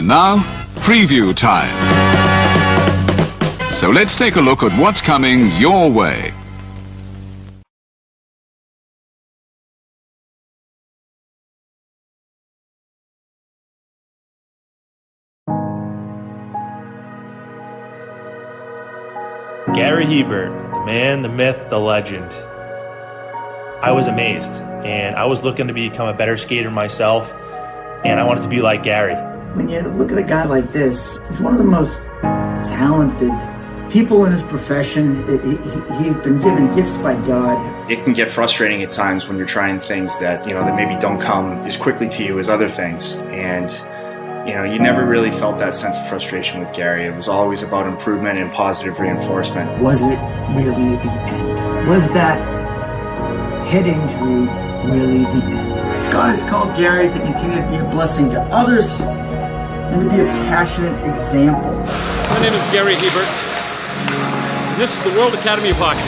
Now, preview time. So let's take a look at what's coming your way. Gary Hebert, the man, the myth, the legend. I was amazed, and I was looking to become a better skater myself, and I wanted to be like Gary. When you look at a guy like this, he's one of the most talented people in his profession. He's been given gifts by God. It can get frustrating at times when you're trying things that, that maybe don't come as quickly to you as other things. And, you never really felt that sense of frustration with Gary. It was always about improvement and positive reinforcement. Was it really the end? Was that head injury really the end? God has called Gary to continue to be a blessing to others and to be a passionate example. My name is Gary Hebert, and this is the World Academy of Hockey,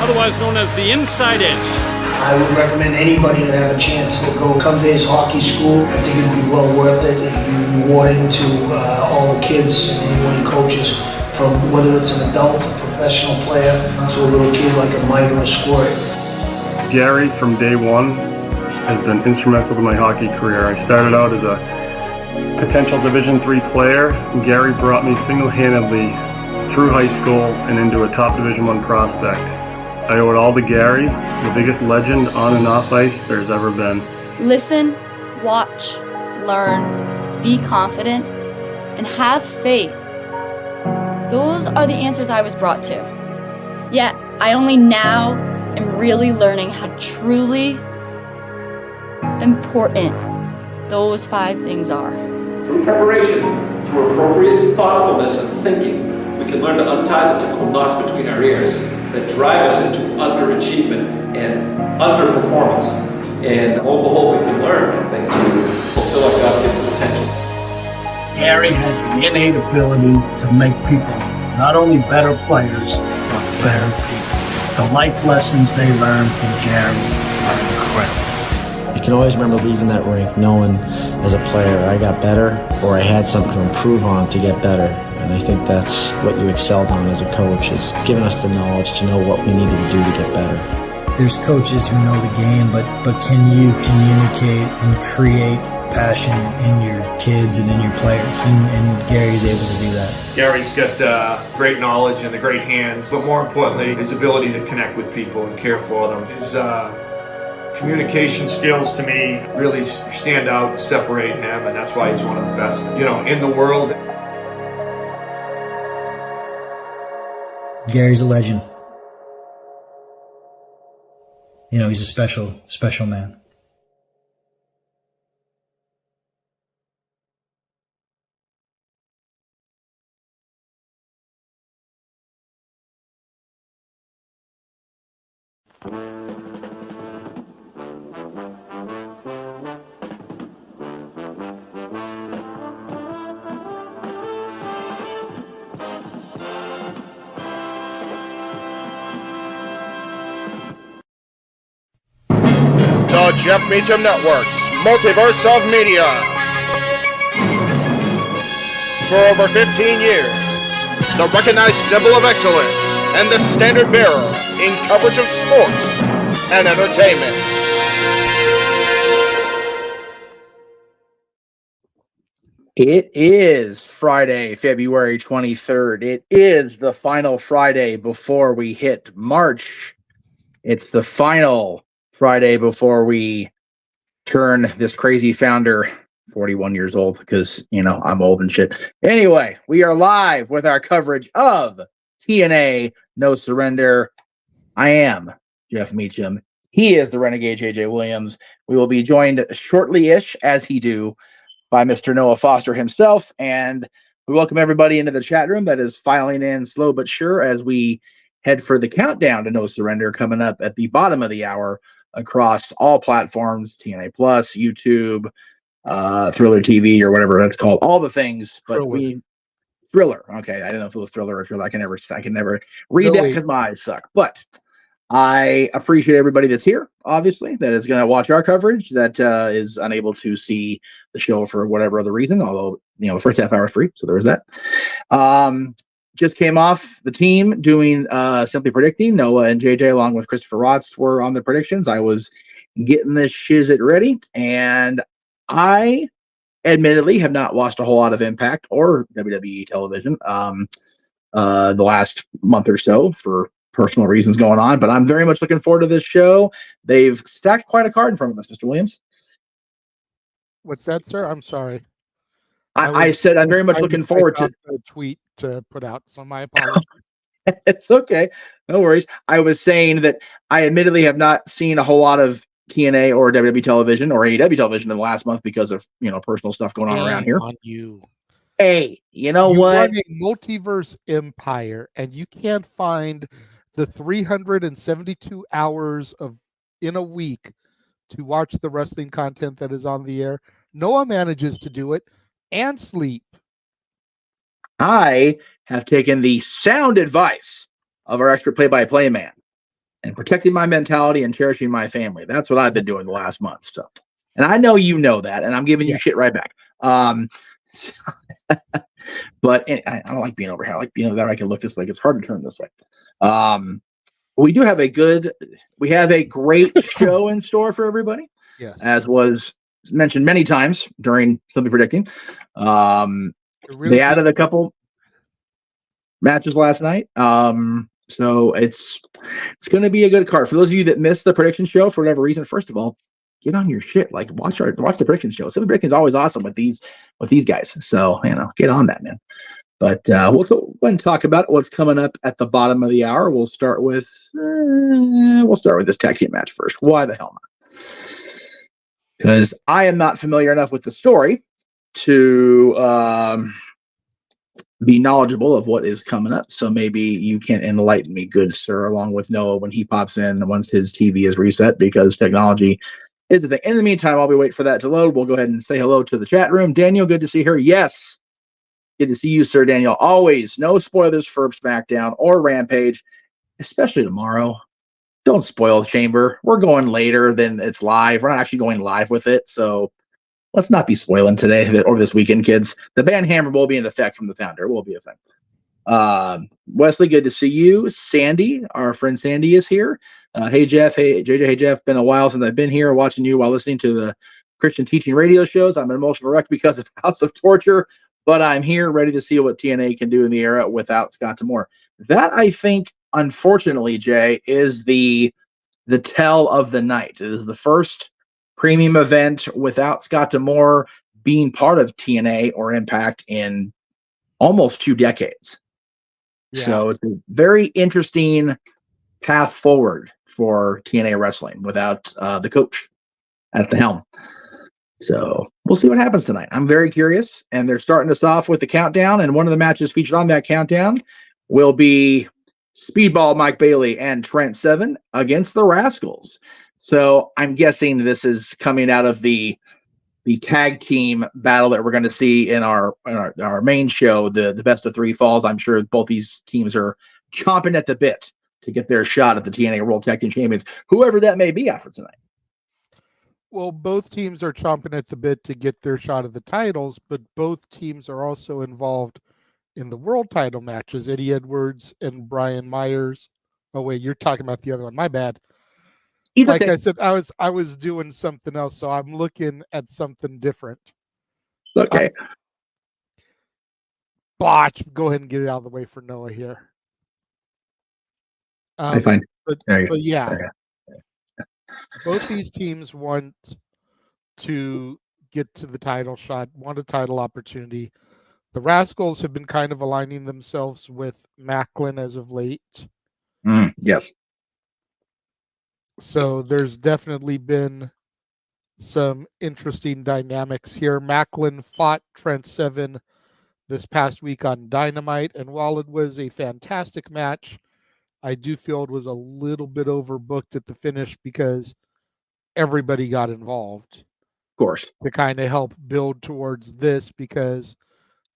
otherwise known as the Inside Edge. I would recommend anybody that have a chance to come to his hockey school. I think it'd be well worth it. It'd be rewarding to all the kids and anyone who coaches, from whether it's an adult, a professional player, to a little kid like a Mike or a Squirt. Gary, from day one, has been instrumental to my hockey career. I started out as a potential Division III player. Gary brought me single-handedly through high school and into a top Division I prospect. I owe it all to Gary, the biggest legend on and off ice there's ever been. Listen, watch, learn, be confident, and have faith. Those are the answers I was brought to. Yet, I only now am really learning how truly important those 5 things are. Through preparation, through appropriate thoughtfulness and thinking, we can learn to untie the typical knots between our ears that drive us into underachievement and underperformance. And lo and behold, we can learn, I think, to fulfill our God-given potential. Gary has the innate ability to make people not only better players, but better people. The life lessons they learn from Gary are incredible. You can always remember leaving that rink knowing as a player I got better or I had something to improve on to get better. And I think that's what you excelled on as a coach, is giving us the knowledge to know what we needed to do to get better. There's coaches who know the game, but can you communicate and create passion in your kids and in your players? And Gary's able to do that. Gary's got great knowledge and the great hands, but more importantly, his ability to connect with people and care for them. His communication skills, to me, really stand out and separate him, and that's why he's one of the best, in the world. Gary's a legend. He's a special, special man. The Jeff Meacham Network's Multiverse of Media. For over 15 years, the recognized symbol of excellence and the standard bearer in coverage of sports and entertainment. It is Friday, February 23rd. It is the final Friday before we hit March. It's the final Friday before we turn this crazy founder 41 years old because, I'm old and shit. Anyway, we are live with our coverage of TNA No Surrender. I am Jeff Meacham. He is the Renegade JJ Williams. We will be joined shortly-ish, as he do, by Mr. Noah Foster himself, and we welcome everybody into the chat room that is filing in slow but sure as we head for the countdown to No Surrender coming up at the bottom of the hour across all platforms, TNA Plus, YouTube, Thriller TV, or whatever that's called, all the things. But Thriller. Okay, I didn't know if it was Thriller or Thriller. I can never read that because my eyes suck. But I appreciate everybody that's here, obviously, that is going to watch our coverage, that is unable to see the show for whatever other reason, although, the first half hour is free, so there was that. Just came off the team doing Simply Predicting. Noah and JJ, along with Christopher Rotz, were on the predictions. I was getting this shizit ready, and I admittedly have not watched a whole lot of Impact or WWE television the last month or so for personal reasons going on, but I'm very much looking forward to this show. They've stacked quite a card in front of us, Mr. Williams. What's that, sir? I'm sorry. I said I'm very much looking forward to a tweet to put out, so my apologies. It's okay. No worries. I was saying that I admittedly have not seen a whole lot of TNA or WWE television or AEW television in the last month because of, personal stuff going on around here. On you. Hey, you know what? Run a multiverse empire, and you can't find the 372 hours in a week to watch the wrestling content that is on the air. Noah manages to do it and sleep. I have taken the sound advice of our expert play-by-play man and protecting my mentality and cherishing my family. That's what I've been doing the last month. So, and I know you know that, and I'm giving you shit right back. But I don't like being over here. I like being over there. I can look this way. It's hard to turn this way. We have a great show in store for everybody. Yes. As was mentioned many times during Simply Predicting. They added a couple matches last night. So it's going to be a good card. For those of you that missed the prediction show for whatever reason, first of all, get on your shit. Like watch the prediction show. Simply Predicting is always awesome with these guys. So get on that, man. But we'll go ahead and talk about what's coming up at the bottom of the hour. We'll start with this tag team match first. Why the hell not? Because I am not familiar enough with the story to be knowledgeable of what is coming up. So maybe you can enlighten me, good sir, along with Noah when he pops in once his TV is reset, because technology is the thing. In the meantime, while we wait for that to load, we'll go ahead and say hello to the chat room. Daniel, good to see her. Yes. Good to see you, sir, Daniel. Always no spoilers for SmackDown or Rampage, especially tomorrow. Don't spoil the Chamber. We're going later than it's live. We're not actually going live with it, so let's not be spoiling today or this weekend, kids. The ban hammer will be in effect from the founder. It will be a thing. Wesley, good to see you. Sandy, our friend Sandy, is here. Hey, Jeff. Hey, JJ. Hey, Jeff. Been a while since I've been here watching you while listening to the Christian teaching radio shows. I'm an emotional wreck because of House of Torture, but I'm here ready to see what TNA can do in the era without Scott D'Amore. That, I think, unfortunately, Jay, is the tell of the night. It is the first premium event without Scott D'Amore being part of TNA or Impact in almost 2 decades. Yeah. So it's a very interesting path forward for TNA Wrestling without the coach at the helm. So we'll see what happens tonight. I'm very curious, and they're starting us off with the countdown, and one of the matches featured on that countdown will be Speedball Mike Bailey and Trent Seven against the Rascals. So I'm guessing this is coming out of the tag team battle that we're going to see in our main show, the best of 3 falls. I'm sure both these teams are chomping at the bit to get their shot at the TNA World Tag Team Champions, whoever that may be after tonight. Well, both teams are chomping at the bit to get their shot at the titles, but both teams are also involved in the world title matches. Eddie Edwards and Brian Myers. Oh wait, you're talking about the other one. My bad. Like I said, I was doing something else, so I'm looking at something different. Okay. botch. Go ahead and get it out of the way for Noah here. I find. But yeah, both these teams want to get to the title shot, want a title opportunity. The Rascals have been kind of aligning themselves with Macklin as of late. Yes. So there's definitely been some interesting dynamics here. Macklin fought Trent Seven this past week on Dynamite, and while it was a fantastic match, I do feel it was a little bit overbooked at the finish because everybody got involved. Of course. To kind of help build towards this, because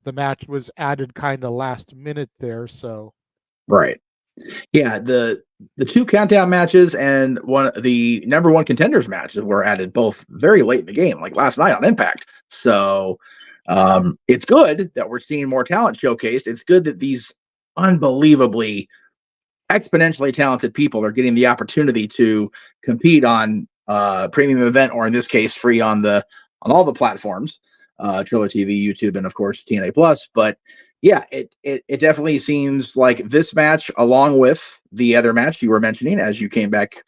the match was added kind of last minute there. So right. Yeah, the two countdown matches and the number one contenders matches were added both very late in the game, like last night on Impact. So it's good that we're seeing more talent showcased. It's good that these unbelievably exponentially talented people are getting the opportunity to compete on premium event, or in this case, free on all the platforms, Triller TV, YouTube, and of course TNA Plus. But yeah, it definitely seems like this match, along with the other match you were mentioning as you came back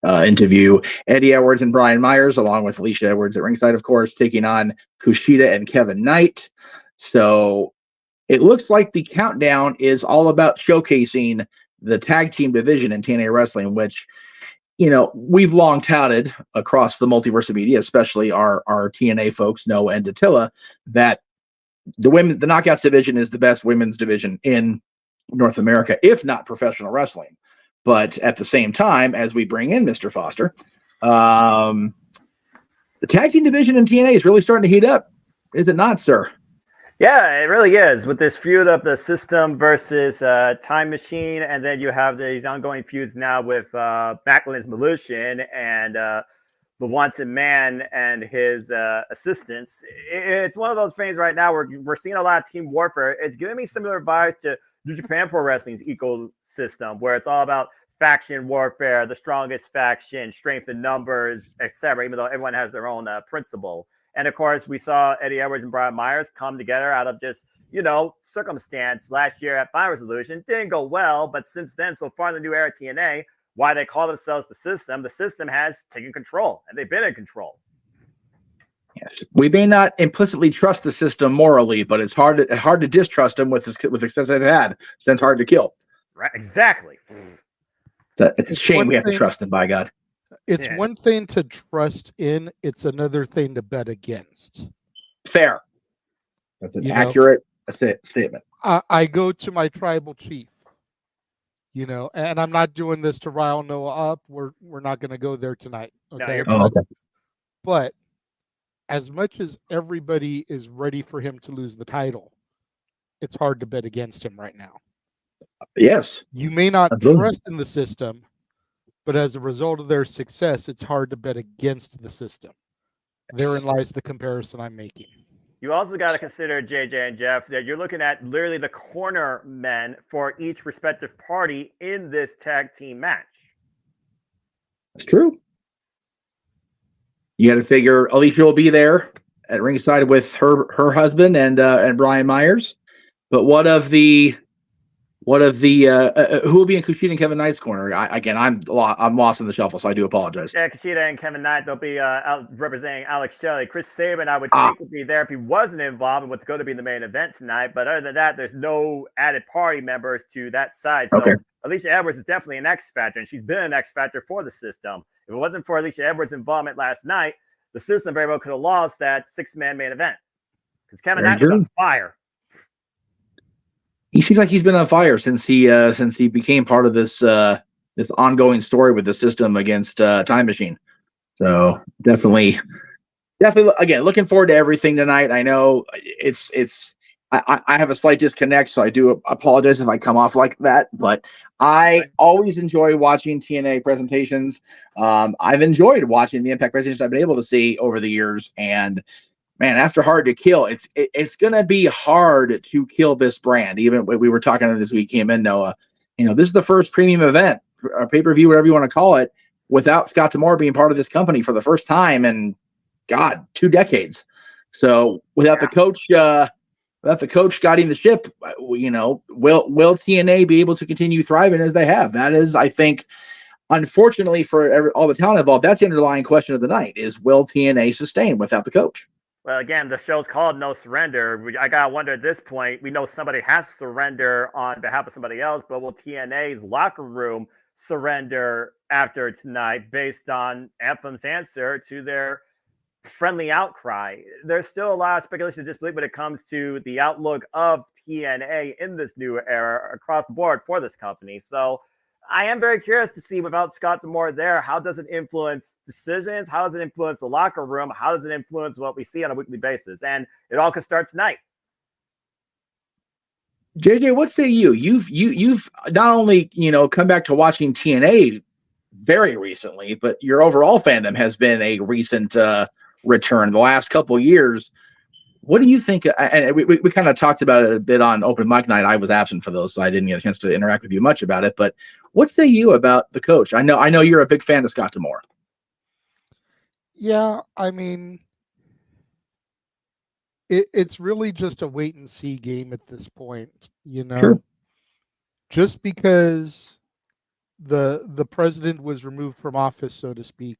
interview, Eddie Edwards and Brian Myers, along with Alicia Edwards at ringside, of course, taking on Kushida and Kevin Knight. So it looks like the countdown is all about showcasing the tag team division in TNA Wrestling, which, we've long touted across the multiverse of media, especially our TNA folks, Noah and Dattila, that the Knockouts division is the best women's division in North America, if not professional wrestling. But at the same time, as we bring in Mr. Foster, the tag team division in TNA is really starting to heat up. Is it not, sir? Yeah, it really is. With this feud of the System versus Time Machine, and then you have these ongoing feuds now with Macklin's Militia and the Wanted Man and his assistants. It's one of those things right now where we're seeing a lot of team warfare. It's giving me similar vibes to New Japan Pro Wrestling's ecosystem, where it's all about faction warfare, the strongest faction, strength in numbers, etc., even though everyone has their own principle. And of course, we saw Eddie Edwards and Brian Myers come together out of just, circumstance last year at Fire Resolution. Didn't go well, but since then, so far in the new era TNA, why they call themselves the system has taken control, and they've been in control. Yes. We may not implicitly trust the system morally, but it's hard to distrust them with the success they've had. So it's hard to kill. Right, exactly. It's a shame we have to trust them, by God. It's one thing to trust in, it's another thing to bet against. Fair. That's an accurate statement. I go to my tribal chief, and I'm not doing this to rile Noah up. We're not going to go there tonight. Okay. Okay. But as much as everybody is ready for him to lose the title, it's hard to bet against him right now. Yes. You may not trust in the system, but as a result of their success, it's hard to bet against the system. Therein lies the comparison I'm making. You also got to consider, JJ and Jeff, that you're looking at literally the corner men for each respective party in this tag team match. That's true. You got to figure Alicia will be there at ringside with her husband and Brian Myers. But what of the who will be in Kushida and Kevin Knight's corner? I'm lost in the shuffle, so I do apologize. Yeah, Kushida and Kevin Knight, they'll be representing Alex Shelley. Chris Sabin, I would think, would be there if he wasn't involved in what's going to be the main event tonight. But other than that, there's no added party members to that side. So Alicia Edwards is definitely an X factor, and she's been an X factor for the system. If it wasn't for Alicia Edwards' involvement last night, the system very well could have lost that 6-man main event because Kevin Knight was on fire. He seems like he's been on fire since he became part of this ongoing story with the system against Time Machine. So definitely again, looking forward to everything tonight. I know I have a slight disconnect, so I do apologize if I come off like that, but I always enjoy watching TNA presentations. I've enjoyed watching the Impact presentations I've been able to see over the years, and man, after Hard to Kill, it's going to be hard to kill this brand. Even when we were talking this week, came in, Noah, this is the first premium event, or pay-per-view, whatever you want to call it, without Scott D'Amore being part of this company for the first time in, 2 decades. So without the coach without the coach guiding the ship, you know, will TNA be able to continue thriving as they have? That is, I think, unfortunately for all the talent involved, that's the underlying question of the night: is will TNA sustain without the coach? Well, again, the show's called No Surrender. I gotta wonder at this point. We know somebody has to surrender on behalf of somebody else, but will TNA's locker room surrender after tonight based on Anthem's answer to their friendly outcry? There's still a lot of speculation and disbelief when it comes to the outlook of TNA in this new era across the board for this company. So I am very curious to see, without Scott D'Amore there, how does it influence decisions? How does it influence the locker room? How does it influence what we see on a weekly basis? And it all could start tonight. JJ, what say you? You've not only, you know, come back to watching TNA very recently, but your overall fandom has been a recent return the last couple of years. What do you think? And we kind of talked about it a bit on open mic night. I was absent for those, so I didn't get a chance to interact with you much about it. But what say you about the coach? I know you're a big fan of Scott D'Amore. Yeah, I mean, it's really just a wait and see game at this point. You know, Sure. Just because the president was removed from office, so to speak,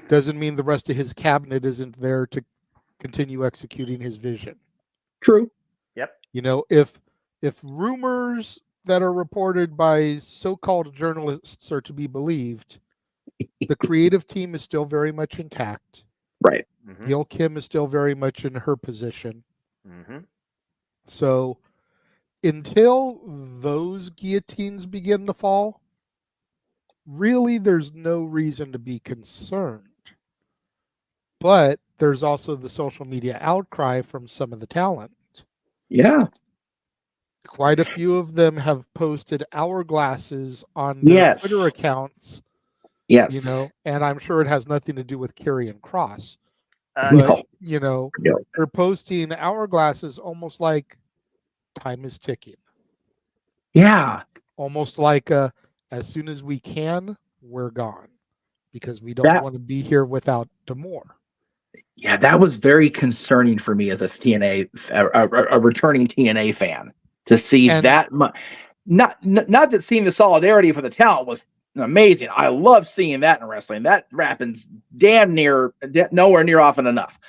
doesn't mean the rest of his cabinet isn't there to continue executing his vision. True. Yep. You know, if rumors that are reported by so-called journalists are to be believed, the creative team is still very much intact. Right. Gail Kim is still very much in her position. Mm-hmm. So until those guillotines begin to fall, really there's no reason to be concerned. But there's also the social media outcry from some of the talent. Yeah. Quite a few of them have posted hourglasses on their Twitter accounts. Yes. You know, and I'm sure it has nothing to do with Karrion Kross. No. But, you know, they're posting hourglasses almost like time is ticking. Yeah. Almost like as soon as we can, we're gone. Because we don't want to be here without D'Amore. Yeah, that was very concerning for me as a TNA, a returning TNA fan, to see that much. Not that seeing the solidarity for the talent was amazing. I love seeing that in wrestling. That happens damn near nowhere near often enough.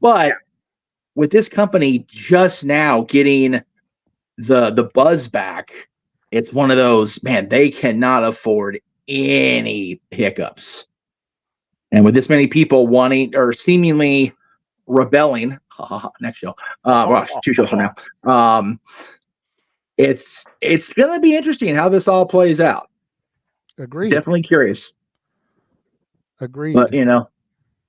But with this company just now getting the buzz back, it's one of those, man, they cannot afford any hiccups. And with this many people wanting or seemingly rebelling, next show, well, 2 shows from now, it's going to be interesting how this all plays out. Agreed. Definitely curious. Agreed. But you know,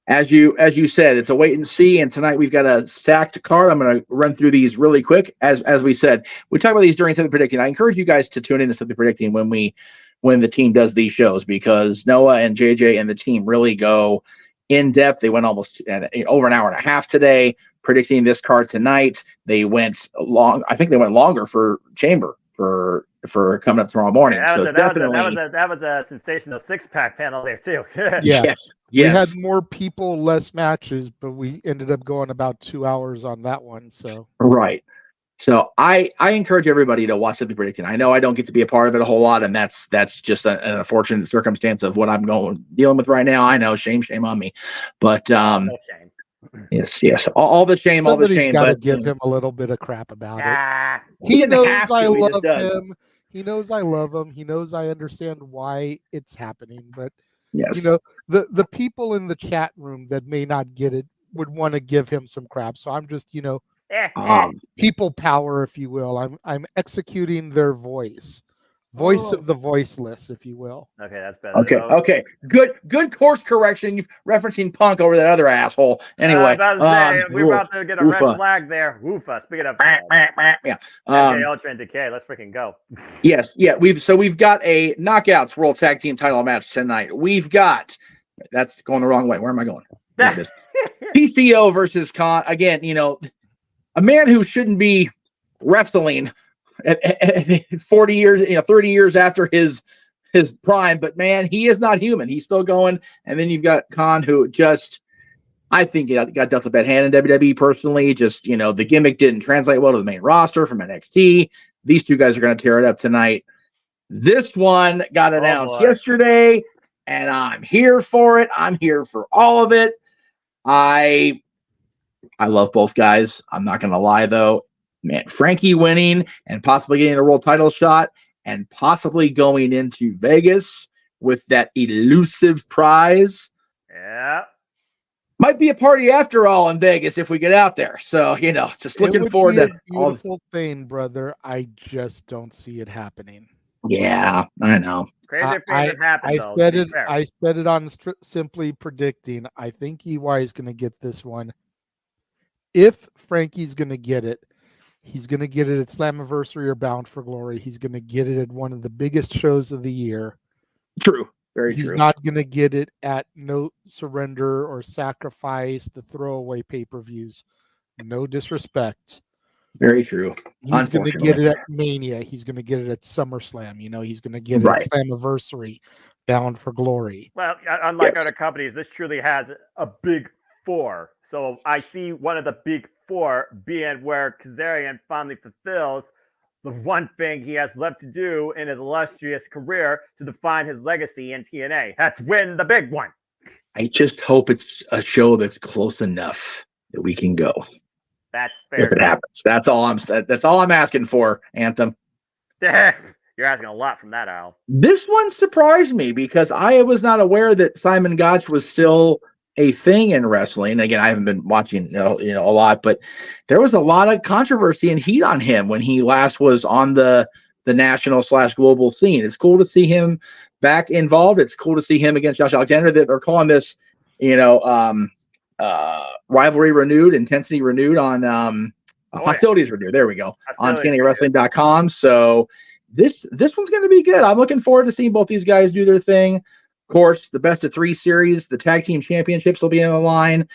as you said, it's a wait and see. And tonight we've got a stacked card. I'm going to run through these really quick. As we said, we talk about these during Simply Predicting. I encourage you guys to tune in to Simply Predicting when the team does these shows, because Noah and JJ and the team really go in depth. They went almost over an hour and a half today predicting this card tonight. They went long. I think they went longer for Chamber for coming up tomorrow morning. That was a sensational 6-pack panel there too. Yes. We had more people, less matches, but we ended up going about 2 hours on that one. So right. So I encourage everybody to watch Simply Predicting. I know I don't get to be a part of it a whole lot, and that's just an unfortunate circumstance of what I'm dealing with right now. I know, shame on me, but no shame. Yes, all the shame, all the shame. Got to but give him a little bit of crap about it. He He knows have to, I he love just does. him. He knows I love him. He knows I understand why it's happening. But yes, you know, the people in the chat room that may not get it would want to give him some crap. So I'm just, you know, people power, if you will. I'm executing their voice of the voiceless, if you will. Okay, that's better. Okay. Good course correction. You're referencing Punk over that other asshole. Anyway, we're about to get a red flag there. Woofa. Speaking of, yeah. Ultra and Decay. Let's freaking go. Yes, yeah. We've got a Knockouts World Tag Team Title match tonight. We've got that's going the wrong way. Where am I going? There it is. PCO versus Khan. Again, you know, a man who shouldn't be wrestling at 40 years, 30 years after his prime, but man, he is not human. He's still going. And then you've got Khan, who just I think he got dealt a bad hand in WWE personally. Just, the gimmick didn't translate well to the main roster from NXT. These two guys are going to tear it up tonight. This one got announced yesterday, and I'm here for it. I'm here for all of it. I love both guys. I'm not going to lie, though. Man, Frankie winning and possibly getting a world title shot and possibly going into Vegas with that elusive prize. Yeah. Might be a party after all in Vegas if we get out there. So, just looking forward to a beautiful thing, brother. I just don't see it happening. Yeah, I know. Crazy things have happened, though. I said it on Simply Predicting. I think EY is going to get this one. If Frankie's going to get it, he's going to get it at Slammiversary or Bound for Glory. He's going to get it at one of the biggest shows of the year. True. Very true. He's not going to get it at No Surrender or Sacrifice, the throwaway pay-per-views. No disrespect. Very true. He's going to get it at Mania. He's going to get it at SummerSlam. He's going to get it at Slammiversary, Bound for Glory. Well, unlike other companies, this truly has a big four. So I see one of the big four being where Kazarian finally fulfills the one thing he has left to do in his illustrious career to define his legacy in TNA. That's win the big one. I just hope it's a show that's close enough that we can go. That's fair. If it happens, that's all I'm asking for, Anthem. You're asking a lot from that, Al. This one surprised me because I was not aware that Simon Gotch was still a thing in wrestling. Again, I haven't been watching a lot, but there was a lot of controversy and heat on him when he last was on the national/global scene. It's cool to see him back involved. It's cool to see him against Josh Alexander. That they're calling this, rivalry renewed, intensity renewed on hostilities renewed. There we go. On TNAWrestling.com. So this one's going to be good. I'm looking forward to seeing both these guys do their thing. Of course, the best of 3 series, the tag team championships will be on the line.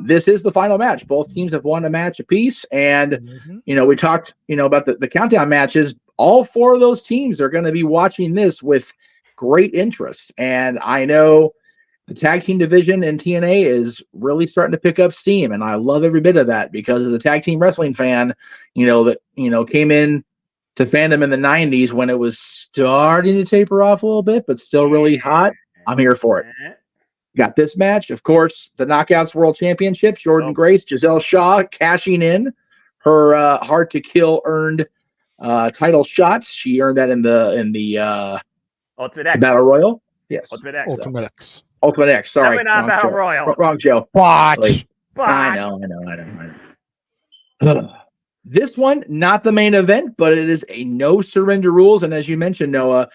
This is the final match. Both teams have won a match apiece. And, we talked, about the countdown matches. All 4 of those teams are going to be watching this with great interest. And I know the tag team division in TNA is really starting to pick up steam. And I love every bit of that because as a tag team wrestling fan, came in to fandom in the 90s when it was starting to taper off a little bit, but still really hot. I'm here for it. Got this match. Of course, the Knockouts World Championship, Jordan Grace, Giselle Shaw cashing in her hard to kill earned title shots. She earned that in the Ultimate X. Battle Royal. Yes. Ultimate X. Ultimate X. Ultimate X. Sorry. Not Battle Royal. Wrong show. Watch. I know. This one, not the main event, but it is a no surrender rules. And as you mentioned, Noah,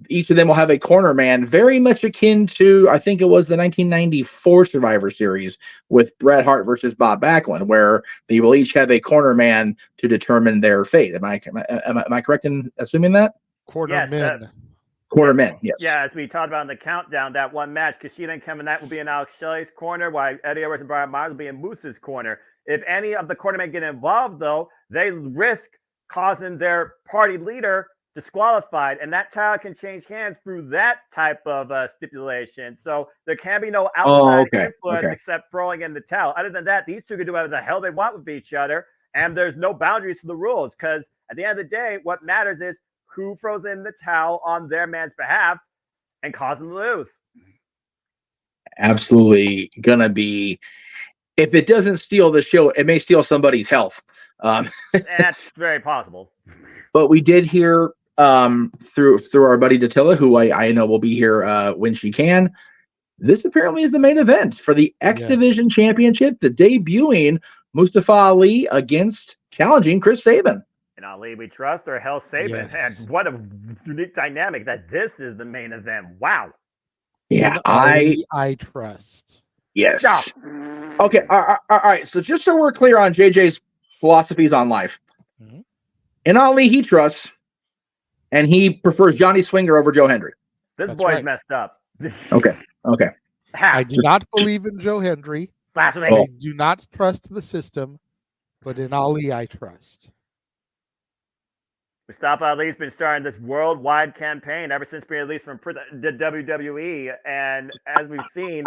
each of them will have a corner man, very much akin to, I think it was the 1994 Survivor Series with Bret Hart versus Bob Backlund, where they will each have a corner man to determine their fate. Am I correct in assuming that? Corner men. Quarter men, yes. Yeah, as we talked about in the countdown, that one match, Kushida and Kevin Knight will be in Alex Shelley's corner, while Eddie Edwards and Brian Myers will be in Moose's corner. If any of the cornermen get involved, though, they risk causing their party leader disqualified, and that title can change hands through that type of stipulation. So there can be no outside influence except throwing in the towel. Other than that, these two can do whatever the hell they want with each other, and there's no boundaries to the rules, because at the end of the day, what matters is who throws in the towel on their man's behalf and cause them to lose. Absolutely gonna be. If it doesn't steal the show, it may steal somebody's health. That's very possible. But we did hear through our buddy Datilla, who I know will be here when she can. This apparently is the main event for the X Division Championship, the debuting Mustafa Ali against challenging Chris Sabin. And Ali we trust or Hell Sabin. Yes. And what a unique dynamic that this is the main event. Wow. Yeah, I trust. Yes. Okay. All right. So just so we're clear on JJ's philosophies on life, in Ali he trusts, and he prefers Johnny Swinger over Joe Hendry. This boy's messed up. Okay. I do not believe in Joe Hendry. I do not trust the system, but in Ali I trust. Mustafa Ali's been starting this worldwide campaign ever since being released from prison, the WWE, and as we've seen,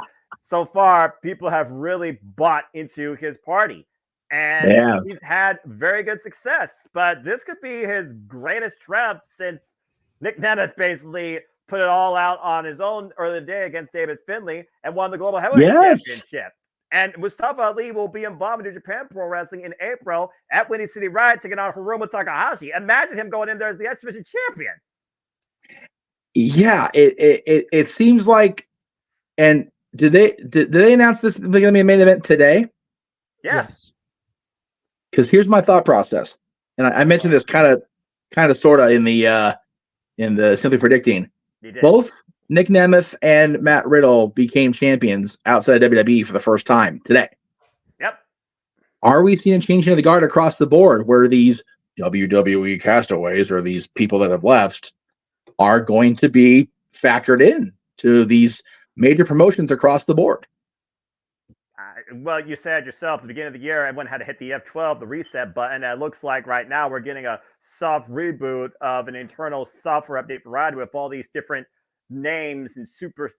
so far, people have really bought into his party. And Yeah. he's had very good success. But this could be his greatest triumph since Nick Nemeth basically put it all out on his own earlier today against David Finlay and won the Global Heavyweight Championship. And Mustafa Ali will be involved in New Japan Pro Wrestling in April at Windy City Riot, taking on Hiromu Takahashi. Imagine him going in there as the X Division champion. Yeah, it seems like. And did they announce this going to be a main event today? Yes. Because here's my thought process, and I mentioned this kind of sort of in the Simply Predicting. Both Nick Nemeth and Matt Riddle became champions outside of WWE for the first time today. Yep. Are we seeing a changing of the guard across the board where these WWE castaways or these people that have left are going to be factored in to these major promotions across the board? Well, you said yourself at the beginning of the year, everyone had to hit the F12, the reset button. And it looks like right now we're getting a soft reboot of an internal software update for Riot with all these different names and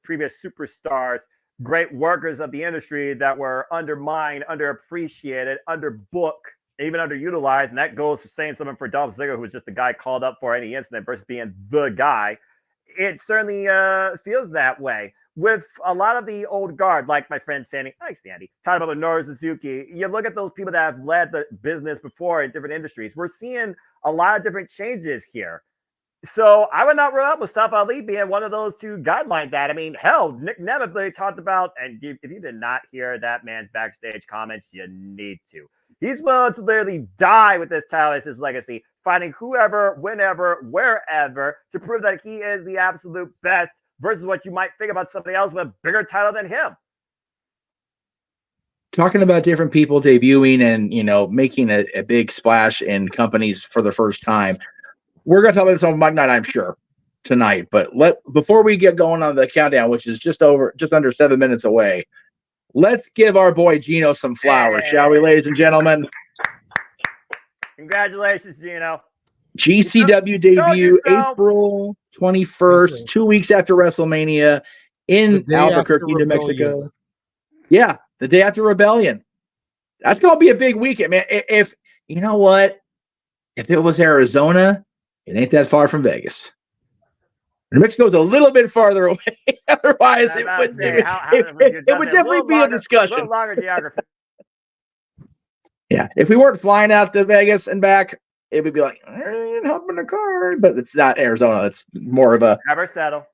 previous superstars, great workers of the industry that were undermined, underappreciated, underbooked, even underutilized. And that goes for saying something for Dolph Ziggler, who was just the guy called up for any incident versus being the guy. It certainly feels that way. With a lot of the old guard, like my friend Sandy, talking about Minoru Suzuki, you look at those people that have led the business before in different industries. We're seeing a lot of different changes here. So I would not rule out Mustafa Ali being one of those two guidelines that. I mean, hell, Nick Nemeth really talked about, and if you did not hear that man's backstage comments, you need to. He's willing to literally die with this title as his legacy, finding whoever, whenever, wherever to prove that he is the absolute best versus what you might think about somebody else with a bigger title than him. Talking about different people debuting and, making a big splash in companies for the first time. We're going to talk about this on Monday night, I'm sure, tonight. But before we get going on the countdown, which is just under 7 minutes away, let's give our boy Gino some flowers, shall we, ladies and gentlemen? Congratulations, Gino. GCW debut April 21st, 2 weeks after WrestleMania in Albuquerque, New Mexico. Yeah, the day after Rebellion. That's going to be a big weekend, man. If you know what? If it was Arizona, it ain't that far from Vegas. New Mexico's a little bit farther away. Otherwise, it would definitely be a discussion. A little longer geography. Yeah, if we weren't flying out to Vegas and back, it would be like, hop in the car. But it's not Arizona. It's more of a never settle.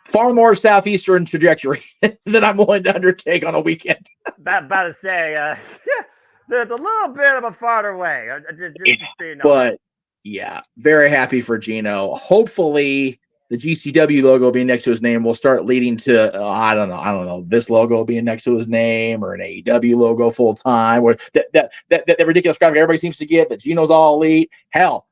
Far more southeastern trajectory than I'm willing to undertake on a weekend. About to say, there's a little bit of a farther way. But yeah, very happy for Gino. Hopefully, the GCW logo being next to his name will start leading to I don't know, this logo being next to his name or an AEW logo full time, or that ridiculous graphic everybody seems to get that Gino's all elite. Hell,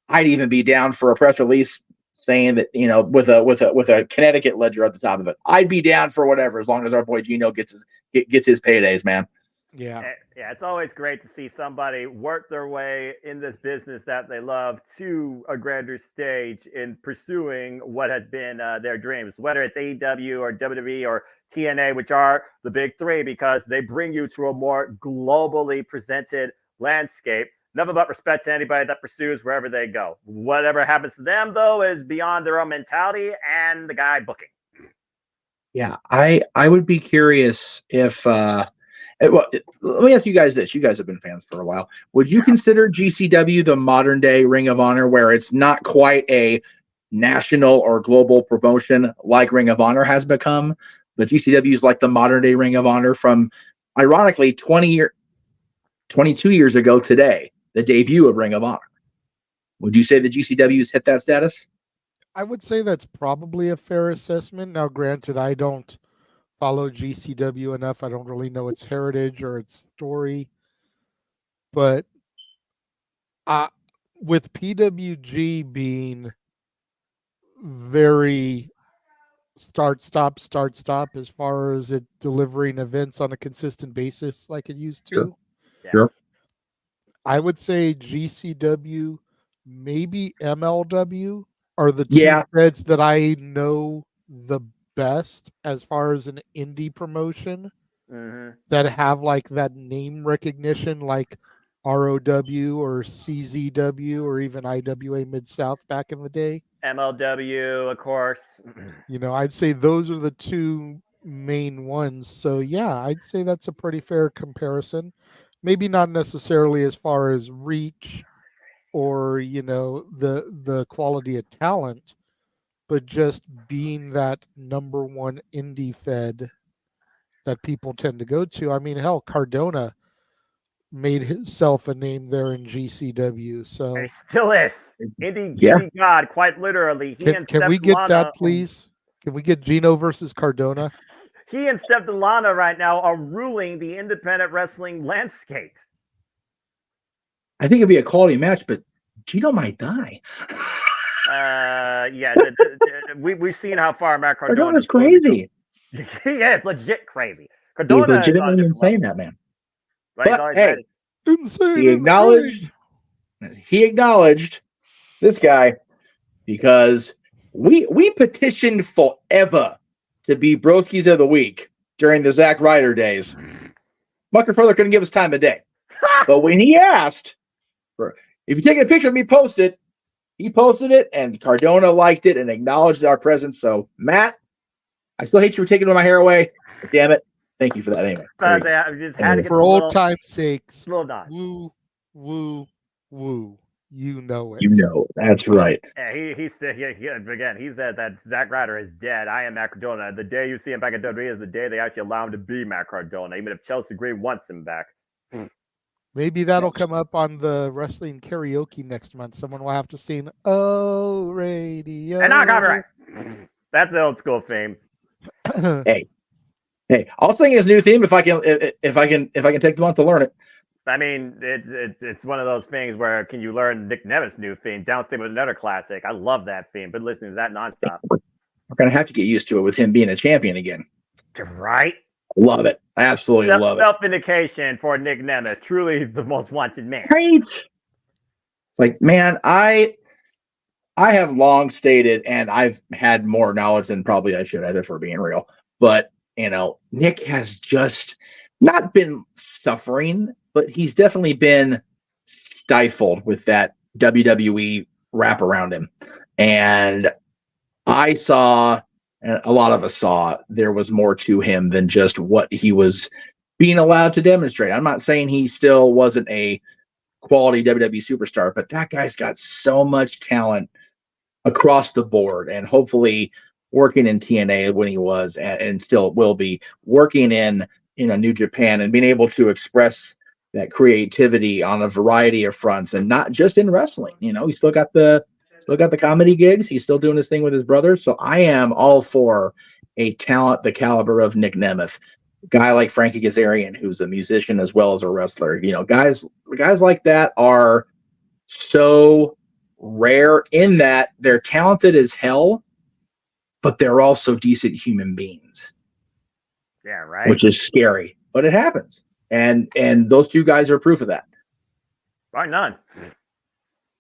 I'd even be down for a press release saying that, with a Connecticut ledger at the top of it. I'd be down for whatever as long as our boy Gino gets his paydays, man. Yeah, it's always great to see somebody work their way in this business that they love to a grander stage in pursuing what has been their dreams, whether it's AEW or WWE or TNA, which are the big three, because they bring you to a more globally presented landscape. Nothing but respect to anybody that pursues wherever they go. Whatever happens to them, though, is beyond their own mentality and the guy booking. Yeah, I would be curious if well, let me ask you guys this. You guys have been fans for a while. Would you consider GCW the modern day Ring of Honor, where it's not quite a national or global promotion like Ring of Honor has become, but GCW is like the modern day Ring of Honor from, ironically, 22 years ago today, the debut of Ring of Honor? Would you say the GCW's hit that status? I would say that's probably a fair assessment. Now, granted, I don't follow GCW enough. I don't really know its heritage or its story. But with PWG being very start, stop as far as it delivering events on a consistent basis like it used to. Sure. I would say GCW, maybe MLW are the two threads that I know the best as far as an indie promotion Mm-hmm. that have like that name recognition, like ROW or CZW or even IWA Mid-South back in the day. MLW, of course. You know, I'd say those are the two main ones. So yeah, I'd say that's a pretty fair comparison. Maybe not necessarily as far as reach or, you know, the quality of talent, but just being that number one indie fed that people tend to go to. I mean, hell, Cardona made himself a name there in GCW. So He still is. Indie God, quite literally. Can we get that, please? Can we get Gino versus Cardona? He and Steph Delana right now are ruling the independent wrestling landscape. I think it'd be a quality match, but Gino might die. Yeah, we've seen how far Matt Cardona Cardona's crazy. He is legit crazy. He's Cardona legitimately insane, that man. Right, But hey, insane. He acknowledged this guy because we petitioned forever to be Broskies of the Week during the Zack Ryder days. Mucker Further couldn't give us time of day. But when he asked for, if you take a picture of me, post it, he posted it, and Cardona liked it and acknowledged our presence. So, Matt, I still hate you for taking my hair away, but damn it, thank you for that anyway. Just had to get for old time's sakes. Little nod. Woo, woo, woo. You know it. You know, that's right. Yeah, he said again. He said that Zack Ryder is dead. I am Matt Cardona. The day you see him back at WWE is the day they actually allow him to be Matt Cardona, even if Chelsea Green wants him back. Maybe that'll come up on the wrestling karaoke next month. Someone will have to sing "Oh Radio." And not copyright. That's the old school theme. Hey, I'll sing his new theme if I can take the month to learn it. I mean, it's one of those things where can you learn Nick Nemeth's new theme? Downstate with another classic. I love that theme. Been listening to that nonstop. We're gonna have to get used to it with him being a champion again. Right? Love it. Absolutely love it. Self-vindication for Nick Nemeth. Truly the most wanted man. Right. It's like, man, I have long stated, and I've had more knowledge than probably I should have, if we're being real. But, you know, Nick has just not been suffering, but he's definitely been stifled with that WWE wrap around him. And I saw, and a lot of us saw, there was more to him than just what he was being allowed to demonstrate. I'm not saying he still wasn't a quality WWE superstar, but that guy's got so much talent across the board, and hopefully working in TNA when he was, and still will be working in New Japan, and being able to express that creativity on a variety of fronts, and not just in wrestling. You know, he's still got the comedy gigs. He's still doing his thing with his brother. So I am all for a talent the caliber of Nick Nemeth, a guy like Frankie Kazarian, who's a musician as well as a wrestler. You know, guys like that are so rare in that they're talented as hell, but they're also decent human beings. Yeah, right. Which is scary, but it happens. And those two guys are proof of that. Right, none.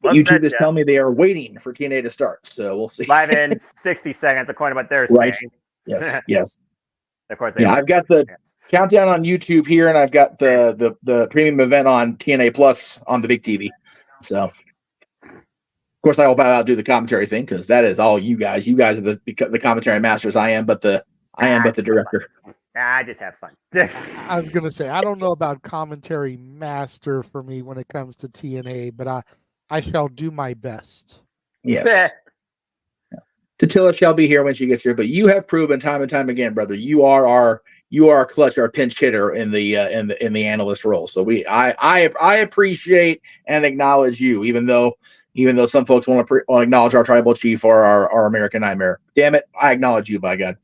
YouTube is telling me they are waiting for TNA to start, so we'll see. Live in 60 seconds, according to what they're right. saying. Yes. Of course. I've got the countdown on YouTube here, and I've got the premium event on TNA Plus on the big TV. So, of course, I will bow out do the commentary thing, because that is all you guys. You guys are the commentary masters. I am but the director. I just have fun. I was gonna say, I don't know about commentary master for me when it comes to TNA, but I shall do my best. Yes. Tatilla shall be here when she gets here, but you have proven time and time again, brother, you are our clutch, our pinch hitter in the analyst role. So I appreciate and acknowledge you, even though some folks want to acknowledge our tribal chief or our American Nightmare. Damn it, I acknowledge you, by God.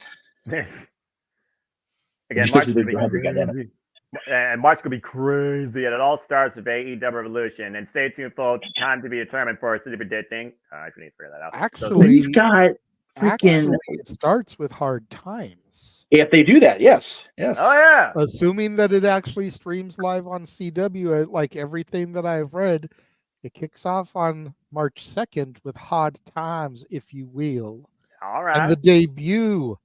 Again, March could be crazy. And March could be crazy, and it all starts with AEW Revolution. And stay tuned, folks. Time to be determined for city predicting. I need to figure that out. Actually, we've got freaking. It starts with Hard Times. If they do that, yes. Oh yeah. Assuming that it actually streams live on CW, like everything that I've read, it kicks off on March 2nd with Hard Times, if you will. All right. And the debut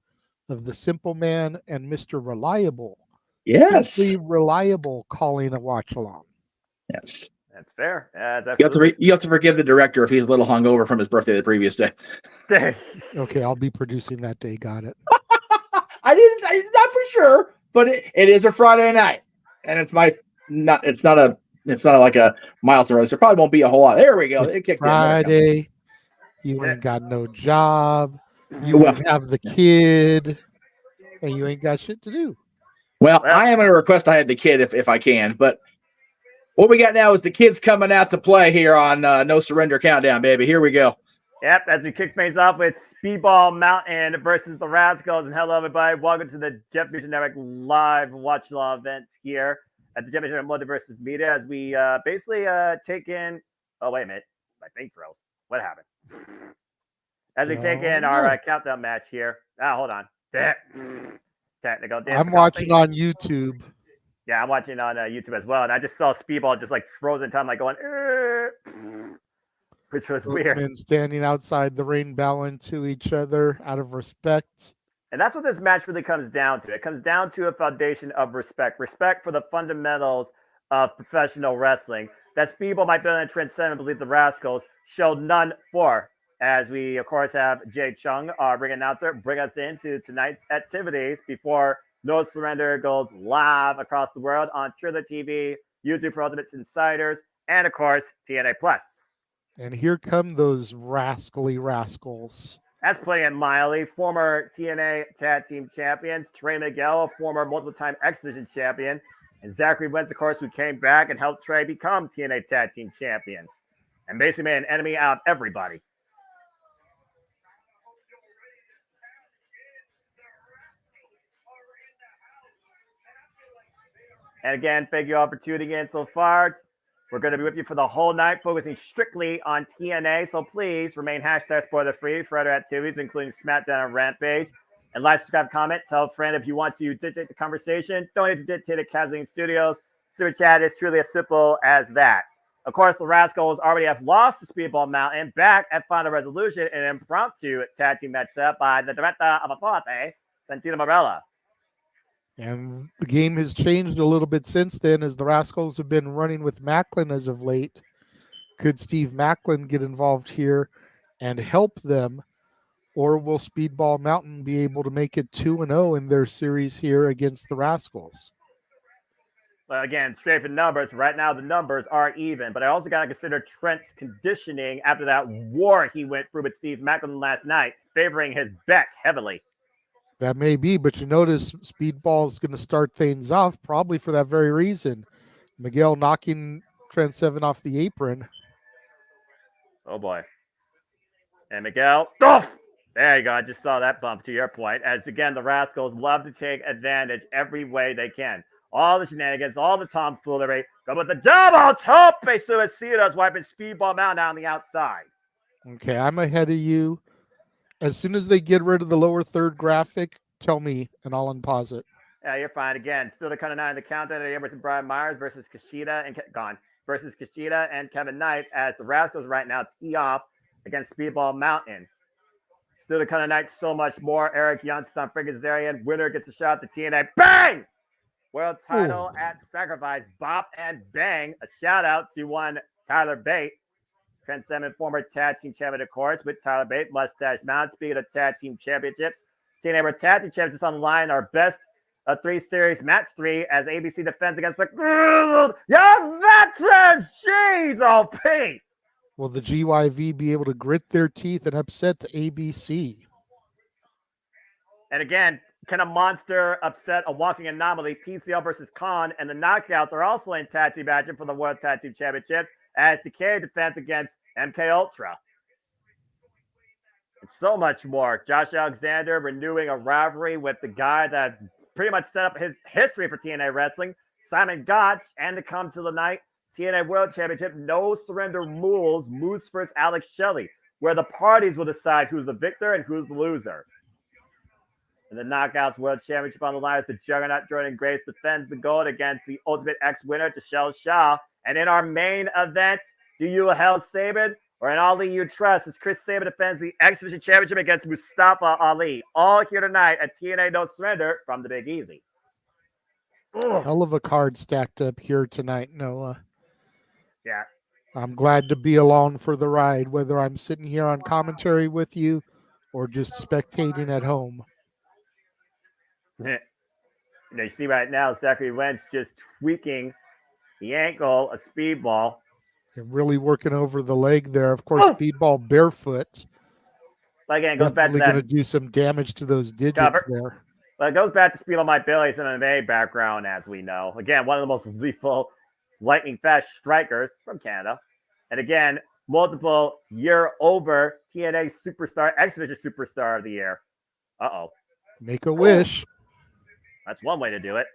of the Simple Man and Mr. Reliable. Yes. Simply Reliable calling a watch along. Yes. That's fair. That's You have, absolutely. you have to forgive the director if he's a little hungover from his birthday the previous day. Okay, I'll be producing that day. Got it. It's not for sure, but it is a Friday night, and it's not like a milestone. So probably won't be a whole lot. There we go. It kicked Friday. You ain't got no job. You Well, ain't have the kid, and you ain't got shit to do. Well, I am going to request I have the kid if I can, but what we got now is the kids coming out to play here on No Surrender Countdown, baby. Here we go. Yep, as we kick things off with Speedball Mountain versus the Rascals. And hello, everybody. Welcome to the JMN Network live watch along events here at the JMN Multiverse of Media as we basically take in. Oh, wait a minute. My thing froze. What happened? As we take in our countdown match here. Hold on. Technical. I'm watching on YouTube. Yeah, I'm watching on YouTube as well. And I just saw Speedball just like frozen time, like going, which was weird. Men standing outside the ring, bowing to each other out of respect. And that's what this match really comes down to. It comes down to a foundation of respect. Respect for the fundamentals of professional wrestling that Speedball might be able to transcend and believe the Rascals showed none for. As we, of course, have Jay Chung, our ring announcer, bring us into tonight's activities before No Surrender goes live across the world on Triller TV, YouTube for Ultimates Insiders, and, of course, TNA Plus. And here come those rascally rascals. That's playing Miley, former TNA Tag Team Champions, Trey Miguel, former multiple-time X Division Champion, and Zachary Wentz, of course, who came back and helped Trey become TNA Tag Team Champion, and basically made an enemy out of everybody. And again, thank you all for tuning in so far. We're going to be with you for the whole night, focusing strictly on TNA. So please remain #spoiler-free for other activities, including SmackDown and Rampage. And like, subscribe, comment, tell a friend if you want to dictate the conversation. Don't need to dictate it, Kathleen Studios. Super Chat is truly as simple as that. Of course, the Rascals already have lost to Speedball Mountain back at Final Resolution in an impromptu tag team match set up by the director of Aporte, Santino Marella. And the game has changed a little bit since then as the Rascals have been running with Macklin as of late. Could Steve Macklin get involved here and help them? Or will Speedball Mountain be able to make it 2-0 in their series here against the Rascals? Well, again, straight for numbers. Right now, the numbers are even. But I also got to consider Trent's conditioning after that war he went through with Steve Macklin last night, favoring his back heavily. That may be, but you notice Speedball is going to start things off probably for that very reason. Miguel knocking Trent Seven off the apron. Oh, boy. And Miguel, oh! There you go. I just saw that bump to your point. As, again, the Rascals love to take advantage every way they can. All the shenanigans, all the tomfoolery. Go with the double tope suicidas, wiping Speedball Mountain on the outside. Okay, I'm ahead of you. As soon as they get rid of the lower third graphic, tell me, and I'll unpause it. Yeah, you're fine. Again, still the count of 9 in the countdown. Emerson Brian Myers versus Kushida and Kevin Knight as the Rascals right now tee off against Speedball Mountain. Still the count of 9, so much more. Eric Youngson, Frigazarian. Winner gets a shot at the TNA. Bang! World title at Sacrifice. Bop and bang. A shout out to one Tyler Bate. Trent Seven, former tag team champion, of course, with Tyler Bate, Mustache Mountain. Speaking of tag team championships, TNA tag team championships on the line. Our best of 3 series, match 3, as ABC defends against the grizzled young veterans. Jeez, oh, peace. Will the GYV be able to grit their teeth and upset the ABC? And again, can a monster upset a walking anomaly? PCL versus Khan, and the Knockouts are also in tag team action for the World Tag Team Championships as Decay defends against MK Ultra. And so much more. Josh Alexander renewing a rivalry with the guy that pretty much set up his history for TNA Wrestling, Simon Gotch, and to come to the night, TNA World Championship, No Surrender Moves, Moose vs. Alex Shelley, where the parties will decide who's the victor and who's the loser. And the Knockouts World Championship on the line as the Juggernaut Jordan Grace defends the gold against the Ultimate X winner, Michelle Shaw. And in our main event, Do You Hell Sabin or an Ali you trust as Chris Sabin defends the X Division Championship against Mustafa Ali. All here tonight at TNA No Surrender from the Big Easy. Hell of a card stacked up here tonight, Noah. Yeah. I'm glad to be along for the ride, whether I'm sitting here on commentary with you or just spectating at home. You see right now, Zachary Wentz just tweaking the ankle, a speedball. And really working over the leg there. Of course, speedball barefoot. Again, it goes back to Definitely going that to do some damage to those digits cover. there. But it goes back to Speedball Mike Bailey's MMA background, as we know. Again, one of the most lethal, lightning fast strikers from Canada. And again, multiple year over TNA superstar, X Division superstar of the year. Uh-oh. Make a wish. That's one way to do it.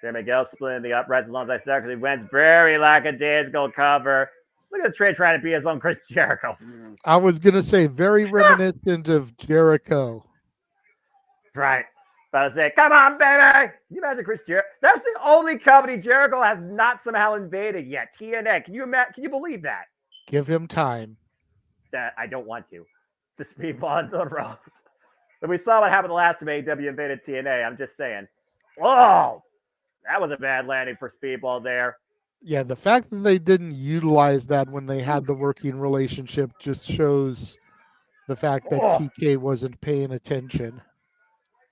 There Miguel splitting the uprights alongside Zachary Wentz. Very lackadaisical cover. Look at Trey trying to be his own Chris Jericho. I was going to say very reminiscent of Jericho. Right. About to say, come on, baby. Can you imagine Chris Jericho? That's the only company Jericho has not somehow invaded yet. TNA. Can you believe that? Give him time. That I don't want to. To speedball into the ropes. But we saw what happened the last time AEW invaded TNA. I'm just saying. Oh, that was a bad landing for speedball there. Yeah, the fact that they didn't utilize that when they had the working relationship just shows the fact that TK wasn't paying attention.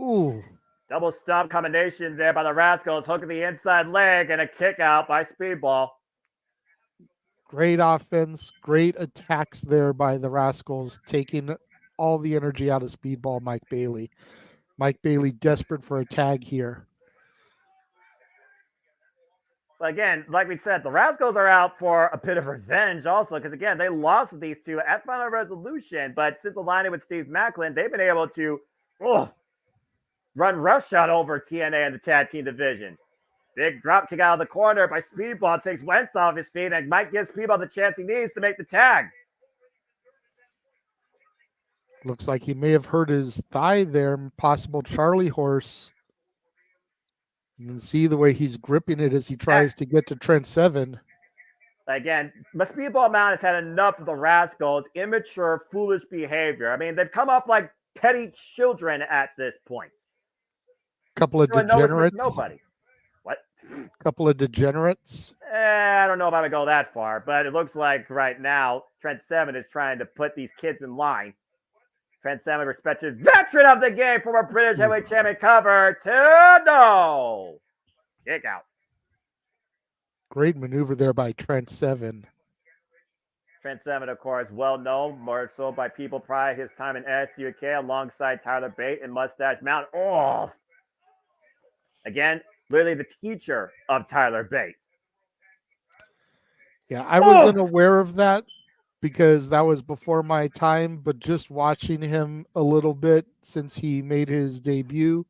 Ooh. Double stomp combination there by the Rascals, hooking the inside leg and a kick out by Speedball. Great offense, great attacks there by the Rascals, taking all the energy out of Speedball Mike Bailey. Mike Bailey desperate for a tag here. But again, like we said, the Rascals are out for a bit of revenge also, because again, they lost these two at Final Resolution, but since aligning with Steve Macklin, they've been able to run roughshod over TNA in the tag team division. Big drop kick out of the corner by Speedball, takes Wentz off his feet and might give Speedball the chance he needs to make the tag. Looks like he may have hurt his thigh there, possible Charlie horse. You can see the way he's gripping it as he tries to get to Trent Seven. Again, Speedball Mountain has had enough of the Rascals' immature, foolish behavior. I mean, they've come up like petty children at this point. Couple of degenerates. Nobody. What? Couple of degenerates. I don't know if I would go that far, but it looks like right now Trent Seven is trying to put these kids in line. Trent Seven, respected veteran of the game, former British heavyweight champion, cover to no. Kick out. Great maneuver there by Trent Seven. Trent Seven, of course, well known more so by people prior to his time in SUK alongside Tyler Bate and Mustache Mountain. Oh, again, literally the teacher of Tyler Bate. Yeah, I wasn't aware of that because that was before my time, but just watching him a little bit since he made his debut,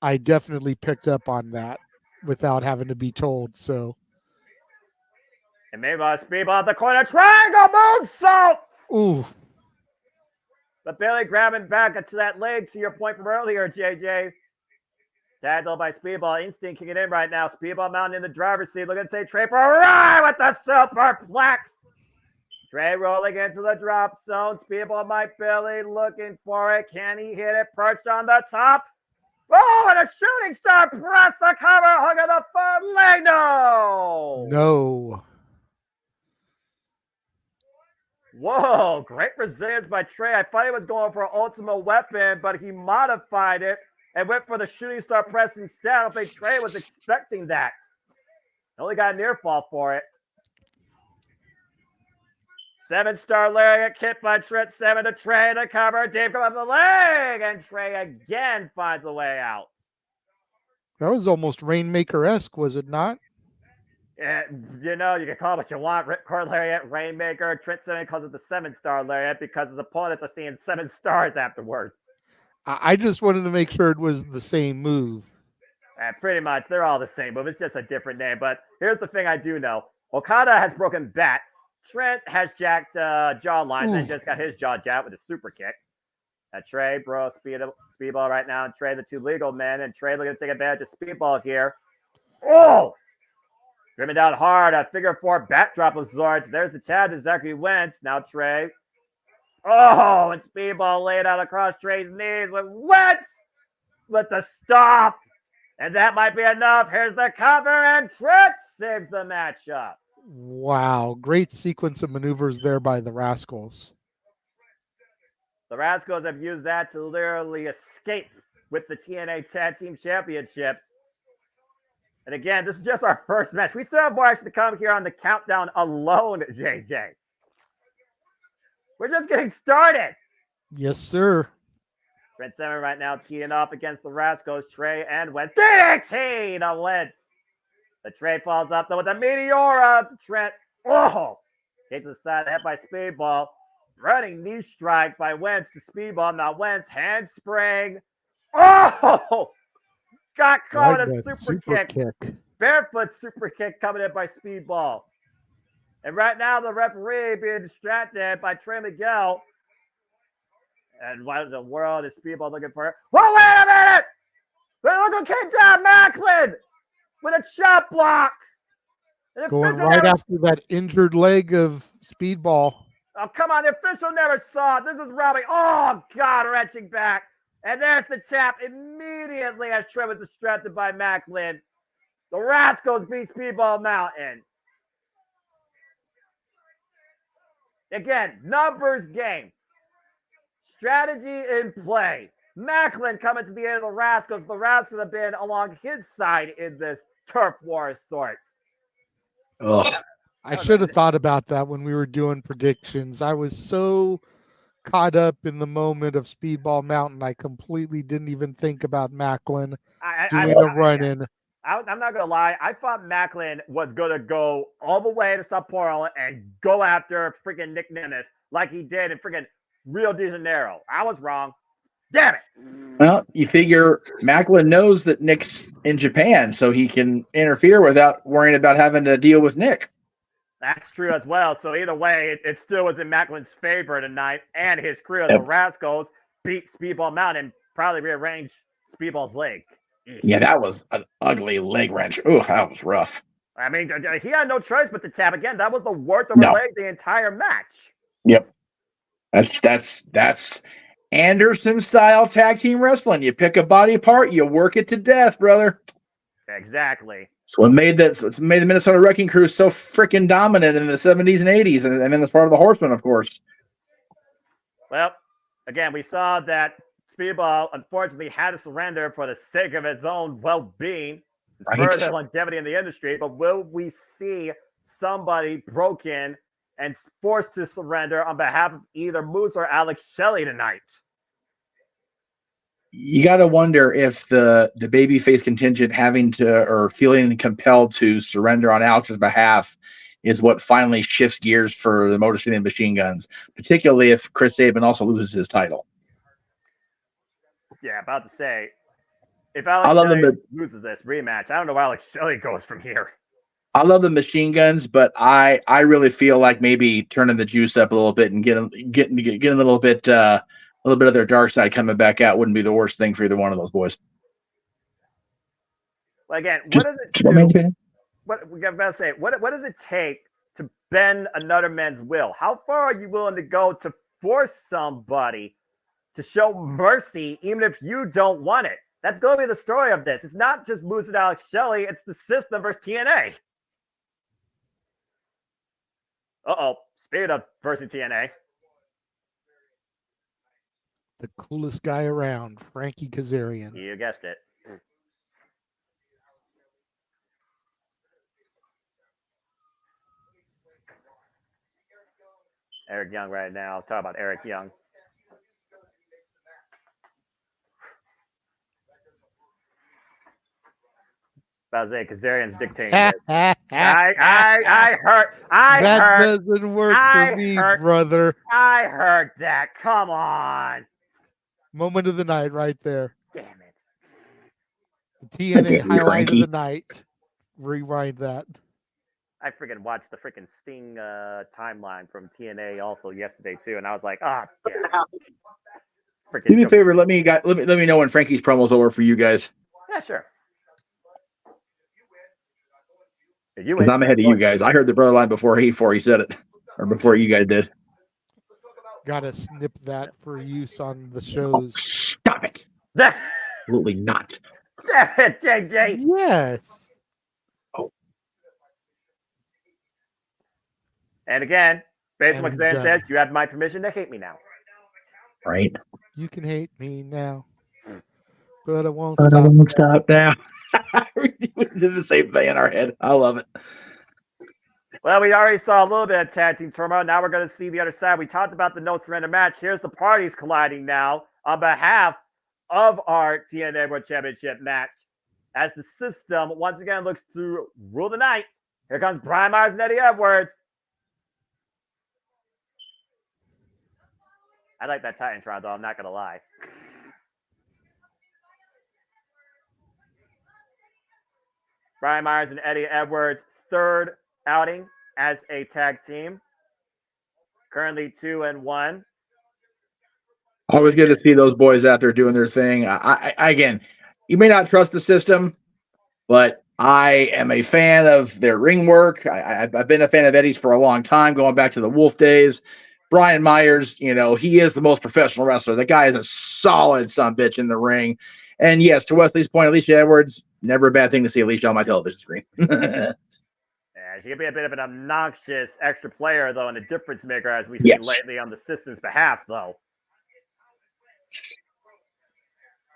I definitely picked up on that without having to be told. So, and maybe Speedball at the corner, triangle moonsault. Ooh. But Bailey grabbing back to that leg to your point from earlier, JJ. Tagged though by Speedball, instinct kicking in right now. Speedball Mountain in the driver's seat, looking to take Trey for a ride with the superplex. Trey rolling into the drop zone. Speedball Mike Bailey looking for it. Can he hit it? Perched on the top. Oh, and a shooting star press the cover. Hook of the third leg. No. Whoa, great resilience by Trey. I thought he was going for an ultimate weapon, but he modified it and went for the shooting star press instead. I don't think Trey was expecting that. Only got a near fall for it. 7-star lariat kick by Trent Seven to Trey to cover. Dave comes up the leg, and Trey again finds a way out. That was almost Rainmaker-esque, was it not? Yeah, you know, you can call it what you want. Ripcord lariat, Rainmaker. Trent Seven calls it the 7-star lariat because his opponents are seeing 7 stars afterwards. I just wanted to make sure it was the same move. Pretty much. They're all the same move. It's just a different name. But here's the thing I do know. Okada has broken bats. Trent has jacked jaw lines and just got his jaw jacked with a super kick. Trey, bro, Speedball right now. And Trey, the two legal men. And Trey looking to take advantage of Speedball here. Oh! Driven down hard, a figure 4 backdrop of sorts. There's the tab to Zachary Wentz. Now Trey. Oh, and Speedball laid out across Trey's knees with Wentz with the stop. And that might be enough. Here's the cover, and Trent saves the matchup. Wow, great sequence of maneuvers there by the Rascals. The Rascals have used that to literally escape with the TNA Tag Team Championships. And again, this is just our first match. We still have more action to come here on the countdown alone, JJ. We're just getting started. Yes, sir. Trent Seven right now teeing up against the Rascals, Trey and Wentz. DDT to Wentz. The Trey falls up though with a Meteora. Trent, takes the side of the head by Speedball. Running knee strike by Wentz to Speedball. Now Wentz handspring. Got caught with a super kick. Barefoot super kick coming in by Speedball. And right now the referee being distracted by Trey Miguel. And what in the world is Speedball looking for? Oh, wait a minute! Look who came down, Macklin! With a chop block! Going right after that injured leg of Speedball. Oh, come on, the official never saw it. This is robbing. Oh, God, wrenching back. And there's the tap immediately as Trey was distracted by Macklin. The Rascals beat Speedball Mountain. Again, numbers game. Strategy in play. Macklin coming to the end of the Rascals. The Rascals have been along his side in this turf war of sorts. I should have thought about that when we were doing predictions. I was so caught up in the moment of Speedball Mountain, I completely didn't even think about Macklin doing a run-in. I'm not going to lie. I thought Macklin was going to go all the way to Sapporo and go after freaking Nick Nemeth like he did in freaking Rio de Janeiro. I was wrong. Damn it. Well, you figure Macklin knows that Nick's in Japan, so he can interfere without worrying about having to deal with Nick. That's true as well. So either way, it still was in Macklin's favor tonight, and his crew of the Rascals beat Speedball Mountain and probably rearranged Speedball's leg. Yeah, that was an ugly leg wrench. Ooh, that was rough. I mean, he had no choice but to tap again. That was the worst of her leg the entire match. Yep. That's Anderson style tag team wrestling. You pick a body apart, you work it to death, brother. Exactly. It's what made the Minnesota Wrecking Crew so freaking dominant in the 70s and 80s, and then as part of the Horsemen, of course. Well, again, we saw that Speedball unfortunately had to surrender for the sake of his own well-being, further longevity in the industry. But will we see somebody broken and forced to surrender on behalf of either Moose or Alex Shelley tonight? You got to wonder if the babyface contingent having to or feeling compelled to surrender on Alex's behalf is what finally shifts gears for the Motor City Machine Guns, particularly if Chris Sabin also loses his title. Yeah, about to say, if Alex Shelley loses this rematch, I don't know where Alex Shelley goes from here. I love the Machine Guns, but I really feel like maybe turning the juice up a little bit and getting a little bit of their dark side coming back out wouldn't be the worst thing for either one of those boys. Well, again, what does it do? What we got to say? What does it take to bend another man's will? How far are you willing to go to force somebody to show mercy, even if you don't want it? That's going to be the story of this. It's not just Moose and Alex Shelley. It's the system versus TNA. Speed up versus TNA. The coolest guy around, Frankie Kazarian. You guessed it. Eric Young right now. Talk about Eric Young. Kazarian's dictating this. I heard. That doesn't work for me, brother. I heard that. Come on. Moment of the night right there. Damn it. The TNA highlight of the night. Rewind that. I freaking watched the freaking Sting timeline from TNA also yesterday too, and I was like, damn it. Do me a favor, let me know when Frankie's promo's over for you guys. Yeah, sure. Because I'm ahead of you guys. I heard the brother line before he said it, or before you guys did. Gotta snip that for use on the shows. Stop it. Absolutely not. Damn it, JJ. Yes. And again, based on what Adam's Kazan done. said, you have my permission to hate me now. Right. You can hate me now, but I won't But stop. I won't stop now. We did the same thing in our head. I love it. Well, we already saw a little bit of tag team turmoil. Now we're going to see the other side. We talked about the no surrender match. Here's the parties colliding now on behalf of our TNA World Championship match. As the system once again looks to rule the night. Here comes Brian Myers and Eddie Edwards. I like that Titantron, though. I'm not going to lie. Brian Myers and Eddie Edwards, third outing as a tag team. Currently 2-1. Always good to see those boys out there doing their thing. I again, you may not trust the system, but I am a fan of their ring work. I've been a fan of Eddie's for a long time, going back to the Wolf days. Brian Myers, he is the most professional wrestler. The guy is a solid son-bitch in the ring. And yes, to Wesley's point, Alicia Edwards, never a bad thing to see Alicia on my television screen. Yeah, she could be a bit of an obnoxious extra player, though, and a difference maker, as we've seen lately on the system's behalf, though.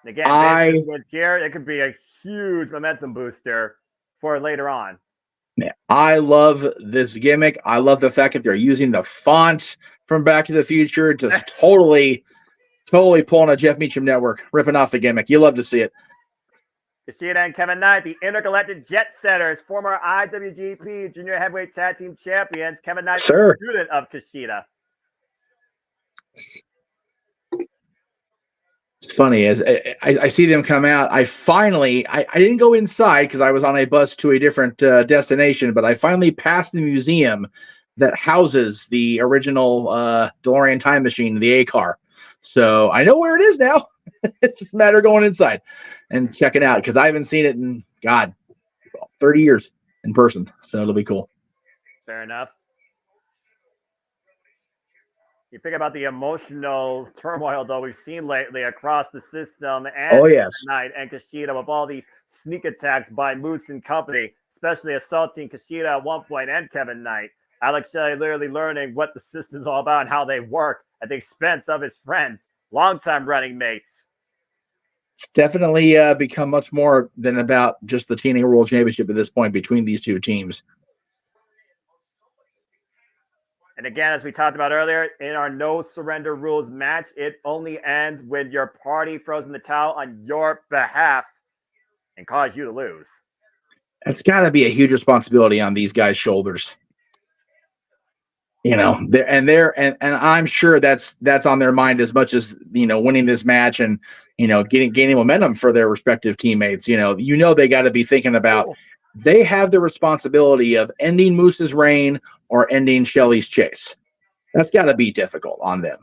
And again, with Jared, it could be a huge momentum booster for later on. Yeah, I love this gimmick. I love the fact that they're using the font from Back to the Future, just totally pulling a Jeff Meacham network, ripping off the gimmick. You love to see it. Kushida and Kevin Knight, the Intergalactic Jet Setters, former IWGP Junior Heavyweight Tag Team Champions. Kevin Knight, a student of Kushida. It's funny as I see them come out. I didn't go inside because I was on a bus to a different destination, but I finally passed the museum that houses the original DeLorean time machine, the A car. So I know where it is now. It's just a matter of going inside and checking out because I haven't seen it in 30 years in person. So it'll be cool. Fair enough. You think about the emotional turmoil, though, we've seen lately across the system and Knight and Kushida with all these sneak attacks by Moose and company, especially assaulting Kushida at one point and Kevin Knight. Alex Shelley literally learning what the system's all about and how they work at the expense of his friends, longtime running mates. It's definitely become much more than about just the TNA World Championship at this point between these two teams. And again, as we talked about earlier, in our no surrender rules match, it only ends when your party throws in the towel on your behalf and cause you to lose. It's got to be a huge responsibility on these guys' shoulders. And I'm sure that's on their mind as much as winning this match and gaining momentum for their respective teammates. They got to be thinking about they have the responsibility of ending Moose's reign or ending Shelley's chase. That's got to be difficult on them.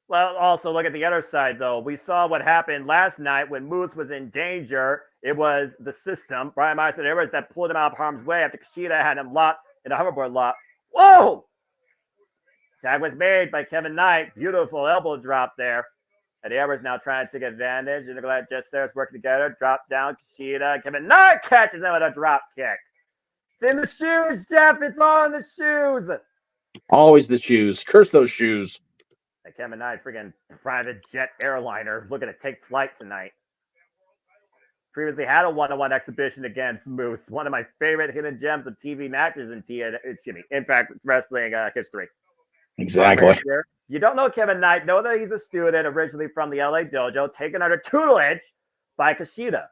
Well, also look at the other side, though. We saw what happened last night when Moose was in danger. It was the system, Brian Myers and Edwards, that pulled him out of harm's way after Kushida had him locked in a hoverboard lock. Whoa! Tag was made by Kevin Knight. Beautiful elbow drop there. Eddie Edwards now trying to take advantage. And glad Jet Setters working together. Drop down Kushida. Kevin Knight catches him with a drop kick. It's in the shoes, Jeff. It's on the shoes. Always the shoes. Curse those shoes. And Kevin Knight, friggin' private jet airliner, looking to take flight tonight. Previously had a one-on-one exhibition against Moose. One of my favorite hidden gems of TV matches in Impact Wrestling history. Exactly. You don't know Kevin Knight. Know that he's a student originally from the LA Dojo, taken under tutelage by Kushida.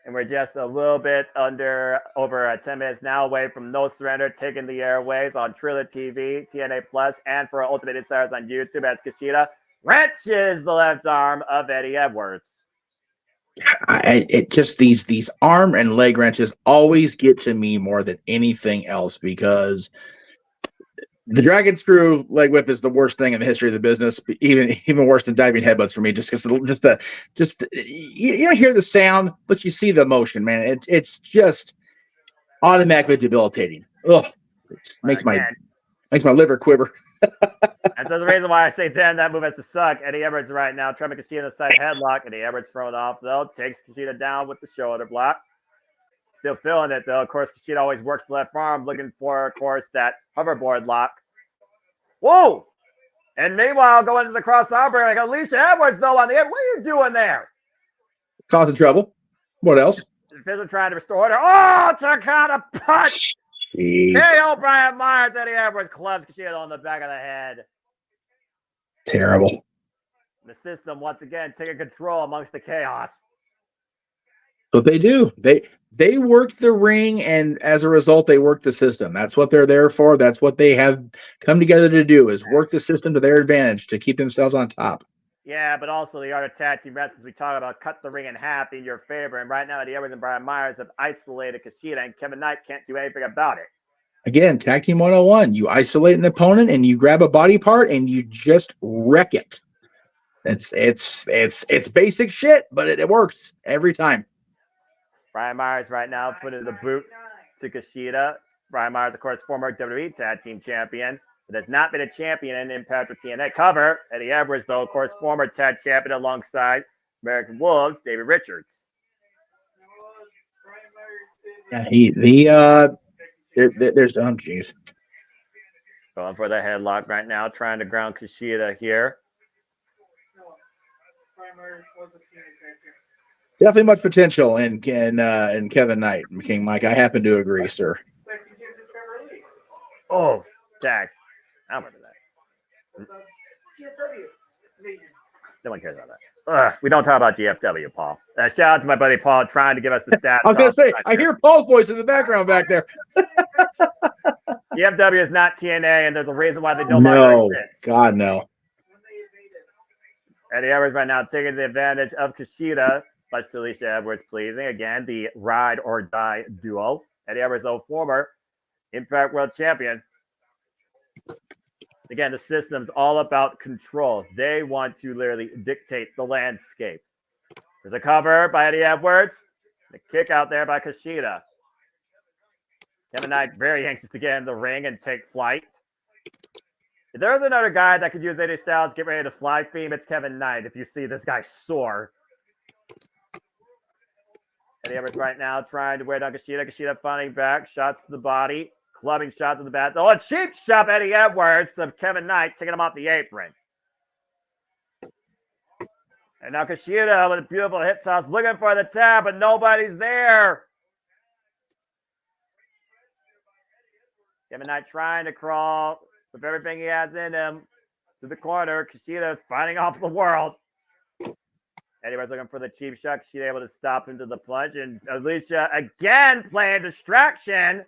And we're just a little bit over 10 minutes now away from No Surrender, taking the airways on Triller TV, TNA Plus, and for Ultimate Insiders on YouTube as Kushida wrenches the left arm of Eddie Edwards. These arm and leg wrenches always get to me more than anything else because the dragon screw leg whip is the worst thing in the history of the business, even worse than diving headbutts for me. Just because you don't hear the sound, but you see the motion, man. It's just automatically debilitating. Ugh, it makes my liver quiver. That's the reason why I say then that move has to suck. Eddie Edwards right now trying to Kushida in the side headlock. Eddie Edwards thrown off though, takes Kushida down with the shoulder block. Still feeling it though. Of course, Kushida always works the left arm, looking for, of course, that hoverboard lock. Whoa! And meanwhile, going into the cross arm break, like Alicia Edwards though on the end. What are you doing there? Causing trouble. What else? The official trying to restore order. Oh, Takata punch! Jeez. KO Brian Myers. Eddie Edwards clubs Kushida on the back of the head. Terrible. The system once again taking control amongst the chaos. But they do. They work the ring, and as a result, they work the system. That's what they're there for. That's what they have come together to do, is work the system to their advantage to keep themselves on top. Yeah, but also the art of tag team wrestling, we talk about, cut the ring in half in your favor. And right now, Eddie Edwards and Brian Myers have isolated Kushida, and Kevin Knight can't do anything about it. Again, tag team 101. You isolate an opponent, and you grab a body part, and you just wreck it. It's basic shit, but it works every time. Brian Myers right now putting the boots to Kushida. Brian Myers, of course, former WWE Tag Team Champion, but has not been a champion in Impact or TNA. Cover. Eddie Edwards, though, of course, former Tag Champion alongside American Wolves, David Richards. Yeah, there's geez. Going for the headlock right now, trying to ground Kushida here. Definitely much potential in Kevin Knight. King Mike, I happen to agree, sir. Oh, Jack. I'm into that. No one cares about that. We don't talk about GFW, Paul. Shout out to my buddy Paul trying to give us the stats. I was going to say, I hear Paul's voice in the background back there. GFW is not TNA, and there's a reason why they don't No, exist. God, no. Eddie Edwards right now taking the advantage of Kushida. Much to Alicia Edwards pleasing. Again, the ride or die duo. Eddie Edwards, though, former Impact World Champion. Again, the system's all about control. They want to literally dictate the landscape. There's a cover by Eddie Edwards. The kick out there by Kushida. Kevin Knight very anxious to get in the ring and take flight. If there's another guy that could use AJ Styles, get ready to fly theme, it's Kevin Knight. If you see this guy soar. Eddie Edwards right now trying to wear down Kushida. Kushida fighting back. Shots to the body. Clubbing shot to the back. Oh, a cheap shot, Eddie Edwards to Kevin Knight, taking him off the apron. And now Kushida with a beautiful hip toss, looking for the tap, but nobody's there. Kevin Knight trying to crawl with everything he has in him to the corner. Kushida fighting off the world. Eddie Edwards looking for the cheap shot. Kushida able to stop into the plunge. And Alicia again playing distraction.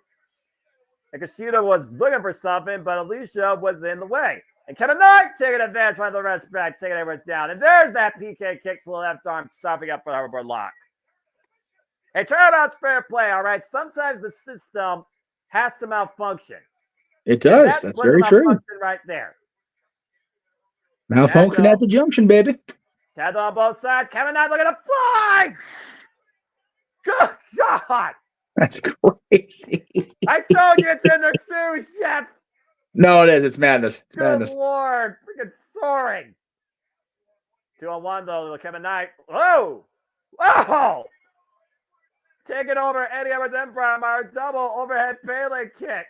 And Kushida was looking for something, but Alicia was in the way. And Kevin Knight taking advantage by the rest back, taking Edwards down. And there's that PK kick to the left arm, stopping up for the hoverboard lock. Hey, turnabout's fair play, all right? Sometimes the system has to malfunction. It does. That's very true. Right there. Malfunction at the junction, baby. Tag on both sides. Kevin Knight looking to fly. Good God. That's crazy. I told you it's in their shoes, Jeff. No, it is. It's madness. It's madness. Good Lord. Freaking soaring. 2-on-1, though. Kevin Knight. Whoa. Whoa. Taking over Eddie Edwards and Brian Myers. Double overhead Pele kick.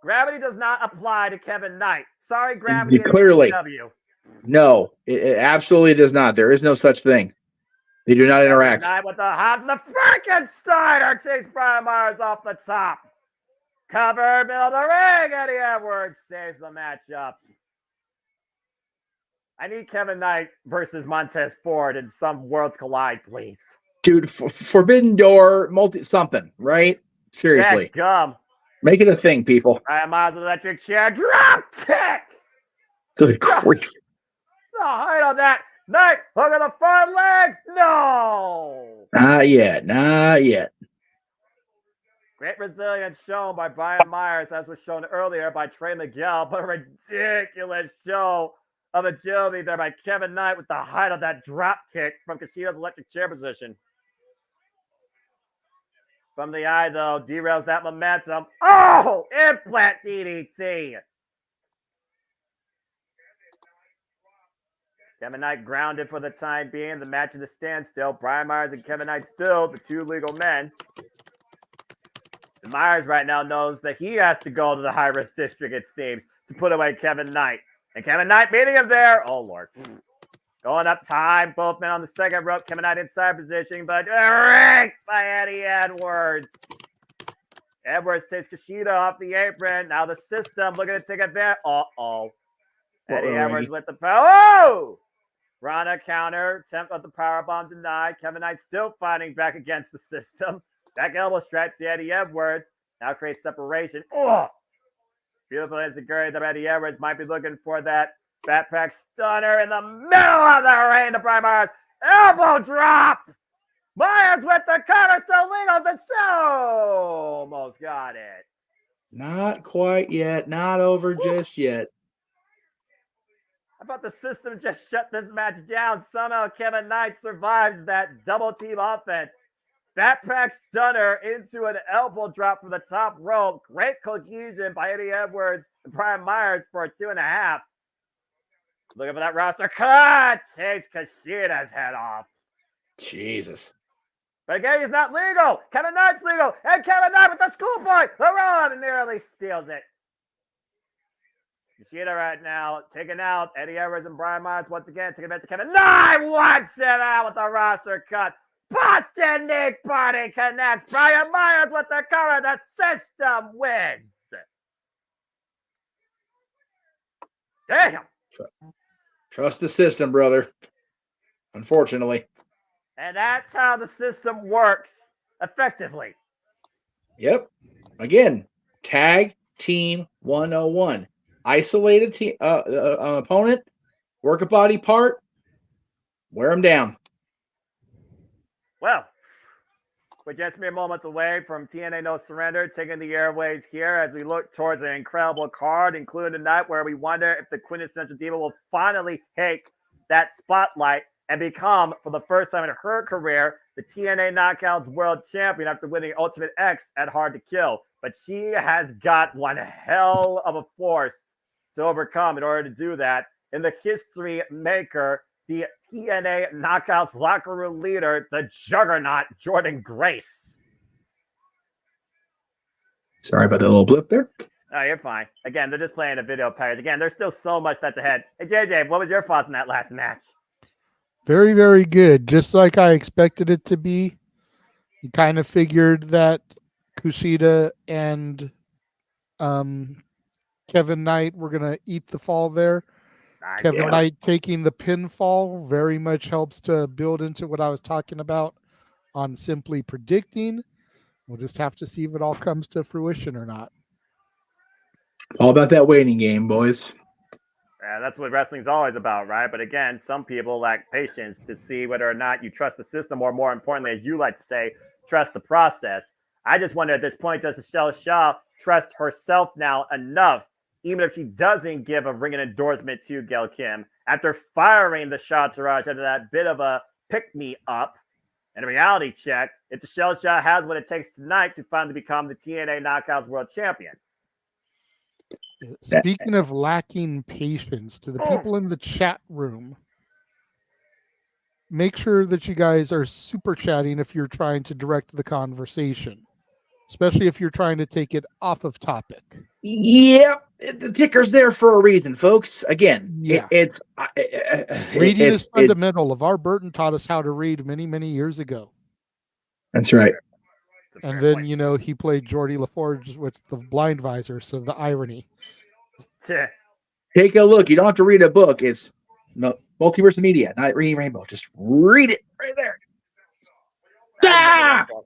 Gravity does not apply to Kevin Knight. Sorry, gravity. Clearly. No, it absolutely does not. There is no such thing. They do not interact. Knight with the Hobbs and the Frankensteiner takes Brian Myers off the top. Cover, middle of the ring. Eddie Edwards saves the matchup. I need Kevin Knight versus Montez Ford in some Worlds Collide, please. Dude, Forbidden Door, something, right? Seriously. Yeah, gum. Make it a thing, people. Brian Myers electric chair. Drop kick. Good grief. The height on that. Knight, hook of the front leg. No. Not yet. Not yet. Great resilience shown by Brian Myers, as was shown earlier by Trey Miguel, but a ridiculous show of agility there by Kevin Knight with the height of that drop kick from Kushida's electric chair position. from the eye, though, derails that momentum. Oh, implant DDT. Kevin Knight grounded for the time being. The match at a standstill. Brian Myers and Kevin Knight still the two legal men. And Myers right now knows that he has to go to the high-risk district, it seems, to put away Kevin Knight. And Kevin Knight meeting him there. Oh, Lord. Going up time. Both men on the second rope. Kevin Knight inside position, but ranked by Eddie Edwards. Edwards takes Kushida off the apron. Now the system looking to take advantage. Uh-oh. Eddie Edwards with the power. Oh! Rana counter. Attempt of the powerbomb denied. Kevin Knight still fighting back against the system. Back elbow strikes to Eddie Edwards. Now creates separation. Oh! Beautiful insecurity that Eddie Edwards might be looking for that backpack stunner in the middle of the ring to Brian Myers. Elbow drop. Myers with the counter, still legal. The almost got it. Not quite yet. Not over just yet. How about the system just shut this match down? Somehow Kevin Knight survives that double team offense. Backpack stunner into an elbow drop from the top rope. Great cohesion by Eddie Edwards and Brian Myers for a 2.5. Looking for that roster cut. Takes Kushida's head off. Jesus. But again, he's not legal. Kevin Knight's legal. And Kevin Knight with the schoolboy. The run nearly steals it. Kushida right now taking out Eddie Edwards and Brian Myers once again. Taking advantage of Kevin Knight. Wants him out with the roster cut. Boston Nick Party connects. Brian Myers with the cover. The system wins. Damn. Trust the system, brother. Unfortunately. And that's how the system works effectively. Yep. Again, tag team 101. Isolated team opponent, work a body part, wear them down. Well, we're just mere moments away from TNA No Surrender taking the airways here as we look towards an incredible card, including tonight where we wonder if the quintessential diva will finally take that spotlight and become, for the first time in her career, the TNA Knockouts World Champion after winning Ultimate X at Hard to Kill. But she has got one hell of a force to overcome in order to do that. In the history maker, the TNA Knockouts locker room leader, the juggernaut, Jordan Grace. Sorry about that little blip there. Oh, you're fine. Again, they're just playing a video package. Again, there's still so much that's ahead. Hey, JJ, what was your thoughts on that last match? Very, very good. Just like I expected it to be. You kind of figured that Kushida and Kevin Knight were going to eat the fall there. Kevin Knight taking the pinfall very much helps to build into what I was talking about on simply predicting. We'll just have to see if it all comes to fruition or not. All about that waiting game, boys. Yeah, that's what wrestling's always about, right? But again, some people lack patience to see whether or not you trust the system, or more importantly, as you like to say, trust the process. I just wonder at this point, does Michelle Shaw trust herself now enough, even if she doesn't give a ringing endorsement to Gail Kim, after firing the Shaw Entourage after that bit of a pick-me-up and a reality check, if Michelle Shaw has what it takes tonight to finally become the TNA Knockouts World Champion? Speaking of lacking patience, to the people in the chat room, make sure that you guys are super chatting if you're trying to direct the conversation, especially if you're trying to take it off of topic. Yep, the ticker's there for a reason, folks. Again, yeah, reading is fundamental. LeVar Burton taught us how to read many, many years ago. That's right. And then, you know, he played Geordie LaForge with the blind visor, so the irony. Take a look. You don't have to read a book. It's Multiverse of Media, not reading Rainbow. Just read it right there.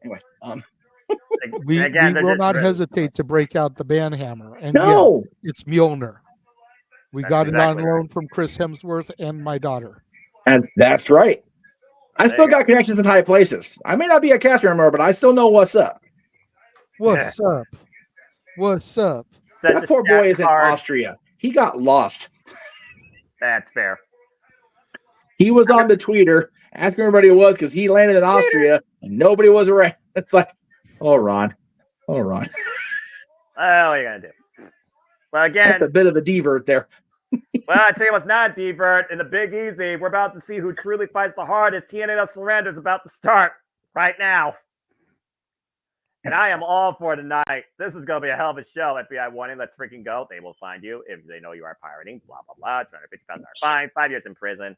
Anyway, we will not hesitate to break out the banhammer. And no, yeah, it's Mjolnir. We got it on loan from Chris Hemsworth and my daughter. And that's right. I still got connections in high places. I may not be a cast member, but I still know what's up. What's up? What's up? That poor boy is in Austria. He got lost. That's fair. He was on the tweeter asking everybody who was because he landed in Austria and nobody was around. It's like, Oh, Ron. Oh, Ron. Well, what are you gonna do? Well, again, That's a bit of a divert there. well, I tell you what's not a divert. In the Big Easy, we're about to see who truly fights the hardest. TNA No Surrender is about to start right now. And I am all for tonight. This is going to be a hell of a show. FBI warning, let's freaking go. They will find you if they know you are pirating. Blah, blah, blah. $250,000 fine. 5 years in prison.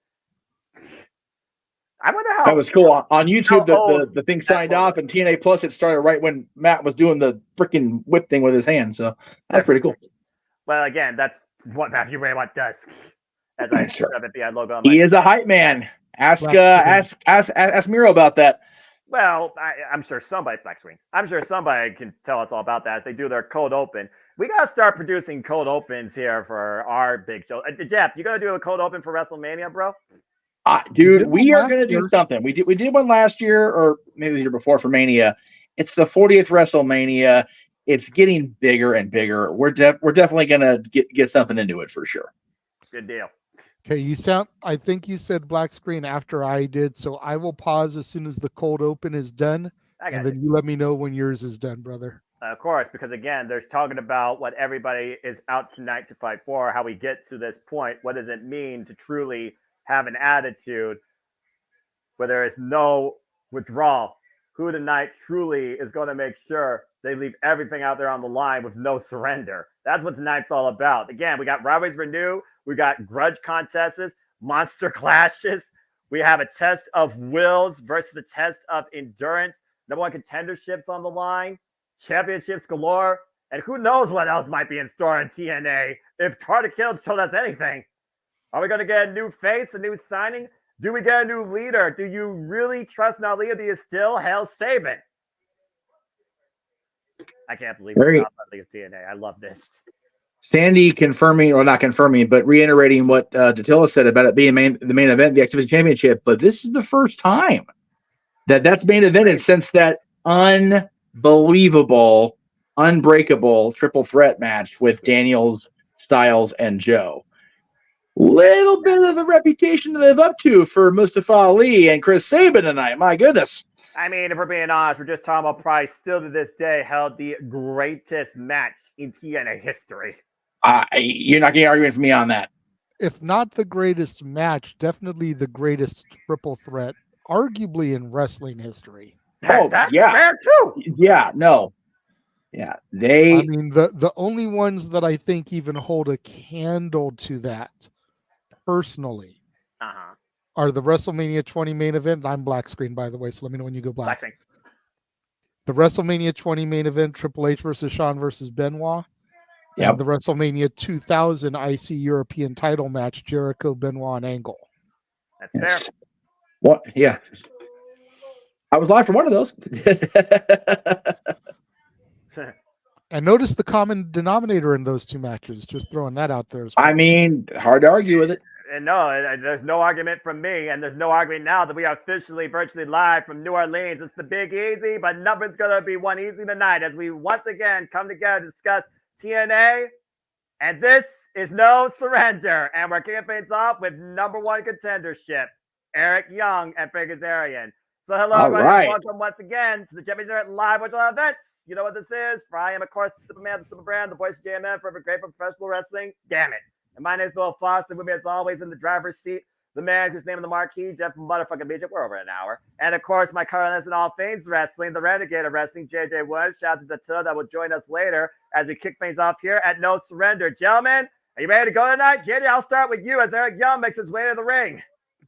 I wonder how. That was cool. On YouTube, old the thing signed off, and TNA Plus, it started right when Matt was doing the freaking whip thing with his hand. So that's pretty cool. Well, again, that's what Matthew Raymond does. As I put up at the logo on He is a hype man. Ask Miro about that. Well, I'm sure somebody, Black Screen, I'm sure somebody can tell us all about that as they do their cold open. We got to start producing cold opens here for our big show. Jeff, you going to do a cold open for WrestleMania, bro? Dude, we are going to do something. We did one last year, or maybe the year before, for Mania. It's the 40th WrestleMania. It's getting bigger and bigger. We're definitely going to get something into it for sure. Good deal. Okay, I think you said Black Screen after I did, so I will pause as soon as the cold open is done, and then you let me know when yours is done, brother. Of course, because again, there's talking about what everybody is out tonight to fight for, how we get to this point. What does it mean to truly have an attitude where there is no withdrawal? Who tonight truly is going to make sure they leave everything out there on the line with no surrender? That's what tonight's all about. Again, we got rivalries renew. We got grudge contests, monster clashes. We have a test of wills versus a test of endurance. Number one contenderships on the line, championships galore, and who knows what else might be in store in TNA if Carter Kill told us anything. Are we going to get a new face, a new signing? Do we get a new leader? Do you really trust an leader? Do you still Hail Saban? I can't believe it's not League of TNA. I love this. Sandy confirming, or not confirming, but reiterating what Datilla said about it being the main event, the X-Division Championship. But this is the first time that's main evented since that unbelievable, unbreakable triple threat match with Daniels, Styles, and Joe. Little bit of a reputation to live up to for Mustafa Ali and Chris Sabin tonight. My goodness. I mean, if we're being honest, we're just talking about Price still to this day held the greatest match in TNA history. You're not getting arguments with me on that. If not the greatest match, definitely the greatest triple threat, arguably in wrestling history. That's fair too. Yeah, no. Yeah, I mean, the only ones that I think even hold a candle to that, personally, are the WrestleMania 20 main event. I'm Black Screen, by the way, so let me know when you go black. The WrestleMania 20 main event, Triple H versus Shawn versus Benoit. And the WrestleMania 2000 IC European title match, Jericho, Benoit, and Angle. That's fair. What? Yeah. I was live for one of those. And notice the common denominator in those two matches. Just throwing that out there as well. I mean, hard to argue with it. And no, there's no argument from me, and there's no argument now that we are officially virtually live from New Orleans. It's the Big Easy, but nothing's going to be one easy tonight as we once again come together to discuss TNA, and this is No Surrender. And we're kicking things off with number one contendership, Eric Young and Figazarian. So hello, everybody. Welcome once again to the Championship Live Virtual Events. You know what this is. I am, of course, the Superman, the Superbrand, the voice of JMN, forever great for professional wrestling. Damn it. And my name is Noah Foster. With me, as always, in the driver's seat, the man whose name on the marquee, Jeff from motherfucking Beach. We're over an hour. And, of course, my current in all things wrestling, the Renegade of Wrestling, JJ Woods. Shout out to the two that will join us later as we kick things off here at No Surrender. Gentlemen, are you ready to go tonight? JJ, I'll start with you as Eric Young makes his way to the ring.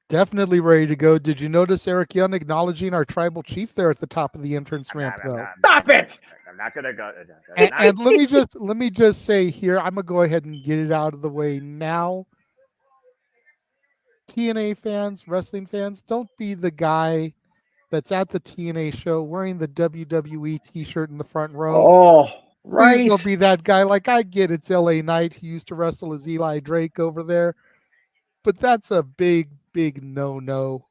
Definitely ready to go. Did you notice Eric Young acknowledging our tribal chief there at the top of the entrance ramp, though? Stop it! I'm not gonna go. And let me just say here, I'm gonna go ahead and get it out of the way now. TNA fans, wrestling fans, don't be the guy that's at the TNA show wearing the WWE T-shirt in the front row. Oh, right. Please don't be that guy. Like, I get it's LA Knight. He used to wrestle as Eli Drake over there, but that's a big no-no.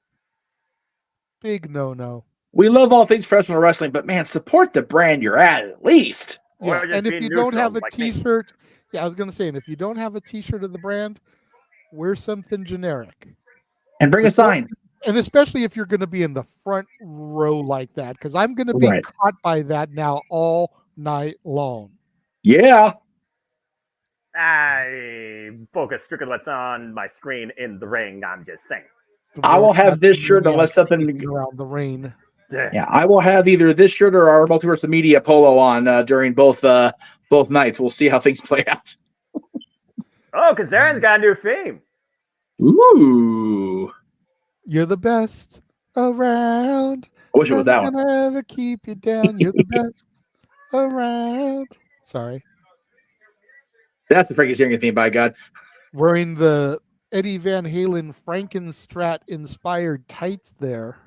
Big no-no. We love all things professional wrestling, but man, support the brand you're at least. Yeah, and if you don't have a T-shirt, I was gonna say, and if you don't have a T-shirt of the brand, wear something generic. And bring a sign. And especially if you're going to be in the front row like that, because I'm going to be Right. caught by that now all night long. Yeah. I focus strictly what's on my screen in the ring. I'm just saying. I will have this shirt unless something around the ring. Yeah, I will have either this shirt or our Multiverse of Media polo on during both nights. We'll see how things play out. Oh, Kazarian's got a new theme. Ooh. You're the best around. I wish it was that one. Nothing can ever keep you down. You're the best around. Sorry. That's the Frankie Kazarian theme, by God. Wearing the Eddie Van Halen Frankenstrat inspired tights there.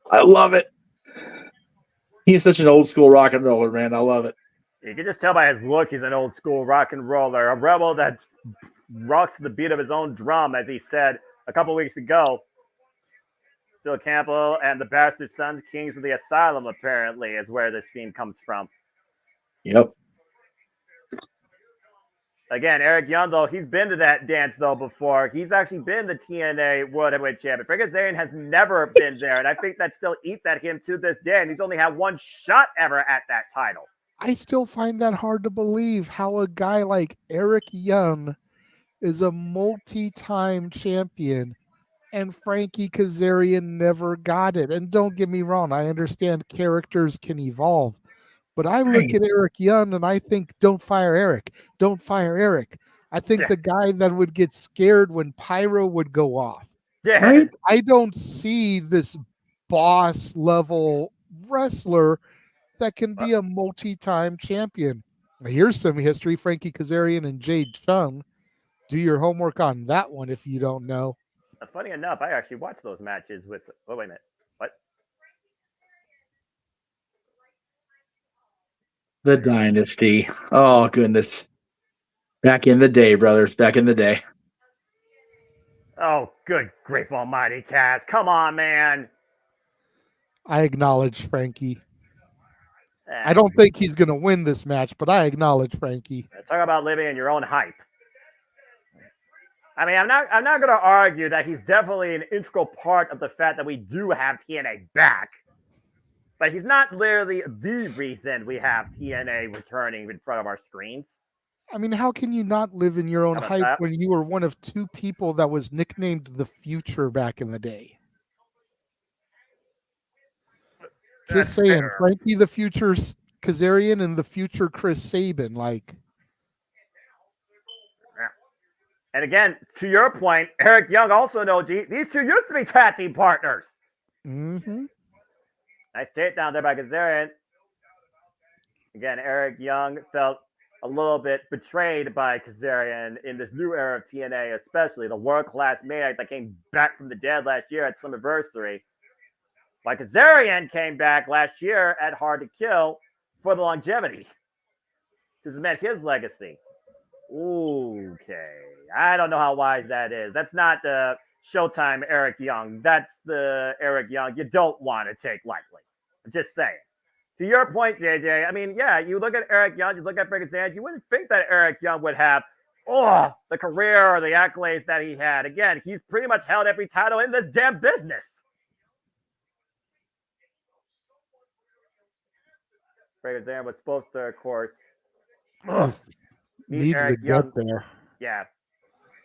I love it. He's such an old school rock and roller, man. I love it. You can just tell by his look he's an old school rock and roller, a rebel that rocks to the beat of his own drum, as he said a couple weeks ago. Phil Campbell and the Bastard Sons, Kings of the Asylum, apparently, is where this theme comes from. Yep. Again, Eric Young, though, he's been to that dance, though, before. He's actually been the TNA World Heavyweight Champion. Frankie Kazarian has never been there, and I think that still eats at him to this day, and he's only had one shot ever at that title. I still find that hard to believe how a guy like Eric Young is a multi-time champion and Frankie Kazarian never got it. And don't get me wrong, I understand characters can evolve. But I look at Eric Young and I think, don't fire Eric. Don't fire Eric. I think the guy that would get scared when Pyro would go off. Yeah. Right? I don't see this boss level wrestler that can be a multi-time champion. Here's some history. Frankie Kazarian and Jade Chung. Do your homework on that one if you don't know. Funny enough, I actually watched those matches with... Oh, wait a minute. What? The Dynasty. Oh, goodness. Back in the day, brothers. Back in the day. Oh, good grief almighty, Kaz. Come on, man. I acknowledge Frankie. I don't think he's going to win this match, but I acknowledge Frankie. Talk about living in your own hype. I mean, I'm not going to argue that he's definitely an integral part of the fact that we do have TNA back. But he's not literally the reason we have TNA returning in front of our screens. I mean, how can you not live in your own hype that? when you were one of two people that was nicknamed the Future back in the day? Just saying, fair. Frankie the Future Kazarian and the Future Chris Sabin, like. And again, to your point, Eric Young also knows these two used to be tag team partners. Mm-hmm. Nice takedown there by Kazarian. Again, Eric Young felt a little bit betrayed by Kazarian in this new era of TNA, especially the world-class maniac that came back from the dead last year at Summerversary. Like Kazarian came back last year at Hard to Kill for the longevity to cement his legacy. Okay. I don't know how wise that is. That's not the Showtime Eric Young. That's the Eric Young you don't want to take lightly. I'm just saying. To your point, JJ, I mean, yeah, you look at Eric Young, you look at Frankie Kazarian, you wouldn't think that Eric Young would have the career or the accolades that he had. Again, he's pretty much held every title in this damn business. Frankie Kazarian was supposed to, of course, meet Need Eric to Young. get there. Yeah.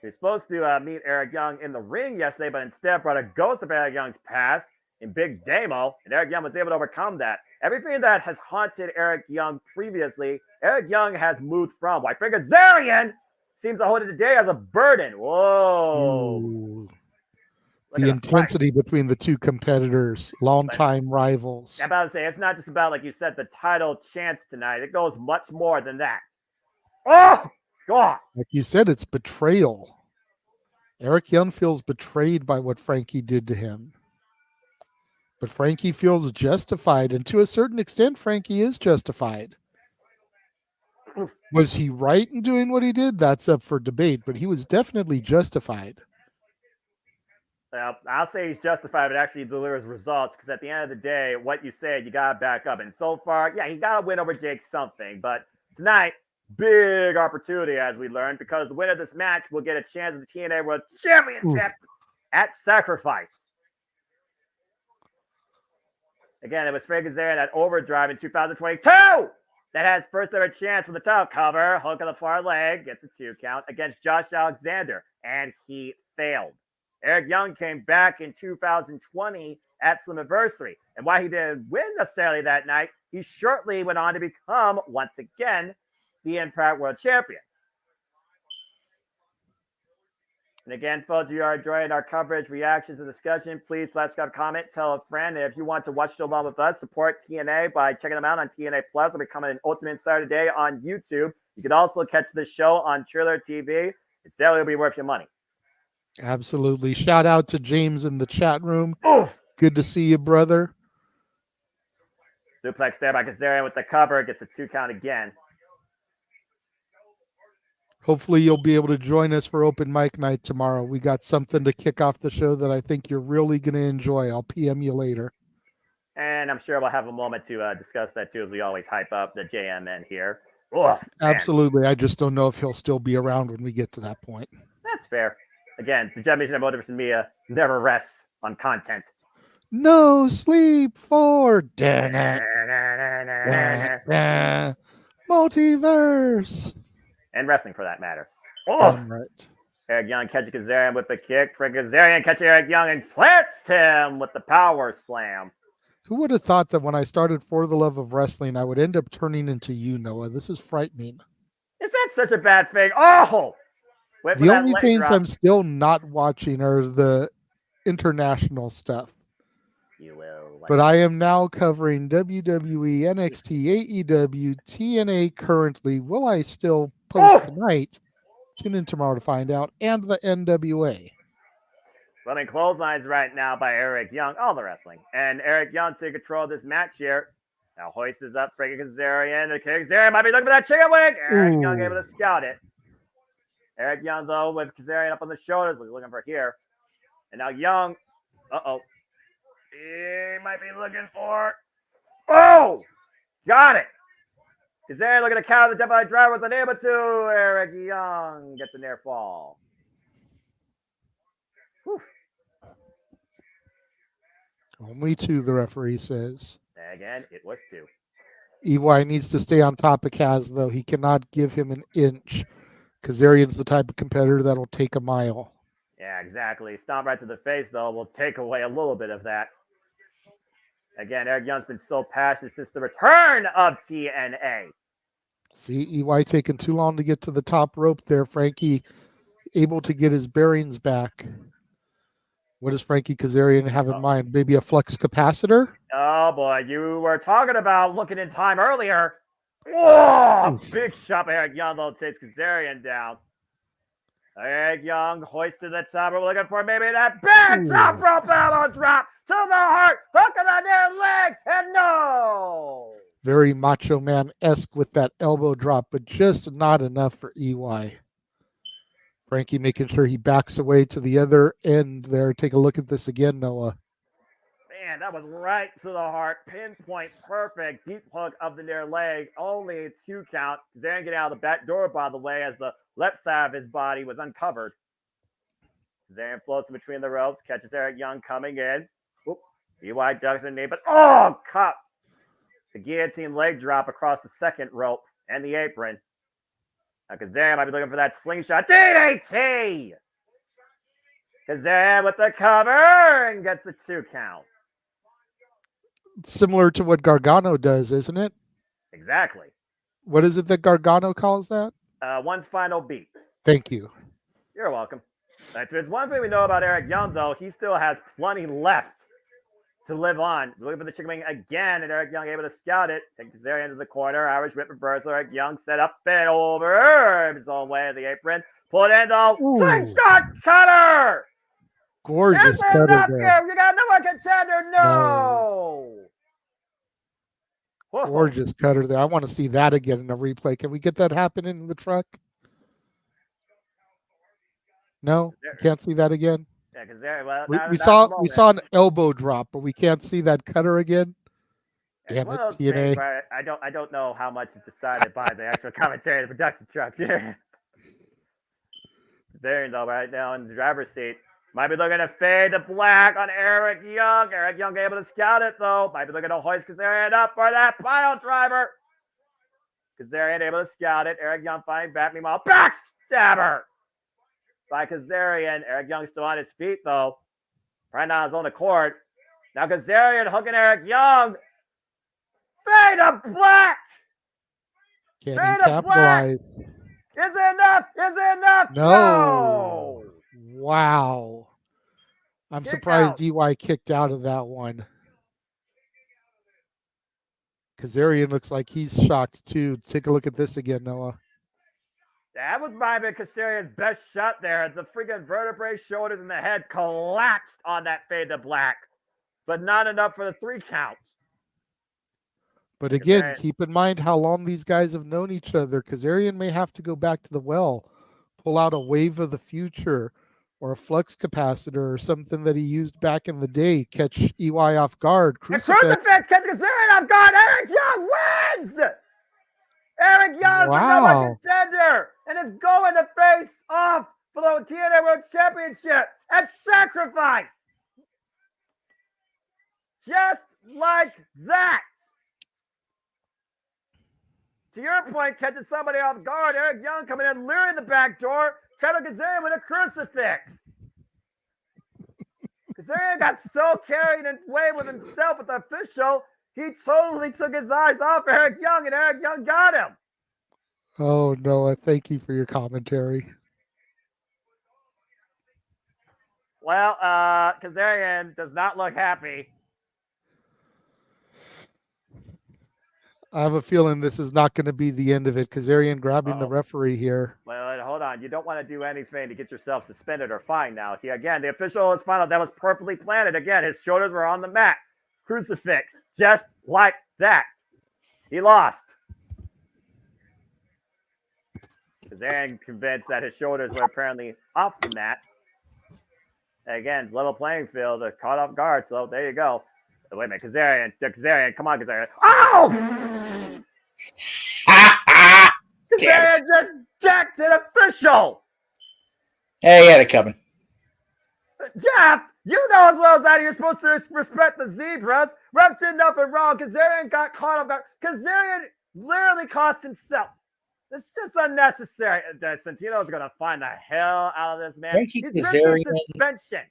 He was supposed to meet Eric Young in the ring yesterday, but instead brought a ghost of Eric Young's past in Big Damo, and Eric Young was able to overcome that. Everything that has haunted Eric Young previously, Eric Young has moved from. Why Frankie Kazarian seems to hold it today as a burden. Whoa. Ooh. The intensity between the two competitors, longtime rivals. I'm about to say, it's not just about, like you said, the title chance tonight. It goes much more than that. Oh, God. Like you said, it's betrayal. Eric Young feels betrayed by what Frankie did to him. But Frankie feels justified, and to a certain extent, Frankie is justified. Was he right in doing what he did? That's up for debate, but he was definitely justified. Well, I'll say he's justified, but actually delivers results, because at the end of the day, what you said, you got to back up. And so far, yeah, he got to win over Jake something. But tonight, big opportunity, as we learned, because the winner of this match will get a chance at the TNA World Championship at Sacrifice. Again, it was Frank Kazarian at Overdrive in 2022 that has first ever chance for the title cover. Hook on the far leg, gets a 2 count against Josh Alexander, and he failed. Eric Young came back in 2020 at Slammiversary, and while he didn't win necessarily that night, he shortly went on to become, once again, the Impact World Champion. And again, folks, if you are enjoying our coverage, reactions, and discussion, please let's go comment, tell a friend. And if you want to watch the along with us, support TNA by checking them out on TNA Plus or becoming an Ultimate Insider today on YouTube. You can also catch this show on Triller TV. It's definitely be worth your money. Absolutely. Shout out to James in the chat room. Oof. Good to see you, brother. Suplex there by Kazarian with the cover. Gets a 2 count again. Hopefully you'll be able to join us for open mic night tomorrow. We got something to kick off the show that I think you're really going to enjoy. I'll PM you later. And I'm sure we'll have a moment to discuss that too, as we always hype up the JMN here. Oof, absolutely. I just don't know if he'll still be around when we get to that point. That's fair. Again, the JMN Multiverse of Media never rests on content. No sleep for multiverse. And wrestling, for that matter. Right. Eric Young catches Kazarian with the kick. Frank Kazarian catches Eric Young and plants him with the power slam. Who would have thought that when I started For the Love of Wrestling, I would end up turning into you, Noah? This is frightening. Is that such a bad thing? Oh! The only things I'm still not watching are the international stuff. You will. But I am now covering WWE, NXT, AEW, TNA currently. Will I still post tonight? Tune in tomorrow to find out. And the NWA. Running clotheslines right now by Eric Young. All the wrestling. And Eric Young take control of this match here. Now hoists up Frank Kazarian. Kazarian might be looking for that chicken wing. Eric Young able to scout it. Eric Young, though, with Kazarian up on the shoulders, was looking for here. And now Young. Uh-oh. He might be looking for. Oh! Got it. Kazarian looking to counter the Death Driver was unable to. Eric Young gets a near fall. Whew. Only 2, the referee says. Again, it was 2. EY needs to stay on top of Kaz, though. He cannot give him an inch. Kazarian's the type of competitor that'll take a mile. Yeah, exactly. Stomp right to the face, though, will take away a little bit of that. Again, Eric Young's been so passionate since the return of TNA. See, EY taking too long to get to the top rope there. Frankie able to get his bearings back. What does Frankie Kazarian have in mind? Maybe a flux capacitor? Oh, boy. You were talking about looking in time earlier. Whoa! Big shot by Eric Young, though, takes Kazarian down. Eric Young hoisted the top. We're looking for maybe that big top rope elbow drop to the heart. Hook of the near leg. And no! Very Macho Man-esque with that elbow drop, but just not enough for EY. Frankie making sure he backs away to the other end there. Take a look at this again, Noah. Man, that was right to the heart. Pinpoint perfect. Deep hook of the near leg. Only a 2 count. Kazarian getting out of the back door, by the way, as the left side of his body was uncovered. Kazarian floats in between the ropes. Catches Eric Young coming in. Oop. EY ducks the knee, but cup. The guillotine leg drop across the second rope and the apron. Now Kazarian might be looking for that slingshot. DDT! Kazarian with the cover and gets the 2 count. Similar to what Gargano does, isn't it? Exactly. What is it that Gargano calls that? One final beat. Thank you. You're welcome. If there's one thing we know about Eric Young, though, he still has plenty left to live on. Looking for the chicken wing again, and Eric Young able to scout it. Take Kazarian into the corner. Irish whip reversal. Eric Young set up and over his own way of the apron. Pull it in, though. Slingshot cutter! Gorgeous cutter there. You got no one contender. No. Gorgeous cutter there. I want to see that again in a replay. Can we get that happening in the truck? No, can't see that again. Yeah, because well, we saw an elbow drop, but we can't see that cutter again. Damn it, TNA. I don't know how much is decided by the actual commentary of the production truck. Kazarian, though, right now in the driver's seat. Might be looking to fade to black on Eric Young. Eric Young able to scout it, though. Might be looking to hoist Kazarian up for that pile driver. Kazarian able to scout it. Eric Young fighting back. Meanwhile, backstabber by Kazarian. Eric Young still on his feet, though. Right now he's on the court. Now Kazarian hooking Eric Young. Fade to black. Can't Fade even to black. capitalize. Is it enough? Is it enough? No. Wow. I'm Kick surprised out. DY kicked out of that one. Kazarian looks like he's shocked too. Take a look at this again, Noah. That was maybe Kazarian's best shot there. The freaking vertebrae, shoulders, and the head collapsed on that fade to black, but not enough for the 3 counts. But again, keep in mind how long these guys have known each other. Kazarian may have to go back to the well, pull out a wave of the future or a flux capacitor or something that he used back in the day, catch EY off guard. Crucifix catches Kazarian off guard. Eric Young wins! Eric Young is the number one contender and is going to face off for the TNA World Championship at Sacrifice. Just like that. To your point, catching somebody off guard, Eric Young coming in, luring the back door, trying to Kazarian with a crucifix. Kazarian got so carried away with himself with the official, he totally took his eyes off Eric Young, and Eric Young got him. Oh, Noah, thank you for your commentary. Well, Kazarian does not look happy. I have a feeling this is not going to be the end of it. Kazarian grabbing the referee here. Well, hold on. You don't want to do anything to get yourself suspended or fined now. He, again, the official is final. That was perfectly planted. Again, his shoulders were on the mat. Crucifix. Just like that. He lost. Kazarian convinced that his shoulders were apparently off the mat. Again, level playing field. They're caught off guard. So there you go. Wait a minute, Kazarian, come on, Kazarian. Oh! Kazarian just jacked an official. Hey, he had it coming. Jeff, you know as well as I do, you're supposed to respect the zebras. Ref did nothing wrong. Kazarian got caught off guard. Kazarian literally cost himself. It's just unnecessary. Santino's going to find the hell out of this, man. He's risking suspension.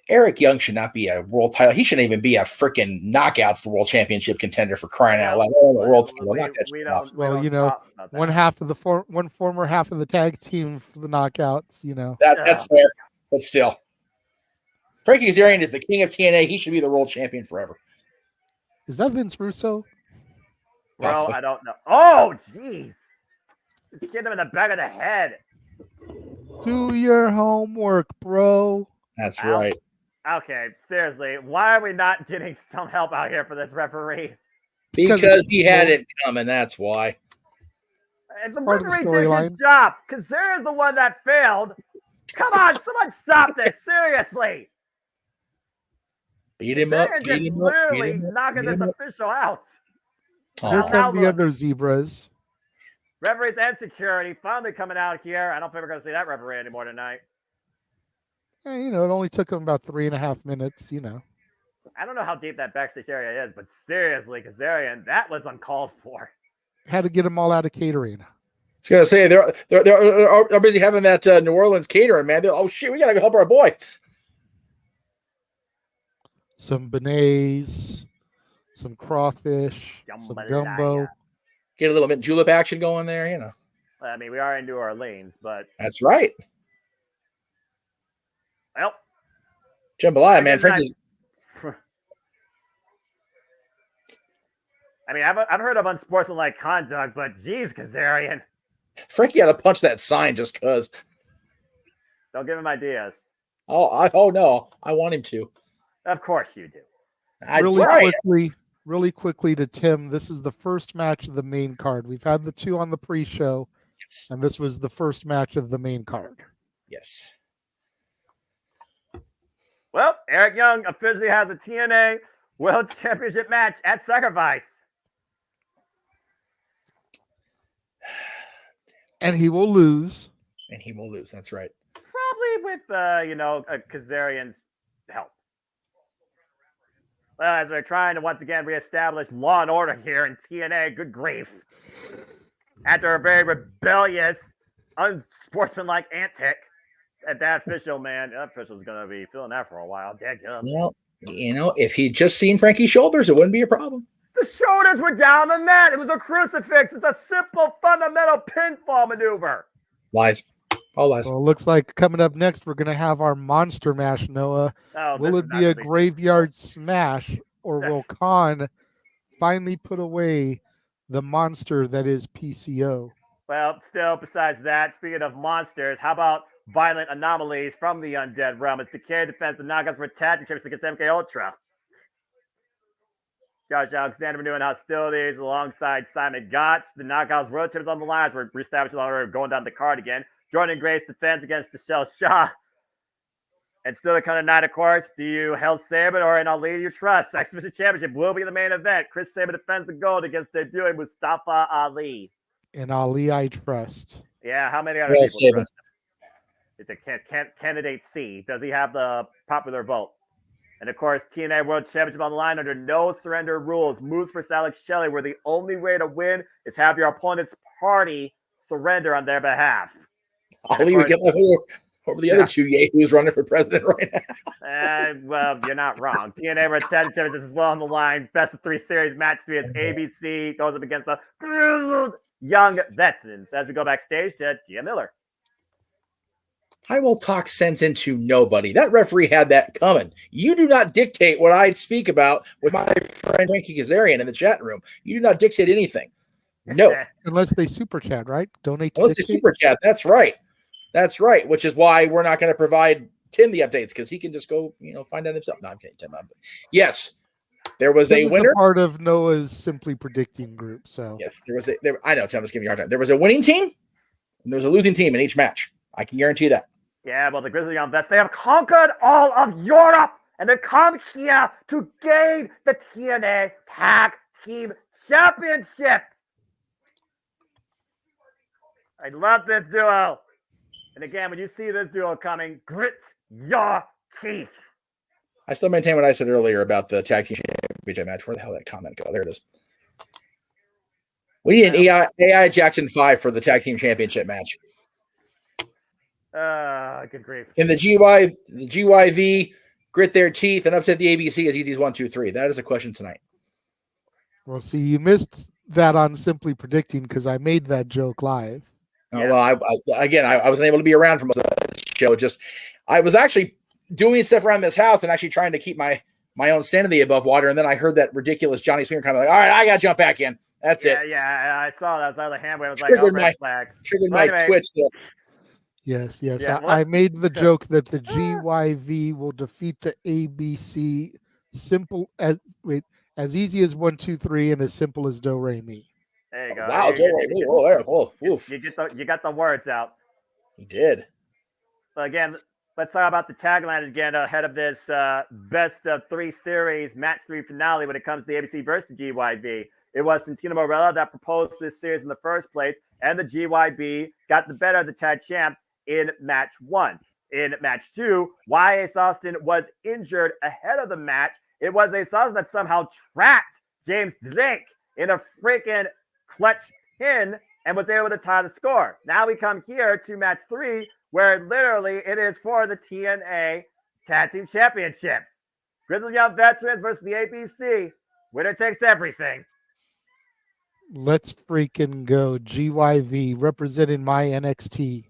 Eric Young should not be a world title. He shouldn't even be a freaking knockouts the world championship contender for crying out loud. World title. Well, you know, one former half of the tag team for the knockouts. You know that's fair, but still, Frankie Kazarian is the king of TNA. He should be the world champion forever. Is that Vince Russo? Bro, I don't know. Oh, jeez, just hit him in the back of the head. Do your homework, bro. That's right. Okay, seriously, why are we not getting some help out here for this referee? Because he had it coming, that's why. And the referee did his job. Kazarian's the one that failed. Come on, someone stop this, seriously. Beat him up. Literally knocking this official out. Here come the other zebras. Referees and security finally coming out here. I don't think we're going to see that referee anymore tonight. You know, it only took him about 3.5 minutes, you know. I don't know how deep that backstage area is, but seriously, Kazarian, that was uncalled for. Had to get them all out of catering. I was going to say, they're busy having that New Orleans catering, man. Oh, shit, we got to go help our boy. Some beignets, some crawfish, some gumbo. Get a little mint julep action going there, you know. I mean, we are in New Orleans, but... That's right. Well, jambalaya, man. Frankie. I mean, I've heard of unsportsmanlike conduct, but geez, Kazarian. Frankie had to punch that sign just because. Don't give him ideas. Oh no, I want him to. Of course you do. Really quickly to Tim. This is the first match of the main card. We've had the two on the pre-show, yes, and this was the first match of the main card. Yes. Well, Eric Young officially has a TNA World Championship match at Sacrifice. And he will lose. That's right. Probably with Kazarian's help. Well, as we're trying to once again reestablish law and order here in TNA, good grief. After a very rebellious, unsportsmanlike antic, that official's going to be feeling that for a while. Well, if he'd just seen Frankie's shoulders, it wouldn't be a problem. The shoulders were down the mat. It was a crucifix. It's a simple, fundamental pinfall maneuver. Lies. All lies. Well, it looks like coming up next, we're going to have our monster mash, Noah. Will it be a graveyard smash, or will Khan finally put away the monster that is PCO? Well, still, besides that, speaking of monsters, how about violent anomalies from the undead realm? As Decay defends the knockouts for tag team champions against MK Ultra. Josh Alexander renewing hostilities alongside Simon Gotch. The knockouts rotators on the lines. We're reestablishing the order, going down the card again. Jordan Grace defends against Giselle Shaw. And still the kind of night, of course. Do you Hell Sabre or an Ali you trust? X Division Championship will be the main event. Chris Sabre defends the gold against debuting Mustafa Ali. And Ali I trust. Yeah, how many other people trust him? It's a candidate C. Does he have the popular vote? And of course, TNA World Championship on the line under no surrender rules. Moves for Alex Shelley, where the only way to win is have your opponent's party surrender on their behalf. Ali would get over the other two yahoos running for president right now. Well, you're not wrong. TNA World Tag Champions is well on the line. Best of 3 series match 3 as ABC goes up against the grizzled young veterans. As we go backstage to Gia Miller. I will talk sense into nobody. That referee had that coming. You do not dictate what I speak about with my friend Frankie Kazarian in the chat room. You do not dictate anything. No. Unless they super chat, right? Donate. Unless they super chat. That's right. That's right. Which is why we're not going to provide Tim the updates, because he can just go, find out himself. No, I'm kidding, Tim. Yes. There was a winner. Part of Noah's Simply Predicting group. So yes, I know Tim was giving you a hard time. There was a winning team and there was a losing team in each match. I can guarantee you that. Yeah, well, the Grizzly Young Vets, they have conquered all of Europe, and they come here to gain the TNA Tag Team Championships. I love this duo. And again, when you see this duo coming, grit your teeth. I still maintain what I said earlier about the Tag Team Championship match. Where the hell did that comment go? There it is. We need an AI Jackson 5 for the Tag Team Championship match. Good grief. In the GYV grit their teeth and upset the ABC as easy as 1, 2, 3? That is a question tonight. Well, see, you missed that on Simply Predicting because I made that joke live. Yeah. Well, I wasn't able to be around for most of the show. I was actually doing stuff around this house and actually trying to keep my own sanity above water. And then I heard that ridiculous Johnny Swinger kind of like, all right, I got to jump back in. That's it. Yeah, I saw that. I saw the hand wave. I was triggered red flag. Triggered my Twitch there. Yes. Yeah, I made the joke that the GYV will defeat the ABC as easy as 1, 2, 3 and as simple as Do Re Mi. There you go. Wow, You got the words out. He did. But again, let's talk about the tagline again ahead of this best of 3 series match 3 finale when it comes to the ABC versus the GYV. It was Santino Marella that proposed this series in the first place, and the GYV got the better of the tag champs in match 1. In match 2, Ace Austin was injured ahead of the match. It was Ace Austin that somehow trapped James Drake in a freaking clutch pin and was able to tie the score. Now we come here to match 3, where literally it is for the TNA Tag Team Championships. Grizzly Young Veterans versus the ABC. Winner takes everything. Let's freaking go. GYV representing my NXT.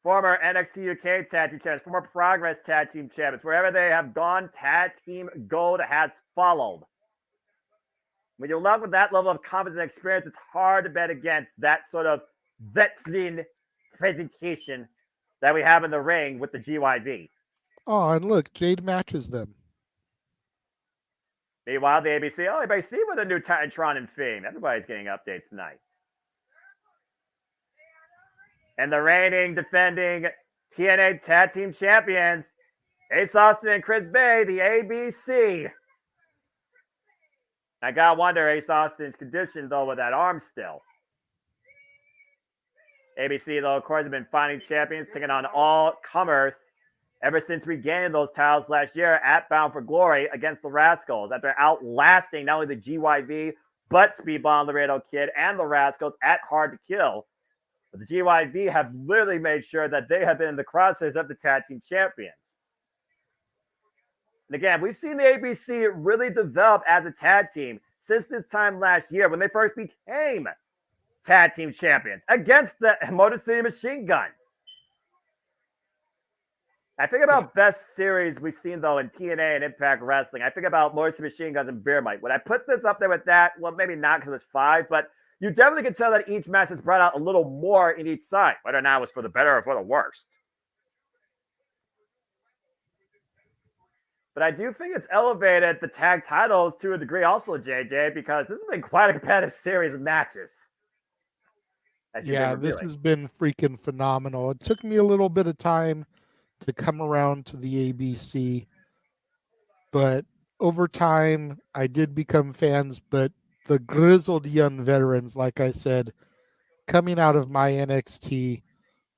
Former NXT UK Tag Team Champions, former Progress Tag Team Champions. Wherever they have gone, Tag Team Gold has followed. When you're along with that level of confidence and experience, it's hard to bet against that sort of veteran presentation that we have in the ring with the GYV. Oh, and look, Jade matches them. Meanwhile, the ABC, ABC with a new Titantron and Fame. Everybody's getting updates tonight. And the reigning, defending TNA Tag Team Champions, Ace Austin and Chris Bay, the ABC. I gotta wonder Ace Austin's condition, though, with that arm still. ABC, though, of course, have been finding champions, taking on all comers ever since regaining those titles last year at Bound for Glory against the Rascals, after outlasting not only the GYV, but Speedball, Laredo Kid, and the Rascals at Hard to Kill. But the GYV have literally made sure that they have been in the crosshairs of the tag team champions. And again, we've seen the ABC really develop as a tag team since this time last year when they first became tag team champions against the Motor City Machine Guns. I think about best series we've seen, though, in TNA and Impact Wrestling. I think about Motor City Machine Guns and Beer Mike. Would I put this up there with that? Well, maybe not because it was 5, but you definitely can tell that each match has brought out a little more in each side, whether or not it was for the better or for the worst. But I do think it's elevated the tag titles to a degree also, JJ, because this has been quite a competitive series of matches. Yeah, this has been freaking phenomenal. It took me a little bit of time to come around to the ABC, but over time I did become fans. But the grizzled young veterans, like I said, coming out of my NXT,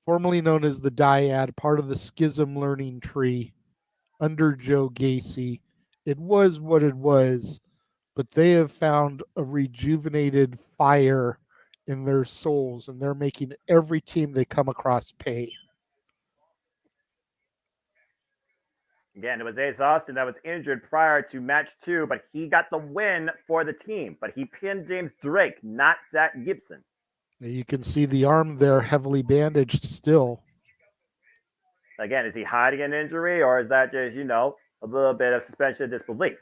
formerly known as the Dyad, part of the Schism Learning Tree under Joe Gacy, it was what it was, but they have found a rejuvenated fire in their souls, and they're making every team they come across pay. Again, it was Ace Austin that was injured prior to match 2, but he got the win for the team. But he pinned James Drake, not Zach Gibson. You can see the arm there heavily bandaged still. Again, is he hiding an injury, or is that just, a little bit of suspension of disbelief?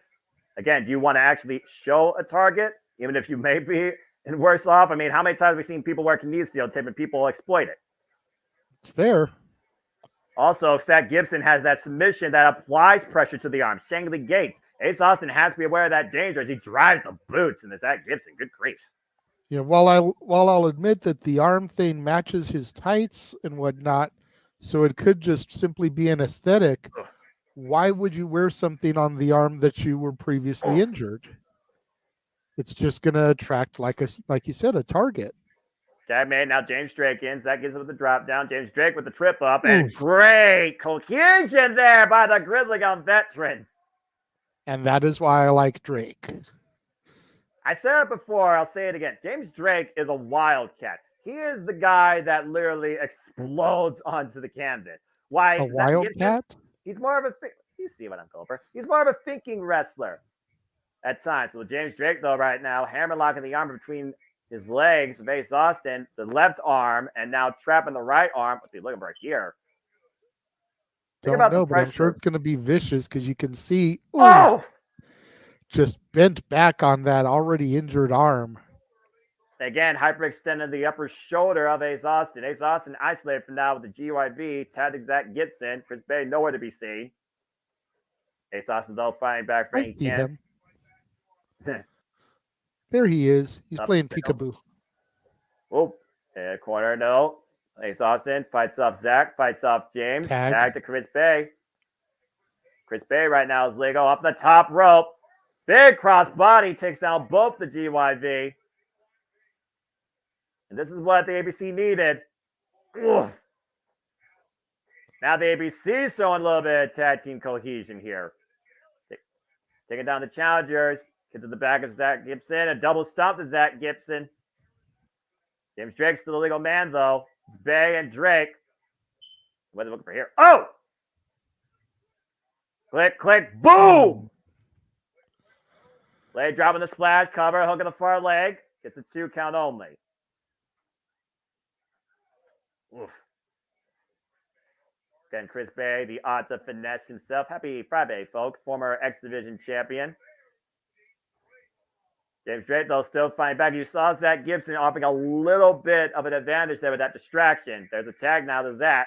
Again, do you want to actually show a target, even if you may be worse off? I mean, how many times have we seen people working knee steel tip and people exploit it? It's fair. Also, Zach Gibson has that submission that applies pressure to the arm. Shangli Gates. Ace Austin has to be aware of that danger as he drives the boots into Zach Gibson. Good grief. Yeah, while I'll admit that the arm thing matches his tights and whatnot, so it could just simply be an aesthetic. Why would you wear something on the arm that you were previously injured? It's just going to attract, like you said, a target. Tag made now James Drake in. Zach gives it with the drop down. James Drake with the trip up. And great cohesion there by the Grizzly Gun veterans. And that is why I like Drake. I said it before. I'll say it again. James Drake is a wildcat. He is the guy that literally explodes onto the canvas. Why? A wildcat? He's more of a... You see what I'm going for. He's more of a thinking wrestler at times. So James Drake, though, right now, hammerlocking the arm between his legs of Ace Austin, the left arm, and now trapping the right arm. What's he looking for here? Don't know, but I'm sure it's going to be vicious because you can see just bent back on that already injured arm. Again, hyperextending the upper shoulder of Ace Austin. Ace Austin isolated for now with the GYV. Tagged Zach Gibson. Chris Bay nowhere to be seen. Ace Austin, though, fighting back for him. There he is. He's playing peekaboo. Oh, corner, no. Ace Austin fights off Zach, fights off James. Tag to Chris Bay. Chris Bay right now is legal off the top rope. Big cross body takes down both the GYV. And this is what the ABC needed. Oof. Now the ABC is showing a little bit of tag team cohesion here. Taking down the challengers. Get to the back of Zach Gibson. A double stomp to Zach Gibson. James Drake's still the legal man, though. It's Bay and Drake. What are they looking for here? Oh! Click, click, boom! Leg dropping the splash, cover, hook in the far leg. Gets a 2 count only. Oof. Again, Chris Bay, the odds of finesse himself. Happy Friday, folks. Former X Division champion. James Drake, though, still fighting back. You saw Zach Gibson offering a little bit of an advantage there with that distraction. There's a tag now to Zach.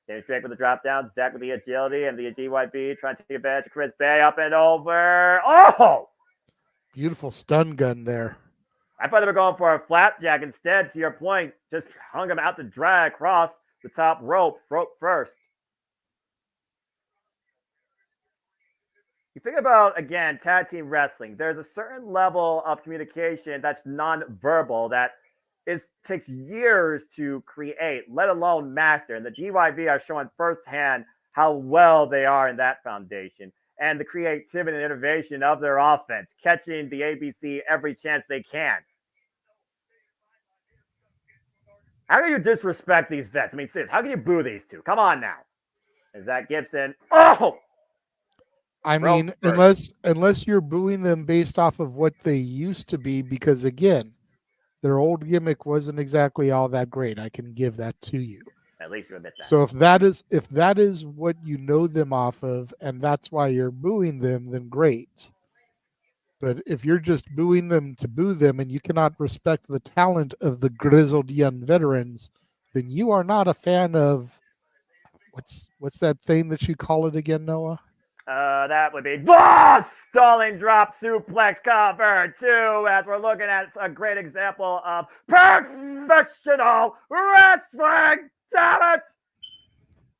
James Drake with the drop down. Zach with the agility and the GYB trying to take advantage of Chris Bay up and over. Oh! Beautiful stun gun there. I thought they were going for a flapjack instead, to your point. Just hung him out to dry across the top rope first. You think about, again, tag team wrestling. There's a certain level of communication that's non-verbal that takes years to create, let alone master. And the GYV are showing firsthand how well they are in that foundation and the creativity and innovation of their offense, catching the ABC every chance they can. How can you disrespect these vets? I mean, seriously, how can you boo these two? Come on now. Is that Gibson? Oh! I mean, unless you're booing them based off of what they used to be, because again, their old gimmick wasn't exactly all that great. I can give that to you. At least you admit that. So if that is what you know them off of, and that's why you're booing them, then great. But if you're just booing them to boo them, and you cannot respect the talent of the grizzled young veterans, then you are not a fan of what's that thing that you call it again, Noah? That would be stalling drop suplex cover 2, as we're looking at a great example of professional wrestling. Damn it!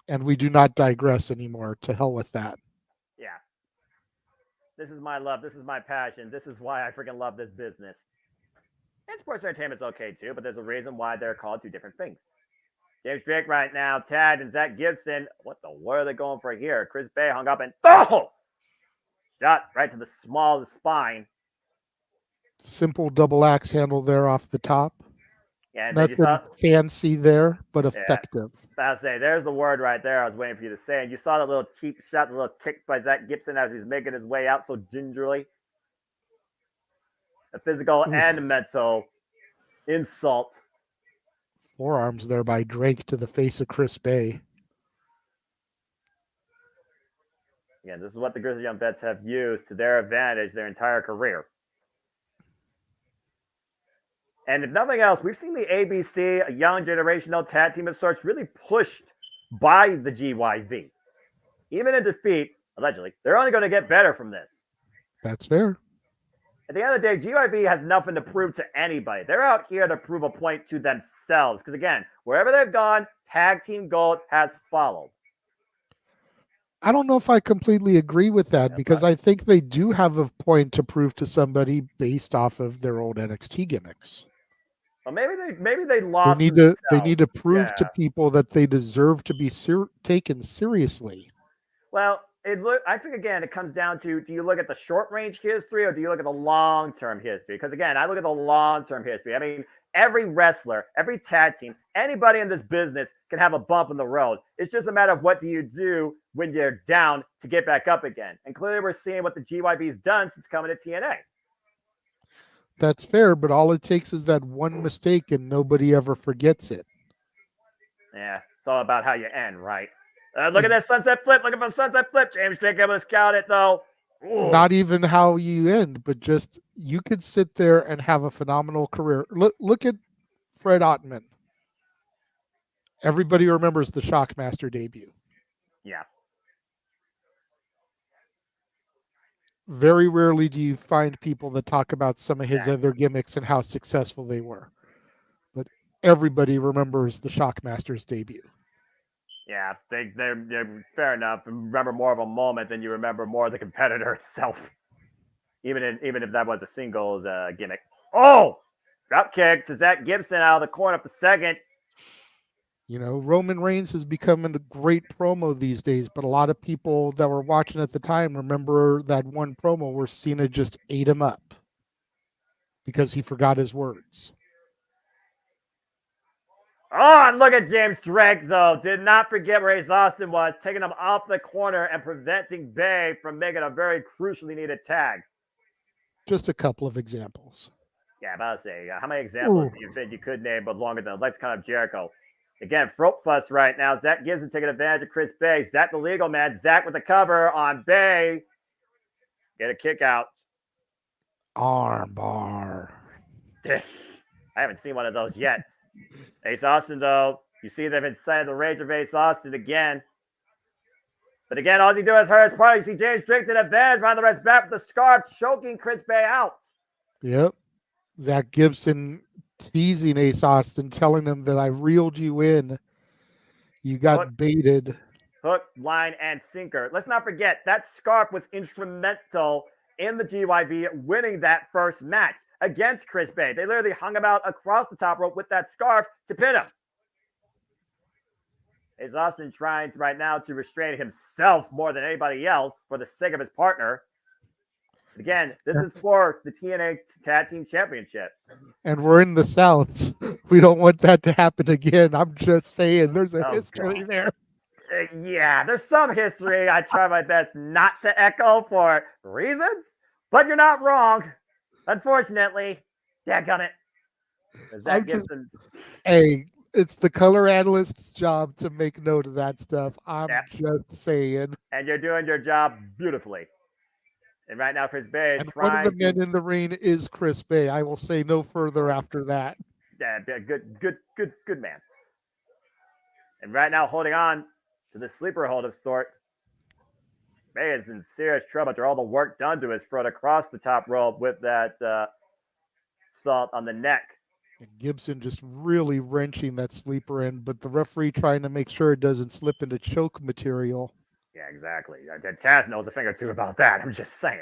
And we do not digress anymore. To hell with that. Yeah. This is my love. This is my passion. This is why I freaking love this business. And sports entertainment's okay too, but there's a reason why they're called two different things. James Drake right now, tagged, and Zach Gibson. What are they going for here? Chris Bay hung up and shot right to the small of the spine. Simple double axe handle there off the top. Yeah, and nothing fancy there, but effective. Yeah, I'll say, there's the word right there I was waiting for you to say. And you saw the little cheap shot, the little kick by Zach Gibson as he's making his way out so gingerly. A physical and mental insult. Forearms there by Drake to the face of Chris Bay. Again, this is what the Grizzly Young Vets have used to their advantage their entire career. And if nothing else, we've seen the ABC, a young generational tag team of sorts, really pushed by the GYV. Even in defeat, allegedly, they're only going to get better from this. That's fair. At the end of the day, GYV has nothing to prove to anybody. They're out here to prove a point to themselves. Because again, wherever they've gone, tag team gold has followed. I don't know if I completely agree with that, because I think they do have a point to prove to somebody based off of their old NXT gimmicks. Well, maybe they lost. They need to prove to people that they deserve to be taken seriously. Well, I think, again, it comes down to, do you look at the short-range history or do you look at the long-term history? Because, again, I look at the long-term history. I mean, every wrestler, every tag team, anybody in this business can have a bump in the road. It's just a matter of what do you do when you're down to get back up again. And clearly we're seeing what the GYV's done since coming to TNA. That's fair, but all it takes is that one mistake and nobody ever forgets it. Yeah, it's all about how you end, right? Look at that sunset flip. Looking for a sunset flip. James Drake able to scout it, though. Ooh. Not even how you end, but just you could sit there and have a phenomenal career. Look at Fred Ottman. Everybody remembers the Shockmaster debut. Yeah. Very rarely do you find people that talk about some of his other gimmicks and how successful they were. But everybody remembers the Shockmaster's debut. Yeah, they're fair enough. Remember more of a moment than you remember more of the competitor itself. Even if that was a singles gimmick. Oh! Drop kick to Zach Gibson out of the corner for second. You know, Roman Reigns has become a great promo these days, but a lot of people that were watching at the time remember that one promo where Cena just ate him up because he forgot his words. Oh, and look at James Drake, though. Did not forget where Ace Austin was, taking him off the corner and preventing Bay from making a very crucially needed tag. Just a couple of examples. Yeah, but I'll say, how many examples do you think you could name but longer than Lexicon of Jericho? Again, throat fuss right now. Zach Gibson taking advantage of Chris Bay. Zach the legal man. Zach with the cover on Bay. Get a kick out. Arm bar. I haven't seen one of those yet. Ace Austin, though, you see them inside the rage of Ace Austin again. But again, all he do is hurt his part. You see James Drake to the advantage, behind the rest back with the scarf, choking Chris Bay out. Yep. Zach Gibson teasing Ace Austin, telling him that I reeled you in. You got baited. Hook, line, and sinker. Let's not forget, that scarf was instrumental in the GYV winning that first match. against Chris Bay. They literally hung him out across the top rope with that scarf to pin him. Ace Austin trying right now to restrain himself more than anybody else for the sake of his partner. Again, this is for the TNA Tag Team Championship. And we're in the South. We don't want that to happen again. I'm just saying there's a history there. Yeah, there's some history. I try my best not to echo for reasons, but you're not wrong. Unfortunately, dadgummit. Zach Gibson. Hey, it's the color analyst's job to make note of that stuff. I'm just saying. And you're doing your job beautifully. And right now, Chris Bay and trying. One of the men in the ring is Chris Bay. I will say no further after that. Yeah, good man. And right now, holding on to the sleeper hold of sorts. Bay is in serious trouble after all the work done to his throat across the top rope with that salt on the neck. Gibson just really wrenching that sleeper in, but the referee trying to make sure it doesn't slip into choke material. Yeah, exactly. Taz knows a thing or two about that. I'm just saying.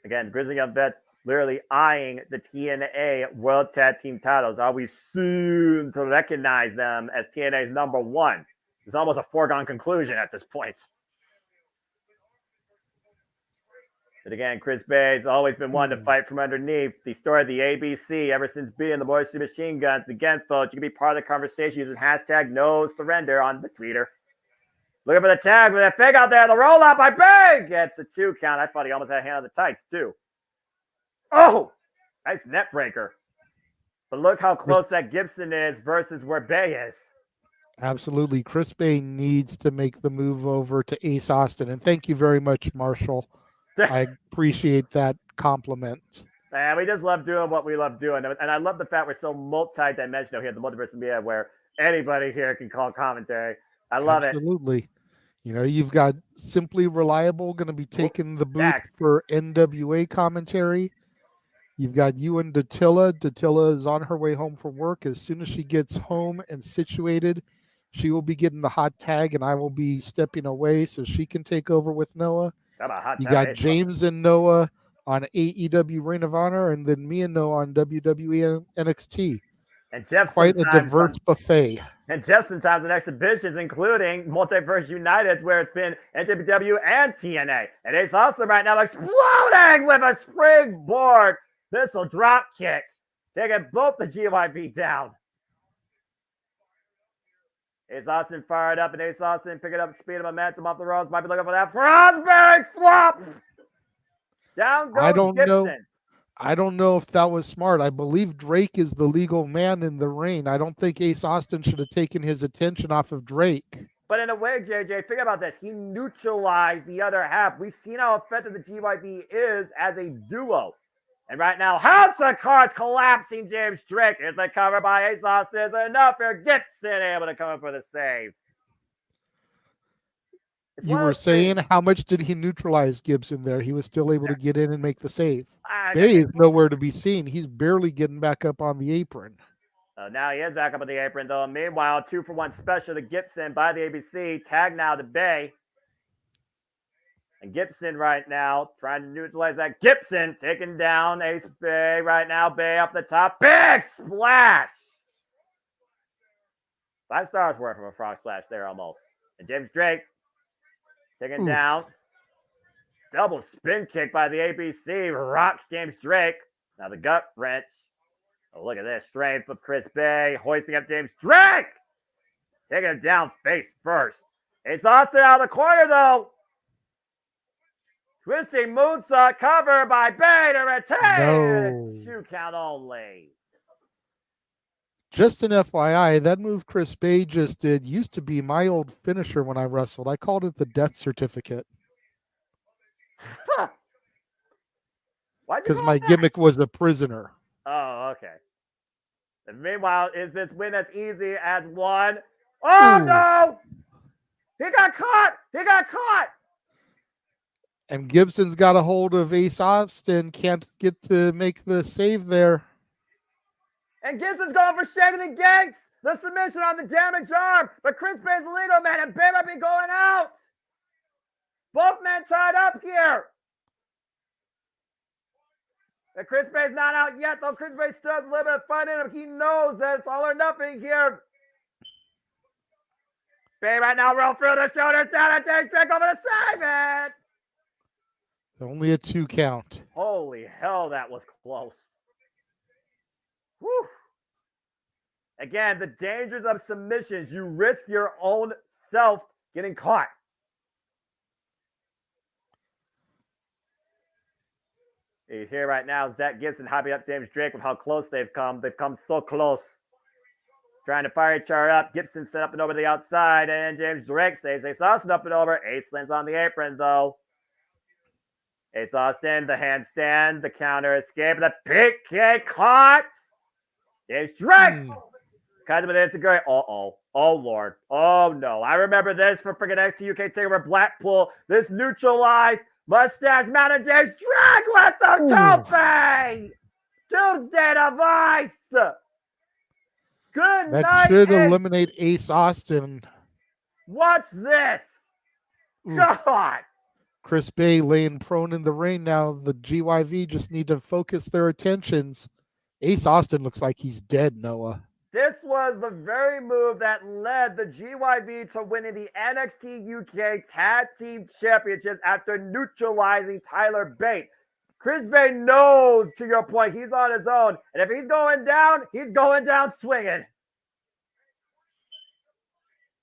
Again, Grizzly Young Vets literally eyeing the TNA World Tag Team titles. Are we soon to recognize them as TNA's number one? It's almost a foregone conclusion at this point. But again, Chris Bay's always been one to fight from underneath. The story of the ABC ever since being the Motor City Machine Guns. Again, folks, you can be part of the conversation using hashtag no surrender on the Twitter. Looking for the tag with that fake out there. The roll out by Bay gets a 2 count. I thought he almost had a hand on the tights, too. Oh, nice net breaker. But look how close that Gibson is versus where Bay is. Absolutely. Chris Bay needs to make the move over to Ace Austin. And thank you very much, Marshall. I appreciate that compliment. Man, we just love doing what we love doing. And I love the fact we're so multi-dimensional here at the Multiverse of Media where anybody here can call commentary. I love it. Absolutely. You know, you've got Simply Reliable going to be taking the booth for NWA commentary. You've got you and Datilla. Datilla is on her way home from work. As soon as she gets home and situated, she will be getting the hot tag, and I will be stepping away so she can take over with Noah. You got James and Noah on AEW Ring of Honor, and then me and Noah on WWE and NXT. And Jeff quite a diverse buffet. And Jeff sometimes in exhibitions, including Multiverse United, where it's been NWW and TNA. And Ace Austin right now exploding with a springboard missile drop kick, taking both the GYV down. Ace Austin fired up, and Ace Austin picking up speed and momentum off the ropes. Might be looking for that Frostberg flop. Down goes Gibson. I don't know if that was smart. I believe Drake is the legal man in the ring. I don't think Ace Austin should have taken his attention off of Drake. But in a way, JJ, think about this. He neutralized the other half. We've seen how effective the GYV is as a duo. And right now, House of Cards collapsing James Drake. Here's the cover by Ace Austin. Is enough here. Gibson able to come in for the save. You were saying how much did he neutralize Gibson there? He was still able to get in and make the save. Bay is nowhere to be seen. He's barely getting back up on the apron. Now he is back up on the apron, though. Meanwhile, 2-for-1 special to Gibson by the ABC. Tag now to Bay. And Gibson right now trying to neutralize that. Gibson taking down Ace Bay right now. Bay up the top. Big splash. 5 stars worth of a frog splash there almost. And James Drake taken down. Double spin kick by the ABC. Rocks James Drake. Now the gut wrench. Oh, look at this. Strength of Chris Bay. Hoisting up James Drake. Taking him down face first. Ace Austin out of the corner, though. Twisting moonsault cover by Bay to retain. 2 count only. Just an FYI, that move Chris Bay just did used to be my old finisher when I wrestled. I called it the death certificate. Because my gimmick was a prisoner. Oh, okay. And meanwhile, is this win as easy as one? Oh, no! He got caught! He got caught! And Gibson's got a hold of Ace Austin. Can't get to make the save there. And Gibson's going for Shaking the Gates. The submission on the damaged arm. But Chris Bay's the leader, man. And Bay might be going out. Both men tied up here. And Chris Bay's not out yet, though. Chris Bay still has a little bit of fun in him. He knows that it's all or nothing here. Bay right now roll through the shoulders down and James Drake over to save it. Only a 2 count. Holy hell, that was close. Whew. Again, the dangers of submissions. You risk your own self getting caught. He's here right now. Zach Gibson hyping up James Drake with how close they've come. They've come so close. Trying to fire each other up. Gibson set up and over the outside, and James Drake stays Ace Austin up and over. Ace lands on the apron, though. Ace Austin, the handstand, the counter escape, the big kick caught. James Drake. Kind of an instant going, uh-oh. Oh, Lord. Oh, no. I remember this from freaking NXT UK TakeOver Blackpool. This neutralized mustache mounted James Drake with the tope. Doomsday device. Good That night. should eliminate Ace Austin. Watch this. God. Chris Bay laying prone in the ring now. The GYV just need to focus their attentions. Ace Austin looks like he's dead, Noah. This was the very move that led the GYV to winning the NXT UK Tag Team Championships after neutralizing Tyler Bate. Chris Bay knows, to your point, he's on his own. And if he's going down swinging.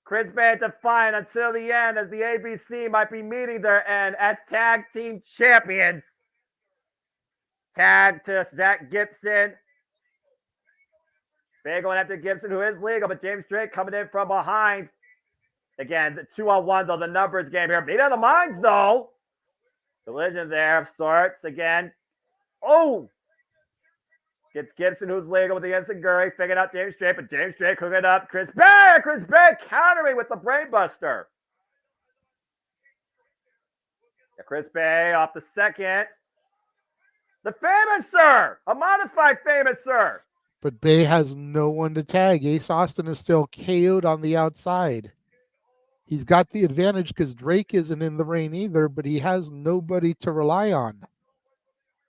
Chris Bay defiant until the end as the ABC might be meeting their end as Tag Team Champions. Tag to Zach Gibson. Bay going after Gibson, who is legal, but James Drake coming in from behind. Again, the 2-on-1, though, the numbers game here. Meeting of the minds, though. Collision there of sorts. Again. Oh! Gets Gibson, who's legal with the instant Gurry, figuring out James Drake, but James Drake hooking up Chris Bay! Chris Bay countering with the Brainbuster. Yeah, Chris Bay off the second. The Famous Sir! A modified Famous Sir! But Bay has no one to tag. Ace Austin is still KO'd on the outside. He's got the advantage because Drake isn't in the ring either, but he has nobody to rely on.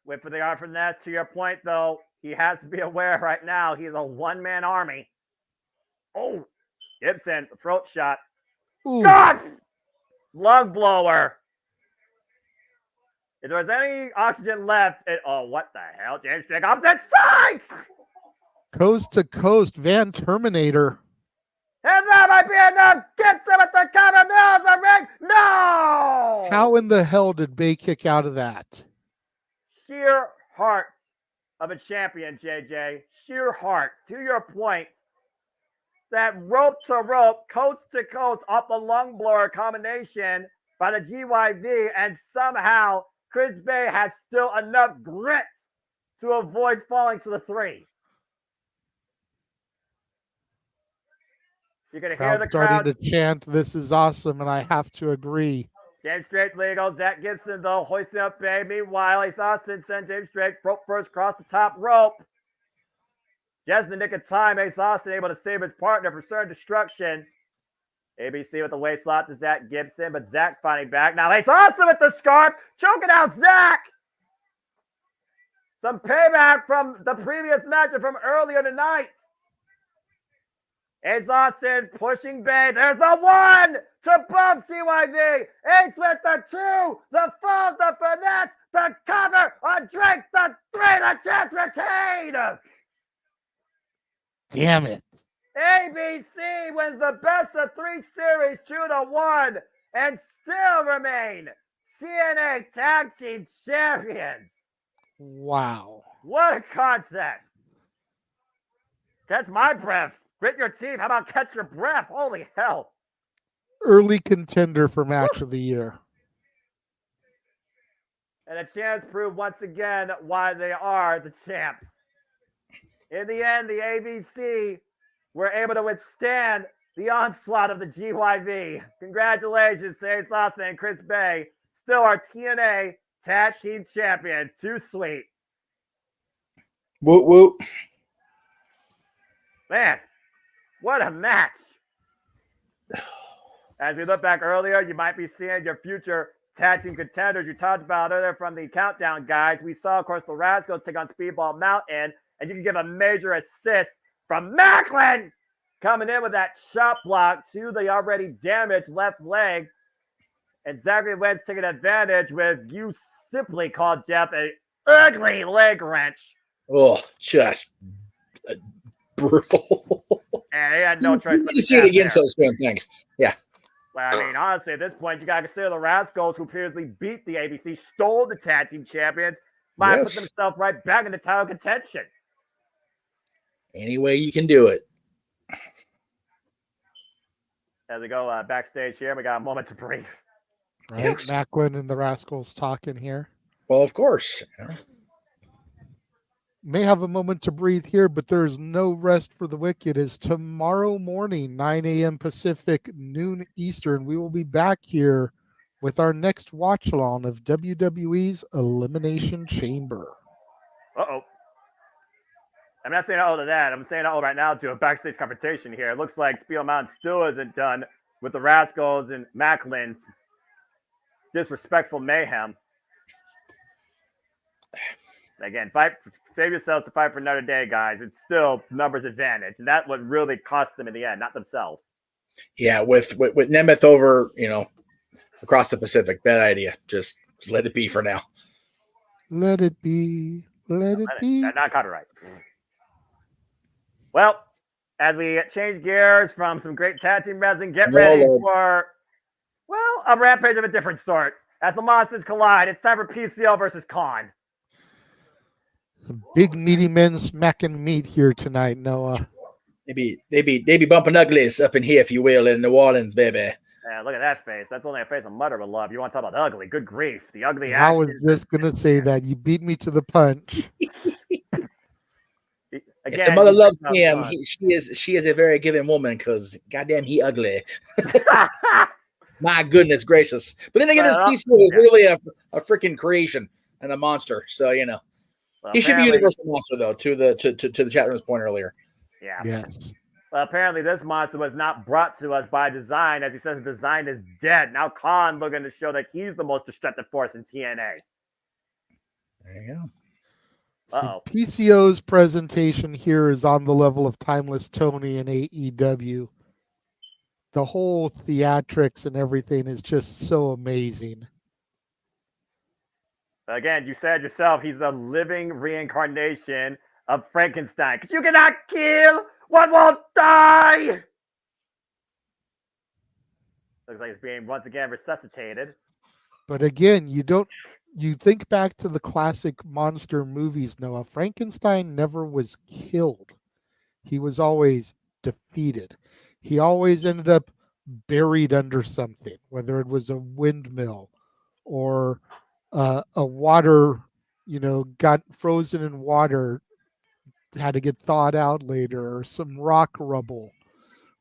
Wait for the arm from Ness. To your point, though, he has to be aware right now he's a one-man army. Oh, Gibson, throat shot. Ooh. God! Lung blower. If there was any oxygen left, oh, what the hell? James Drake opposite side! Coast to coast, Van Terminator. And that might be enough. Gibson with the cover. No, the ring. No! How in the hell did Bay kick out of that? Sheer heart of a champion, JJ. Sheer heart. To your point, that rope to rope, coast to coast, off the lung blower combination by the GYV, and somehow Chris Bay has still enough grit to avoid falling to the 3. You're going to hear the crowd starting to chant, "This is awesome," and I have to agree. James Drake legal. Zach Gibson, though, hoisting up Bay. Meanwhile, Ace Austin sent James Drake rope first across the top rope. Just in the nick of time, Ace Austin able to save his partner from certain destruction. ABC with the waist slot to Zach Gibson, but Zach fighting back. Now Ace Austin with the scarf, choking out Zach. Some payback from the previous match and from earlier tonight. Ace Austin pushing Bay. There's the 1 to bump GYV. Ace with the 2, the fall, the finesse, the cover on Drake, the 3, the chance retained. Damn it. ABC wins the best of 3 series 2-1 and still remain TNA Tag Team Champions. Wow. What a contest. Catch my breath. Grit your teeth. How about catch your breath? Holy hell. Early contender for match of the year. And the champs prove once again why they are the champs. In the end, the ABC were able to withstand the onslaught of the GYV. Congratulations to Ace Austin and Chris Bay. Still our TNA Tag Team Champions. Too sweet. Whoop, whoop. Man, what a match. As we look back earlier, you might be seeing your future tag team contenders you talked about earlier from the countdown, guys. We saw, of course, the Rascals take on Speedball Mountain, and you can give a major assist from Macklin coming in with that chop block to the already damaged left leg. And Zachary Wentz taking advantage with, you simply called Jeff a ugly leg wrench. Oh, just brutal. And he had no choice. You need to see it against those damn things. Yeah. Well, I mean, honestly, at this point, you got to consider the Rascals, who previously beat the ABC, stole the tag team champions, might put themselves right back into title contention. Any way you can do it. As we go backstage here, we got a moment to breathe. Right, yes. Macklin and the Rascals talking here. Well, of course. Yeah. May have a moment to breathe here, but there's no rest for the wicked. Is tomorrow morning, 9 a.m. Pacific, noon Eastern. We will be back here with our next watch-along of WWE's Elimination Chamber. Uh-oh. I'm not saying to that. I'm saying right now to a backstage confrontation here. It looks like Speedball Mountain still isn't done with the Rascals and Macklin's disrespectful mayhem. Again, save yourselves to fight for another day, guys. It's still numbers advantage, and that's what really cost them in the end, not themselves. Yeah, with Nemeth over, across the Pacific, bad idea. Just let it be for now. Let it be. Let it be. Not copyright. Well, as we change gears from some great tag team wrestling, get ready for, a rampage of a different sort. As the monsters collide, it's time for PCO versus Khan. Some big meaty men smacking meat here tonight, Noah. They be bumping uglies up in here, if you will, in New Orleans, baby. Yeah, look at that face. That's only a face a mother would love. You want to talk about ugly? Good grief, the ugly. I was just gonna say that you beat me to the punch. Again, if the mother loves him, she is a very giving woman, because goddamn, he ugly. My goodness gracious! But then again, this PCO is really a freaking creation and a monster. So well, he should be Universal Monster, though. To the chat room's point earlier. Yeah. Yes. Well, apparently this monster was not brought to us by design, as he says design is dead. Now Khan looking to show that he's the most destructive force in TNA. There you go. So PCO's presentation here is on the level of Timeless Tony and AEW. The whole theatrics and everything is just so amazing. Again, you said yourself, he's the living reincarnation of Frankenstein. Because you cannot kill what won't die. Looks like it's being once again resuscitated. But again, you think back to the classic monster movies, Noah. Frankenstein never was killed. He was always defeated. He always ended up buried under something, whether it was a windmill or a water, got frozen in water, had to get thawed out later, or some rock rubble.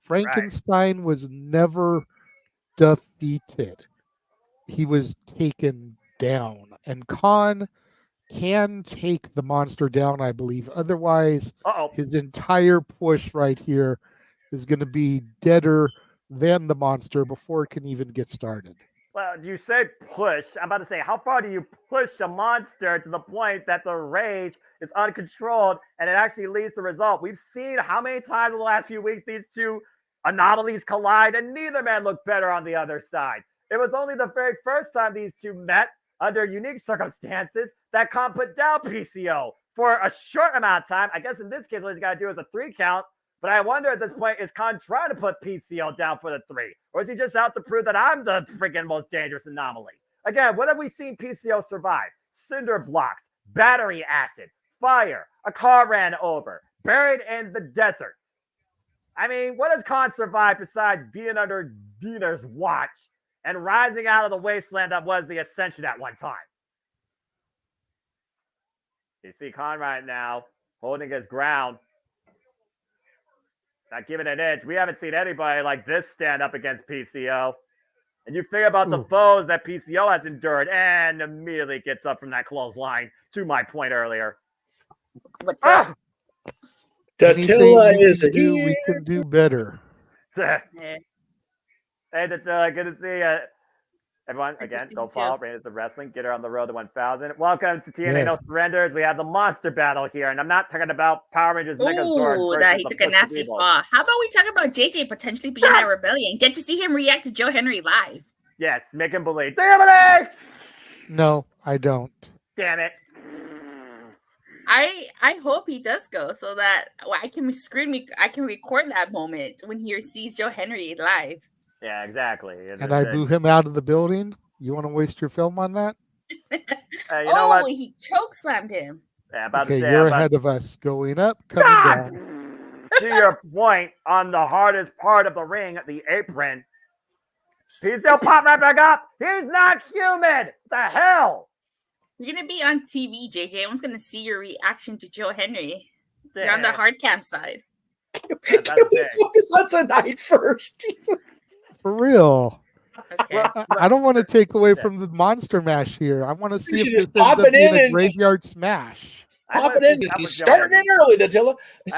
Frankenstein was never defeated. He was taken down. And Khan can take the monster down, I believe. Otherwise, his entire push right here is going to be deader than the monster before it can even get started. Well, you said push. I'm about to say, how far do you push a monster to the point that the rage is uncontrolled and it actually leads to result? We've seen how many times in the last few weeks these two anomalies collide, and neither man looked better on the other side. It was only the very first time these two met under unique circumstances that Khan put down PCO for a short amount of time. I guess in this case, what he's got to do is a 3 count. But I wonder at this point, is Khan trying to put PCO down for the 3? Or is he just out to prove that I'm the freaking most dangerous anomaly? Again, what have we seen PCO survive? Cinder blocks, battery acid, fire, a car ran over, buried in the desert. I mean, what has Khan survived besides being under Diener's watch and rising out of the wasteland that was the Ascension at one time? You see Khan right now holding his ground. Not giving an inch. We haven't seen anybody like this stand up against PCO. And you figure about the foes that PCO has endured and immediately gets up from that clothesline, to my point earlier. Tatilla is here. We can do better. Hey, Tatilla, good to see you. Everyone, again, go follow Raiders of Wrestling. Get her on the road to 1,000. Welcome to TNA No Surrenders. We have the monster battle here, and I'm not talking about Power Rangers Megazord. Ooh, that he took a nasty fall. How about we talk about JJ potentially being at Rebellion? Get to see him react to Joe Henry live. Yes, make him believe. Damn it! No, I don't. Damn it. I hope he does go so that I can record that moment when he sees Joe Henry live. Yeah, exactly. And I boo him out of the building. You want to waste your film on that? You know what? He chokeslammed him. Yeah, about Okay, to say, you're ahead of us. Going up, coming down. To your point, on the hardest part of the ring, the apron, he's still popping right back up. He's not human. The hell? You're gonna be on TV, JJ. Everyone's gonna see your reaction to Joe Henry. You're on the hard cam side. Can we focus on tonight first? For real. Okay. I don't want to take away from the monster mash here. I want to see if this pop ends up it being in a and graveyard smash. Pop it in. He's starting in early, Datilla. He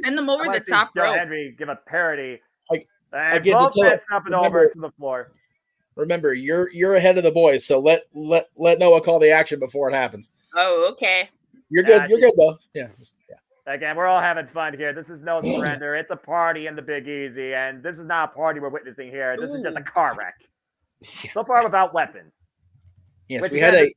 send them over the top Joe rope. Henry give a parody. I And get both Datilla. men up and over to the floor. Remember, you're ahead of the boys, so let Noah call the action before it happens. Oh, okay. You're good. You're good though. Yeah. Again, we're all having fun here. This is no surrender. It's a party in the Big Easy, and this is not a party we're witnessing here. This is just a car wreck. So far without weapons. Yes, we had a.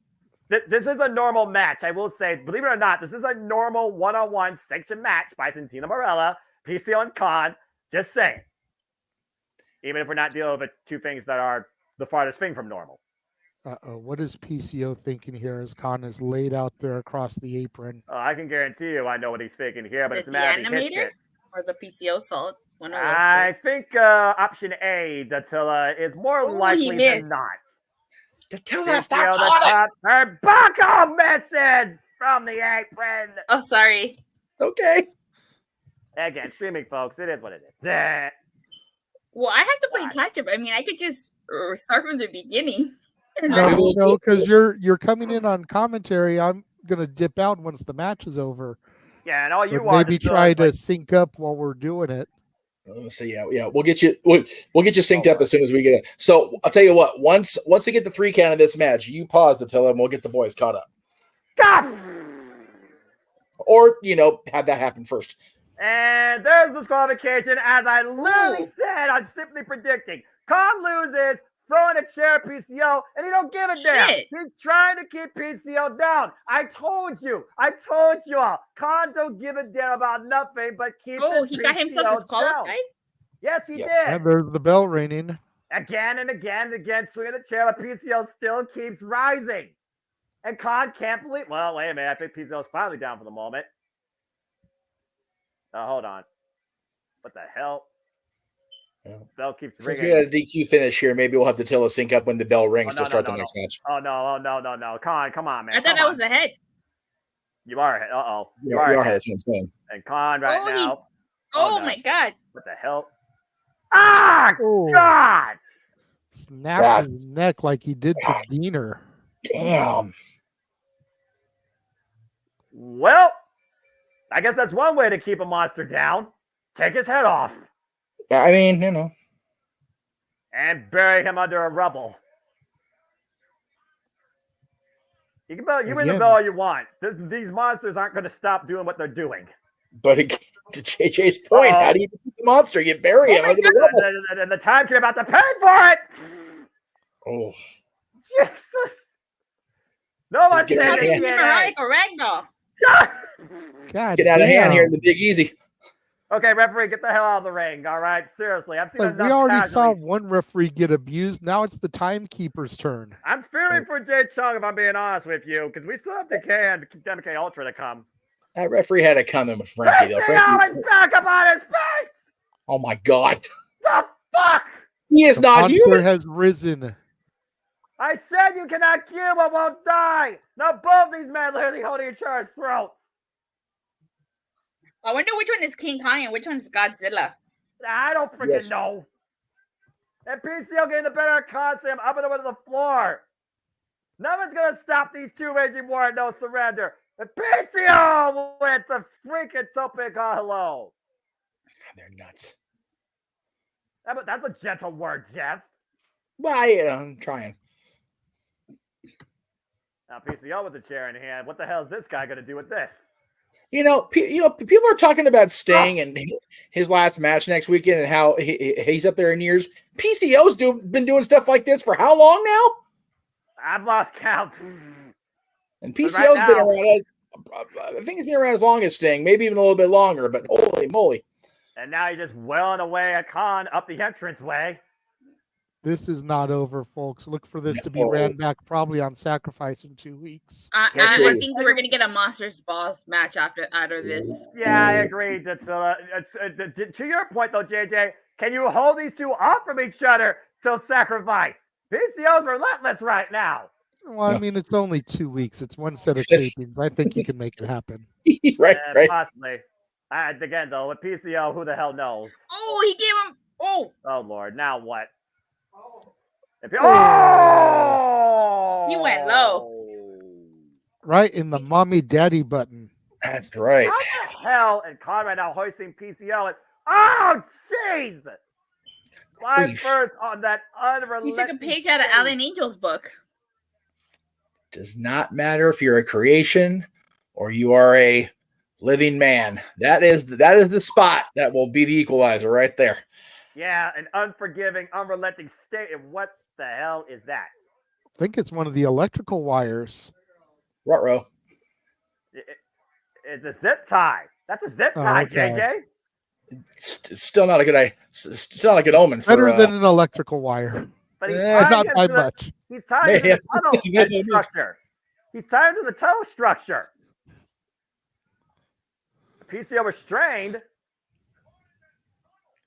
This is a normal match. I will say, believe it or not, this is a normal one-on-one sanctioned match by Santino Marella, PCO, and Khan. Just saying. Even if we're not dealing with two things that are the farthest thing from normal. What is PCO thinking here as Khan is laid out there across the apron? I can guarantee you I know what he's thinking here, but it's a The matter of he hits animator it. or the PCO salt? One of those. I think option A, Datilla, is more likely than not. Datilla, stop calling! Her buckle misses from the apron. Oh, sorry. Okay. Again, streaming, folks. It is what it is. Well, I have to play catch up. I mean, I could just start from the beginning. No, because you're coming in on commentary. I'm gonna dip out once the match is over. Yeah, and all So you want maybe try to sync up while we're doing it. So yeah, we'll get you synced up as soon as we get it. So I'll tell you what. Once we get the 3 count of this match, you pause the and we'll get the boys caught up. God! Or have that happen first. And there's disqualification, as I literally said. I'm simply predicting. Khan loses, throwing a chair at PCO, and he don't give a damn. He's trying to keep PCO down. I told you all. Khan don't give a damn about nothing but keeping he got himself PCO disqualified? down. Yes, he did. And there's the bell ringing. Again and again and again, swinging the chair, but PCO still keeps rising. And Khan can't believe. Well, wait a minute. I think PCO's finally down for the moment. Oh, hold on. What the hell? Bell keeps Since ringing. we had a DQ finish here, maybe we'll have to sync up when the bell rings to start the next match. Oh, no. Come on, man. I thought I was ahead. You are ahead. Uh-oh. You are ahead. That's what I'm saying. And Khan now. Oh, my God. What the hell? Ah, God! Snapped his neck like he did to Diener. Damn. Well, I guess that's one way to keep a monster down. Take his head off. Yeah, I mean, And bury him under a rubble. You can ring the bell all you want. These monsters aren't going to stop doing what they're doing. But again, to JJ's point, how do you defeat the monster? You bury him under the rubble. And the time you're about to pay for it. Oh. Jesus. No one's getting saying Mariah or Ragdoll. God, get out of hand here in the Big Easy. Okay, referee, get the hell out of the ring. All right, seriously, I've seen enough. We already casualties. saw one referee get abused. Now it's the timekeeper's turn. I'm fearing for Jay Chung, if I'm being honest with you, because we still have Decay and MK Ultra to come. That referee had to come in with Frankie, though. Frankie, back up on his face! Oh my God! The fuck! He is not human. Has risen. I said you cannot kill but won't die. Now both these men literally holding each other's throats. I wonder which one is King Kong and which one's Godzilla. I don't freaking know. And PCO getting the better of Consam up and over to the floor. Nothing's going to stop these two waging war at No Surrender. And PCO with the freaking topic on hello. They're nuts. That's a gentle word, Jeff. Well, I'm trying. Now PCO with the chair in hand. What the hell is this guy going to do with this? People are talking about Sting and his last match next weekend and how he's up there in years. PCO's been doing stuff like this for how long now? I've lost count. And PCO's been around. I think he's been around as long as Sting, maybe even a little bit longer. But holy moly! And now he's just welling away a Khan up the entranceway. This is not over, folks. Look for this to be ran back probably on Sacrifice in 2 weeks. I think we're gonna get a Monsters Balls match after this. Yeah, I agree. That's to your point though, JJ. Can you hold these two off from each other till Sacrifice? PCO's relentless right now. Well, I mean, it's only 2 weeks. It's one set of tapings. I think you can make it happen. right. Possibly. Again, though, with PCO, who the hell knows? Oh, he gave him. Oh. Oh Lord. Now what? He went low. Right in the mommy daddy button. That's right. How the hell and Conrad now hoisting PCO? Oh, jeez! Live first on that unrelenting. He took a page out of Alan Angel's book. Does not matter if you're a creation or you are a living man. That is the spot that will be the equalizer right there. Yeah, an unforgiving, unrelenting state. And what the hell is that? I think it's one of the electrical wires. Ruh-roh. It's a zip tie. That's a zip tie, JJ. Still not a good idea. Still not a good omen. Better than an electrical wire. But he's not by much. He's tied to the tunnel structure. He's tied to the tunnel structure. PCO restrained.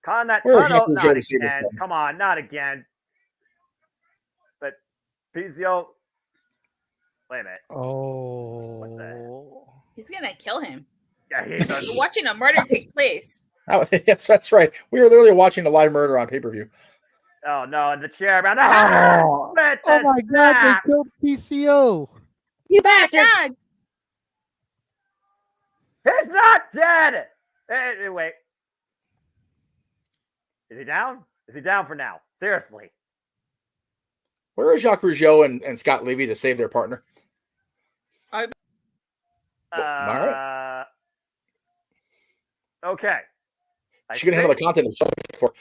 Con that tunnel. Not again. Come on, not again. But PCO. Wait a minute. Oh. He's gonna kill him. Yeah, he's We're watching a murder take place. Yes, that's right. We are literally watching a live murder on pay-per-view. Oh no, and the chair around the oh my God, they killed PCO. You bastard! He's not dead! Hey, wait. Is he down? Is he down for now? Seriously. Where are Jacques Rougeau and Scott Levy to save their partner? Okay. She can handle the content of something before.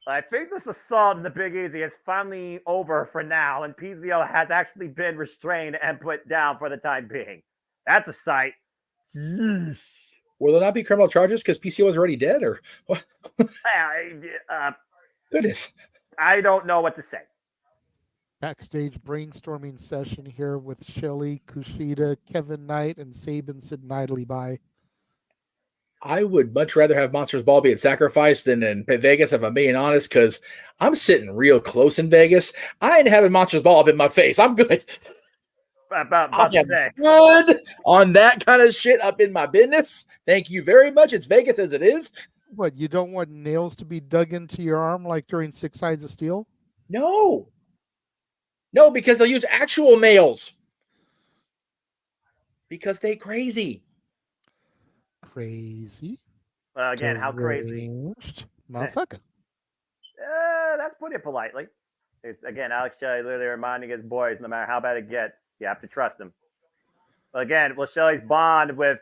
I think this assault in the Big Easy is finally over for now, and PCO has actually been restrained and put down for the time being. That's a sight. Yeesh. Will there not be criminal charges because PCO is already dead, or what? Goodness. I don't know what to say. Backstage brainstorming session here with Shelly, Kushida, Kevin Knight, and Saban sitting idly by. I would much rather have Monsters Ball be at Sacrifice than in Vegas, if I'm being honest, because I'm sitting real close in Vegas. I ain't having Monsters Ball up in my face. I'm good. About to say. Good on that kind of shit up in my business. Thank you very much. It's Vegas as it is. What, you don't want nails to be dug into your arm like during Six Sides of Steel? No, because they'll use actual nails. Because they crazy. Crazy. Well, again, how crazy? Motherfucker. That's putting it politely. Again, Alex Shelley literally reminding his boys, no matter how bad it gets, you have to trust them. But again, will Shelley's bond with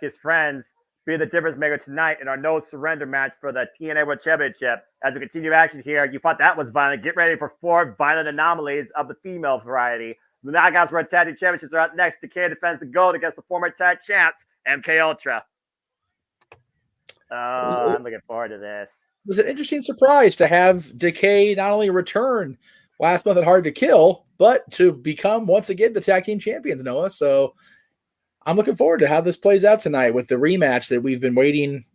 his friends be the difference maker tonight in our no surrender match for the TNA World Championship? As we continue action here, you thought that was violent. Get ready for 4 violent anomalies of the female variety. The Knockouts World Tag Team Championships are out next. Decay defends the gold against the former tag champs, MK Ultra. Oh, I'm looking forward to this. It was an interesting surprise to have Decay not only return last month at Hard to Kill, but to become once again the tag team champions, Noah. So I'm looking forward to how this plays out tonight with the rematch that we've been waiting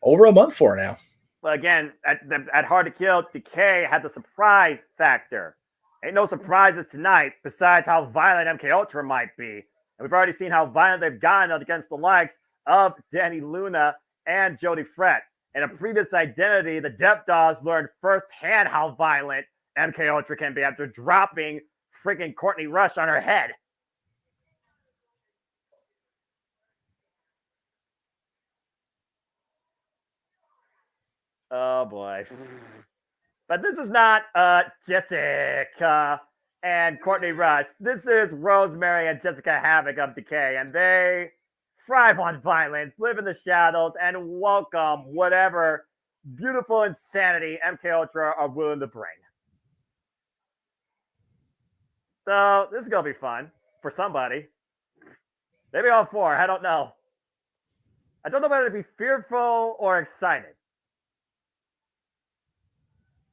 over a month for now. Well, again, at Hard to Kill, Decay had the surprise factor. Ain't no surprises tonight besides how violent MK Ultra might be. And we've already seen how violent they've gotten against the likes of Danny Luna and Jody Fret. In a previous identity, the Death Dogs learned firsthand how violent MK Ultra can be after dropping freaking Courtney Rush on her head. Oh boy. But this is not Jessica and Courtney Rush. This is Rosemary and Jessica Havoc of Decay, and they thrive on violence, live in the shadows, and welcome whatever beautiful insanity MK Ultra are willing to bring. So this is gonna be fun for somebody. Maybe all four. I don't know. I don't know whether to be fearful or excited.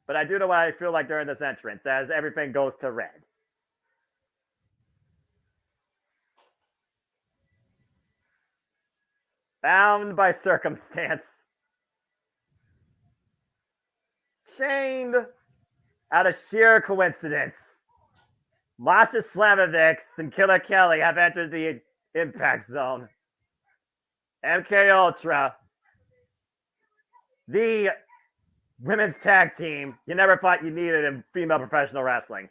But I do know what I feel like during this entrance as everything goes to red. Bound by circumstance. Chained out of sheer coincidence. Masha Slamovic and Killer Kelly have entered the Impact Zone. MK Ultra, the women's tag team you never thought you needed in female professional wrestling.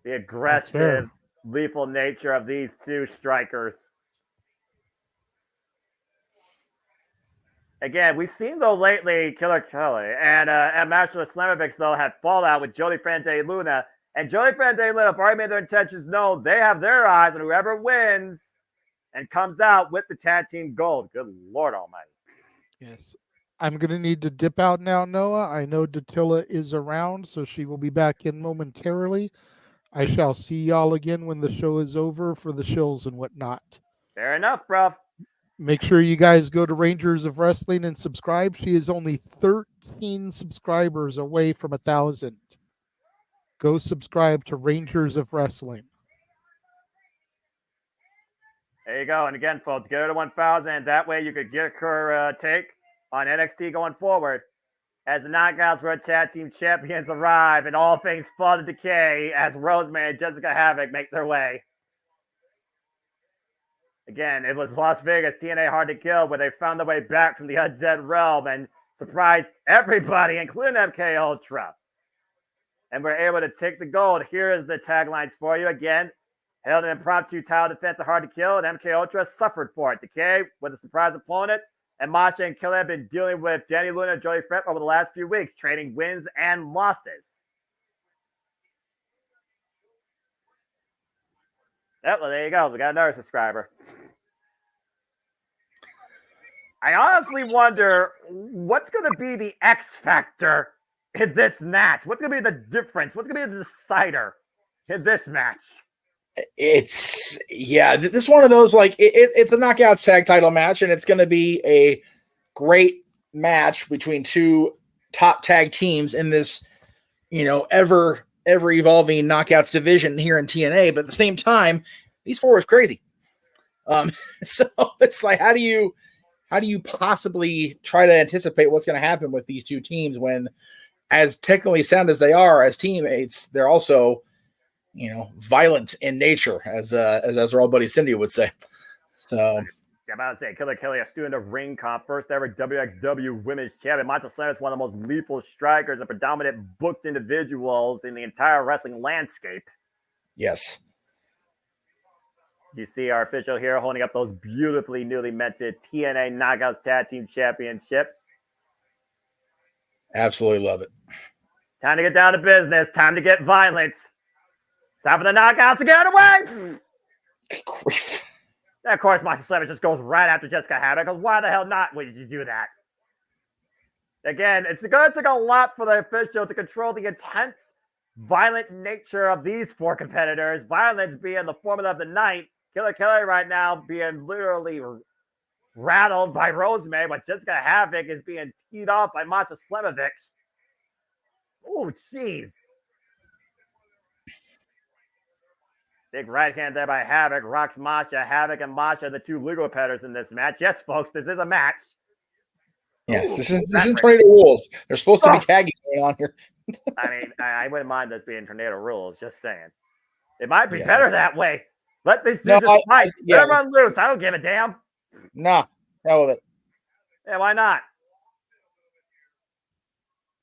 The aggressive, lethal nature of these two strikers. Again, we've seen though lately Killer Kelly and Masha Slamovic though have fallout with Jody Frande Luna. And Jody Frande Luna have already made their intentions known. They have their eyes on whoever wins and comes out with the tag team gold. Good Lord Almighty. Yes. I'm going to need to dip out now, Noah. I know Datilla is around, so she will be back in momentarily. I shall see y'all again when the show is over for the shills and whatnot. Fair enough, bro. Make sure you guys go to Rangers of Wrestling and subscribe. She is only 13 subscribers away from 1,000. Go subscribe to Rangers of Wrestling. There you go. And again, folks, get her to 1,000. That way you could get her take on NXT going forward as the Knockouts World Tag Team Champions arrive and all things fall to decay as Rosemary and Jessica Havoc make their way. Again, it was Las Vegas, TNA Hard to Kill, where they found their way back from the undead realm and surprised everybody, including MK Ultra. And we're able to take the gold. Here is the taglines for you. Again, held an impromptu title defense of Hard to Kill, and MK Ultra suffered for it. Decay with a surprise opponent, and Masha and Killer have been dealing with Danny Luna and Joey Fripp over the last few weeks, trading wins and losses. Yep, well, there you go. We got another subscriber. I honestly wonder what's going to be the X factor in this match. What's going to be the difference? What's going to be the decider in this match? This is one of those, like, it's a Knockouts tag title match, and it's going to be a great match between two top tag teams in this, ever evolving Knockouts division here in TNA. But at the same time, these four is crazy. So it's like, how do you possibly try to anticipate what's going to happen with these two teams when, as technically sound as they are as teammates, they're also, violent in nature, as our old buddy Cindy would say. So I'm about to say, Killer Kelly, a student of Ring Comp, first ever WXW Women's Champion. Montel Slater is one of the most lethal strikers and predominant booked individuals in the entire wrestling landscape. Yes. You see our official here holding up those beautifully newly minted TNA Knockouts Tag Team Championships. Absolutely love it. Time to get down to business. Time to get violent. Time for the Knockouts to get away. Grief. And of course, Masha Slamovic just goes right after Jessica Havoc. Because why the hell not would you do that? Again, it's going to take a lot for the official to control the intense, violent nature of these four competitors. Violence being the formula of the night. Killer Kelly right now being literally rattled by Rosemary, but Jessica Havoc is being teed off by Masha Slamovic. Oh, jeez. Big right hand there by Havoc. Rocks Masha. Havoc and Masha, the two legal competitors in this match. Yes, folks, this is a match. Yes, this isn't tornado rules. There's supposed to be tagging going on here. I mean, I wouldn't mind this being tornado rules, just saying. It might be better that way. Let these dudes just fight. Let them run loose. I don't give a damn. Nah, hell with it. Yeah, why not?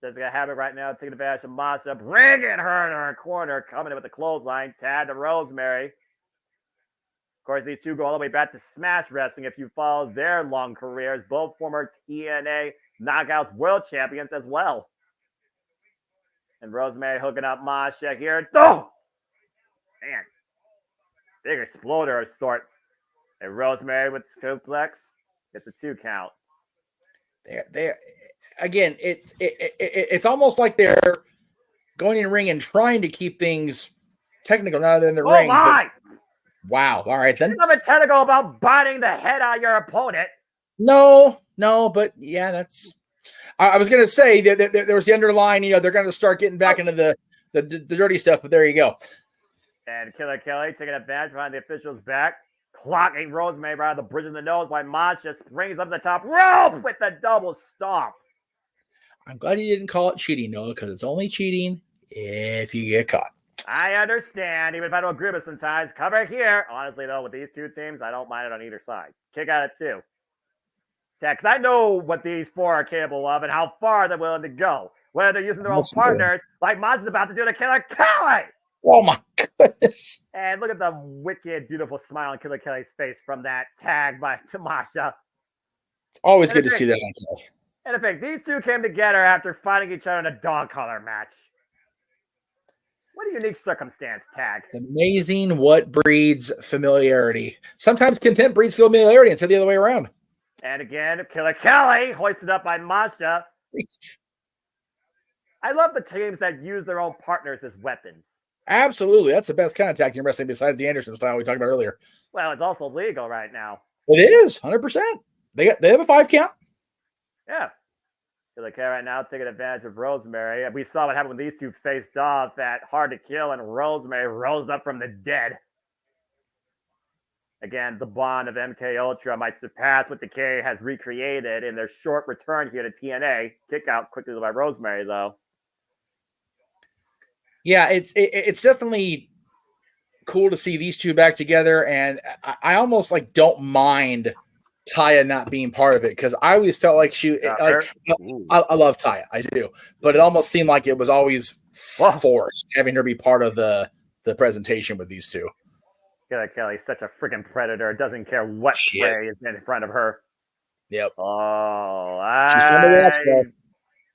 Jessica Havoc right now taking advantage of Masha, bringing her in her corner, coming in with the clothesline, tag to Rosemary. Of course, these two go all the way back to Smash Wrestling if you follow their long careers, both former TNA Knockouts World Champions as well. And Rosemary hooking up Masha here. Oh! Man. Big exploder of sorts. And Rosemary with suplex gets a 2 count. They again, it's almost like they're going in the ring and trying to keep things technical, not in the ring. My! Wow. All right, then. There's nothing technical about biting the head out of your opponent. No, but yeah, that's. I was going to say that there was the underlying, they're going to start getting back into the dirty stuff, but there you go. And Killer Kelly taking advantage behind the official's back, clocking Rosemary right on the bridge of the nose while Masha springs up the top rope with the double stomp. I'm glad you didn't call it cheating, Noah, because it's only cheating if you get caught. I understand, even if I don't agree with sometimes. Cover here. Honestly, though, with these two teams, I don't mind it on either side. Kick out at 2. Because I know what these 4 are capable of and how far they're willing to go. Whether they're using their own partners, like Masha's about to do to Killer Kelly. Oh, my goodness. And look at the wicked, beautiful smile on Killer Kelly's face from that tag by Tamasha. It's always good to see that on Kelly. And in fact, these two came together after fighting each other in a dog collar match. What a unique circumstance, Tag. It's amazing what breeds familiarity. Sometimes contempt breeds familiarity instead of the other way around. And again, Killer Kelly hoisted up by Masha. I love the teams that use their own partners as weapons. Absolutely. That's the best kind of tag team wrestling besides the Anderson style we talked about earlier. Well, it's also legal right now. It is, 100%. They have a 5 count. Yeah. Killer Kelly right now taking advantage of Rosemary. We saw what happened when these two faced off at Hard to Kill, and Rosemary rose up from the dead. Again, the bond of MK Ultra might surpass what Decay has recreated in their short return here to TNA. Kick out quickly by Rosemary, though. Yeah, it's definitely cool to see these two back together, and I almost don't mind Taya not being part of it because I always felt like I love Taya, I do, but it almost seemed like it was always forced having her be part of the presentation with these two. Killer Kelly's such a freaking predator. Doesn't care what spray is in front of her. Yep. Oh, she's fun to watch, though.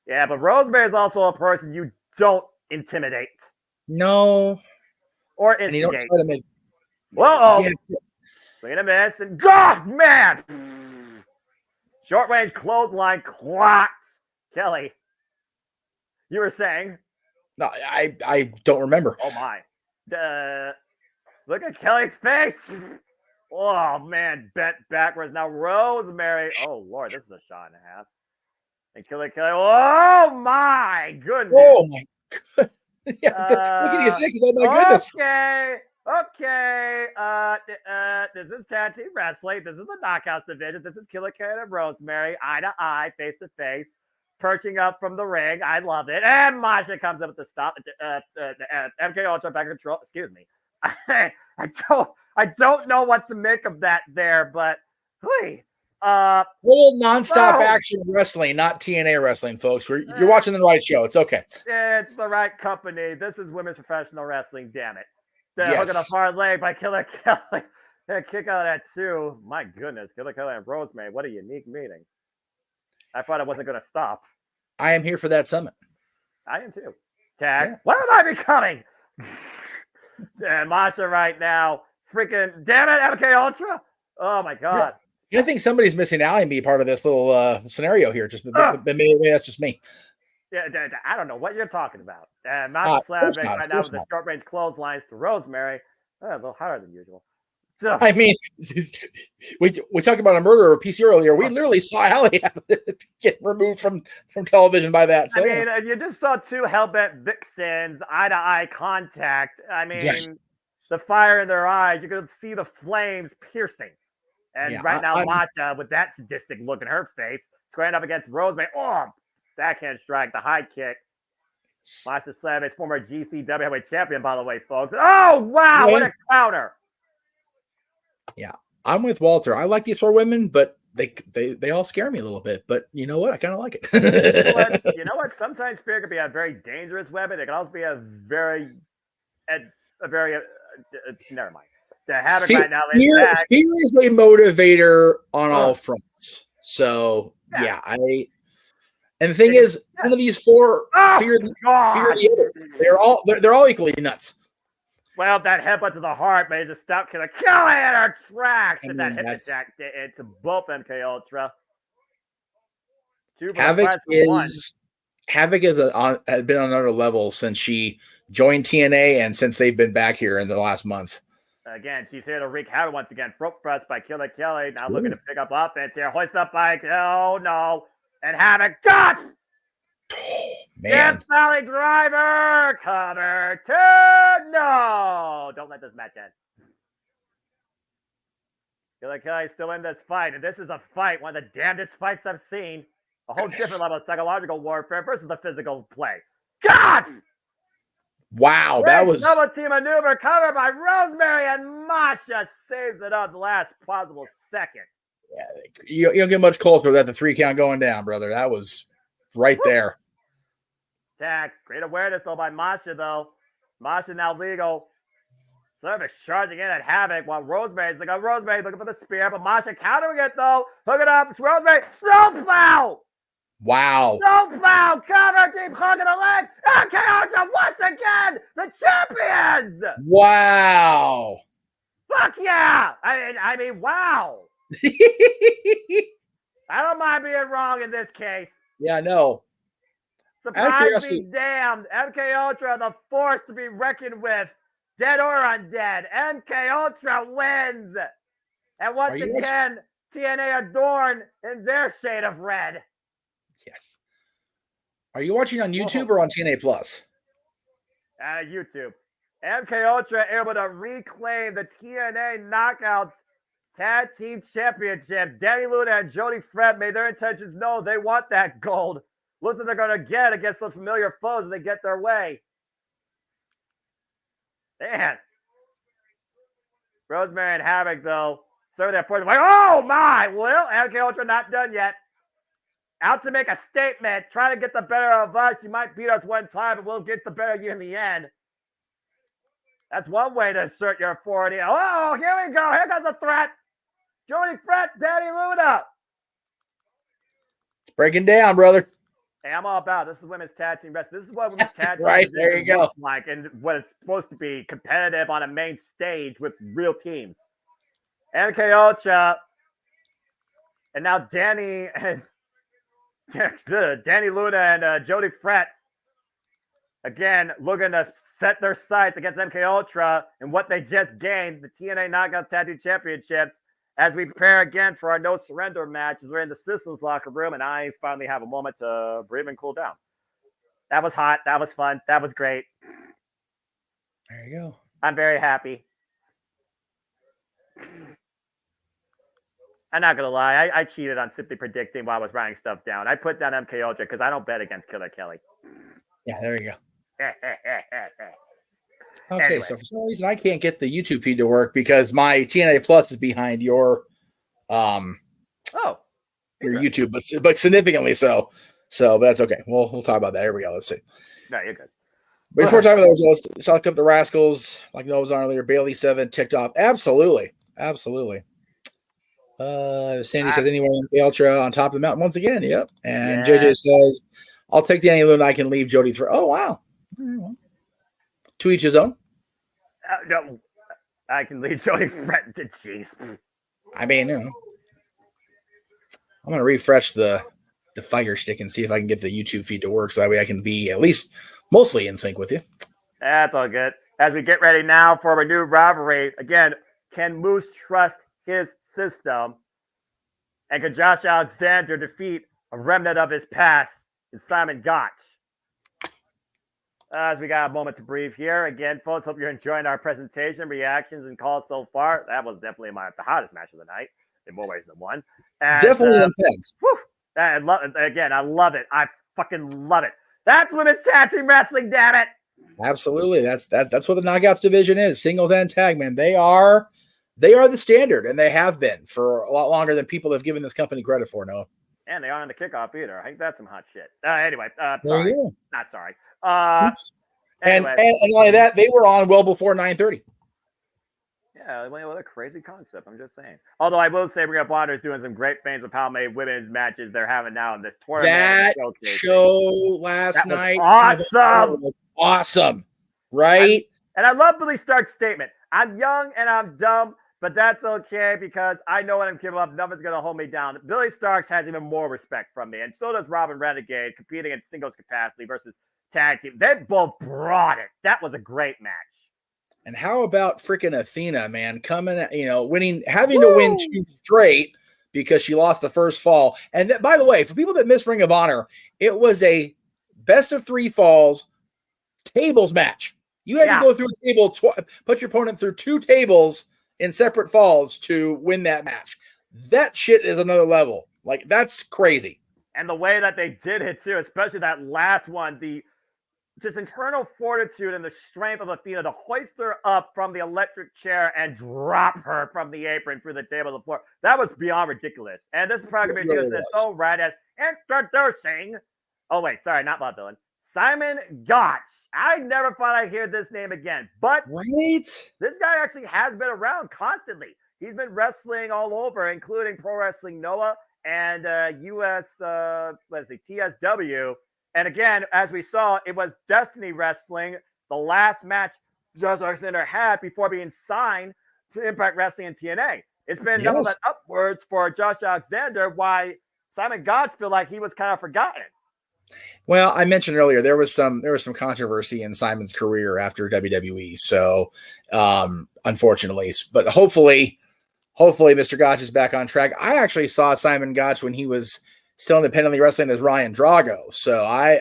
Yeah, but Rosemary is also a person you don't intimidate. No. Or instigate. And you don't try to make. Whoa! Yeah. Swing and a miss, and God, man! Short range clothesline clocked. Kelly, you were saying? No, I don't remember. Oh my! Look at Kelly's face. Oh man, bent backwards now. Rosemary. Oh Lord, this is a shot and a half. And Killer Kelly. Oh my goodness. Oh my god. Yeah, look at his face. Oh my goodness. Okay. This is tag team wrestling. This is the Knockouts division. This is Killer Kelly and Rosemary, eye to eye, face to face, perching up from the ring. I love it. And Masha comes up with the stop. MK Ultra back in control. Excuse me. I don't know what to make of that there, but hey. Little nonstop action wrestling, not TNA wrestling, folks. You're watching the right show. It's okay. It's the right company. This is women's professional wrestling. Damn it! Yes. Hook at a hard leg by Killer Kelly. Kick out at 2. My goodness, Killer Kelly and Rosemary. What a unique meeting. I thought it wasn't going to stop. I am here for that summit. I am too. Tag. Yeah. What am I becoming? And Masha right now. Freaking damn it, MK Ultra. Oh my god. Yeah. I think somebody's missing out and be part of this little scenario here. Maybe that's just me. Yeah, I don't know what you're talking about. And Masha slamming right now with the short range clotheslines to Rosemary. A little harder than usual. I mean, we talked about a murder or PC earlier. We literally saw Allie get removed from television by that. So, I mean, you just saw 2 hellbent vixens, eye-to-eye contact. I mean, the fire in their eyes, you could see the flames piercing. And right now, Masha, with that sadistic look in her face, squaring up against Rosemary. Oh, backhand strike, the high kick. Masha Slavic, former GCW heavyweight champion, by the way, folks. Oh, wow, what a counter. Yeah, I'm with Walter. I like these 4 women, but they all scare me a little bit. But you know what? I kind of like it. You know what? Sometimes fear can be a very dangerous weapon. It can also be a very never mind. To have it right now. Fear is a motivator on all fronts. So yeah, And the thing is, none of these four fear the other. They're all equally nuts. Well, that headbutt to the heart may just stop Killer Kelly in her tracks. And that hip attack into both MK Ultra. Havoc had been on another level since she joined TNA and since they've been back here in the last month. Again, she's here to wreak havoc once again. Throat thrust by Killer Kelly. Now looking to pick up offense here. Hoist up by no. And Havoc got man. Valley Driver. Cover two. No. Don't let this match end. Killer Kelly's still in this fight. And this is a fight, one of the damnedest fights I've seen. A whole different level of psychological warfare versus the physical play. God! Wow, that was double team maneuver covered by Rosemary, and Masha saves it up the last possible second. Yeah, you don't get much closer than the 3 count going down, brother. That was right there. Attack. Great awareness though by Masha though. Masha now legal. Service charging in at Havoc while Rosemary's looking for the spear, but Masha countering it though. Hook it up. It's Rosemary. Snowplow. Wow. Snowplow. Cover. Deep hook in the leg. MK Ultra once again. The champions. Wow. Fuck yeah. I mean, wow. I don't mind being wrong in this case. Yeah, no. Surprise be damned. MK Ultra, the force to be reckoned with. Dead or undead. MK Ultra wins. And once again, TNA adorned in their shade of red. Yes. Are you watching on YouTube or on TNA Plus? YouTube. MK Ultra able to reclaim the TNA Knockouts Tag Team Championships. Danny Luna and Jody Fred made their intentions known. They want that gold. Looks like they're going to get against some familiar foes and they get their way. Man. Rosemary and Havoc, though, serve their point. Like, oh, my. Well, MK Ultra not done yet. Out to make a statement. Trying to get the better of us. You might beat us one time, but we'll get the better of you in the end. That's one way to assert your authority. Oh, here we go. Here comes the threat. Jody Fred, Danny Luna. It's breaking down, brother. Hey, I'm all about this is women's tag team wrestling. This is what women's tag team right, there you go. Like, and what it's supposed to be competitive on a main stage with real teams. MK Ultra. And now Danny Luna and Jody Fred. Again, looking to set their sights against MK Ultra and what they just gained, the TNA Knockouts Tag Team Championships, as we prepare again for our No Surrender matches. We're in the Systems locker room, and I finally have a moment to breathe and cool down. That was hot. That was fun. That was great. There you go. I'm very happy. I'm not going to lie. I cheated on simply predicting while I was writing stuff down. I put down MK Ultra because I don't bet against Killer Kelly. Yeah, there you go. Okay, Anyway. so for some reason I can't get the YouTube feed to work because my TNA Plus is behind your YouTube, but significantly so. So but that's okay. We'll talk about that. Here we go. Let's see. No, you're good. But before talking about those, let's talk about the Rascals, like Noah was on earlier. Bailey 7 ticked off. Absolutely. Sandy says anyone in the Ultra on top of the mountain once again. Yep. And JJ says, I'll take Danny Luna. I can leave Jody for. Oh wow. To each his own. No, I can leave Jody Fred to jeez. I mean, I'm gonna refresh the Fire Stick and see if I can get the YouTube feed to work, so that way I can be at least mostly in sync with you. That's all good. As we get ready now for a new rivalry, again, can Moose trust his system? And can Josh Alexander defeat a remnant of his past in Simon Gotch? As we got a moment to breathe here. Again, folks, hope you're enjoying our presentation, reactions, and calls so far. That was definitely the hottest match of the night in more ways than one. And, it's definitely intense. I love it. I fucking love it. That's women's tag team wrestling, damn it. Absolutely. That's what the Knockouts division is. Singles and tag, man. They are the standard, and they have been for a lot longer than people have given this company credit for, Noah. And they aren't in the kickoff either. I think that's some hot shit. Anyway, sorry. Not sorry. And not only that, they were on well before 9:30. Yeah. Yeah, what a crazy concept. I'm just saying. Although I will say Ring of Honor is doing some great things with how many women's matches they're having now in this tournament. That show last night awesome. was awesome, right? And I love Billy Stark's statement. I'm young and I'm dumb, but that's okay because I know what I'm capable of. Nothing's going to hold me down. Billy Starks has even more respect from me, and so does Robin Renegade, competing in singles capacity versus tag team. They both brought it. That was a great match. And how about freaking Athena, man, coming, winning, having to win 2 straight because she lost the first fall. And by the way, for people that miss Ring of Honor, it was a best of 3 falls tables match. You had to go through a table, put your opponent through 2 tables in separate falls to win that match. That shit is another level. Like, that's crazy. And the way that they did it, too, especially that last one, the just internal fortitude and the strength of Athena to hoist her up from the electric chair and drop her from the apron through the table to the floor. That was beyond ridiculous. And this is probably going to be ridiculous so right as introducing. Oh, wait, sorry, not Bob Dylan. Simon Gotch. I never thought I'd hear this name again, but this guy actually has been around constantly. He's been wrestling all over, including Pro Wrestling Noah and TSW. And again, as we saw, it was Destiny Wrestling, the last match Josh Alexander had before being signed to Impact Wrestling and TNA. It's been nothing but upwards for Josh Alexander, why Simon Gotch feel like he was kind of forgotten. Well, I mentioned earlier there was some controversy in Simon's career after WWE. So, unfortunately, but hopefully Mr. Gotch is back on track. I actually saw Simon Gotch when he was still independently wrestling as Ryan Drago. So I've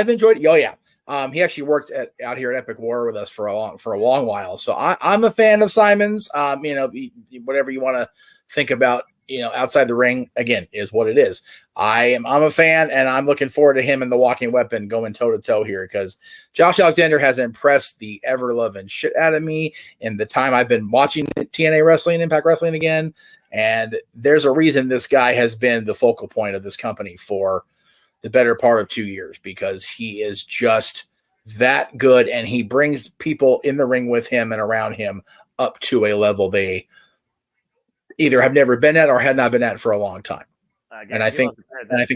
enjoyed it. Oh yeah. He actually worked out here at Epic War with us for a long while. So I'm a fan of Simon's. Whatever you want to think about, outside the ring, again, is what it is. I'm a fan, and I'm looking forward to him and the Walking Weapon going toe to toe here because Josh Alexander has impressed the ever loving shit out of me in the time I've been watching TNA Wrestling, Impact Wrestling again. And there's a reason this guy has been the focal point of this company for the better part of 2 years because he is just that good, and he brings people in the ring with him and around him up to a level they either have never been at or had not been at for a long time. Again, I think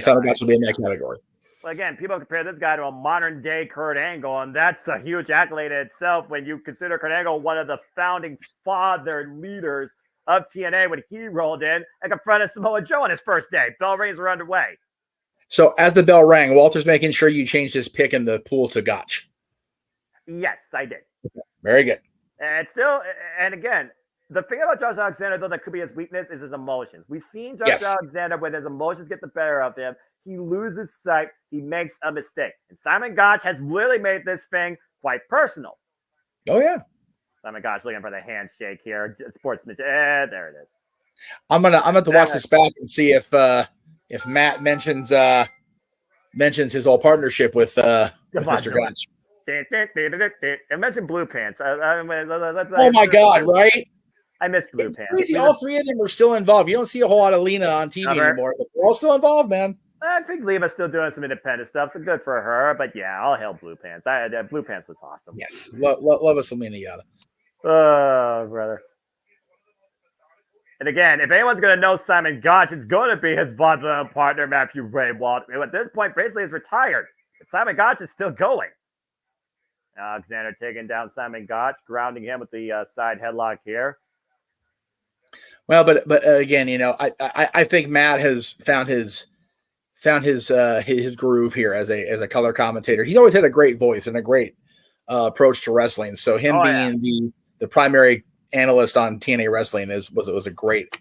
Simon Gotch will be in that category. Well, again, people compare this guy to a modern day Kurt Angle, and that's a huge accolade in itself when you consider Kurt Angle one of the founding father leaders of TNA when he rolled in and confronted Samoa Joe on his first day. Bell rings were underway. So as the bell rang, Walter's making sure you changed his pick in the pool to Gotch. Yes, I did. Very good. And again, the thing about Josh Alexander, though, that could be his weakness is his emotions. We've seen Josh Alexander when his emotions get the better of him. He loses sight. He makes a mistake. And Simon Gotch has literally made this thing quite personal. Oh, yeah. Simon Gotch looking for the handshake here. Sportsmanship. There it is. I'm gonna have to watch this back and see if Matt mentions his whole partnership with Mr. Gotch. I mentioned Blue Pants. Oh my God! Right? I miss Blue Pants. Crazy. All 3 of them are still involved. You don't see a whole lot of Lena on TV anymore, but they're all still involved, man. I think Leva's still doing some independent stuff, so good for her. But yeah, I'll hail Blue Pants. Blue Pants was awesome. Yes, love us some Lena Yada. Oh, brother. And again, if anyone's going to know Simon Gotch, it's going to be his vaudeville partner, Matthew Ray Walt, who at this point basically is retired. But Simon Gotch is still going. Alexander taking down Simon Gotch, grounding him with the side headlock here. Well, but again, I think Matt has found his groove here as a color commentator. He's always had a great voice and a great approach to wrestling. So him being the primary analyst on TNA Wrestling was a great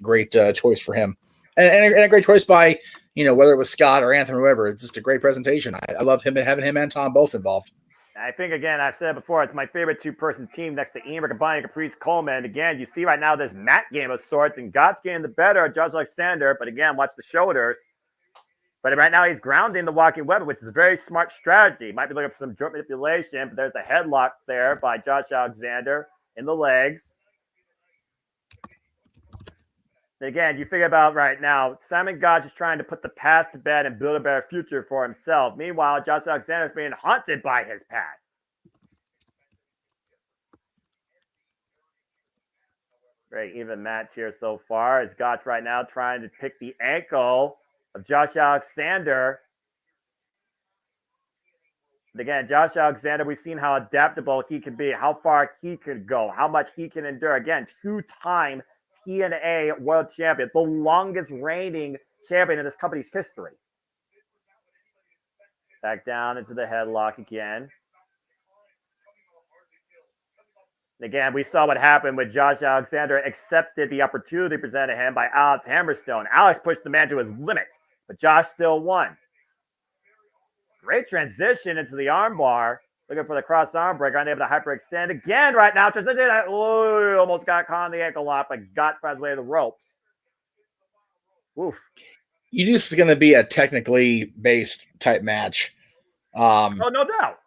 choice for him, and a great choice by whether it was Scott or Anthem or whoever. It's just a great presentation. I love him and having him and Tom both involved. I think, again, I've said it before, it's my favorite 2-person team next to Ian Riccaboni and Caprice Coleman. And again, you see right now this mat game of sorts, and Gotch getting the better of Josh Alexander. But again, watch the shoulders. But right now he's grounding the Walking Weapon, which is a very smart strategy. Might be looking for some joint manipulation, but there's a headlock there by Josh Alexander in the legs. And again, you figure about right now, Simon Gotch is trying to put the past to bed and build a better future for himself. Meanwhile, Josh Alexander is being haunted by his past. Very even match here so far. As Gotch right now trying to pick the ankle of Josh Alexander. And again, Josh Alexander, we've seen how adaptable he can be, how far he can go, how much he can endure. Again, 2-time TNA World Champion, the longest reigning champion in this company's history. Back down into the headlock again. Again, we saw what happened when Josh Alexander accepted the opportunity presented him by Alex Hammerstone. Alex pushed the man to his limit, but Josh still won. Great transition into the armbar. Looking for the cross arm breaker, unable to hyperextend again right now. Transition, almost got caught on the ankle lock, but got by the way of the ropes. Oof. You knew this is going to be a technically based type match. Oh, no doubt.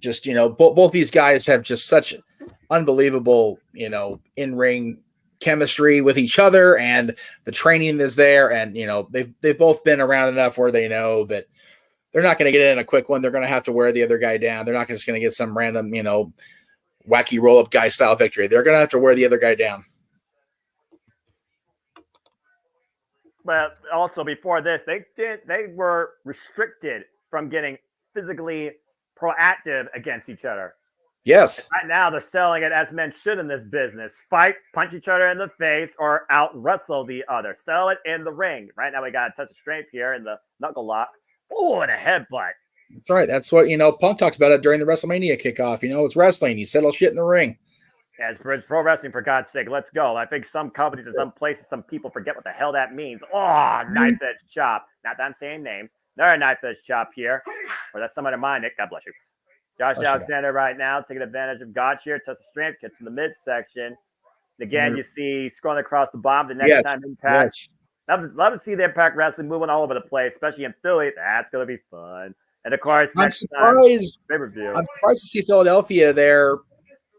Just, both these guys have just such unbelievable, in-ring chemistry with each other, and the training is there. And, they've both been around enough where they know that they're not going to get in a quick one. They're going to have to wear the other guy down. They're not just going to get some random, wacky roll-up guy style victory. They're going to have to wear the other guy down. But also before this, they were restricted from getting physically proactive against each other. Yes. And right now, they're selling it as men should in this business. Fight, punch each other in the face, or out-wrestle the other. Sell it in the ring. Right now, we got a touch of strength here in the knuckle lock. Oh, and a headbutt. That's right. That's what, Punk talked about it during the WrestleMania kickoff. It's wrestling. You settle shit in the ring. Yeah, it's pro wrestling, for God's sake. Let's go. I think some companies and some places, some people forget what the hell that means. Oh, knife edge chop. Not that I'm saying names. Another knife edge chop here. Or that's some other mind, Nick. God bless you. Josh Alexander right now taking advantage of Gotch here. Touch of strength, gets to the midsection. You see scrolling across the bomb the next time Impact. Yes. Love to see the Impact Wrestling moving all over the place, especially in Philly. That's going to be fun. And of course, I'm surprised to see Philadelphia there,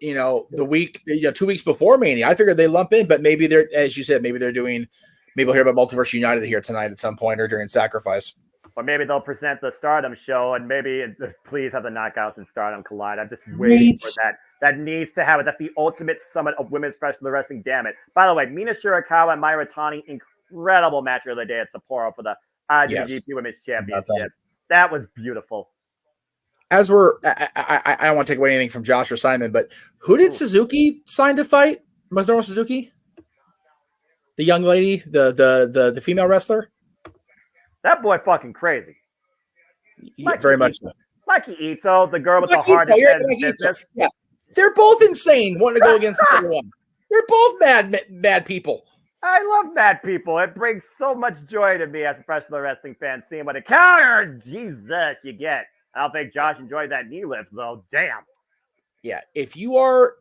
the week, 2 weeks before Mania. I figured they lump in, but maybe they're, as you said, maybe we'll hear about Multiverse United here tonight at some point or during Sacrifice. Or maybe they'll present the Stardom show, and maybe please have the Knockouts and Stardom collide. I'm just waiting for that. That needs to happen. That's the ultimate summit of women's professional wrestling. Damn it! By the way, Mina Shirakawa and Mayra Tani, incredible match the other day at Sapporo for the IWGP Women's Championship. That was beautiful. As I don't want to take away anything from Josh or Simon, but who did Suzuki sign to fight? Masaru Suzuki, the young lady, the female wrestler. That boy fucking crazy. Yeah, very much so. Mikey Ito, the girl with the hard business. Yeah. They're both insane wanting to go against the other one. They're both mad people. I love mad people. It brings so much joy to me as a professional wrestling fan, seeing what encounters, Jesus, you get. I don't think Josh enjoyed that knee lift, though. Damn. Yeah, if you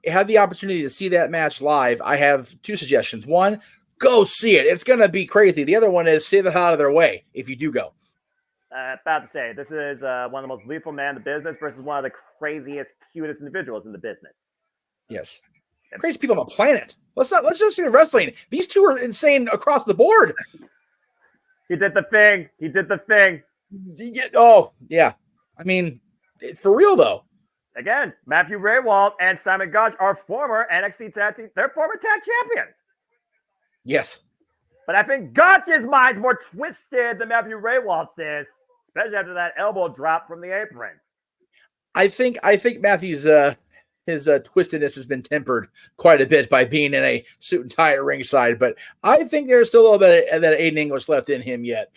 have the opportunity to see that match live, I have two suggestions. One, go see it. It's going to be crazy. The other one is stay the hell out of their way if you do go. About to say, this is one of the most lethal men in the business versus one of the craziest, cutest individuals in the business. Yes. Crazy people on the planet. Let's just see the wrestling. These two are insane across the board. He did the thing. Oh, yeah. I mean, it's for real, though. Again, Matthew Raywald and Simon Gotch are former NXT tag team. They're former tag champions. Yes. But I think Gotch's mind's more twisted than Matthew Raywald's is, especially after that elbow drop from the apron. I think Matthew's his twistedness has been tempered quite a bit by being in a suit and tie at ringside, but I think there's still a little bit of that Aiden English left in him yet.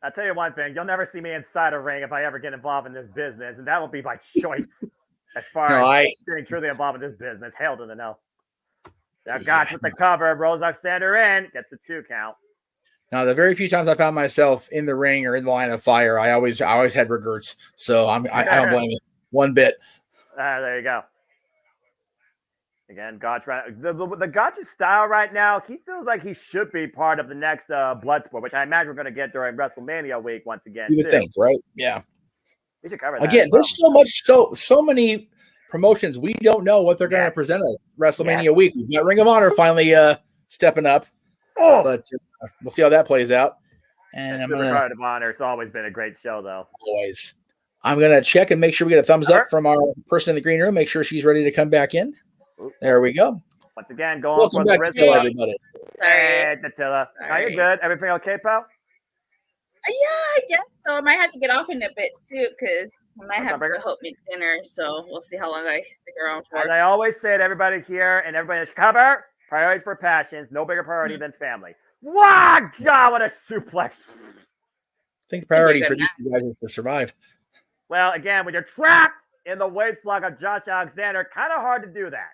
I'll tell you one thing, you'll never see me inside a ring if I ever get involved in this business, and that will be by choice as far as getting truly involved in this business. Hell to the no. Now Gotch with the cover, rolls Alexander in, gets a 2 count. Now, the very few times I found myself in the ring or in the line of fire, I always had regrets, so I don't blame you one bit. There you go. Again, Gotch, the Gotch's style right now, he feels like he should be part of the next Bloodsport, which I imagine we're going to get during WrestleMania week once again. You would think, right? Yeah. We should cover that. Again, there's so many promotions we don't know what they're going to present us WrestleMania week. We've got Ring of Honor finally stepping up, but we'll see how that plays out. And Supercard of Honor, it's always been a great show, though. Always. I'm going to check and make sure we get a thumbs up from our person in the green room. Make sure she's ready to come back in. There we go. Once again, going Welcome for the back wrist to show, lock. everybody. Sorry. Hey, Natilla. Are you good? Everything okay, pal? Yeah, I guess so. I might have to get off in a bit too, because I might What's have up, to Bigger? go help make dinner. So we'll see how long I stick around for. As I always say to everybody here and everybody in Chicago, priorities for passions, no bigger priority than family. Wow, God, what a suplex. I think the priority for these two guys is to survive. Well, again, when you're trapped in the waist lock of Josh Alexander, kind of hard to do that.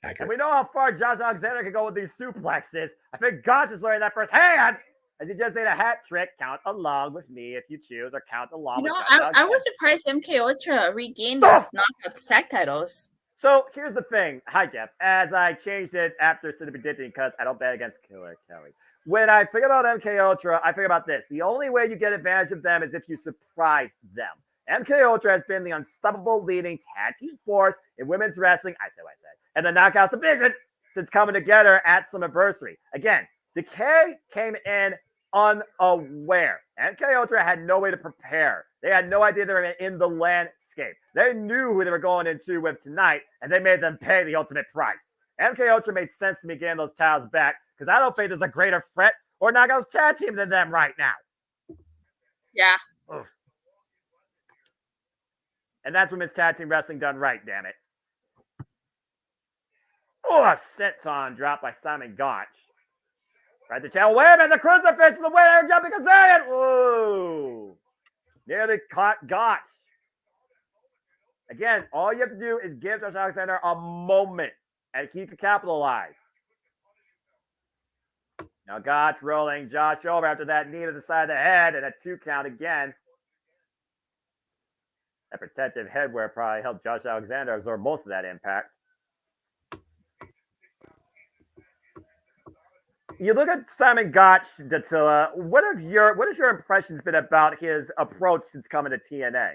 Accurate. And we know how far Josh Alexander can go with these suplexes. I think Gotch is learning that firsthand, as he just did a hat trick. Count along with me if you choose, or count along with Josh Alexander. I was surprised MK Ultra regained his knockouts tag titles. So here's the thing. Hi, Jeff. As I changed it after City predicting, because I don't bet against Killer Kelly. When I think about MK Ultra, I think about this. The only way you get advantage of them is if you surprise them. MK Ultra has been the unstoppable leading tag team force in women's wrestling, I said what I said, and the Knockouts division since coming together at Slammiversary. Again, Decay came in unaware. MK Ultra had no way to prepare. They had no idea they were in the landscape. They knew who they were going into with tonight, and they made them pay the ultimate price. MK Ultra made sense to me getting those titles back, because I don't think there's a greater threat or Knockouts tag team than them right now. Yeah. Oof. And that's women's tag team wrestling done right, damn it. Oh, a senton drop by Simon Gotch. Right the channel. Wait a minute, the crucifix is the way they're jumping Kazarian. Whoa. Nearly caught Gotch. Again, all you have to do is give Josh Alexander a moment and keep it capitalized. Now Gotch rolling Josh over after that knee to the side of the head and a 2 count again. That protective headwear probably helped Josh Alexander absorb most of that impact. You look at Simon Gotch, Dattila. What has your impressions been about his approach since coming to TNA?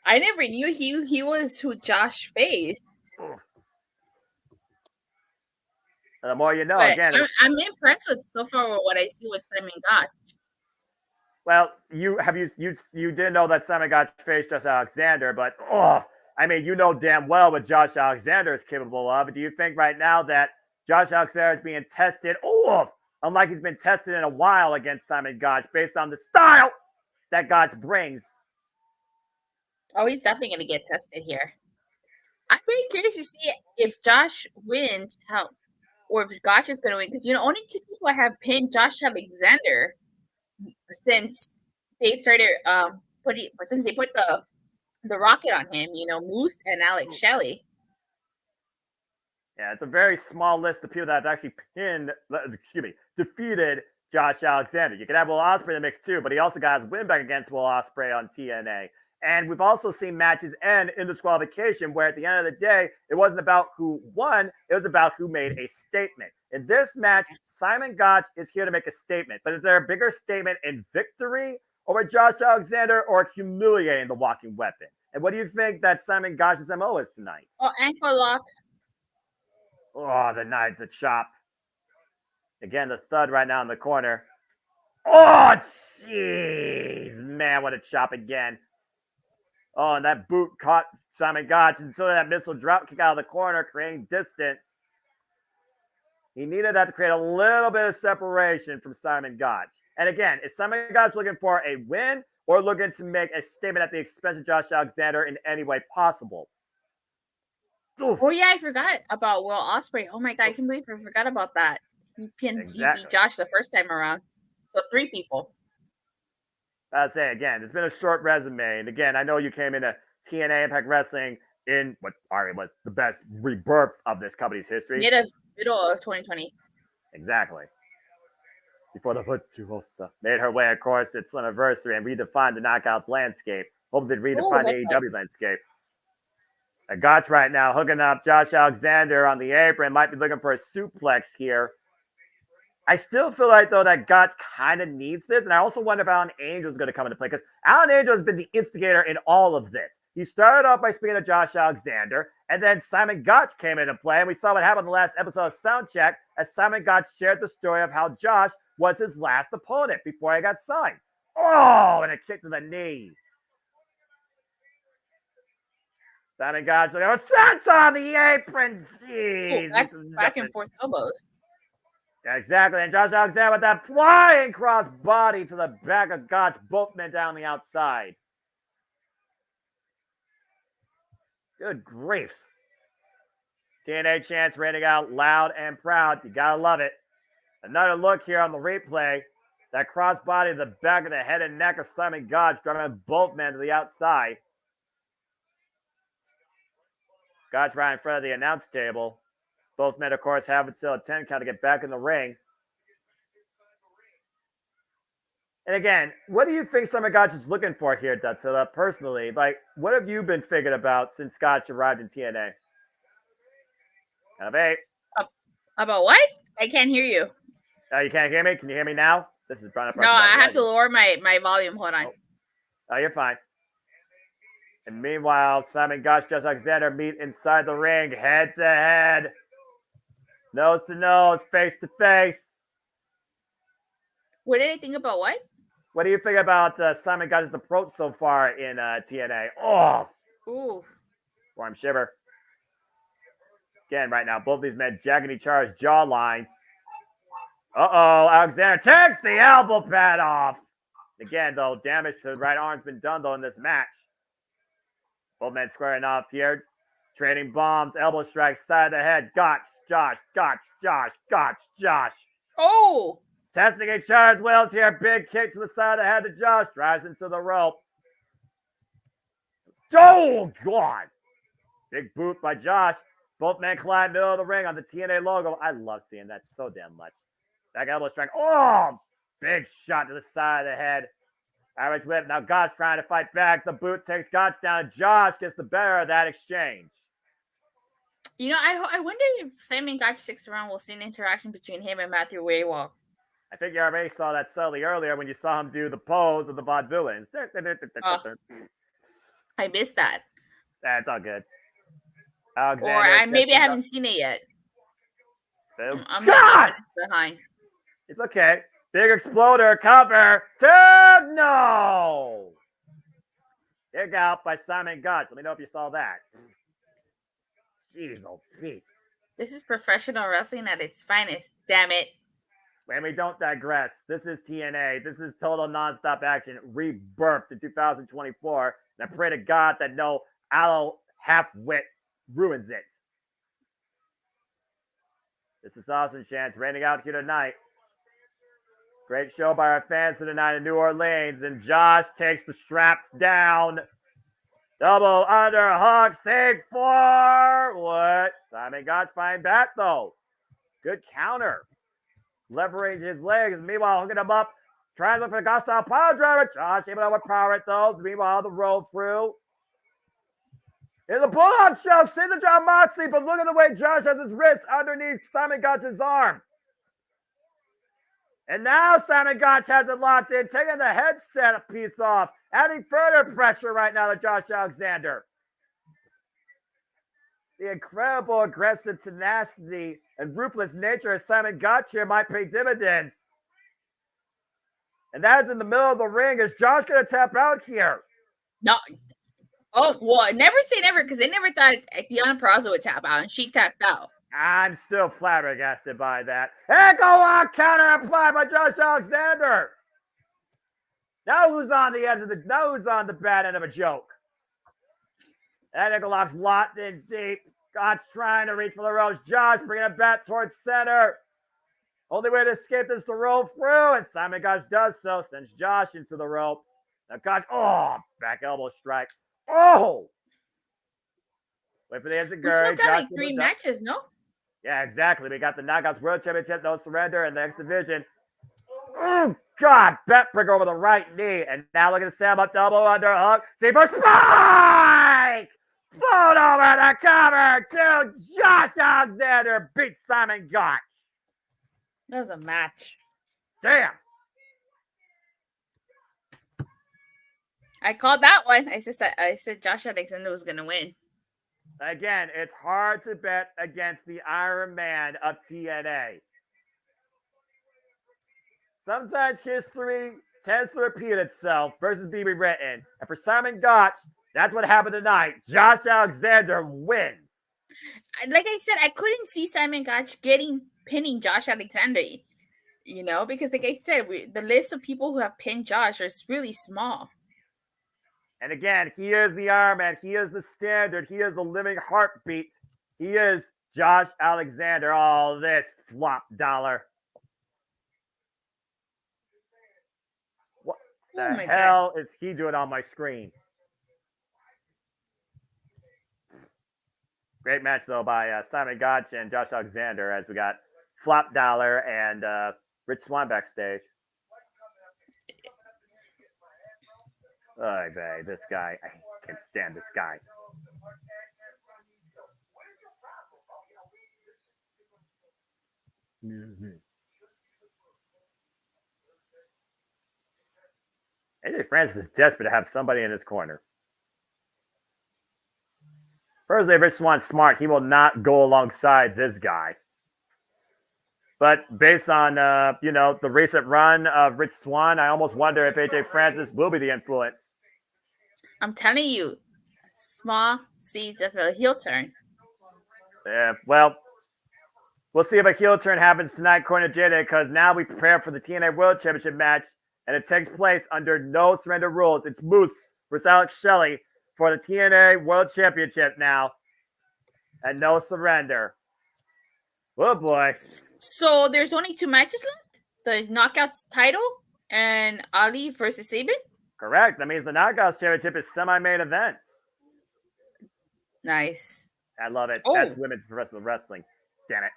I never knew he was who Josh faced. The more you know. But Again, I'm impressed with so far with what I see with Simon Gotch. Well, you didn't know that Simon Gotch faced Josh Alexander, but I mean, you know damn well what Josh Alexander is capable of. Do you think right now that Josh Alexander is being tested, unlike he's been tested in a while against Simon Gotch, based on the style that Gotch brings? Oh, he's definitely going to get tested here. I'm very curious to see if Josh wins, or if Gotch is going to win, because only 2 people have pinned Josh Alexander since they started since they put the rocket on him. Moose and Alex Shelley. Yeah, it's a very small list of people that have actually defeated Josh Alexander. You could have Will Ospreay in the mix too, but he also got his win back against Will Ospreay on TNA. And we've also seen matches end in disqualification, where at the end of the day, it wasn't about who won, it was about who made a statement. In this match, Simon Gotch is here to make a statement. But is there a bigger statement in victory over Josh Alexander, or humiliating the walking weapon? And what do you think that Simon Gotch's MO is tonight? Oh, ankle lock. Oh, the chop. Again, the thud right now in the corner. Oh, jeez. Man, what a chop again. Oh, and that boot caught Simon Gotch until that missile drop kick out of the corner, creating distance. He needed that to create a little bit of separation from Simon Gotch. And again, is Simon Gotch looking for a win or looking to make a statement at the expense of Josh Alexander in any way possible? Oof. Oh, yeah, I forgot about Will Ospreay. Oh, my God, I can't believe I forgot about that. He beat Josh the first time around. So 3 people. I'll say again, it's been a short resume. And again, I know you came into TNA Impact Wrestling in what arguably was the best rebirth of this company's history. Middle of 2020. Exactly. Before the Virtuosa made her way, of course, it's Slammiversary and redefined the Knockouts landscape. Hope they redefine the AEW landscape. And Gotch right now hooking up Josh Alexander on the apron. Might be looking for a suplex here. I still feel like, though, that Gotch kind of needs this. And I also wonder if Alan Angel is going to come into play, because Alan Angel has been the instigator in all of this. He started off by speaking to Josh Alexander, and then Simon Gotch came into play. And we saw what happened in the last episode of Soundcheck, as Simon Gotch shared the story of how Josh was his last opponent before he got signed. Oh, and a kick to the knee. Simon Gotch looking over. Sets on the apron. Jeez. Back and forth elbows. Yeah, exactly. And Josh Alexander with that flying cross body to the back of Gotch. Both men down the outside. Good grief. TNA chants raining out loud and proud. You gotta love it. Another look here on the replay. That crossbody to the back of the head and neck of Simon Gotch, driving both men to the outside. Gotch right in front of the announce table. Both men, of course, have until a 10 count to get back in the ring. And again, what do you think Simon Gotch is looking for here, Datsila, personally? Like, what have you been thinking about since Gotch arrived in TNA? About what? I can't hear you. You can't hear me? Can you hear me now? This is Brian. No, I have to lower my volume. Hold on. Oh, you're fine. And meanwhile, Simon Gotch, Josh Alexander meet inside the ring, head to head, nose to nose, face to face. What did I think about what? What do you think about Simon Gotch's approach so far in TNA? Oh, ooh, warm shiver. Again, right now, both these men jacking each other's jawlines. Uh-oh, Alexander takes the elbow pad off. Again, though, damage to the right arm's been done, though, in this match. Both men squaring off here. Trading bombs, elbow strikes, side of the head. Gotch, Josh, Gotch, Josh, Gotch, Josh. Oh! Testing each other's wills here. Big kick to the side of the head to Josh. Drives into the ropes. Oh, God. Big boot by Josh. Both men collide middle of the ring on the TNA logo. I love seeing that so damn much. Back elbow strike. Oh, big shot to the side of the head. Irish whip. Now Gotch trying to fight back. The boot takes Gotch down. Josh gets the better of that exchange. You know, I wonder if Simon Gotch sticks around, we'll see an interaction between him and Matthew Waywalk. I think you already saw that subtly earlier when you saw him do the pose of the vaudevillains. I missed that. That's all good. Maybe I haven't seen it yet. I'm behind. It's okay. Big exploder cover. Two, no. Kick out by Simon Gotch. Let me know if you saw that. Jeez, oh, jeez. This is professional wrestling at its finest. Damn it. And we don't digress. This is TNA. This is total nonstop action, rebirthed in 2024. And I pray to God that no aloe half-wit ruins it. This is awesome, chance raining out here tonight. Great show by our fans tonight in New Orleans. And Josh takes the straps down. Double underhook, save for what? Simon Gotch fighting back, though. Good counter. Leverage his legs. Meanwhile, hooking him up. Trying to look for the Gotch style power driver. Josh able to overpower it, though. Meanwhile, the roll through. Here's a bulldog choke. Scissor John Moxley, but look at the way Josh has his wrist underneath Simon Gotch's arm. And now Simon Gotch has it locked in, taking the headset piece off, adding further pressure right now to Josh Alexander. The incredible aggressive tenacity and ruthless nature of Simon Gotch here might pay dividends. And that is in the middle of the ring. Is Josh going to tap out here? No. Oh, well, never say never, because they never thought Deonna Purrazzo would tap out, and she tapped out. I'm still flabbergasted by that. Echo lock counter applied by Josh Alexander. Now who's on the edge of the? Now who's on the bad end of a joke? That ankle lock's locked in deep. Gotch trying to reach for the ropes. Josh bringing it back towards center. Only way to escape is to roll through, and Simon Gotch does so. Sends Josh into the ropes. Now Gotch, back elbow strike. Oh! Wait for the instant We still got like 3 matches, no? Yeah, exactly. We got the Knockouts World Championship, No Surrender, and the X Division. Oh, God. Backbreaker over the right knee. And now look at Sam up double underhook. See for spike! Float over the cover to Josh Alexander. Beats Simon Gotch. That was a match. Damn. I called that one. I said Josh Alexander was going to win. Again, it's hard to bet against the Iron Man of TNA. Sometimes history tends to repeat itself versus be rewritten. And for Simon Gotch, That's what happened tonight. Josh Alexander wins. Like I said, I couldn't see Simon Gotch pinning Josh Alexander, because like I said, the list of people who have pinned Josh is really small. And again, he is the Iron Man. He is the standard. He is the living heartbeat. He is Josh Alexander. All this flop dollar. What the hell is he doing on my screen? Great match, though, by Simon Gotch and Josh Alexander, as we got Flop Dollar and Rich Swann backstage. Oh, babe, this guy. I can't stand this guy. AJ Francis is desperate to have somebody in his corner. Personally, if Rich Swann's smart, he will not go alongside this guy. But based on, the recent run of Rich Swann, I almost wonder if AJ Francis will be the influence. I'm telling you, small seeds of a heel turn. Yeah, well, we'll see if a heel turn happens tonight, according to JD, because now we prepare for the TNA World Championship match, and it takes place under no surrender rules. It's Moose versus Alex Shelley for the TNA World Championship now, and no surrender. Oh, boy. So there's only 2 matches left? The Knockouts title and Ali versus Sabin? Correct. That means the Knockouts Championship is semi-main event. Nice. I love it. Oh. That's women's professional wrestling. Damn it.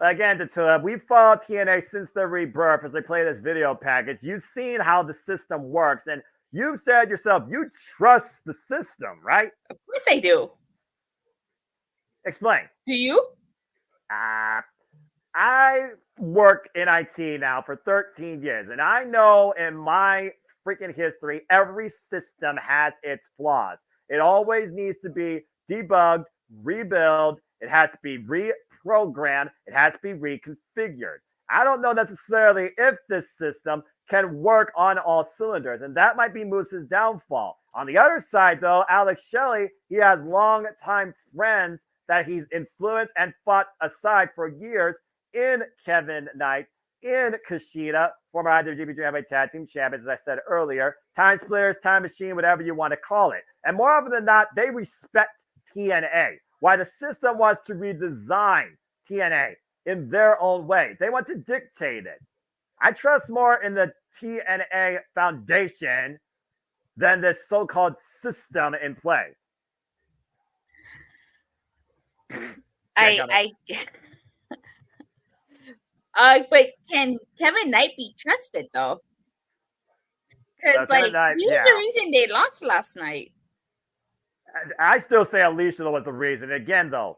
Again, we've followed TNA since their rebirth as they play this video package. You've seen how the system works, and you've said yourself, you trust the system, right? Of course I do. Explain. Do you? I work in IT now for 13 years, and I know in my freaking history, every system has its flaws. It always needs to be debugged, rebuilt. It has to be reprogrammed. It has to be reconfigured. I don't know necessarily if this system can work on all cylinders, and that might be Moose's downfall. On the other side, though, Alex Shelley, he has long-time friends that he's influenced and fought aside for years in Kevin Knight, in Kushida, former IWGP Heavyweight Tag Team Champions, as I said earlier, Time Splitters, Time Machine, whatever you want to call it. And more often than not, they respect TNA. Why the system wants to redesign TNA in their own way. They want to dictate it. I trust more in the TNA foundation than this so-called system in play. But can Kevin Knight be trusted though? Because he was the reason they lost last night. I still say Alicia was the reason. Again, though,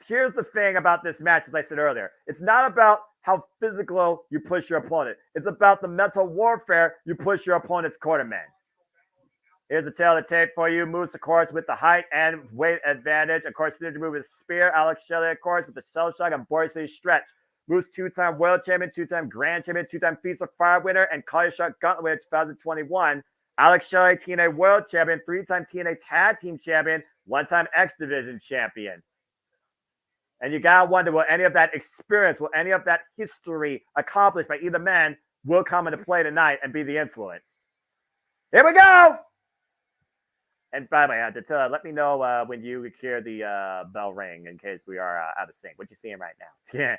here's the thing about this match, as I said earlier. It's not about how physical you push your opponent. It's about the mental warfare you push your opponent's quarterman. Here's the tail of the tape for you. Moose, of course, with the height and weight advantage. Of course, signature move is spear. Alex Shelley, of course, with the shell shock and Boris Lee stretch. Moose, 2-time world champion, 2-time grand champion, 2-time Feast of Fire winner, and Collier Shot Gauntlet winner 2021. Alex Shelley, TNA world champion, 3-time TNA tag team champion, 1-time X Division champion. And you gotta wonder, will any of that experience, will any of that history accomplished by either man will come into play tonight and be the influence? Here we go! And by the way, let me know when you hear the bell ring in case we are out of sync. What you seeing right now? Yeah.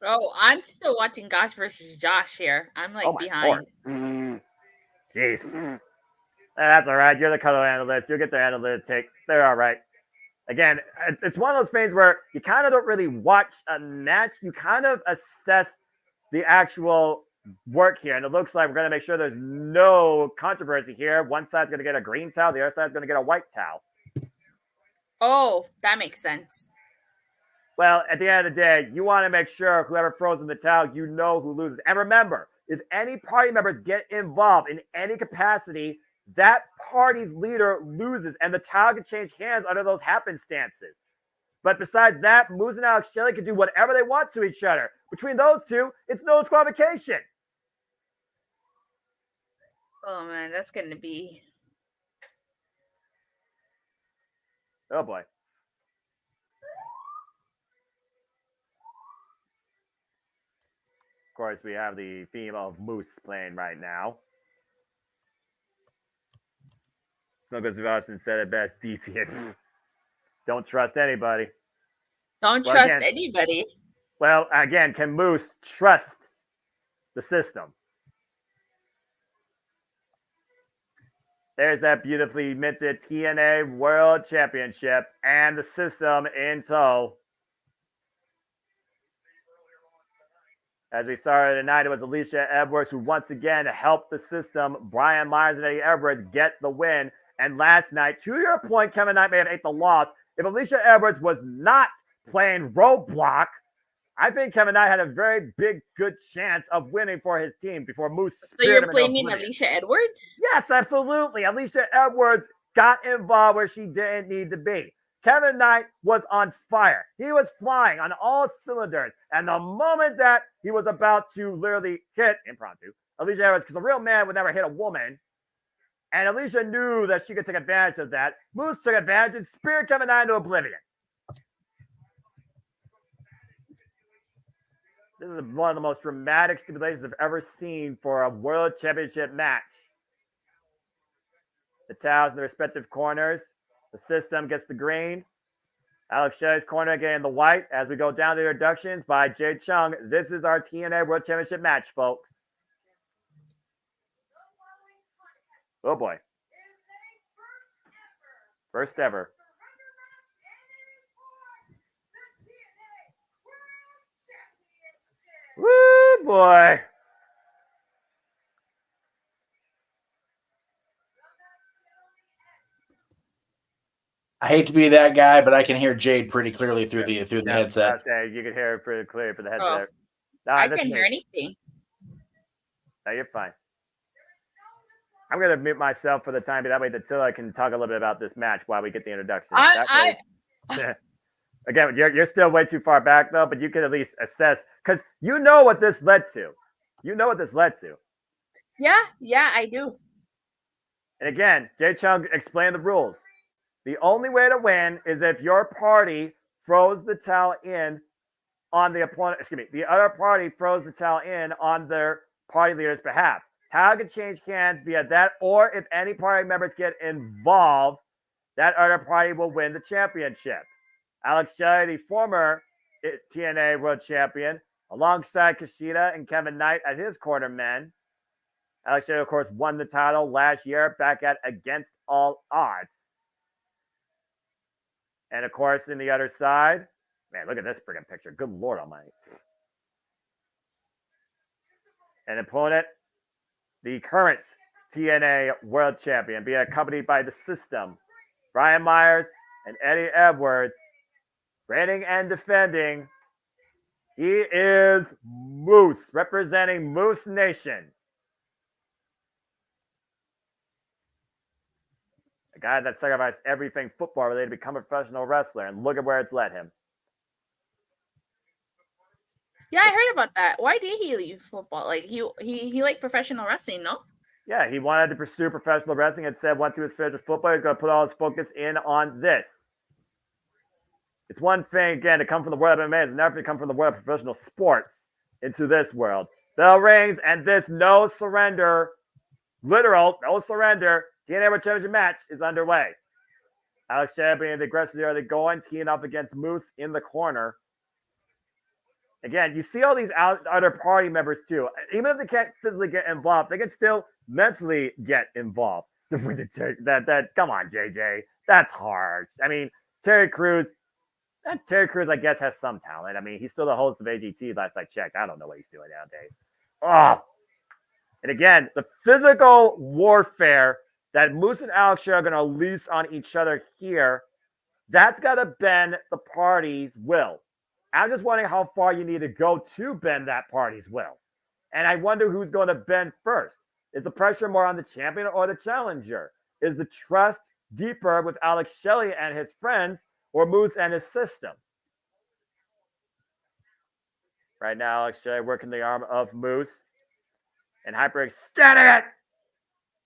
Oh, I'm still watching Gosh versus Josh here. I'm behind. Jeez. That's all right. You're the color analyst. You'll get the analyst take. They're all right. Again, it's one of those things where you kind of don't really watch a match. You kind of assess the actual work here. And it looks like we're going to make sure there's no controversy here. One side's going to get a green towel. The other side's going to get a white towel. Oh, that makes sense. Well, at the end of the day, you want to make sure whoever throws in the towel, you know who loses. And remember, if any party members get involved in any capacity, that party's leader loses, and the towel can change hands under those happenstances. But besides that, Moose and Alex Shelley can do whatever they want to each other. Between those two, it's no disqualification. Oh, man, that's going to be Oh boy. Of course, we have the theme of Moose playing right now. Smokers Austin said it best, DT. Don't trust anybody. Don't trust anybody. Well, again, can Moose trust the system? There's that beautifully minted TNA World Championship and the system in tow. As we started tonight, it was Alicia Edwards who once again helped the system, Brian Myers and Eddie Edwards, get the win. And last night, to your point, Kevin Knight may have ate the loss. If Alicia Edwards was not playing Roadblock, I think Kevin Knight had a very big, good chance of winning for his team before Moose. So you're blaming Alicia Edwards? Yes, absolutely. Alicia Edwards got involved where she didn't need to be. Kevin Knight was on fire. He was flying on all cylinders. And the moment that he was about to literally hit impromptu Alicia Edwards, because a real man would never hit a woman, and Alicia knew that she could take advantage of that, Moose took advantage and speared Kevin Knight into oblivion. This is one of the most dramatic stipulations I've ever seen for a World Championship match. The towels in the respective corners. The system gets the green. Alex Shelley's corner getting the white. As we go down to the introductions by Jay Chung, this is our TNA World Championship match, folks. Oh boy. First ever. Woo, boy. I hate to be that guy, but I can hear Jade pretty clearly through the headset. Okay, you can hear it pretty clear for the headset. Oh, I can't hear anything. No, you're fine. I'm going to mute myself for the time being. That way, Attila can talk a little bit about this match while we get the introduction. Again, you're still way too far back, though, but you can at least assess, because you know what this led to. You know what this led to. Yeah, I do. And again, Jay Chung explained the rules. The only way to win is if your party throws the towel in on the opponent, the other party throws the towel in on their party leader's behalf. Towel can change hands via that, or if any party members get involved, that other party will win the championship. Alex Shelley, the former TNA World Champion, alongside Kushida and Kevin Knight as his corner men. Alex Shelley, of course, won the title last year back at Against All Odds. And, of course, in the other side, man, look at this friggin' picture. Good Lord Almighty. An opponent, the current TNA World Champion, being accompanied by the system, Brian Myers and Eddie Edwards, reigning and defending. He is Moose, representing Moose Nation. A guy that sacrificed everything football related to become a professional wrestler, and look at where it's led him. Yeah, I heard about that. Why did he leave football? Like he liked professional wrestling, no? Yeah, he wanted to pursue professional wrestling and said once he was finished with football, he's going to put all his focus in on this. It's one thing, again, to come from the world of MMA. It's another thing to come from the world of professional sports into this world. Bell rings, and this no surrender, literal no surrender, TNA World Championship match is underway. Alex Shelley being the aggressor there, they're going, teeing up against Moose in the corner. Again, you see all these other party members too. Even if they can't physically get involved, they can still mentally get involved. Come on, JJ. That's hard. I mean, Terry Crews, I guess, has some talent. I mean, he's still the host of AGT last I checked. I don't know what he's doing nowadays. Oh. And again, the physical warfare that Moose and Alex Shelley are going to unleash on each other here, that's got to bend the party's will. I'm just wondering how far you need to go to bend that party's will. And I wonder who's going to bend first. Is the pressure more on the champion or the challenger? Is the trust deeper with Alex Shelley and his friends or Moose and his system? Right now, Alex Shelley working the arm of Moose and hyperextending it.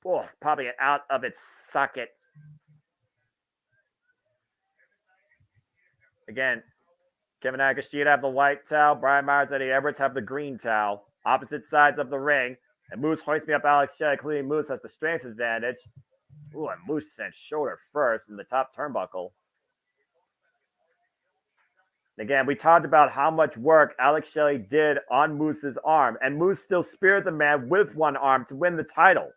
Oh, popping it out of its socket. Again, Kevin Akashita have the white towel. Brian Myers, Eddie Edwards have the green towel. Opposite sides of the ring. And Moose hoisting up Alex Shelley. Clearly, Moose has the strength advantage. Ooh, and Moose sent shoulder first in the top turnbuckle. Again, we talked about how much work Alex Shelley did on Moose's arm, and Moose still speared the man with one arm to win the title.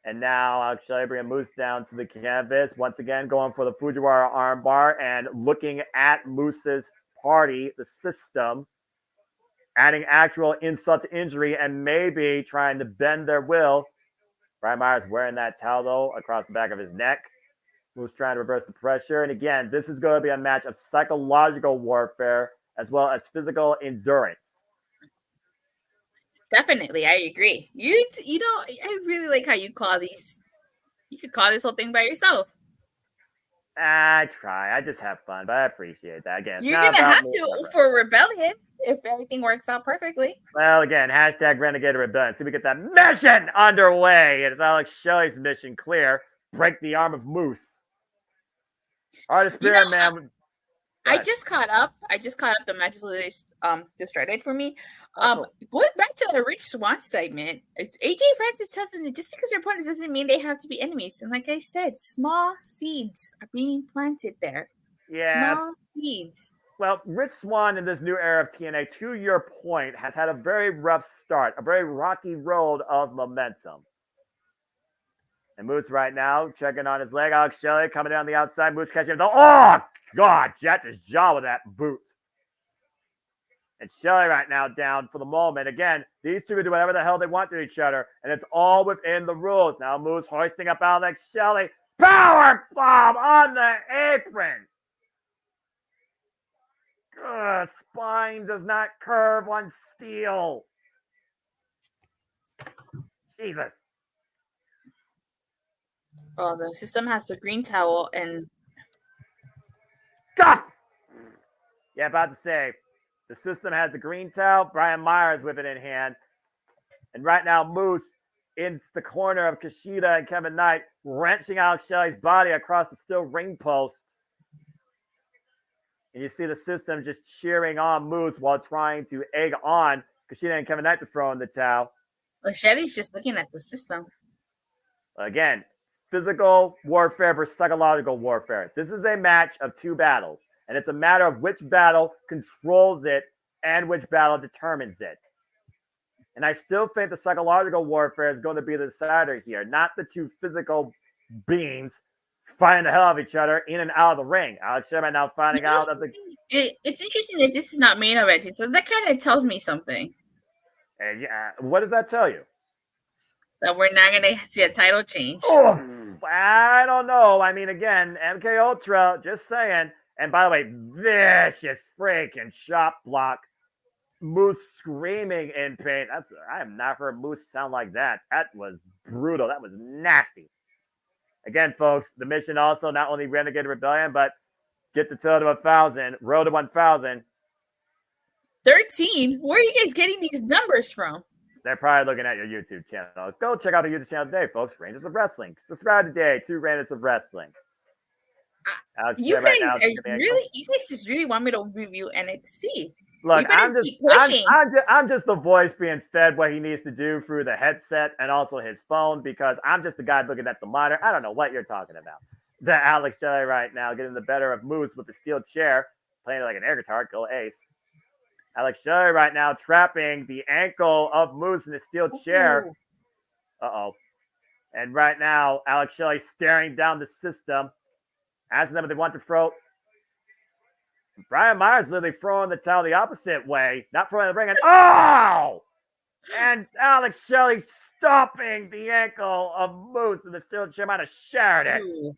And now Alex Shelley bringing Moose down to the canvas, once again going for the Fujiwara armbar and looking at Moose's party, the system, adding actual insult to injury and maybe trying to bend their will. Brian Myers wearing that towel, though, across the back of his neck. Moose trying to reverse the pressure. And again, this is going to be a match of psychological warfare as well as physical endurance. Definitely, I agree. You know, I really like how you call these. You could call this whole thing by yourself. I try. I just have fun, but I appreciate that. Again, You're going to have to for Rebellion if everything works out perfectly. Well, again, hashtag Renegade Rebellion. See, we get that mission underway. It is Alex Shelley's mission clear. Break the arm of Moose. Artist Spirit Man. I just caught up. The match is just started for me. Going back to the Rich Swann segment, AJ Francis tells them that just because they're opponents doesn't mean they have to be enemies. And like I said, small seeds are being planted there. Yeah. Small seeds. Well, Rich Swann in this new era of TNA, to your point, has had a very rough start, a very rocky road of momentum. And Moose right now checking on his leg. Alex Shelley coming down the outside. Moose catching him. Oh, God, jacked his jaw with that boot. And Shelley right now down for the moment. Again, these two can do whatever the hell they want to each other. And it's all within the rules. Now Moose hoisting up Alex Shelley. Power bomb on the apron. Spine does not curve on steel. Jesus. Oh, the system has the green towel and... God! Yeah, about to say, the system has the green towel. Brian Myers with it in hand. And right now, Moose in the corner of Kushida and Kevin Knight, wrenching Alex Shelley's body across the steel ring post. And you see the system just cheering on Moose while trying to egg on Kushida and Kevin Knight to throw in the towel. Well, Shelley's just looking at the system. Again, physical warfare versus psychological warfare. This is a match of two battles, and it's a matter of which battle controls it and which battle determines it. And I still think the psychological warfare is going to be the decider here, not the two physical beings fighting the hell out of each other in and out of the ring. Alex Shelley now finding out of the... It's interesting that this is not main eventing, so that kind of tells me something. Yeah, what does that tell you? That we're not going to see a title change. Oh, I don't know. I mean, again, MK Ultra, just saying. And by the way, vicious freaking chop block. Moose screaming in pain. I have not heard Moose sound like that. That was brutal. That was nasty. Again, folks, the mission also not only Renegade Rebellion, but get the total to 1,000. Road to 1,000. 13? Where are you guys getting these numbers from? They're probably looking at your YouTube channel. Go check out the YouTube channel today, folks. Rangers of Wrestling. Subscribe today to Rangers of Wrestling. You guys just really want me to review NXT. Look, I'm just the voice being fed what he needs to do through the headset and also his phone because I'm just the guy looking at the monitor. I don't know what you're talking about. To Alex Shelley right now getting the better of Moose with the steel chair, playing it like an air guitar. Go Ace. Alex Shelley right now trapping the ankle of Moose in the steel chair. Uh-oh. And right now, Alex Shelley staring down the system, asking them if they want to throw. Brian Myers literally throwing the towel the opposite way, not throwing the ring. And oh! And Alex Shelley stopping the ankle of Moose in the steel chair. Might have shattered it.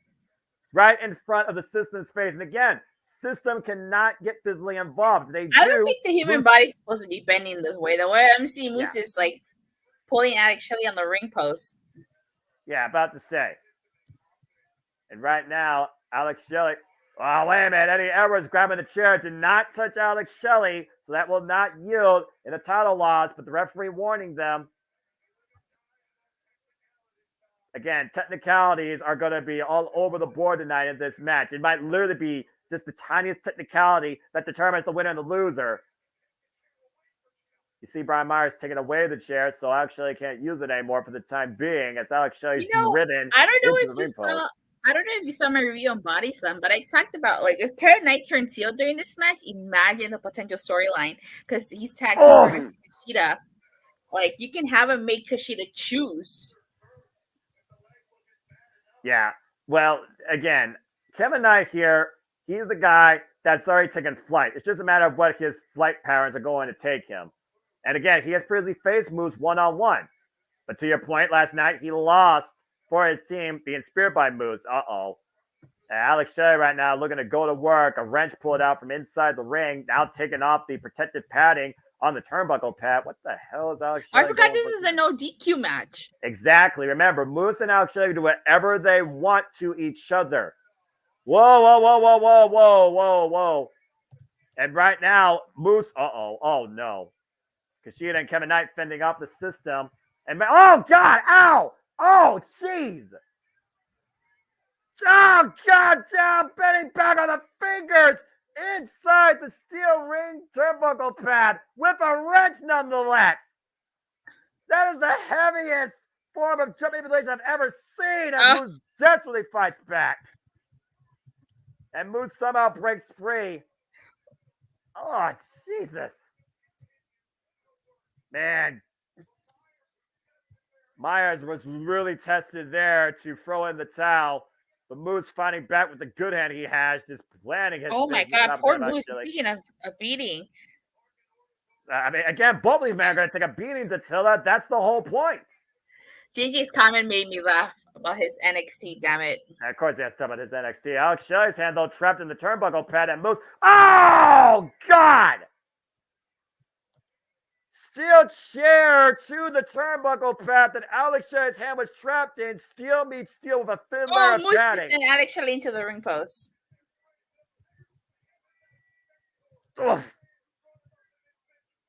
Right in front of the system's face. And again, system cannot get physically involved. I don't think the human body's supposed to be bending this way. The way I'm seeing Moose is like pulling Alex Shelley on the ring post. Yeah, about to say. And right now, Alex Shelley. Oh, wait a minute. Eddie Edwards grabbing the chair. Did not touch Alex Shelley, so that will not yield in a title loss, but the referee warning them. Again, technicalities are going to be all over the board tonight in this match. It might literally be just the tiniest technicality that determines the winner and the loser. You see Brian Myers taking away the chair, so Alex Shelley can't use it anymore for the time being. As Alex Shelley's ridden I don't know into if the you ring post. saw. I don't know if you saw my review on Body Slam, but I talked about like if Karen Knight turns heel during this match, imagine the potential storyline because he's tagging Kushida. Like you can have him make Kushida choose. Yeah. Well, again, Kevin Knight here, he's the guy that's already taken flight. It's just a matter of what his flight patterns are going to take him. And again, he has previously faced Moose one-on-one. But to your point, last night he lost for his team being speared by Moose. Uh-oh. And Alex Shelley right now looking to go to work. A wrench pulled out from inside the ring. Now taking off the protective padding on the turnbuckle pad. What the hell is Alex Shelley I forgot this is the no DQ match. Exactly. Remember, Moose and Alex Shelley do whatever they want to each other. Whoa, whoa, whoa, whoa, whoa, whoa, whoa, whoa. And right now, Moose, oh no. Kushida and Kevin Knight fending off the system. And oh God, ow! Oh, jeez! Oh God, down, bending back on the fingers inside the steel ring turnbuckle pad with a wrench nonetheless. That is the heaviest form of jump manipulation I've ever seen. And Moose desperately fights back. And Moose somehow breaks free. Oh, Jesus. Man. Myers was really tested there to throw in the towel. But Moose fighting back with the good hand he has, just planting his. Oh my God, poor Moose. Speaking of a beating. I mean, again, both of these men are going to take a beating, Attila. That's the whole point. JJ's comment made me laugh about his NXT, damn it. And of course, he has to talk about his NXT. Alex Shelley's hand, though, trapped in the turnbuckle pad and Moose. Oh, God! Steel chair to the turnbuckle pad that Alex Shelley's hand was trapped in. Steel meets steel with a thin layer of Moose padding. sent Alex Shelley into the ring post. Oof.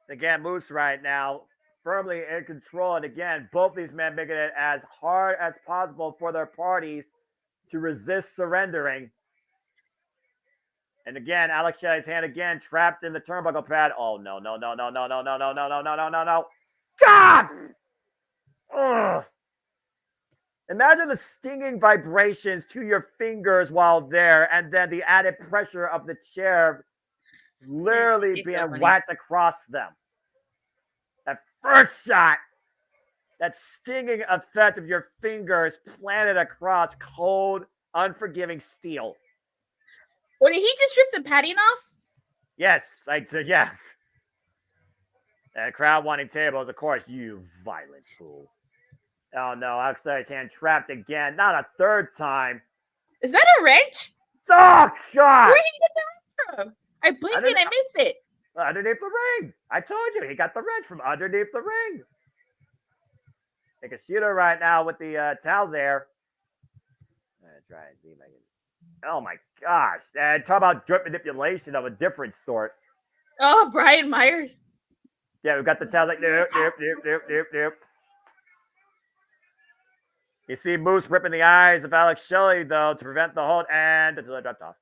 Again, Moose right now firmly in control. And again, both these men making it as hard as possible for their parties to resist surrendering. And again, Alex Shelley's hand again trapped in the turnbuckle pad. Oh, no. God! Ugh. Imagine the stinging vibrations to your fingers while there, and then the added pressure of the chair literally being whacked across them. That first shot, that stinging effect of your fingers planted across cold, unforgiving steel. Well, did he just rip the padding off? Yes, yeah. And crowd wanting tables, of course, you violent fools. Oh no, Alex Shelley's hand trapped again. Not a third time. Is that a wrench? Oh, God! Where did he get that from? I blinked and I missed it. Underneath the ring. I told you, he got the wrench from underneath the ring. Take a shooter right now with the towel there. Try and see if I can. Oh my gosh. And talk about drip manipulation of a different sort. Oh, Brian Myers. Yeah, we've got the towel like nope. You see Moose ripping the eyes of Alex Shelley, though, to prevent the hold, and until it dropped off.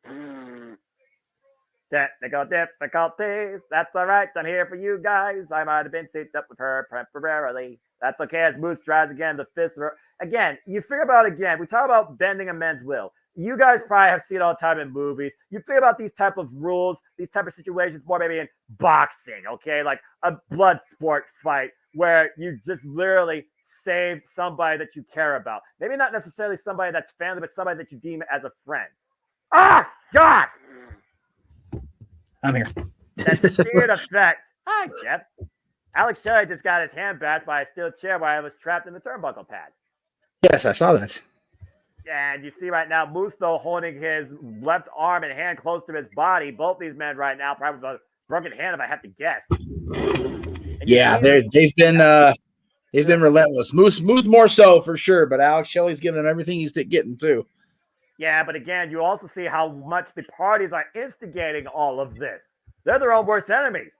Technical difficulties. That's all right. I'm here for you guys. I might have been synced up with her temporarily. That's okay as Moose drives again. The fist. Again, you figure about it again. We talk about bending a man's will. You guys probably have seen it all the time in movies. You figure about these type of rules, these type of situations more maybe in boxing, okay? Like a blood sport fight where you just literally save somebody that you care about. Maybe not necessarily somebody that's family, but somebody that you deem as a friend. Ah, God! I'm here. That speared effect. Hi, Jeff. Alex Shelley just got his hand back by a steel chair while I was trapped in the turnbuckle pad. Yes, I saw that. And you see right now, Moose, though, holding his left arm and hand close to his body. Both these men right now, probably with a broken hand, if I have to guess. Yeah, they've been relentless. Moose more so for sure, but Alex Shelley's giving them everything he's getting too. Yeah, but again, you also see how much the parties are instigating all of this. They're their own worst enemies.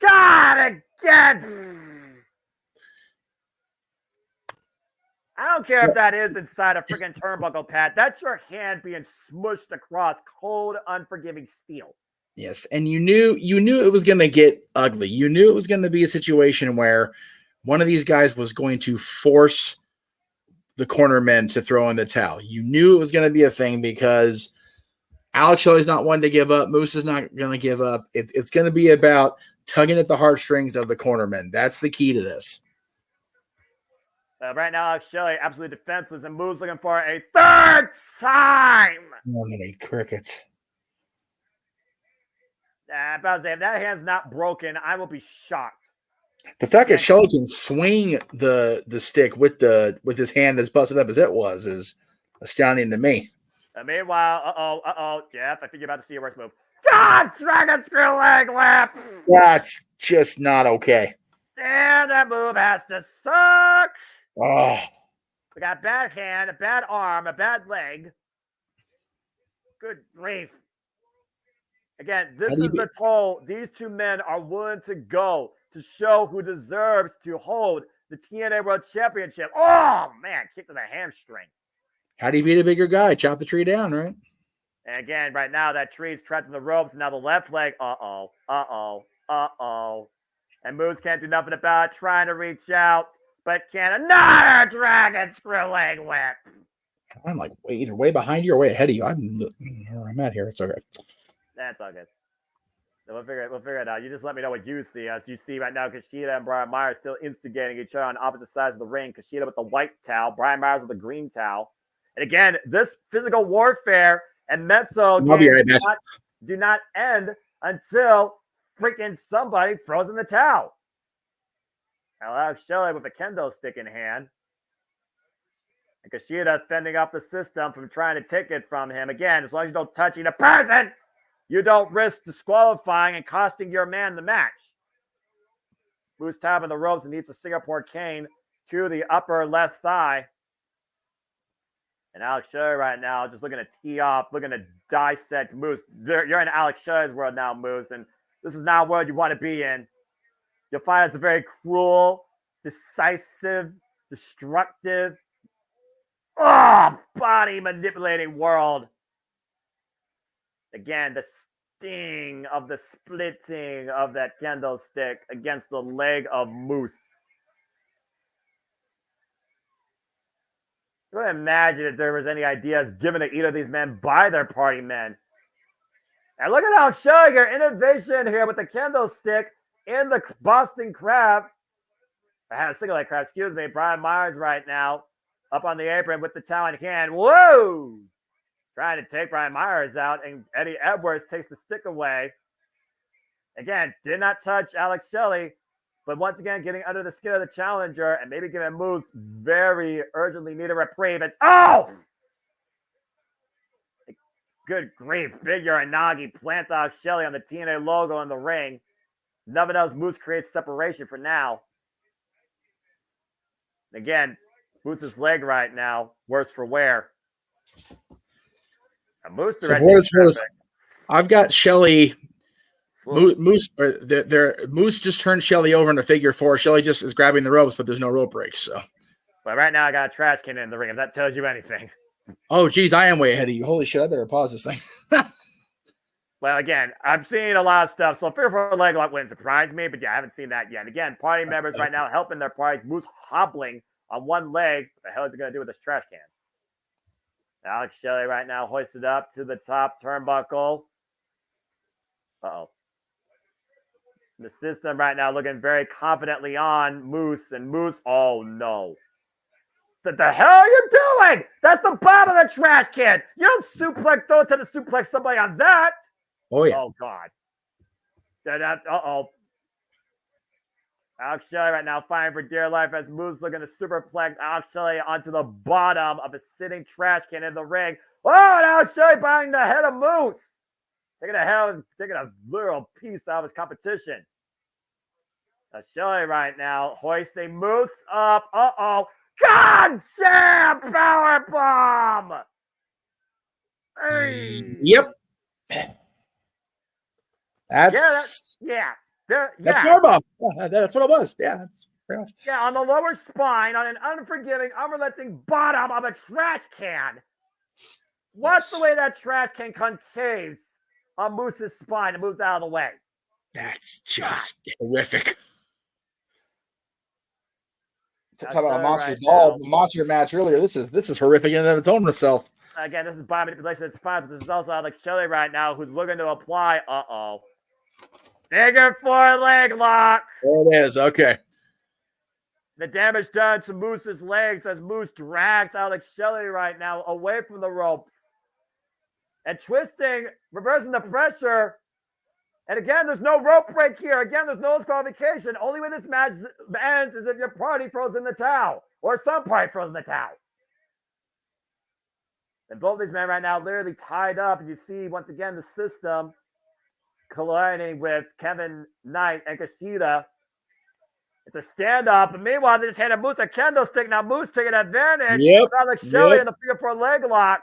God, again! I don't care if that is inside a freaking turnbuckle, Pat. That's your hand being smushed across cold, unforgiving steel. Yes, and you knew it was going to get ugly. You knew it was going to be a situation where one of these guys was going to force the cornermen to throw in the towel. You knew it was going to be a thing because Alex Shelley's not one to give up. Moose is not going to give up. It's going to be about tugging at the heartstrings of the cornermen. That's the key to this. Right now, Alex Shelley absolutely defenseless, and Moose looking for a third time. Oh, many crickets. About to say, if that hand's not broken, I will be shocked. The fact that Shelley can swing the stick with his hand as busted up as it was is astounding to me. Meanwhile, Jeff, I think you're about to see a worse move. God, dragon screw leg whip. That's just not okay. And that move has to suck. Oh. We got a bad hand, a bad arm, a bad leg. Good grief. Again, this is the toll these two men are willing to go to show who deserves to hold the TNA World Championship. Oh, man, kick to the hamstring. How do you beat a bigger guy? Chop the tree down, right? And again, right now, that tree's trapped in the ropes. Now the left leg, uh-oh. And Moose can't do nothing about it, trying to reach out, but can another dragon screw leg whip. I'm like either way behind you or way ahead of you. I'm at here. It's okay. That's all good. So we'll figure it out. You just let me know what you see. As you see right now, Kushida and Brian Myers still instigating each other on opposite sides of the ring. Kushida with the white towel, Brian Myers with the green towel. And again, this physical warfare and mental games do not end until freaking somebody throws in the towel. Now Alex Shelley with a kendo stick in hand. And Kushida fending off the system from trying to take it from him. Again, as long as you don't touch a person, you don't risk disqualifying and costing your man the match. Moose tapping the ropes and needs a Singapore cane to the upper left thigh. And Alex Shelley right now just looking to tee off, looking to dissect Moose. You're in Alex Shelley's world now, Moose, and this is not a world you want to be in. You'll find it's a very cruel, decisive, destructive, body manipulating world. Again, the sting of the splitting of that kendo stick against the leg of Moose. I couldn't imagine if there was any ideas given to either of these men by their party men. And look at Alex Shelley here, innovation here with the kendo stick in the Boston Crab. I had a single leg crab, excuse me. Brian Myers right now up on the apron with the towel in hand. Whoa! Trying to take Brian Myers out, and Eddie Edwards takes the stick away. Again, did not touch Alex Shelley, but once again, getting under the skin of the challenger and maybe giving Moose very urgently needed reprieve. It's, good grief. Big Uranagi plants Alex Shelley on the TNA logo in the ring. Nothing else. Moose creates separation for now. Again, Moose's leg right now, worse for wear. Moose I've got Shelley. Moose just turned Shelley over in a figure four. Shelley just is grabbing the ropes, but there's no rope breaks. So, but right now I got a trash can in the ring. If that tells you anything. Oh, geez, I am way ahead of you. Holy shit! I better pause this thing. Well, again, I've seen a lot of stuff, so fear for a leg lock wouldn't surprise me. But yeah, I haven't seen that yet. Again, party members right now helping their parties. Moose hobbling on one leg. What the hell is he going to do with this trash can? Alex Shelley right now hoisted up to the top turnbuckle. Uh-oh. The system right now looking very confidently on Moose. And Moose, oh no. What the hell are you doing? That's the bottom of the trash can. You don't throw it to the suplex somebody on that. Oh, yeah. Oh, God. Uh-oh. Alex Shelley right now fighting for dear life as Moose looking to superplex Alex Shelley onto the bottom of a sitting trash can in the ring. Oh, and Alex Shelley buying the head of Moose. Taking a literal piece out of his competition. Now Shelley right now hoisting Moose up. Uh-oh. God damn powerbomb! Hey. Yep. That's powerbomb. That's what it was. Yeah. Yeah, on the lower spine, on an unforgiving, unrelenting bottom of a trash can. Watch the way that trash can concaves on Moose's spine and moves out of the way. That's just horrific. That's Talk about a monster right ball, now. monster match earlier. This is horrific in and of its own itself. Again, this is body manipulation. It's fine, but this is also Alex Shelley right now who's looking to apply. Figure 4 leg lock. There it is. Okay. The damage done to Moose's legs as Moose drags Alex Shelley right now away from the ropes. And twisting, reversing the pressure. And again, there's no rope break here. Again, there's no disqualification. Only way this match ends is if your party throws in the towel. Or some party throws in the towel. And both these men right now literally tied up. And you see, once again, the system colliding with Kevin Knight and Kushida. It's a stand-up. And meanwhile, they just handed Moose a kendo stick. Now Moose taking advantage of Alex Shelley in the figure 4 leg lock.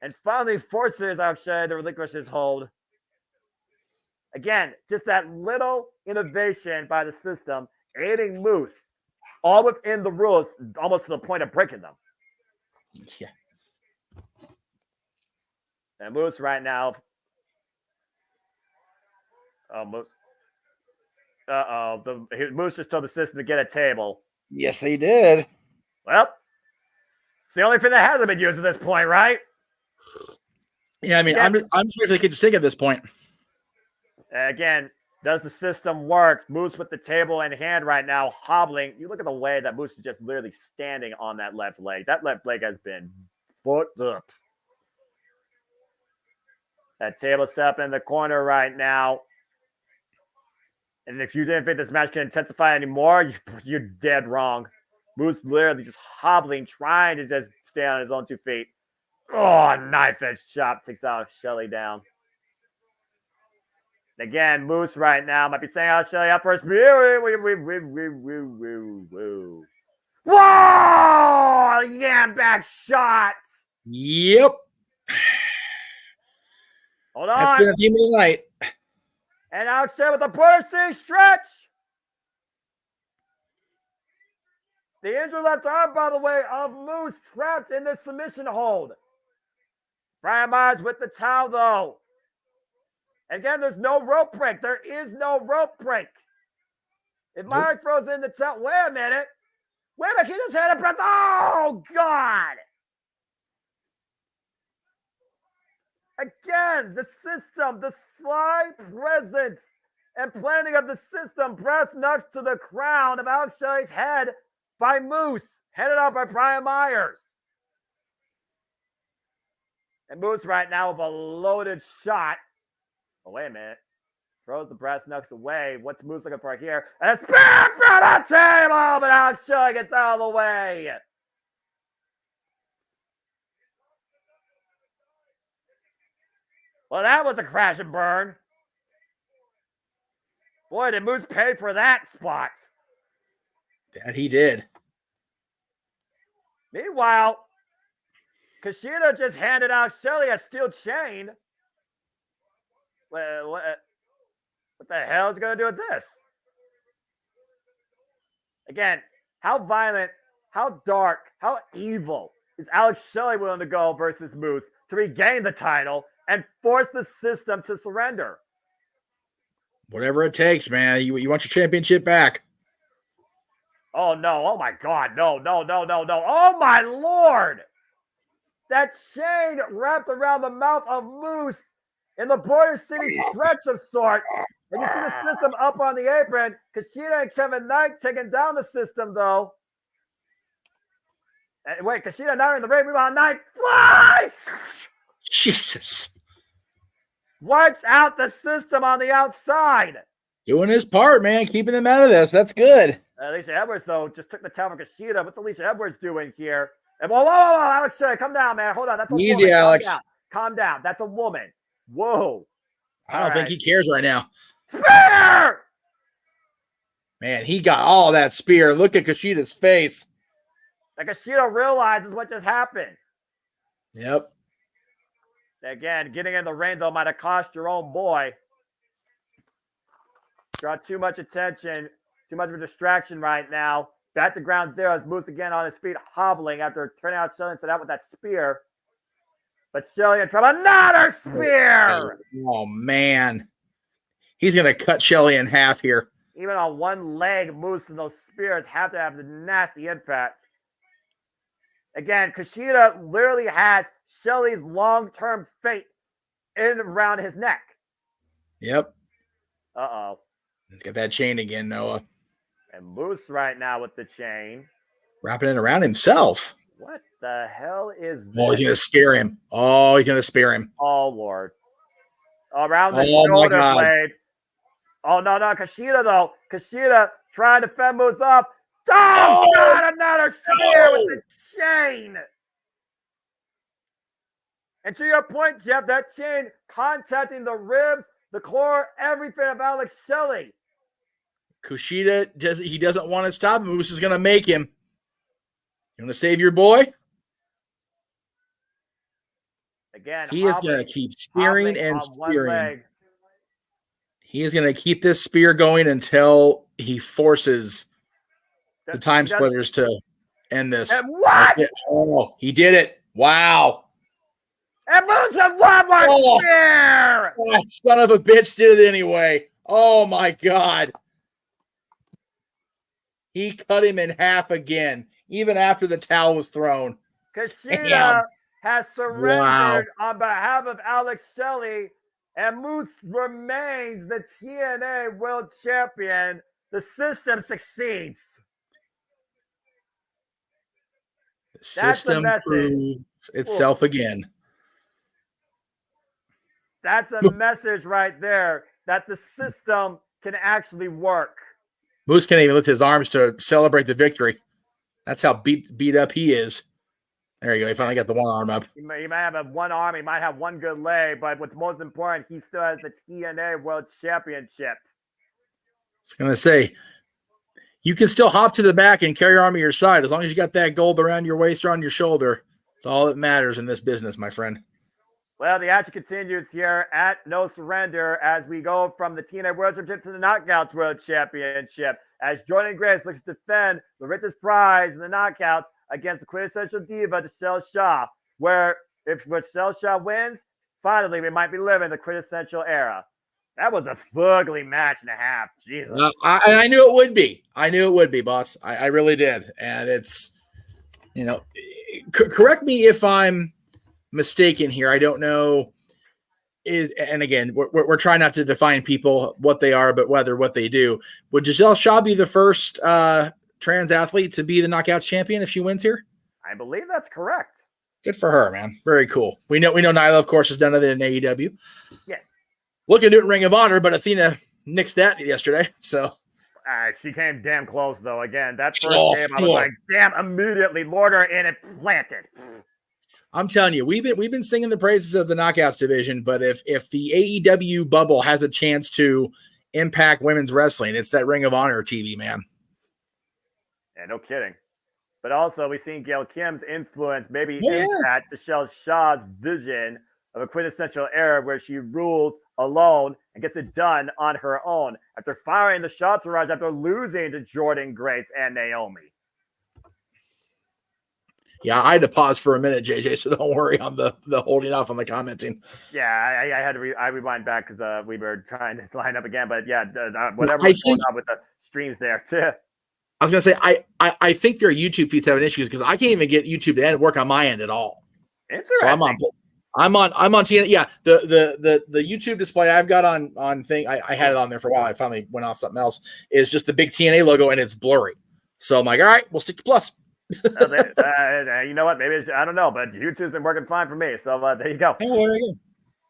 And finally forces Alex Shelley to relinquish his hold. Again, just that little innovation by the system, aiding Moose, all within the rules, almost to the point of breaking them. Yeah. And Moose right now. Oh, Moose. Moose just told the system to get a table. Yes, they did. Well, it's the only thing that hasn't been used at this point, right? Yeah, I mean, Again, I'm sure they could just take at this point. Again, does the system work? Moose with the table in hand right now, hobbling. You look at the way that Moose is just literally standing on that left leg. That left leg has been put up. That table set up in the corner right now. And if you didn't think this match can intensify anymore, you're dead wrong. Moose literally just hobbling, trying to just stay on his own 2 feet. Oh, knife edge chop takes Alex Shelley down. Again, Moose right now might be saying Alex Shelley up first. Whoa! Yeah, back shot. Yep. Hold on. That's been a theme of the night. And Alex Shelley with the Border City stretch. The injured left arm, by the way, of Moose trapped in this submission hold. Brian Myers with the towel, though. Again, there's no rope break. There is no rope break. If Myers throws in the towel, wait a minute. He just had a breath. Oh, God. Again, the system, the sly presence and planning of the system, brass knucks to the crown of Alex Shelley's head by Moose, headed up by Brian Myers. And Moose right now with a loaded shot. Oh, wait a minute. Throws the brass knucks away. What's Moose looking for here? And a spear for the table, but Alex Shelley gets out of the way. Well, that was a crash and burn. Boy, did Moose pay for that spot. That he did. Meanwhile, Kushida just handed out Shelley a steel chain. What the hell is he going to do with this? Again, how violent, how dark, how evil is Alex Shelley willing to go versus Moose to regain the title and force the system to surrender? Whatever it takes, man. You want your championship back. Oh, no. Oh, my God. No. Oh, my Lord. That chain wrapped around the mouth of Moose in the Border City stretch of sorts. And you see the system up on the apron. Kushida and Kevin Knight taking down the system, though. And wait, Kushida now in the ring. Meanwhile, Knight flies. Jesus. Wipes out the system on the outside. Doing his part, man. Keeping them out of this. That's good. Alicia Edwards, though, just took the towel from Kushida. What's Alicia Edwards doing here? And whoa, Alex Shelley, come down, man. Hold on. That's a easy, woman. Alex. Calm down. That's a woman. Whoa. I don't think he cares right now. Spear! Man, he got all that spear. Look at Kushida's face. And Kushida realizes what just happened. Yep. Again, getting in the ring, though, might have cost your own boy. Draw too much attention too much of a distraction right now. Back to ground zero as Moose again on his feet, hobbling after turning out Shelley and set out with that spear. But Shelley in trouble. Another spear! Oh, man. He's going to cut Shelley in half here. Even on one leg, Moose and those spears have to have the nasty impact. Again, Kushida literally has Shelley's long-term fate in around his neck. Yep. Uh-oh. He's got that chain again, Noah. And Moose right now with the chain. Wrapping it around himself. What the hell is this? Oh, he's going to spear him. Oh, he's going to spear him. Oh, Lord. Around the Oh, my shoulder God. blade. Oh, no. Kushida, though. Kushida trying to fend Moose off. Oh, God, another spear with the chain. And to your point, Jeff, that chain contacting the ribs, the core, everything of Alex Shelley. Kushida, he doesn't want to stop him. Moose is going to make him. You want to save your boy? Again, he is going to keep spearing and spearing. He is going to keep this spear going until he forces the time splitters to end this. And what? That's it. Oh, he did it. Wow. And Moose has one more spear. That son of a bitch did it anyway. Oh, my God. He cut him in half again, even after the towel was thrown. Kushida has surrendered on behalf of Alex Shelley, and Moose remains the TNA World Champion. The system succeeds. The system proves itself again. That's a message right there that the system can actually work. Moose can't even lift his arms to celebrate the victory. That's how beat up he is. There you go. He finally got the one arm up. He might have one arm. He might have one good leg. But what's most important, he still has the TNA World Championship. I was going to say, you can still hop to the back and carry your arm at your side. As long as you got that gold around your waist or on your shoulder. It's all that matters in this business, my friend. Well, the action continues here at No Surrender as we go from the TNA World Championship to the Knockouts World Championship. As Jordan Grace looks to defend the richest prize in the Knockouts against the quintessential diva, Michelle Shaw. Where if Michelle Shaw wins, finally we might be living the quintessential era. That was a fugly match and a half. Jesus. I knew it would be. I knew it would be, boss. I really did. And it's, correct me if I'm mistaken here. I don't know. And again, we're trying not to define people, what they are, but whether what they do. Would Giselle Shaw be the first trans athlete to be the Knockouts champion if she wins here? I believe that's correct. Good for her, man. Very cool. We know Nyla, of course, has done it in AEW. Yeah. Looking to do it in Ring of Honor, but Athena nixed that yesterday. So she came damn close, though. Again, that first game, I was like, damn, immediately lured her in and planted. I'm telling you, we've been singing the praises of the Knockouts division, but if the AEW bubble has a chance to impact women's wrestling, it's that Ring of Honor TV, man. Yeah, no kidding. But also, we've seen Gail Kim's influence maybe impact Michelle Shaw's vision of a quintessential era where she rules alone and gets it done on her own after firing the Shaw Entourage after losing to Jordan Grace and Naomi. Yeah, I had to pause for a minute, JJ, so don't worry on the holding off on the commenting. Yeah, I had to rewind back because we were trying to line up again. But yeah, whatever was going on with the streams there too. I was going to say, I think their YouTube feeds having issues because I can't even get YouTube to work on my end at all. Interesting. So I'm on TNA. Yeah, the YouTube display I've got on thing. I had it on there for a while. I finally went off something else. Is just the big TNA logo and it's blurry. So I'm like, all right, we'll stick to plus. You know what? Maybe I don't know, but YouTube's been working fine for me. So there you go.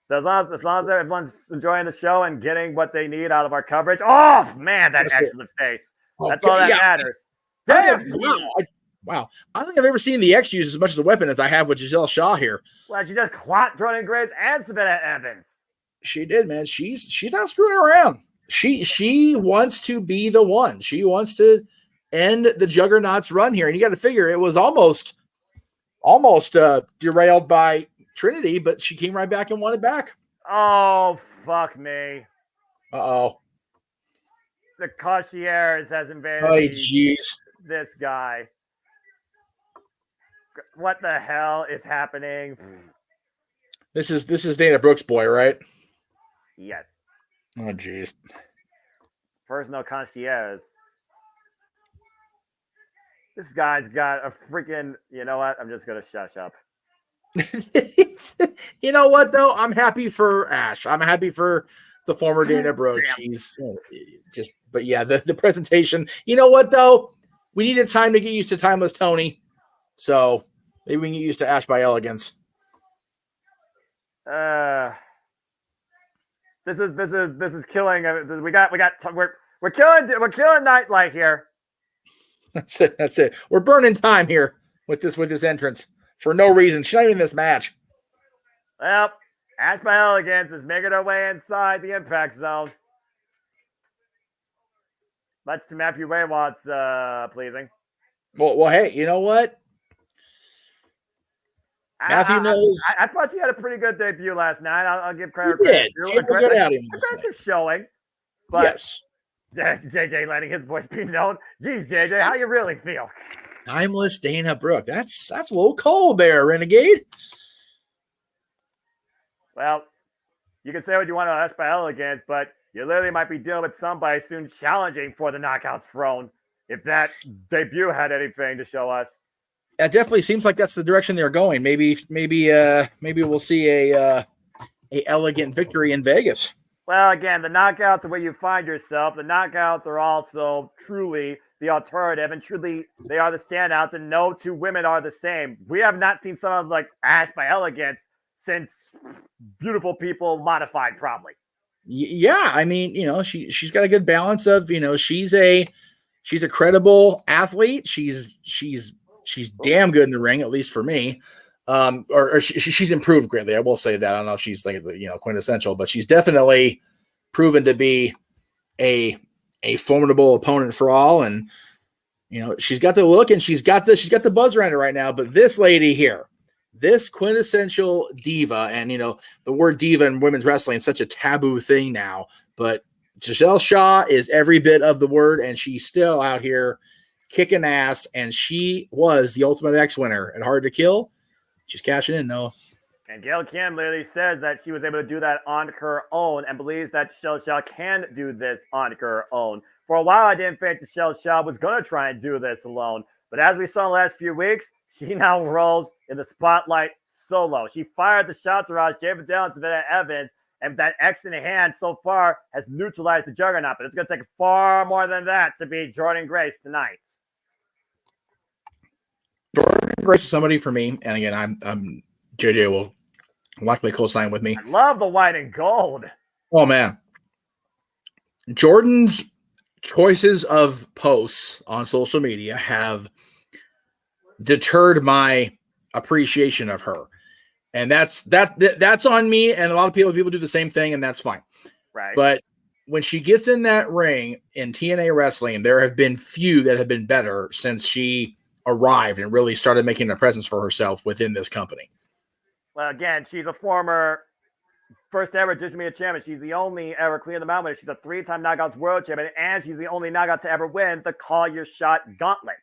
So as long as everyone's enjoying the show and getting what they need out of our coverage. Oh man, that excellent face. That's all that matters. Damn. Wow. I don't think I've ever seen the X use as much as a weapon as I have with Giselle Shaw here. Well, she just clocked Jordan Grace and Savannah Evans. She did, man. She's not screwing around. She wants to be the one. She wants to end the Juggernaut's run here. And you got to figure it was almost derailed by Trinity, but she came right back and won it back. Oh, fuck me. Uh-oh. the concierge has invaded Oh, jeez. this guy. What the hell is happening? This is Dana Brooks' boy, right? Yes. Oh, jeez. Personal concierge. This guy's got a freaking. You know what? I'm just gonna shush up. You know what, though? I'm happy for Ash. I'm happy for the former Dana Brooks. He's just, but yeah, the presentation. You know what, though? We needed time to get used to Timeless Tony. So maybe we can get used to Ash by Elegance. This is killing. We're killing Nightlight here. That's it. That's it. We're burning time here with this entrance for no reason. She's not even in this match. Well, Ash by Elegance is making her way inside the Impact Zone. Much to Matthew Waywat's pleasing. Well, hey, you know what? Matthew knows. I thought she had a pretty good debut last night. I'll give credit. She had a good outing last night. Aggressive showing. But yes. JJ letting his voice be known. Geez, JJ, how you really feel? Timeless Dana Brooke. That's a little cold there, Renegade. Well, you can say what you want to Ash by Elegance, but you literally might be dealing with somebody soon challenging for the Knockout throne. If that debut had anything to show us. That definitely seems like that's the direction they're going. Maybe we'll see a elegant victory in Vegas. Well, again, the knockouts are where you find yourself. The knockouts are also truly the alternative, and truly they are the standouts, and no two women are the same. We have not seen someone like Ash by Elegance since Beautiful People Modified, probably. Yeah, I mean, she's got a good balance of, she's a credible athlete. She's damn good in the ring, at least for me. She's improved greatly. I will say that. I don't know if she's like quintessential, but she's definitely proven to be a formidable opponent for all. And she's got the look and she's got the buzz around her right now. But this lady here, this quintessential diva, and the word diva in women's wrestling is such a taboo thing now. But Giselle Shaw is every bit of the word, and she's still out here kicking ass. And she was the Ultimate X winner at Hard to Kill. She's cashing in, Noah. And Gail Kim literally says that she was able to do that on her own and believes that Giselle Shaw can do this on her own. For a while, I didn't think Giselle Shaw was going to try and do this alone. But as we saw in the last few weeks, she now rolls in the spotlight solo. She fired the shots around Jay Vidal and Savannah Evans, and that X in the hand so far has neutralized the Juggernaut. But it's going to take far more than that to beat Jordan Grace tonight. Jordan Grace is somebody for me, and again, I'm JJ will likely co-sign with me. I love the white and gold. Oh man, Jordan's choices of posts on social media have deterred my appreciation of her, and that's on me. And a lot of people do the same thing, and that's fine. Right. But when she gets in that ring in TNA Wrestling, there have been few that have been better since she arrived and really started making a presence for herself within this company. Well, again, she's a former first ever Digital Media champion. She's the only ever Clear the Mountain winner. She's a 3-time Knockouts World champion, and she's the only knockout to ever win the Call Your Shot Gauntlet.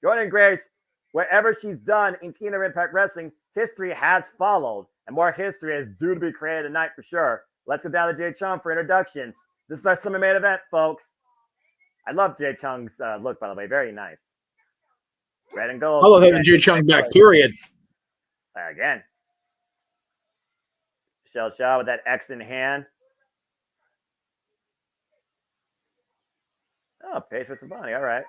Jordan Grace, wherever she's done in TNA Impact Wrestling, history has followed, and more history is due to be created tonight for sure. Let's go down to Jay Chung for introductions. This is our summer main event, folks. I love Jay Chung's look, by the way. Very nice. Red and gold. I love having Jay Chung back, period. Again. Michelle Shaw with that X in hand. Oh, Paige with Sabani. All right.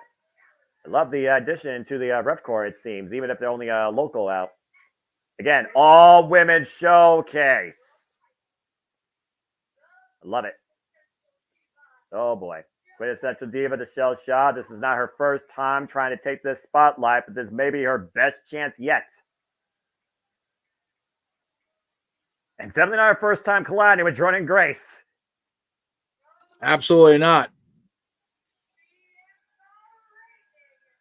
I love the addition to the ref corps, it seems, even if they're only local out. Again, all women showcase. I love it. Oh, boy. Quintessential diva, Michelle Shaw. This is not her first time trying to take this spotlight, but this may be her best chance yet. And definitely not her first time colliding with Jordan Grace. Absolutely not.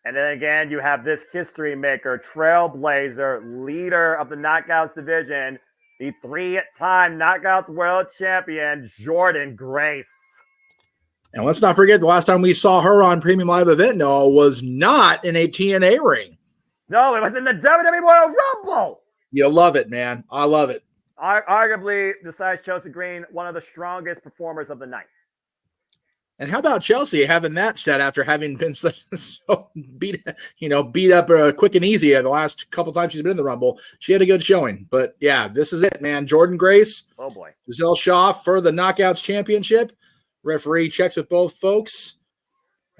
And then again, you have this history maker, trailblazer, leader of the Knockouts division, the 3-time Knockouts World Champion, Jordan Grace. And let's not forget the last time we saw her on Premium Live Event, Noah, was not in a TNA ring. No, it was in the WWE Royal Rumble. You love it, man. I love it. Arguably, besides Chelsea Green, one of the strongest performers of the night. And how about Chelsea having that stat after having been so beat up quick and easy the last couple times she's been in the Rumble? She had a good showing. But yeah, this is it, man. Jordynne Grace. Oh boy. Giselle Shaw for the Knockouts Championship. Referee checks with both folks.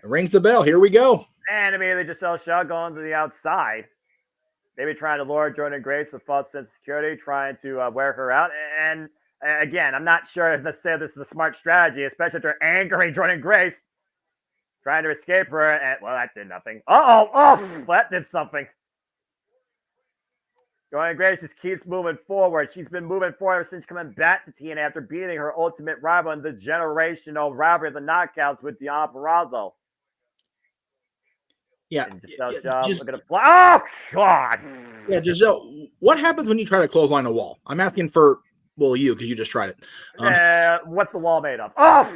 Rings the bell. Here we go. And immediately Giselle Shaw going to the outside. Maybe trying to lure Jordynne Grace with false sense of security, trying to wear her out. And again, I'm not sure if necessarily this is a smart strategy, especially after angering Jordynne Grace, trying to escape her. And, well, that did nothing. Oh, that did something. Jordynne Grace just keeps moving forward. She's been moving forward since coming back to TNA after beating her ultimate rival in the generational rivalry of the Knockouts with Deonna Purrazzo. Yeah. And Giselle Shaw looking to fly. Oh, God. Yeah, Giselle, what happens when you try to clothesline a wall? I'm asking for, well, you, because you just tried it. What's the wall made of? Oh!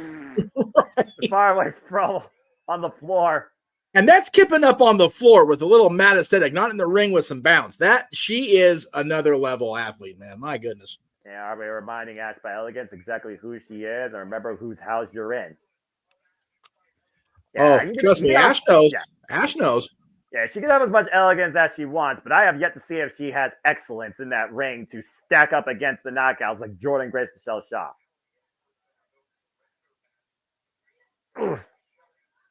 Right. Far away from on the floor. And that's kipping up on the floor with a little mad aesthetic, not in the ring with some bounce. She is another level athlete, man. My goodness. Yeah, are we reminding Ash by Elegance exactly who she is? And remember whose house you're in. Yeah, trust me, Ash knows. Yeah. Ash knows. Yeah, she can have as much elegance as she wants, but I have yet to see if she has excellence in that ring to stack up against the Knockouts like Jordynne Grace and Giselle Shaw. Oof.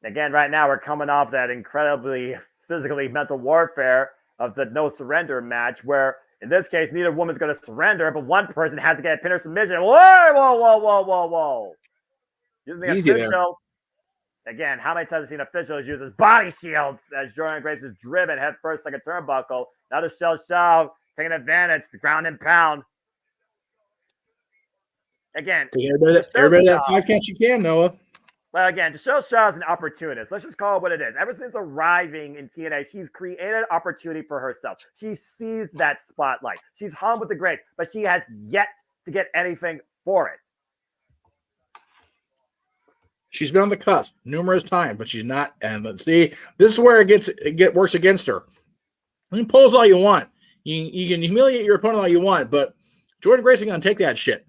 Again, right now we're coming off that incredibly physically mental warfare of the No Surrender match, where in this case neither woman's going to surrender, but one person has to get a pin or submission. Whoa! Using the official. Again, how many times have we seen officials use his body shields as Jordynne Grace is driven head first like a turnbuckle? Now the Giselle Shaw taking advantage, the ground and pound. Again, everybody that 5 count you can, Noah. Well, again, Giselle Shaw is an opportunist. Let's just call it what it is. Ever since arriving in TNA, she's created opportunity for herself. She sees that spotlight. She's hung with the greats, but she has yet to get anything for it. She's been on the cusp numerous times, but she's not. And let's see, this is where it works against her. You can pose all you want. You can humiliate your opponent all you want, but Jordynne Grace ain't gonna take that shit.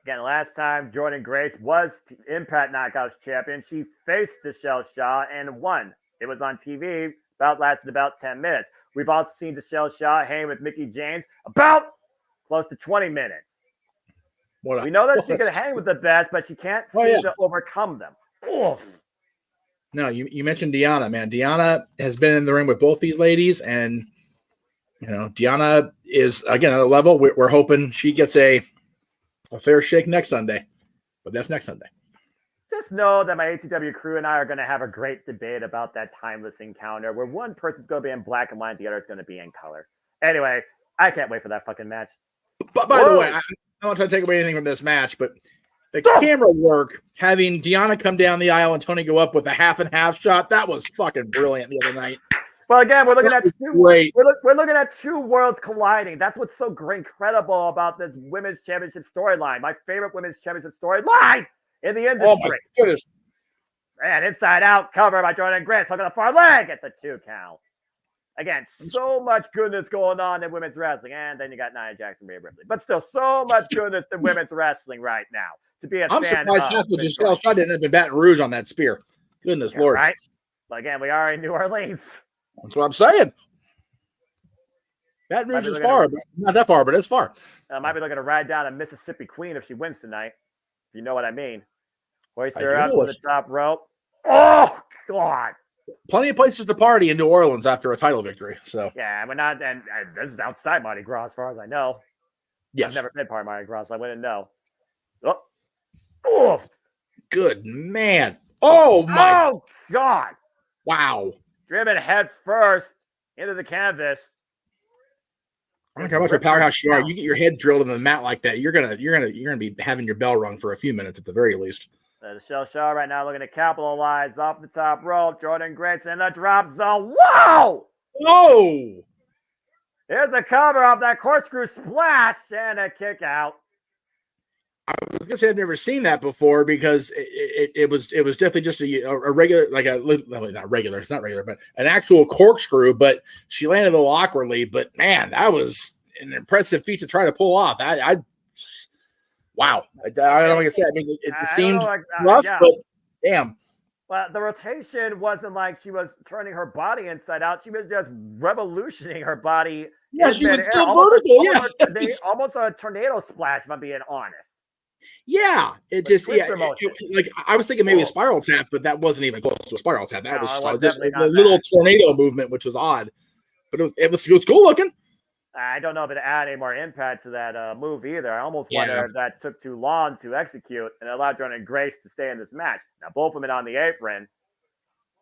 Again, last time Jordynne Grace was Impact Knockouts champion, she faced Giselle Shaw and won. It was on TV, lasted about 10 minutes. We've also seen Giselle Shaw hang with Mickie James about close to 20 minutes. We know that she can hang with the best, but she can't seem to overcome them. Oof. No, you mentioned Deonna, man. Deonna has been in the ring with both these ladies, and Deonna is again at a level. We're hoping she gets a fair shake next Sunday, but that's next Sunday. Just know that my ATW crew and I are going to have a great debate about that timeless encounter where one person's going to be in black and white, the other is going to be in color. Anyway, I can't wait for that fucking match. But by the way, I don't want to take away anything from this match, but the camera work, having Deonna come down the aisle and Tony go up with a half and half shot, that was fucking brilliant the other night. Well, again, we're looking at we're looking at two worlds colliding. That's what's so great, incredible about this women's championship storyline. My favorite women's championship storyline in the industry. Oh my goodness! And inside out cover by Jordynne Grace. Look at the far leg. It's a 2 count. Again, so much goodness going on in women's wrestling, and then you got Nia Jackson, Rhea Ripley. But still, so much goodness in women's wrestling right now. To be I'm surprised half of Giselle Shaw didn't have been Baton Rouge on that spear. Goodness Lord! Right? But again, we are in New Orleans. That's what I'm saying. Baton Rouge is far, but not that far, but it's far. I might be looking to ride down a Mississippi Queen if she wins tonight. If you know what I mean. Hoist her up to the top rope. Oh, God. Plenty of places to party in New Orleans after a title victory. So yeah, we're not, and this is outside Mardi Gras as far as I know. Yes. I've never been part of Mardi Gras, so I wouldn't know. Oh, good man. Oh, my. Oh, God. Wow. Driven head first into the canvas. I don't care about your powerhouse you are. You get your head drilled into the mat like that, you're gonna be having your bell rung for a few minutes at the very least. Giselle Shaw right now looking to capitalize off the top rope. Jordynne Grace in the drop zone. Whoa! Whoa! Here's the cover off that corkscrew splash and a kick out. I was gonna say I've never seen that before because it was definitely just a regular, like not regular, it's not regular, but an actual corkscrew. But she landed a little awkwardly. But man, that was an impressive feat to try to pull off. Wow. I don't know what I said. I mean, it seemed rough, but damn. Well, the rotation wasn't like she was turning her body inside out. She was just revolutioning her body. Yeah, she was still vertical. Almost a tornado splash, if I'm being honest. Yeah, like I was thinking maybe a spiral tap, but that wasn't even close to a spiral tap. That was just a little tornado movement, which was odd, but it was cool looking. I don't know if it added any more impact to that move either. I almost wonder if that took too long to execute and allowed Jordan Grace to stay in this match. Now, both of them on the apron.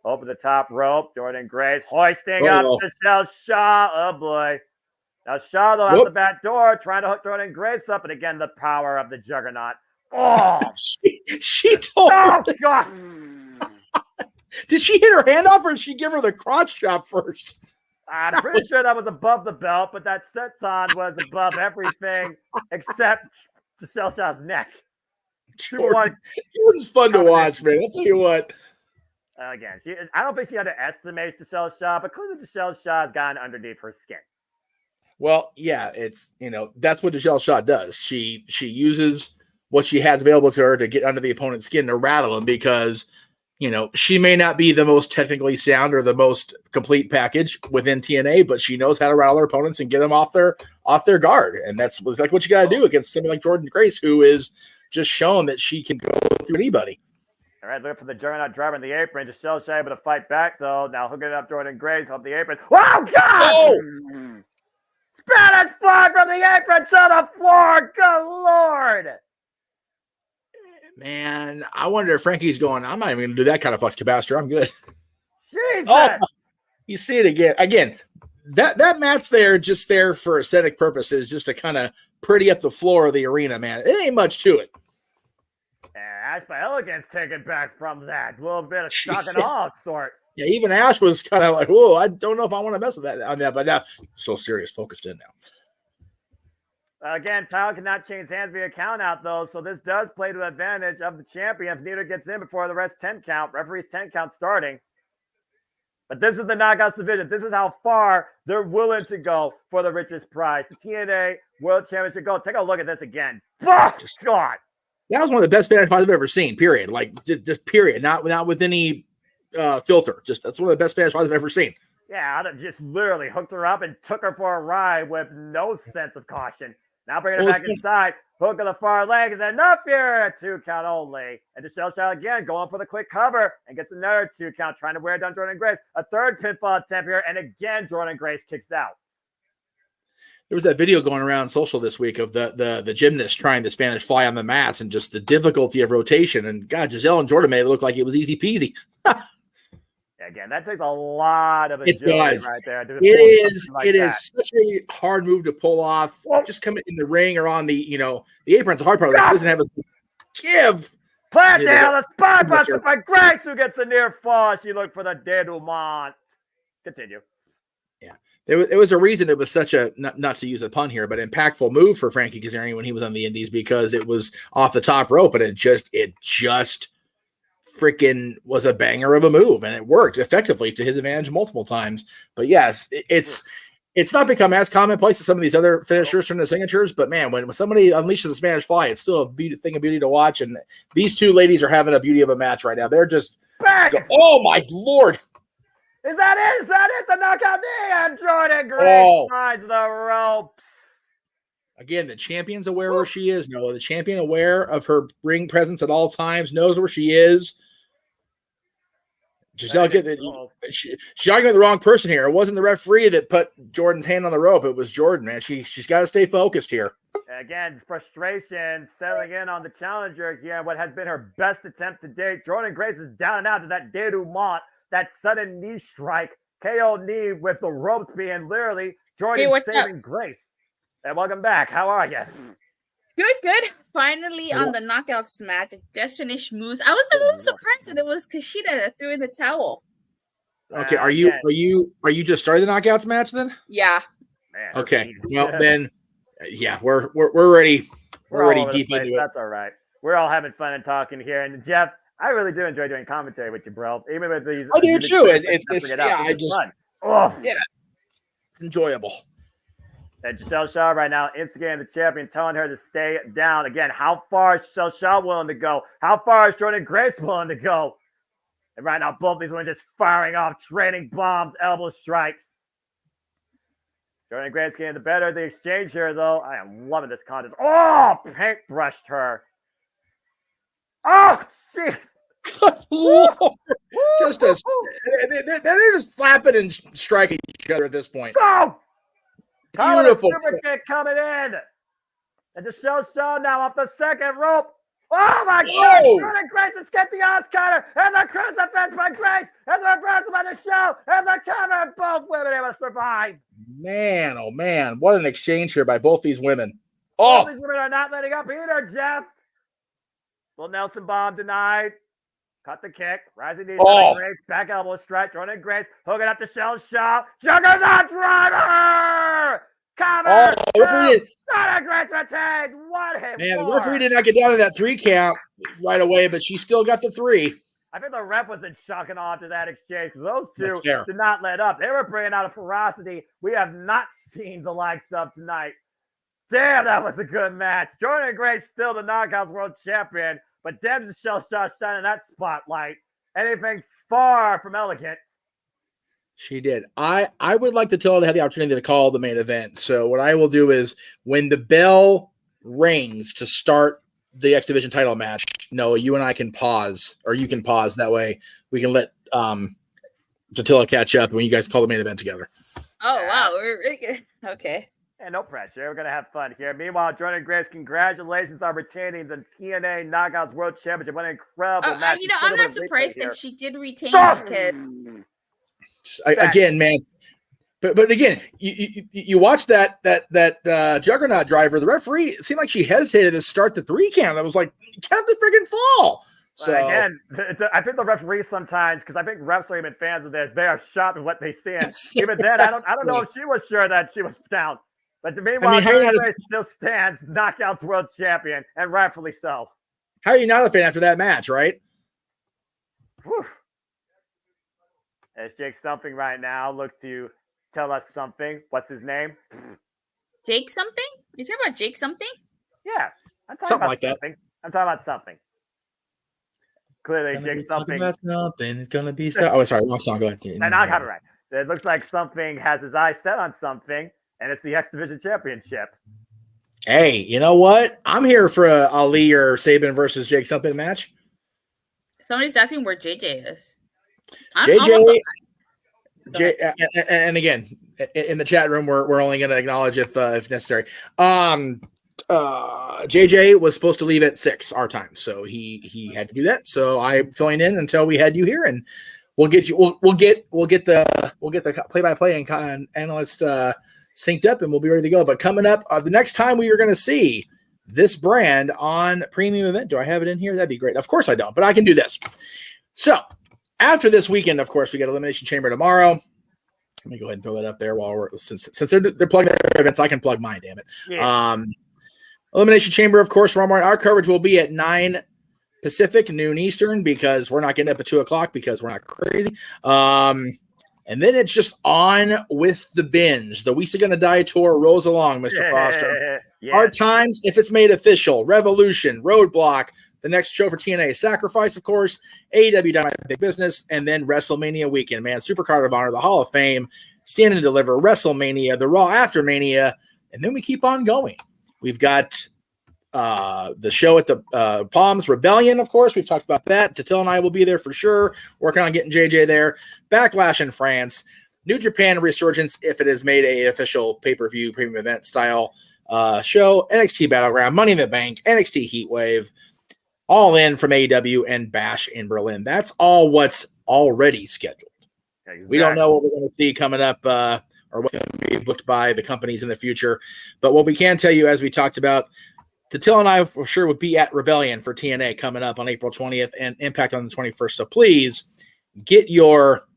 Over the top rope. Jordan Grace hoisting up Michelle Shaw. Oh, boy. Now, Shaw, though, out the back door, trying to hook Jordan Grace up. And again, the power of the Juggernaut. Oh! she told Oh, God! Did she hit her hand off or did she give her the crotch chop first? I'm pretty sure that was above the belt, but that senton was above everything except Michelle Shaw's neck. Jordan's fun to watch, man. I'll tell you what. Again, I don't think she underestimates Michelle Shaw, but clearly Michelle Shaw's gotten underneath her skin. Well, yeah, it's that's what Michelle Shaw does. She uses what she has available to her to get under the opponent's skin to rattle him because she may not be the most technically sound or the most complete package within TNA, but she knows how to rattle her opponents and get them off their guard. And that's like what you got to do against somebody like Jordan Grace, who is just shown that she can go through anybody. All right, looking for the Juggernaut driver in the apron. Michelle Shaw able to fight back, though. Now hooking up Jordan Grace off the apron. Oh, God! Oh! Spanish fly from the apron to the floor. Good Lord! Man, I wonder if Frankie's going, I'm not even going to do that kind of flux capacitor. I'm good. Jesus! Oh, you see it again. Again, that mat's just there for aesthetic purposes, just to kind of pretty up the floor of the arena, man. It ain't much to it. Ash by Elegance taken back from that. A little bit of shock and awe of sorts. Yeah, even Ash was kind of like, whoa, I don't know if I want to mess with that on that, but now so serious, focused in now. Again, title cannot change hands via count out, though, so this does play to the advantage of the champion if neither gets in before the rest 10 count. Referee's 10 count starting. But this is the Knockouts division. This is how far they're willing to go for the richest prize. The TNA World Championship gold. Take a look at this again. Oh, God. That was one of the best Spanish flies I've ever seen, period. Like, just period. Not with any filter. That's one of the best Spanish flies I've ever seen. Yeah, I just literally hooked her up and took her for a ride with no sense of caution. Now bringing her back inside. Hook on the far leg is enough here. 2 count only. And Michelle Shaw again going for the quick cover and gets another 2 count, trying to wear down Jordan Grace. A third pinfall attempt here, and again Jordan Grace kicks out. There was that video going around social this week of the gymnast trying the Spanish fly on the mats and just the difficulty of rotation. And God, Giselle and Jordan made it look like it was easy peasy. Again, that takes a lot of agility right there. It is such a hard move to pull off. Just coming in the ring or on the apron's the hard part. It doesn't have a give. Plant down the spine buster by Grace, who gets a near fall. She looked for the denouement. Continue. Yeah, there was a reason it was such a not to use a pun here, but impactful move for Frankie Kazarian when he was on the Indies because it was off the top rope and it just freaking was a banger of a move and it worked effectively to his advantage multiple times. But yes, it's not become as commonplace as some of these other finishers from the signatures, but man, when somebody unleashes a Spanish fly, it's still a thing of beauty to watch. And these two ladies are having a beauty of a match right now. They're just oh my Lord. Is that it? Is that it? The knockout knee and Jordan Grace finds the ropes. Again, the champion's aware where she is. No, the champion aware of her ring presence at all times, knows where she is. Giselle, she's arguing with the wrong person here. It wasn't the referee that put Jordan's hand on the rope. It was Jordan, man. She's got to stay focused here. Again, frustration settling in on the challenger. Yeah, what has been her best attempt to date. Jordan Grace is down and out to that denouement, that sudden knee strike. KO knee with the ropes being literally Jordan saving Grace. And welcome back. How are you? Good. Finally on the Knockouts match. Just finished moves. I was a little surprised that it was Kushida that threw in the towel. Okay, are you just starting the Knockouts match then? Yeah. Okay. Well then, yeah, we're ready. We're already all over the deep place. into it. That's all right. We're all having fun and talking here. And Jeff, I really do enjoy doing commentary with you, bro. Even with these. I do unique too. twists and It's stepping it up. I It's just fun. Oh. yeah, it's enjoyable. And Giselle Shaw right now instigating the champion, telling her to stay down. Again, how far is Giselle Shaw willing to go? How far is Jordan Grace willing to go? And right now, both these women just firing off, trading bombs, elbow strikes. Jordan Grace getting the better of the exchange here, though. I am loving this contest. Oh, paintbrushed her. Oh, jeez. Just they're just slapping and striking each other at this point. Go! Beautiful Super kick coming in. And Giselle Shaw now off the second rope. Oh my God! Jordan Grace has get the Oz cutter and the crucifix by Grace and the reversal by the show and the cover. Both women able to survive. Man, oh man, what an exchange here by both these women. Both Oh, these women are not letting up either, Jeff. Well, Nelson bomb denied. Cut the kick. Rising knee. Grace. Back elbow strike. Jordan Grace hooking up to Giselle Shaw. Juggernaut driver. Cover. Jordan Grace retains. What a man, the referee did not get down to that 3 count right away, but she still got the 3. I think the ref was in shock and awe to that exchange because those That's two fair. did not let up. They were bringing out a ferocity we have not seen the likes of tonight. Damn, that was a good match. Jordan Grace still the Knockouts World Champion, but damn, Giselle Shaw shining that spotlight. Anything far from elegant. She did. I would like to tell her to have the opportunity to call the main event. So what I will do is when the bell rings to start the X Division title match, Noah, you and I can pause, or you can pause. That way we can let Tatilla catch up when you guys call the main event together. Oh, wow. We're really good. Okay. And no pressure. We're going to have fun here. Meanwhile, Jordan Grace, congratulations on retaining the TNA Knockouts World Championship. What an incredible match. I'm not surprised that she did retain because Again, man. But again, you watch that Juggernaut driver. The referee, it seemed like she hesitated to start the 3 count. I was like, count the freaking fall. So again, I think the referees sometimes, because I think refs are even fans of this, they are shocked with what they see. Even then, I don't know if she was sure that she was down. But meanwhile, Jordan Grace still stands Knockouts World Champion, and rightfully so. How are you not a fan after that match, right? Whew. There's Jake something right now. Look to tell us something. What's his name? Jake something? You talking about Jake something? Yeah. I'm talking Something about like that. something. I'm talking about something. Clearly, Jake something. It's gonna be stuff. Oh, sorry, wrong song. Go ahead. And I got it right. It looks like something has his eyes set on something, and it's the X Division Championship. Hey, you know what? I'm here for a Ali or Sabin versus Jake something match. Somebody's asking where JJ is. And again, in the chat room, we're only going to acknowledge if necessary. JJ was supposed to leave at 6 our time, so he had to do that. So I'm filling in until we had you here, and we'll get you. We'll get the play-by-play and analyst synced up, and we'll be ready to go. But coming up, the next time we are going to see this brand on premium event. Do I have it in here? That'd be great. Of course I don't, but I can do this. So after this weekend, of course, we got Elimination Chamber tomorrow. Let me go ahead and throw that up there while we're since they're plugging their events, I can plug mine. Damn it. Yeah. Elimination Chamber, of course, tomorrow. Our coverage will be at 9 Pacific, noon Eastern, because we're not getting up at 2 o'clock because we're not crazy. And then it's just on with the binge. The Weeks Are Gonna Die tour rolls along, Mr. Foster. Yeah. Our times, if it's made official, Revolution, Roadblock, the next show for TNA, Sacrifice, of course, AEW Dynamite Big Business, and then WrestleMania weekend, man. Supercard of Honor, the Hall of Fame, Stand and Deliver, WrestleMania, the Raw After Mania, and then we keep on going. We've got the show at the Palms, Rebellion, of course. We've talked about that. Tatil and I will be there for sure, working on getting JJ there. Backlash in France, New Japan Resurgence, if it is made a official pay-per-view premium event style show, NXT Battleground, Money in the Bank, NXT Heatwave, All In from AEW, and Bash in Berlin. That's all what's already scheduled. Exactly. We don't know what we're going to see coming up or what's going to be booked by the companies in the future. But what we can tell you, as we talked about, Tatil and I for sure would be at Rebellion for TNA coming up on April 20th and Impact on the 21st. So please get your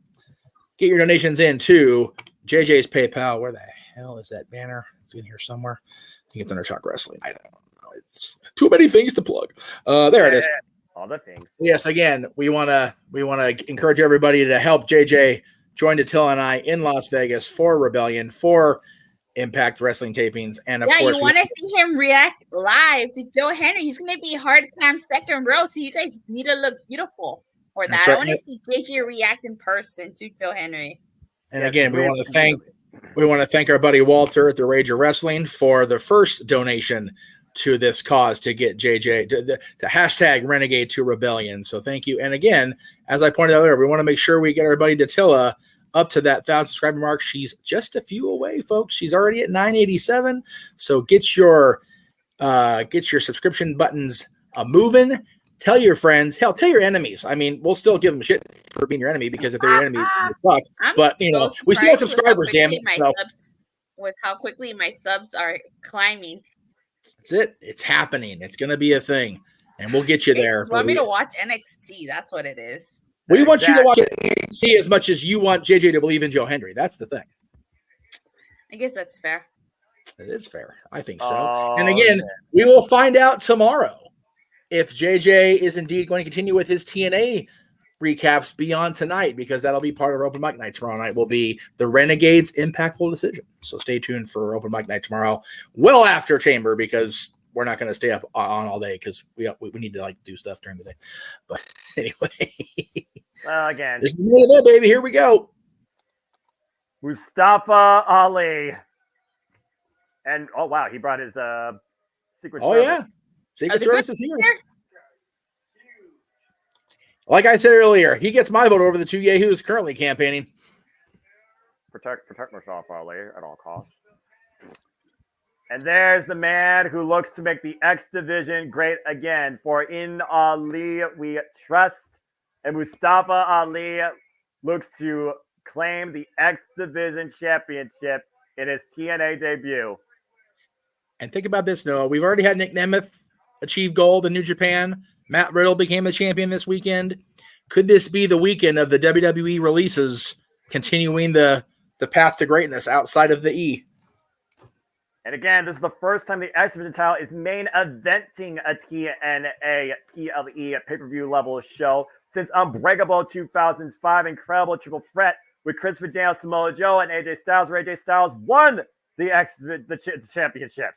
donations in to JJ's PayPal. Where the hell is that banner? It's in here somewhere. I think it's under Talk Wrestling. I don't know. it's too many things to plug. There it is. All the things. Yes, again, we want to encourage everybody to help JJ join Attila and I in Las Vegas for Rebellion, for Impact Wrestling tapings, and of course, you want to see him react live to Joe Henry. He's going to be hard cam second row, so you guys need to look beautiful for that. Right. I want to see JJ react in person to Joe Henry. And again, we want to thank our buddy Walter at the Rager Wrestling for the first donation to this cause to get JJ to hashtag Renegade to Rebellion. So thank you. And again, as I pointed out earlier, we want to make sure we get our buddy Attila up to that 1,000 subscriber mark. She's just a few away, folks. She's already at 987. So get your subscription buttons moving. Tell your friends, hell, tell your enemies. I mean, we'll still give them shit for being your enemy, because if they're your enemy, they suck. But we still have subscribers, damn it. With how quickly my subs are climbing. That's it. It's happening. It's going to be a thing, and we'll get you there. You want me to watch NXT? That's what it is. We want you to watch NXT as much as you want JJ to believe in Joe Henry. That's the thing. I guess that's fair. It is fair. I think so. And again, we will find out tomorrow if JJ is indeed going to continue with his TNA recaps beyond tonight, because that'll be part of Open Mic Night tomorrow night, will be the Renegades' impactful decision. So stay tuned for Open Mic Night tomorrow, well after Chamber, because we're not going to stay up on all day, because we need to do stuff during the day. But anyway, well, again, this is it, baby. Here we go. Mustafa Ali, and oh wow, he brought his Secret Service. Yeah, Secret Service is here. Like I said earlier, he gets my vote over the two yahoos currently campaigning. Protect Mustafa Ali at all costs. And there's the man who looks to make the X Division great again. For in Ali we trust. And Mustafa Ali looks to claim the X Division championship in his TNA debut. And think about this, Noah. We've already had Nick Nemeth achieve gold in New Japan. Matt Riddle became a champion this weekend. Could this be the weekend of the WWE releases, continuing the path to greatness outside of the E? And again, this is the first time the X Division title is main eventing a TNA PLE pay-per-view level show since Unbreakable 2005 Incredible Triple Threat with Christopher Daniels, Samoa Joe, and AJ Styles, where AJ Styles won the championships.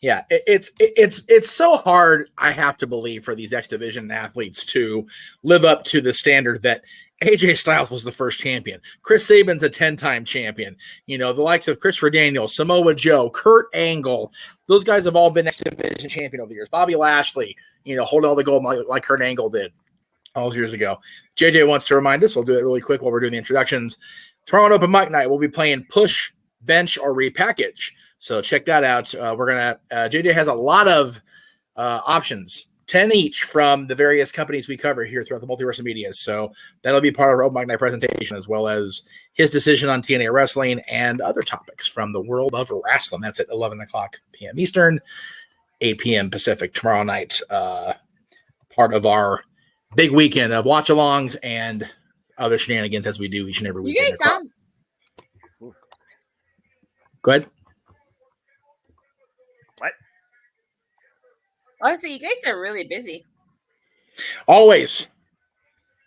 Yeah, it's so hard, I have to believe, for these X Division athletes to live up to the standard that AJ Styles was the first champion. Chris Sabin's a 10-time champion. You know, the likes of Christopher Daniels, Samoa Joe, Kurt Angle, those guys have all been X Division champion over the years. Bobby Lashley, holding all the gold like Kurt Angle did all those years ago. JJ wants to remind us, we'll do it really quick while we're doing the introductions. Tomorrow on Open Mic Night, we'll be playing Push, Bench, or Repackage. So check that out. JJ has a lot of options, 10 each from the various companies we cover here throughout the Multiverse of Media. So that'll be part of our Open Mic Night presentation, as well as his decision on TNA Wrestling and other topics from the world of wrestling. That's at 11 o'clock p.m. Eastern, 8 p.m. Pacific tomorrow night. Part of our big weekend of watch-alongs and other shenanigans as we do each and every weekend. You guys sound... Go ahead. Honestly, you guys are really busy. Always.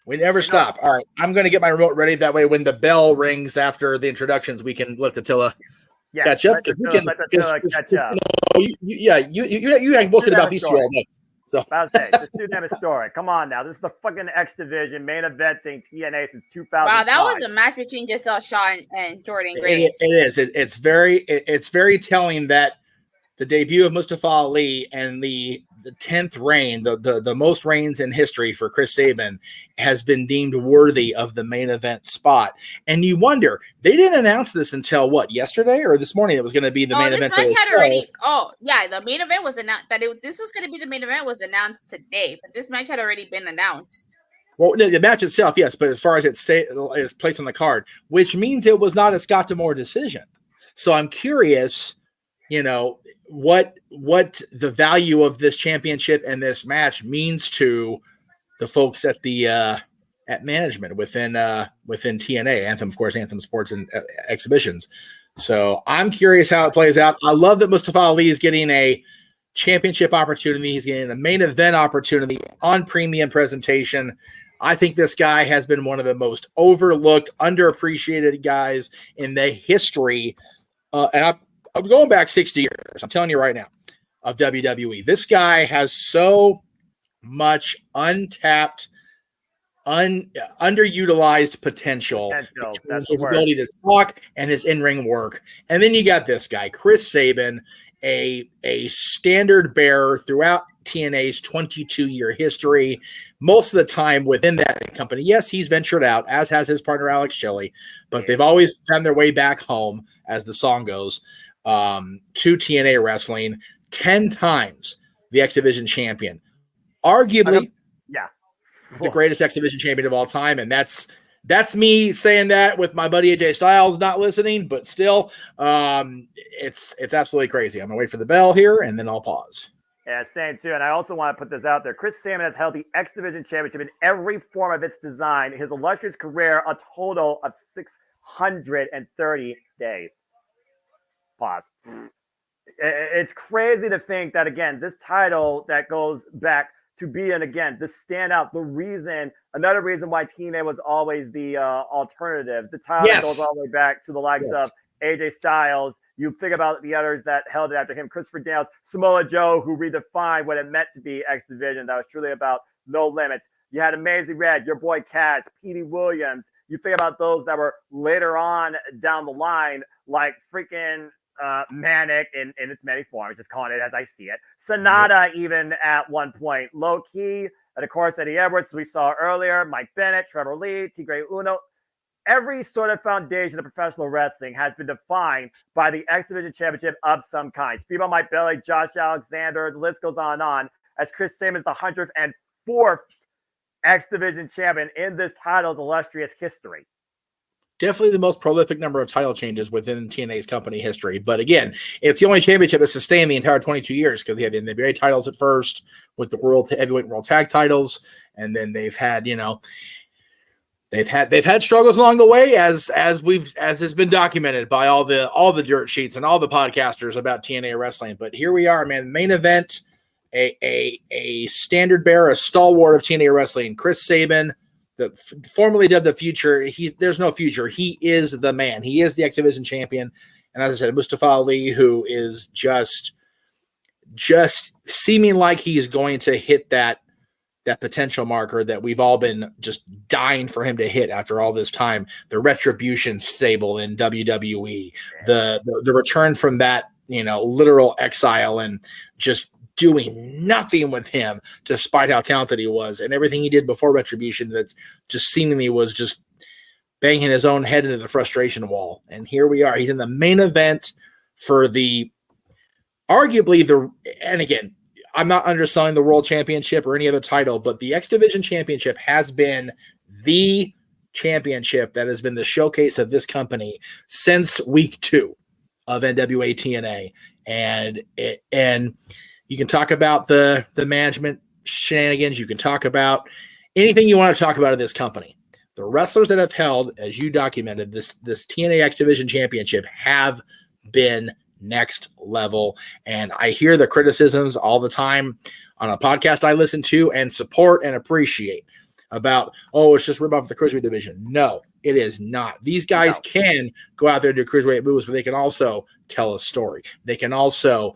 We never stop. All right. I'm going to get my remote ready. That way, when the bell rings after the introductions, we can let Attila catch up. You act bullshit about these two all day. So. I was saying, just do them a story. Come on now. This is the fucking X Division main event saying TNA since 2005. Wow, that was a match between Giselle Shaw and Jordan Grace. It is. It's very telling that the debut of Mustafa Ali and the 10th reign, the most reigns in history for Chris Sabin, has been deemed worthy of the main event spot. And you wonder, they didn't announce this until what, yesterday or this morning? It was going to be the main event. The main event was announced. This was going to be the main event was announced today, but this match had already been announced. Well, the match itself, yes, but as far as it's placed on the card, which means it was not a Scott D'Amore decision. So I'm curious, what the value of this championship and this match means to the folks at the at management within TNA, Anthem, of course, Anthem Sports and Exhibitions. So I'm curious how it plays out. I love that Mustafa Ali is getting a championship opportunity. He's getting a main event opportunity on premium presentation. I think this guy has been one of the most overlooked, underappreciated guys in the history. And I'm going back 60 years. I'm telling you right now, of WWE. This guy has so much untapped, underutilized potential between his ability to talk and his in-ring work. And then you got this guy, Chris Sabin, a standard bearer throughout TNA's 22-year history, most of the time within that company. Yes, he's ventured out, as has his partner Alex Shelley, but they've always found their way back home, as the song goes, to TNA Wrestling. 10 times the X Division champion, arguably the greatest X Division champion of all time. And that's me saying that with my buddy AJ Styles not listening, but still, it's absolutely crazy. I'm gonna wait for the bell here, and then I'll pause. Yeah, same too. And I also want to put this out there. Chris Sabin has held the X Division Championship in every form of its design. His illustrious career, a total of 630 days. Pause. It's crazy to think that, again, this title that goes back to being, again, the standout, another reason why TNA was always the alternative. The title that goes all the way back to the likes of AJ Styles. You think about the others that held it after him, Christopher Daniels, Samoa Joe, who redefined what it meant to be X Division. That was truly about no limits. You had Amazing Red, your boy Cass, Petey Williams. You think about those that were later on down the line, like freaking Manic in its many forms, just calling it as I see it. Sonata, even at one point. Low Key, and of course, Eddie Edwards, we saw earlier, Mike Bennett, Trevor Lee, Tigre Uno. Every sort of foundation of professional wrestling has been defined by the X Division Championship of some kind. Speed on Mike Belly, Josh Alexander, the list goes on, as Chris Sabin is the 104th X Division champion in this title's illustrious history. Definitely the most prolific number of title changes within TNA's company history. But again, it's the only championship that's sustained the entire 22 years, because they had the NWA titles at first with the World Heavyweight and World Tag titles. And then they've had, they've had struggles along the way, as has been documented by all the dirt sheets and all the podcasters about TNA Wrestling. But here we are, man. Main event, a standard bearer, a stalwart of TNA Wrestling, Chris Sabin, formerly dubbed the Future. There's no future. He is the man. He is the X Division champion. And as I said, Mustafa Ali, who is just seeming like he's going to hit that potential marker that we've all been just dying for him to hit after all this time. The Retribution stable in WWE, the return from that, literal exile, and just doing nothing with him despite how talented he was, and everything he did before Retribution that just seemingly was just banging his own head into the frustration wall. And here we are. He's in the main event for and again, I'm not underselling the World Championship or any other title, but the X Division Championship has been the championship that has been the showcase of this company since week 2 of NWA TNA. And you can talk about the management shenanigans. You can talk about anything you want to talk about in this company. The wrestlers that have held, as you documented, this TNA X Division Championship have been next level. And I hear the criticisms all the time on a podcast I listen to and support and appreciate about, it's just rip off the Cruiserweight division. No, it is not. These guys can go out there and do Cruiserweight moves, but they can also tell a story. They can also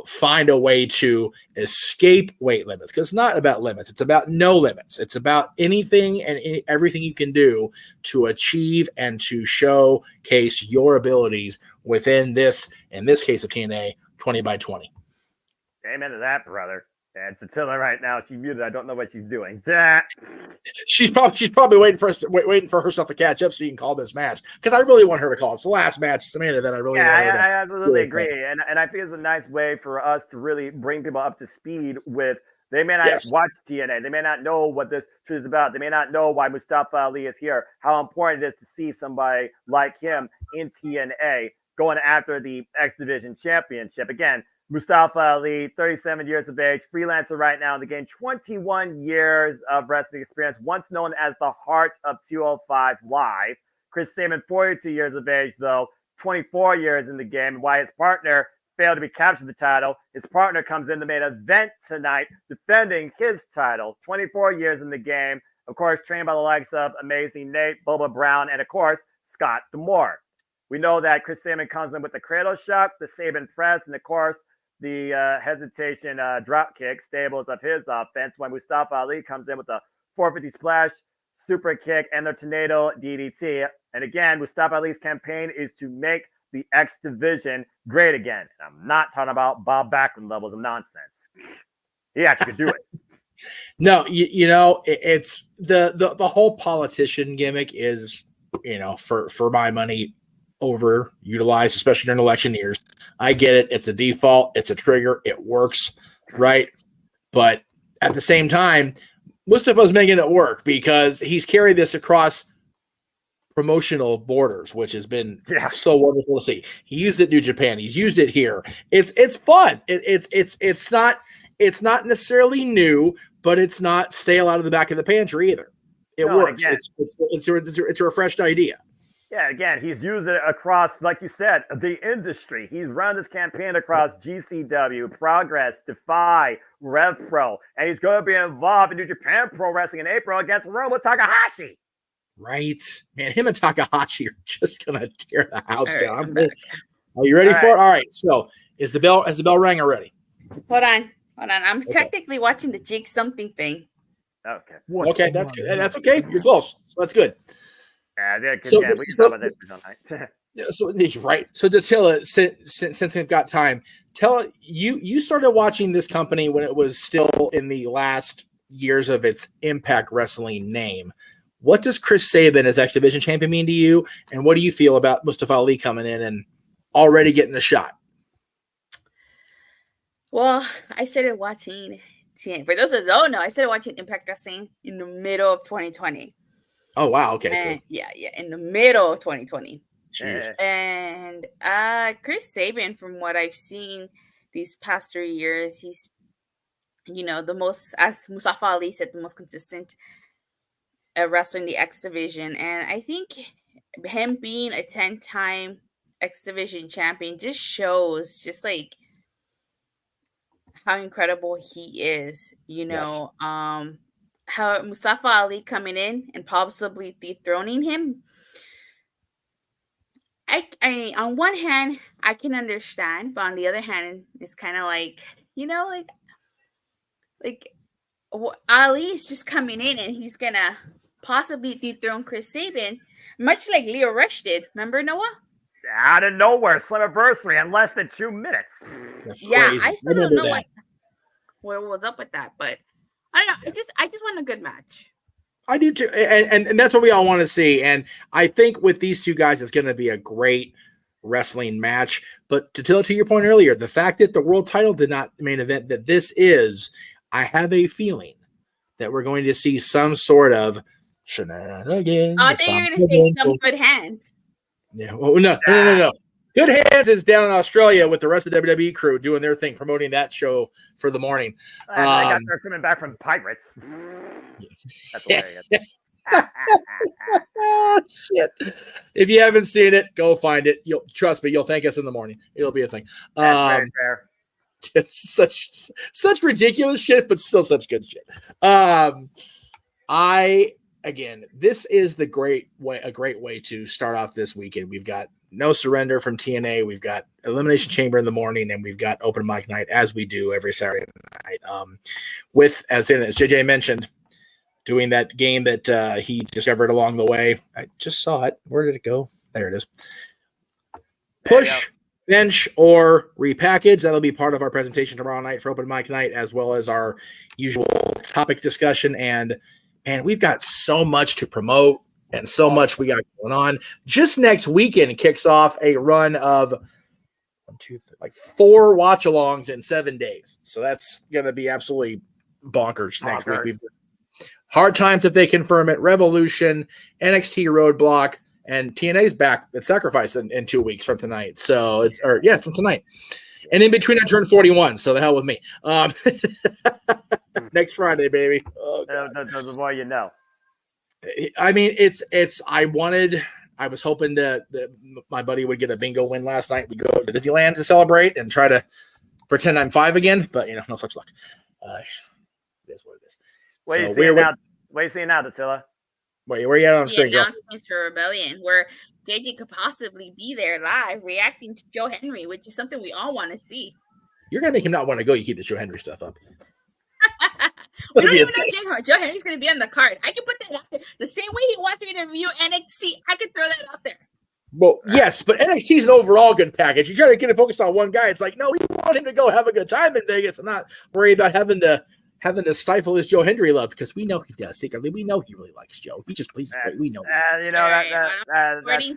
find a way to escape weight limits, because it's not about limits. It's about no limits. It's about anything and everything you can do to achieve and to showcase your abilities within this, in this case of TNA, 20 by 20. Amen to that, brother. And it's Attila right now. She's muted. I don't know what she's doing. She's probably waiting for herself to catch up so you can call this match, because I really want her to call. It's the last match. It's the main event. I really want her to. I absolutely agree. And I think it's a nice way for us to really bring people up to speed with. They may not watch TNA. They may not know what this is about. They may not know why Mustafa Ali is here, how important it is to see somebody like him in TNA going after the X Division Championship. Again, Mustafa Ali, 37 years of age, freelancer right now in the game, 21 years of wrestling experience, once known as the Heart of 205 Live. Chris Sabin, 42 years of age, though, 24 years in the game, while his partner, failed to be captured the title. His partner comes in the main event tonight, defending his title. 24 years in the game. Of course, trained by the likes of Amazing Nate, Bubba Brown, and of course, Scott D'Amore. We know that Chris Sabin comes in with the cradle shock, the Sabin press, and of course, the hesitation drop kick, stables of his offense, when Mustafa Ali comes in with the 450 splash, super kick, and the tornado DDT. And again, Mustafa Ali's campaign is to make the X division great again. And I'm not talking about Bob Backlund levels of nonsense. He actually could do it. No, it's the whole politician gimmick is, for my money, overutilized, especially during election years. I get it. It's a default. It's a trigger. It works, right? But at the same time, Mustafa's making it work because he's carried this across promotional borders, which has been so wonderful to see. He used it in New Japan. He's used it here. It's fun. It's not necessarily new, but it's not stale out of the back of the pantry either. It works. Again, it's a refreshed idea. Yeah, again, he's used it across, like you said, the industry. He's run this campaign across GCW, Progress, Defy, Rev Pro, and he's going to be involved in New Japan Pro Wrestling in April against Hiromu Takahashi. Right, man. Him and Takahashi are just going to tear the house down. Are you ready All for right. it? All right. So, has the bell rang already? Hold on. I'm technically watching the Jig something thing. Okay. Okay, that's good. That's okay. You're close. So that's good. Yeah, So- we can talk about this all night. Yeah, so right. So Datilla, since we've got time, tell you started watching this company when it was still in the last years of its Impact Wrestling name. What does Chris Sabin as X Division champion mean to you, and what do you feel about Mustafa Ali coming in and already getting a shot? Well, I started watching TNA. For those that don't know, I started watching Impact Wrestling in the middle of 2020. Oh wow, okay, And, yeah, in the middle of 2020. Jeez. And Chris Sabin, from what I've seen these past 3 years, he's the most, as Mustafa Ali said, the most consistent wrestler in the X Division. And I think him being a 10-time X Division champion just shows how incredible he is. How Mustafa Ali coming in and possibly dethroning him. I on one hand I can understand, but on the other hand, it's kind of like Ali is just coming in and he's gonna possibly dethrone Chris Sabin, much like Leo Rush did. Remember, Noah? Out of nowhere, Slammiversary in less than 2 minutes. That's Yeah, crazy. I still don't Remember know that. what was up with that, but I don't know. I just want a good match. I do too, and that's what we all want to see. And I think with these two guys, it's going to be a great wrestling match. But to your point earlier, the fact that the world title did not main event, that this is, I have a feeling that we're going to see some sort of shenanigans. I thought you were going to say some good hands. Yeah, well, no. Good Hands is down in Australia with the rest of the WWE crew doing their thing, promoting that show for the morning. I got her coming back from Pirates. That's hilarious. Shit. If you haven't seen it, go find it. You'll trust me, you'll thank us in the morning. It'll be a thing. That's very fair. It's such ridiculous shit, but still such good shit. This is a great way to start off this weekend. We've got No Surrender from TNA. We've got Elimination Chamber in the morning, and we've got Open Mic Night, as we do every Saturday night. As JJ mentioned, doing that game that he discovered along the way. I just saw it. Where did it go? There it is. Push, bench, or repackage. That'll be part of our presentation tomorrow night for Open Mic Night, as well as our usual topic discussion. And we've got so much to promote and so much we got going on. Just next weekend kicks off a run of 4 watch-alongs in 7 days. So that's going to be absolutely bonkers next week. We've Hard Times if they confirm it, Revolution, NXT Roadblock, and TNA's back at Sacrifice in 2 weeks from tonight. So it's from tonight. And in between, I turned 41, so the hell with me. Next Friday, baby. Oh, the more you know. I mean, I wanted I was hoping that my buddy would get a bingo win last night. We go to Disneyland to celebrate and try to pretend I'm 5 again, but no such luck. It is what it is. What are you seeing now? What are you seeing now, Dattila? Wait, where are you at on screen, girl? Announcements for Rebellion, where JJ could possibly be there live reacting to Joe Henry, which is something we all want to see. You're gonna make him not want to go. You keep the Joe Henry stuff up. We don't even know Joe Henry's going to be on the card. I can put that out there. The same way he wants me to review NXT, I could throw that out there. Well, yes, but NXT is an overall good package. You try to get it focused on one guy. It's like, no, we want him to go have a good time in Vegas and not worry about having to stifle his Joe Henry love, because we know he does. Secretly, we know he really likes Joe. He just pleases. We know. According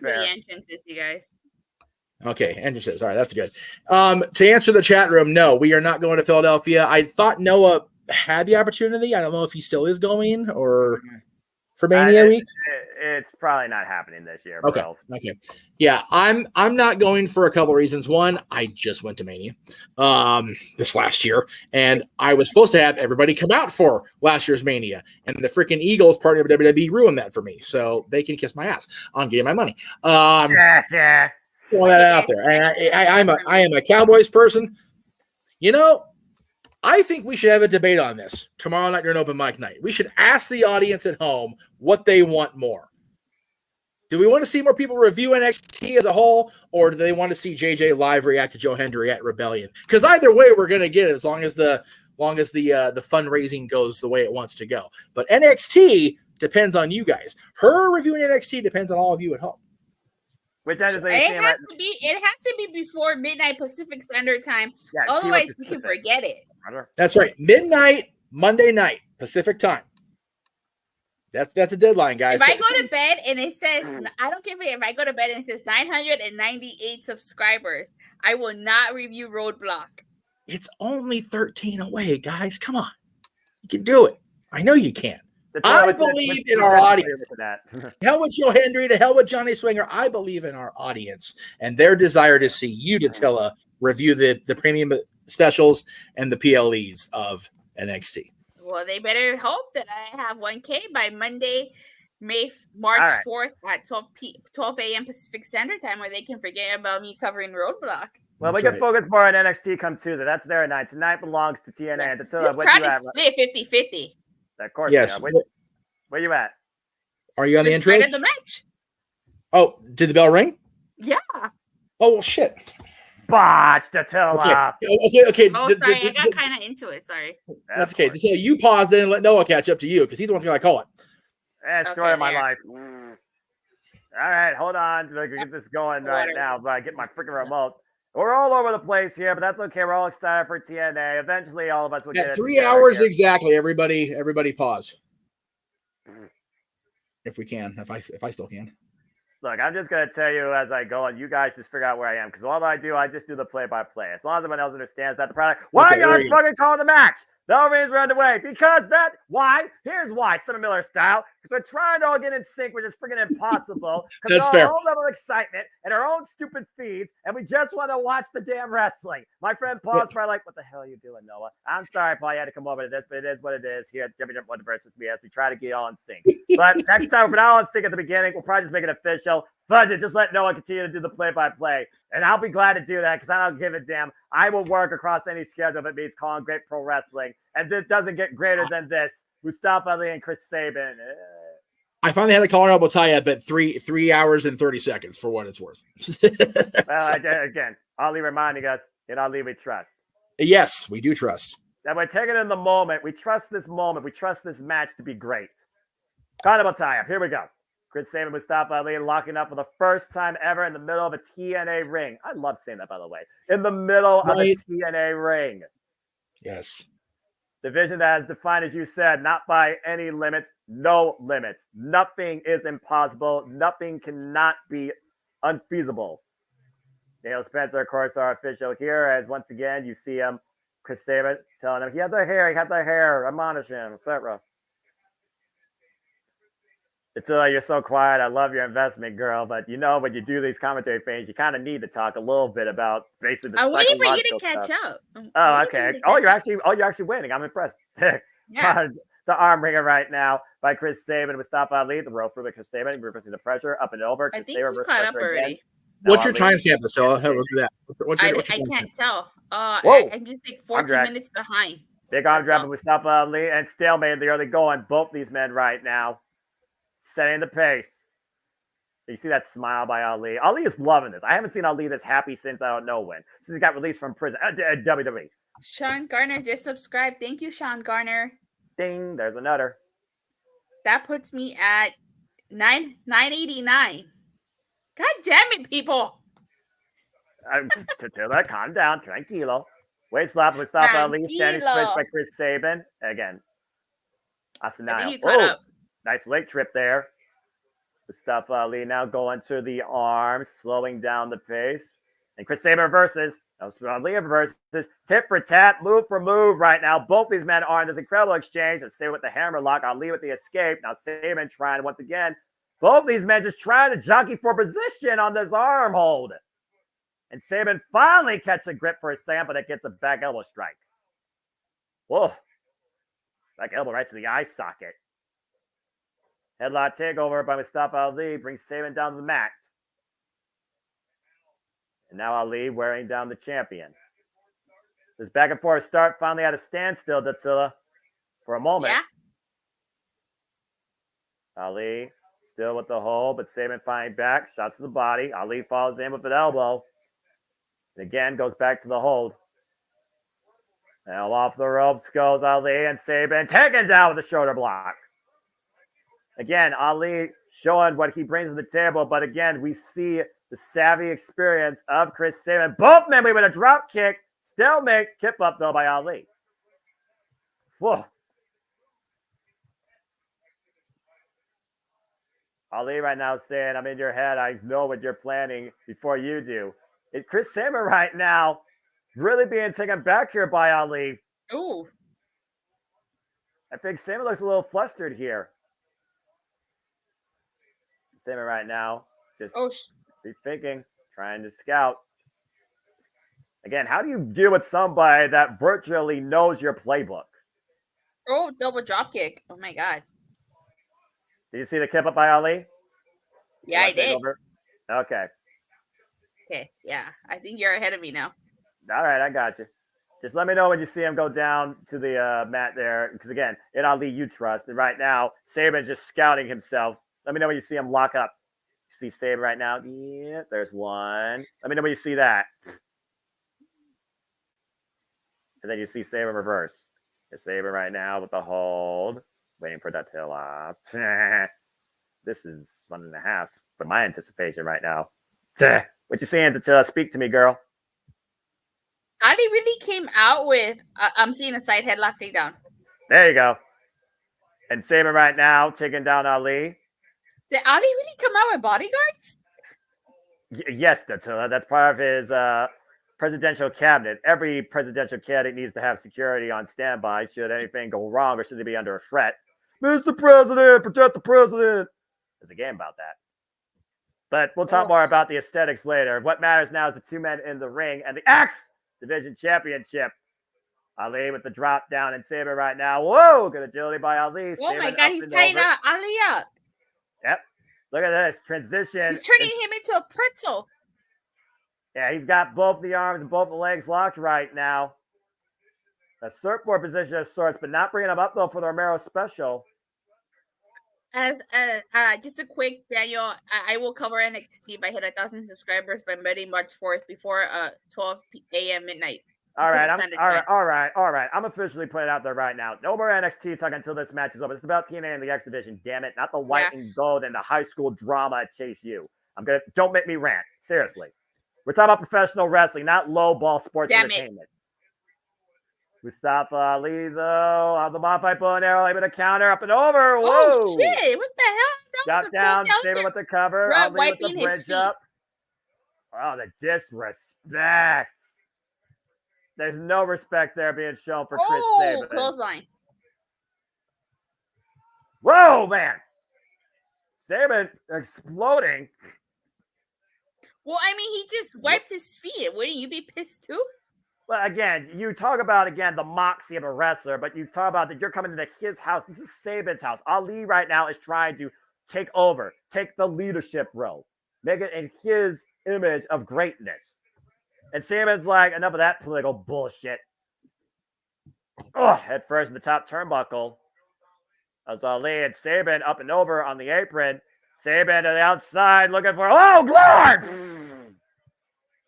to the entrances, you guys. Okay, entrances. All right, that's good. To answer the chat room, no, we are not going to Philadelphia. I thought Noah had the opportunity. I don't know if he still is going or for Mania week. It's probably not happening this year. Okay. Bro. Okay. Yeah, I'm not going for a couple of reasons. One, I just went to Mania this last year, and I was supposed to have everybody come out for last year's Mania, and the freaking Eagles partner with WWE ruined that for me, so they can kiss my ass on getting my money. Throw that out there. I am a Cowboys person. I think we should have a debate on this tomorrow night during open mic night. We should ask the audience at home what they want more. Do we want to see more people review NXT as a whole, or do they want to see JJ live react to Joe Henry at Rebellion? Because either way, we're going to get it as long as the fundraising goes the way it wants to go. But NXT depends on you guys. Her reviewing NXT depends on all of you at home. Which it has to be before midnight Pacific Standard Time. Yeah, otherwise, we can forget it. That's right. Midnight, Monday night, Pacific time. That's a deadline, guys. If I go to bed and it says, I don't give a if I go to bed and it says 998 subscribers, I will not review Roadblock. It's only 13 away, guys. Come on. You can do it. I know you can. I believe in our audience. Hell with Joe Henry, to hell with Johnny Swinger. I believe in our audience and their desire to see you, Dattila, review the premium specials and the PLEs of NXT. Well, they better hope that I have 1K by Monday, March 4th at 12 a.m. Pacific Standard Time, where they can forget about me covering Roadblock. Well, we can focus more on NXT come Tuesday. That's their night. Tonight belongs to TNA. This crowd is split 50-50. Of course. Yes. Where you at? Are you on the intro? The match. Oh, did the bell ring? Yeah. Oh, well, shit. Botched Dattila. Okay. Oh, sorry. I got kind of into it. Sorry. That's okay. Dattila, you pause then and let Noah catch up to you because he's the one who's going to call it. Story of my life. All right, hold on. Let's get this going right now. But I get my freaking remote. We're all over the place here, but that's okay. We're all excited for TNA. Eventually, all of us will get 3 hours exactly. Everybody pause. If we can, if I still can. Look, I'm just going to tell you as I go, and you guys just figure out where I am. Because all I do, I just do the play-by-play. As long as everyone else understands that the product. Why are you fucking calling the match? The reasons we're underway. Because here's why, Summer Miller style. Because we're trying to all get in sync, which is freaking impossible. Because we're all level of excitement and our own stupid feeds, and we just want to watch the damn wrestling. My friend Paul's probably like, what the hell are you doing, Noah? I'm sorry, Paul, you had to come over to this, but it is what it is here at JMN Multiverse of Media as we try to get all in sync. But next time, if we're not all in sync at the beginning, we'll probably just make it official. Budget, just let Noah continue to do the play-by-play. And I'll be glad to do that because I don't give a damn. I will work across any schedule if it means calling great pro wrestling. And this doesn't get greater than this. Mustafa Ali and Chris Sabin. I finally had a collar elbow tie up at 3 hours and 30 seconds for what it's worth. Well, again, Ali reminding us, in Ali we trust. Yes, we do trust. That we're taking in the moment. We trust this moment. We trust this match to be great. Collar elbow tie up. Here we go. Chris Sabin, Mustafa Ali locking up for the first time ever in the middle of a TNA ring. I love saying that, by the way. In the middle of a TNA ring. Yes. Division that is defined, as you said, not by any limits, no limits. Nothing is impossible. Nothing cannot be unfeasible. Daniel Spencer, of course, our official here, as once again, you see him, Chris Sabin, telling him, he had the hair, admonish him, etc. You're so quiet. I love your investment, girl. But when you do these commentary things, you kind of need to talk a little bit about basically the I'm waiting for you to stuff. catch up. Oh, okay. You're actually winning. I'm impressed. Yeah. The the arm wringer right now by Chris Sabin. Mustafa Ali, the rope for Chris Sabin, reversing the pressure, up and over. I think we caught up already. What's your timestamp, Priscilla? We'll do that. What's your I timestamp? can't tell. Whoa. I'm just like 14 minutes behind. Big arm drag by Mustafa Ali and stalemate in the early going. Both these men right now setting the pace. You see that smile by Ali. Ali is loving this. I haven't seen Ali this happy since I don't know when. Since he got released from prison at WWE. Sean Garner just subscribed. Thank you, Sean Garner. Ding, there's another. That puts me at 989. God damn it, people. Tatilla, calm down. Tranquilo. Waist slap with Mustafa Ali. Standing switch by Chris Sabin. Again. Asanaya. Oh, nice leg trip there. Mustafa Ali now going to the arms, slowing down the pace. And Chris Sabin reverses. Ali reverses. Tip for tap, move for move right now. Both these men are in this incredible exchange. Let's Sabin with the hammer lock. Ali with the escape. Now Sabin trying once again. Both these men just trying to jockey for position on this arm hold. And Sabin finally catches a grip for a second, but it gets a back elbow strike. Whoa. Back elbow right to the eye socket. Headlock takeover by Mustafa Ali brings Sabin down to the mat. And now Ali wearing down the champion. This back and forth start finally at a standstill, Datsila, for a moment. Yeah. Ali still with the hold, but Sabin fighting back. Shots to the body. Ali follows in with an elbow. And again, goes back to the hold. Now off the ropes goes Ali and Sabin taken down with a shoulder block. Again, Ali showing what he brings to the table, but again, we see the savvy experience of Chris Sabin. Both men with a drop kick. Stalemate. Kip up, though, by Ali. Whoa. Ali right now saying, I'm in your head. I know what you're planning before you do. Chris Sabin right now really being taken back here by Ali. Ooh. I think Sabin looks a little flustered here. Sabin right now just be thinking, trying to scout. Again, how do you deal with somebody that virtually knows your playbook? Oh, double drop kick. Oh my God. Did you see the kip up by Ali? Yeah, I did. Okay. Okay, yeah. I think you're ahead of me now. All right, I got you. Just let me know when you see him go down to the mat there. Because again, in Ali you trust. And right now, Sabin's just scouting himself. Let me know when you see him lock up. You see Sabin right now? Yeah, there's one. Let me know when you see that. And then you see Sabin reverse. It's Sabin right now with the hold. Waiting for that tail off. This is 1.5. But my anticipation right now. What you saying to speak to me, girl? Ali really came out with, I'm seeing a side headlock takedown. There you go. And Sabin right now taking down Ali. Did Ali really come out with bodyguards? Yes, that's part of his presidential cabinet. Every presidential candidate needs to have security on standby should anything go wrong or should they be under a threat. Mr. President, protect the president. There's a game about that. But we'll talk more about the aesthetics later. What matters now is the two men in the ring and the X Division Championship. Ali with the drop down and Sabin right now. Whoa, good agility by Ali. Oh my God, he's tying Ali up. Yep. Look at this transition. He's turning him into a pretzel. Yeah, he's got both the arms and both the legs locked right now. A surfboard position of sorts, but not bringing him up though for the Romero special. As just a quick, Daniel, I will cover NXT if I hit 1,000 subscribers by Monday, March 4th before 12 a.m. midnight. All right. I'm officially putting it out there right now. No more NXT talk until this match is over. It's about TNA and the X Division, damn it. Not the white and gold and the high school drama at Chase U. Don't make me rant. Seriously. We're talking about professional wrestling, not low ball sports entertainment. Mustafa Ali, though, on the modified bow and arrow, able to counter up and over. Whoa! Oh, shit. What the hell? Drop down, Sabin with the cover. Ali with the bridge up. Oh, the disrespect. There's no respect there being shown for Chris Sabin. Oh, clothesline. Whoa, man. Sabin exploding. Well, I mean, he just wiped his feet. Wouldn't you be pissed too? Well, again, you talk about, again, the moxie of a wrestler, but you talk about that you're coming into his house. This is Saban's house. Ali right now is trying to take over, take the leadership role, make it in his image of greatness. And Saban's like, enough of that political bullshit. Head first in the top turnbuckle. As Ali and Saban up and over on the apron. Saban to the outside looking for, oh, Lord!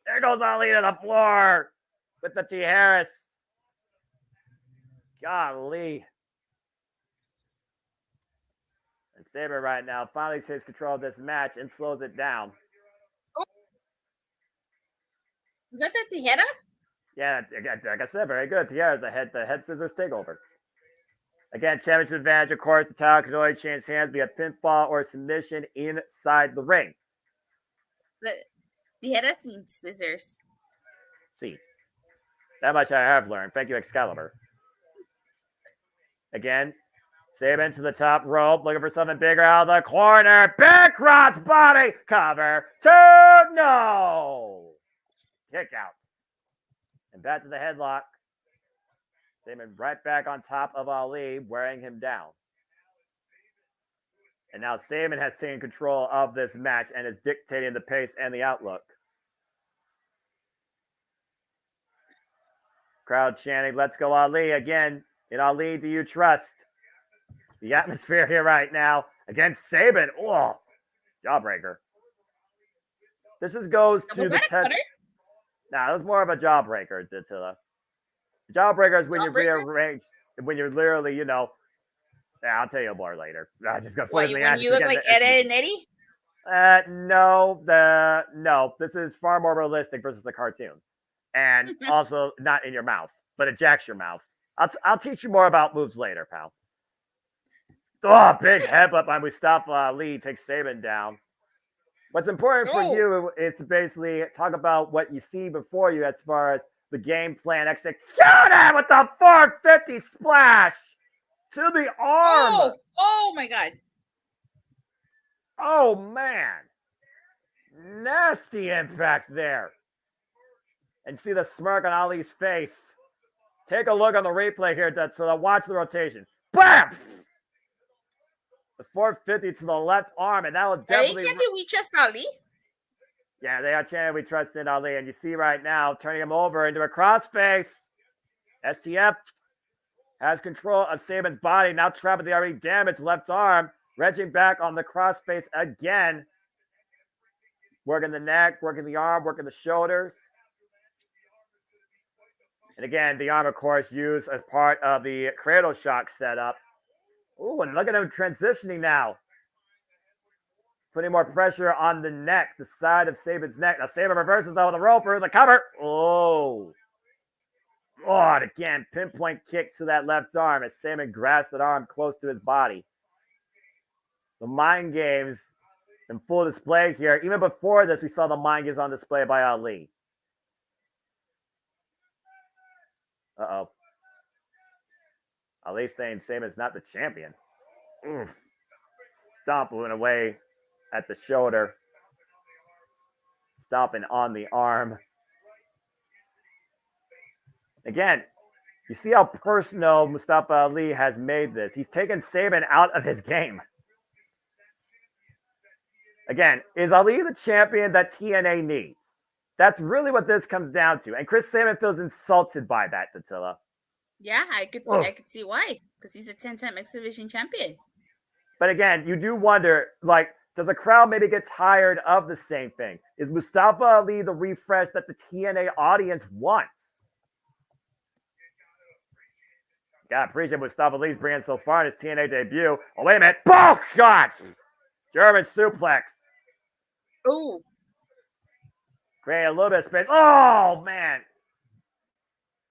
There goes Ali to the floor with the T. Harris. Golly. And Saban right now finally takes control of this match and slows it down. Was that the Tijeras? Yeah, like I said, very good. Tijeras, the head scissors takeover. Again, championship advantage, of course. The title can only change hands via pinfall or submission inside the ring. The Tijeras need scissors. See, that much I have learned. Thank you, Excalibur. Again, Saban to the top rope, looking for something bigger out of the corner. Big cross body cover. 2, no. Kick out. And back to the headlock. Saban right back on top of Ali, wearing him down. And now Saban has taken control of this match and is dictating the pace and the outlook. Crowd chanting, let's go Ali. Again, in Ali, do you trust? The atmosphere here right now against Saban. Oh, jawbreaker. This just goes to the test. Nah, it was more of a jawbreaker, Dattila. Jawbreaker is when you rearrange, when you're literally, you know. Yeah, I'll tell you more later. I'm just gonna when you look like Ed and Eddie? No. This is far more realistic versus the cartoon, and also not in your mouth, but it jacks your mouth. I'll teach you more about moves later, pal. Oh, big headbutt by Mustafa Ali takes Saban down. What's important for you is to basically talk about what you see before you as far as the game plan executed with the 450 splash to the arm. Oh my God. Oh, man. Nasty impact there. And see the smirk on Ali's face. Take a look on the replay here, so watch the rotation. Bam! The 450 to the left arm, and that will definitely... Are they chanting we trust Ali? Yeah, they are chanting we trust in Ali. And you see right now, turning him over into a crossface. STF has control of Saban's body, now trapped with the already damaged left arm. Wedging back on the crossface again. Working the neck, working the arm, working the shoulders. And again, the arm, of course, used as part of the cradle shock setup. Ooh, and look at him transitioning now. Putting more pressure on the neck, the side of Saban's neck. Now Saban reverses though with a rope for the cover. Oh, and again, pinpoint kick to that left arm as Saban grasps that arm close to his body. The mind games in full display here. Even before this, we saw the mind games on display by Ali. Uh-oh. Ali saying Saban's not the champion. Oof. Stomping away at the shoulder. Stomping on the arm. Again, you see how personal Mustafa Ali has made this. He's taken Saban out of his game. Again, is Ali the champion that TNA needs? That's really what this comes down to. And Chris Saban feels insulted by that, Dattila. Yeah, I could see why. Because he's a 10-time X Division champion. But again, you do wonder, like, does the crowd maybe get tired of the same thing? Is Mustafa Ali the refresh that the TNA audience wants? Yeah, appreciate Mustafa Ali's bringing so far in his TNA debut. Oh, wait a minute. Oh, God. German suplex. Ooh. Create a little bit of space. Oh, man.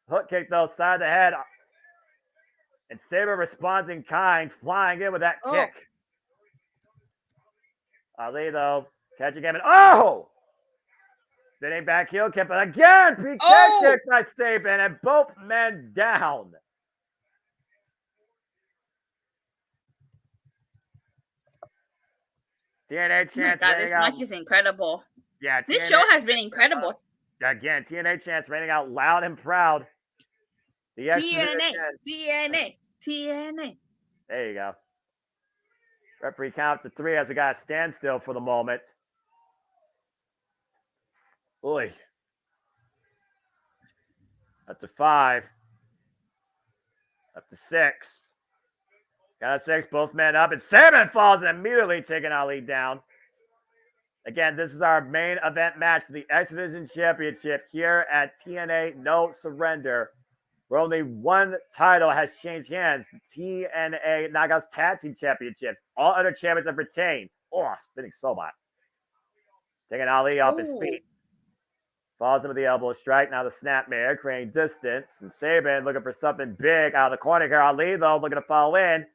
Hook kick, though, side of the head. And Saban responds in kind, flying in with that kick. Ali, though, catching him. And sitting back heel kick, but again, PK kick by Saban, and both men down. TNA chance. Oh my God, this match is incredible. Yeah, this show has been incredible. Again, TNA chants raining out loud and proud. The TNA. There you go. Referee counts to 3 as we got a standstill for the moment. Oy. Up to 5. Up to 6. Got a 6. Both men up. And Sabin falls and immediately taking Ali down. Again, this is our main event match for the X Division Championship here at TNA No Surrender, where only one title has changed hands, the TNA Knockouts Tag Team Championships. All other champions have retained. Oh, spinning so much. Taking Ali off his feet. Falls him with the elbow strike. Now the snapmare, creating distance. And Sabin looking for something big out of the corner here. Ali, though, looking to follow in.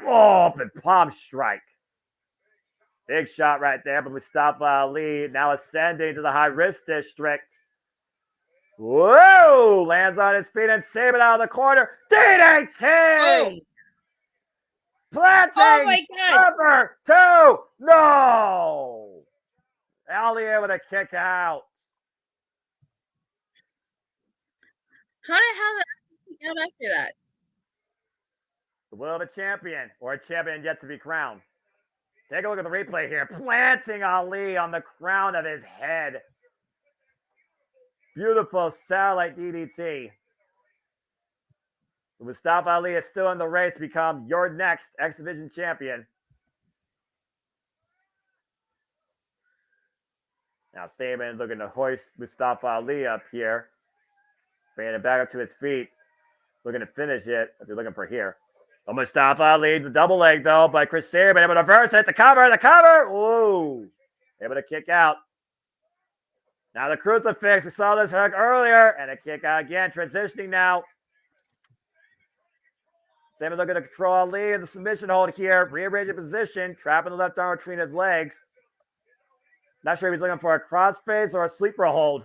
Oh, and palm strike. Big shot right there, but Mustafa Ali now ascending to the high-risk district. Whoa! Lands on his feet and Sabin out of the corner. DDT! Oh. Planting! Oh my God! Cover 2! No! Ali able to kick out. How the hell did I kick out after that? The will of a champion, or a champion yet to be crowned. Take a look at the replay here. Planting Ali on the crown of his head. Beautiful satellite DDT. Mustafa Ali is still in the race to become your next X Division champion. Now Sabin looking to hoist Mustafa Ali up here. Bringing it back up to his feet. Looking to finish it. What's he looking for here? Oh, Mustafa Ali, the double leg though, by Chris Sabin, able to reverse it, the cover. Ooh, able to kick out. Now the crucifix, we saw this hook earlier, and a kick out again, transitioning now. Sabin looking to control Ali in the submission hold here, rearranging position, trapping the left arm between his legs. Not sure if he's looking for a crossface or a sleeper hold.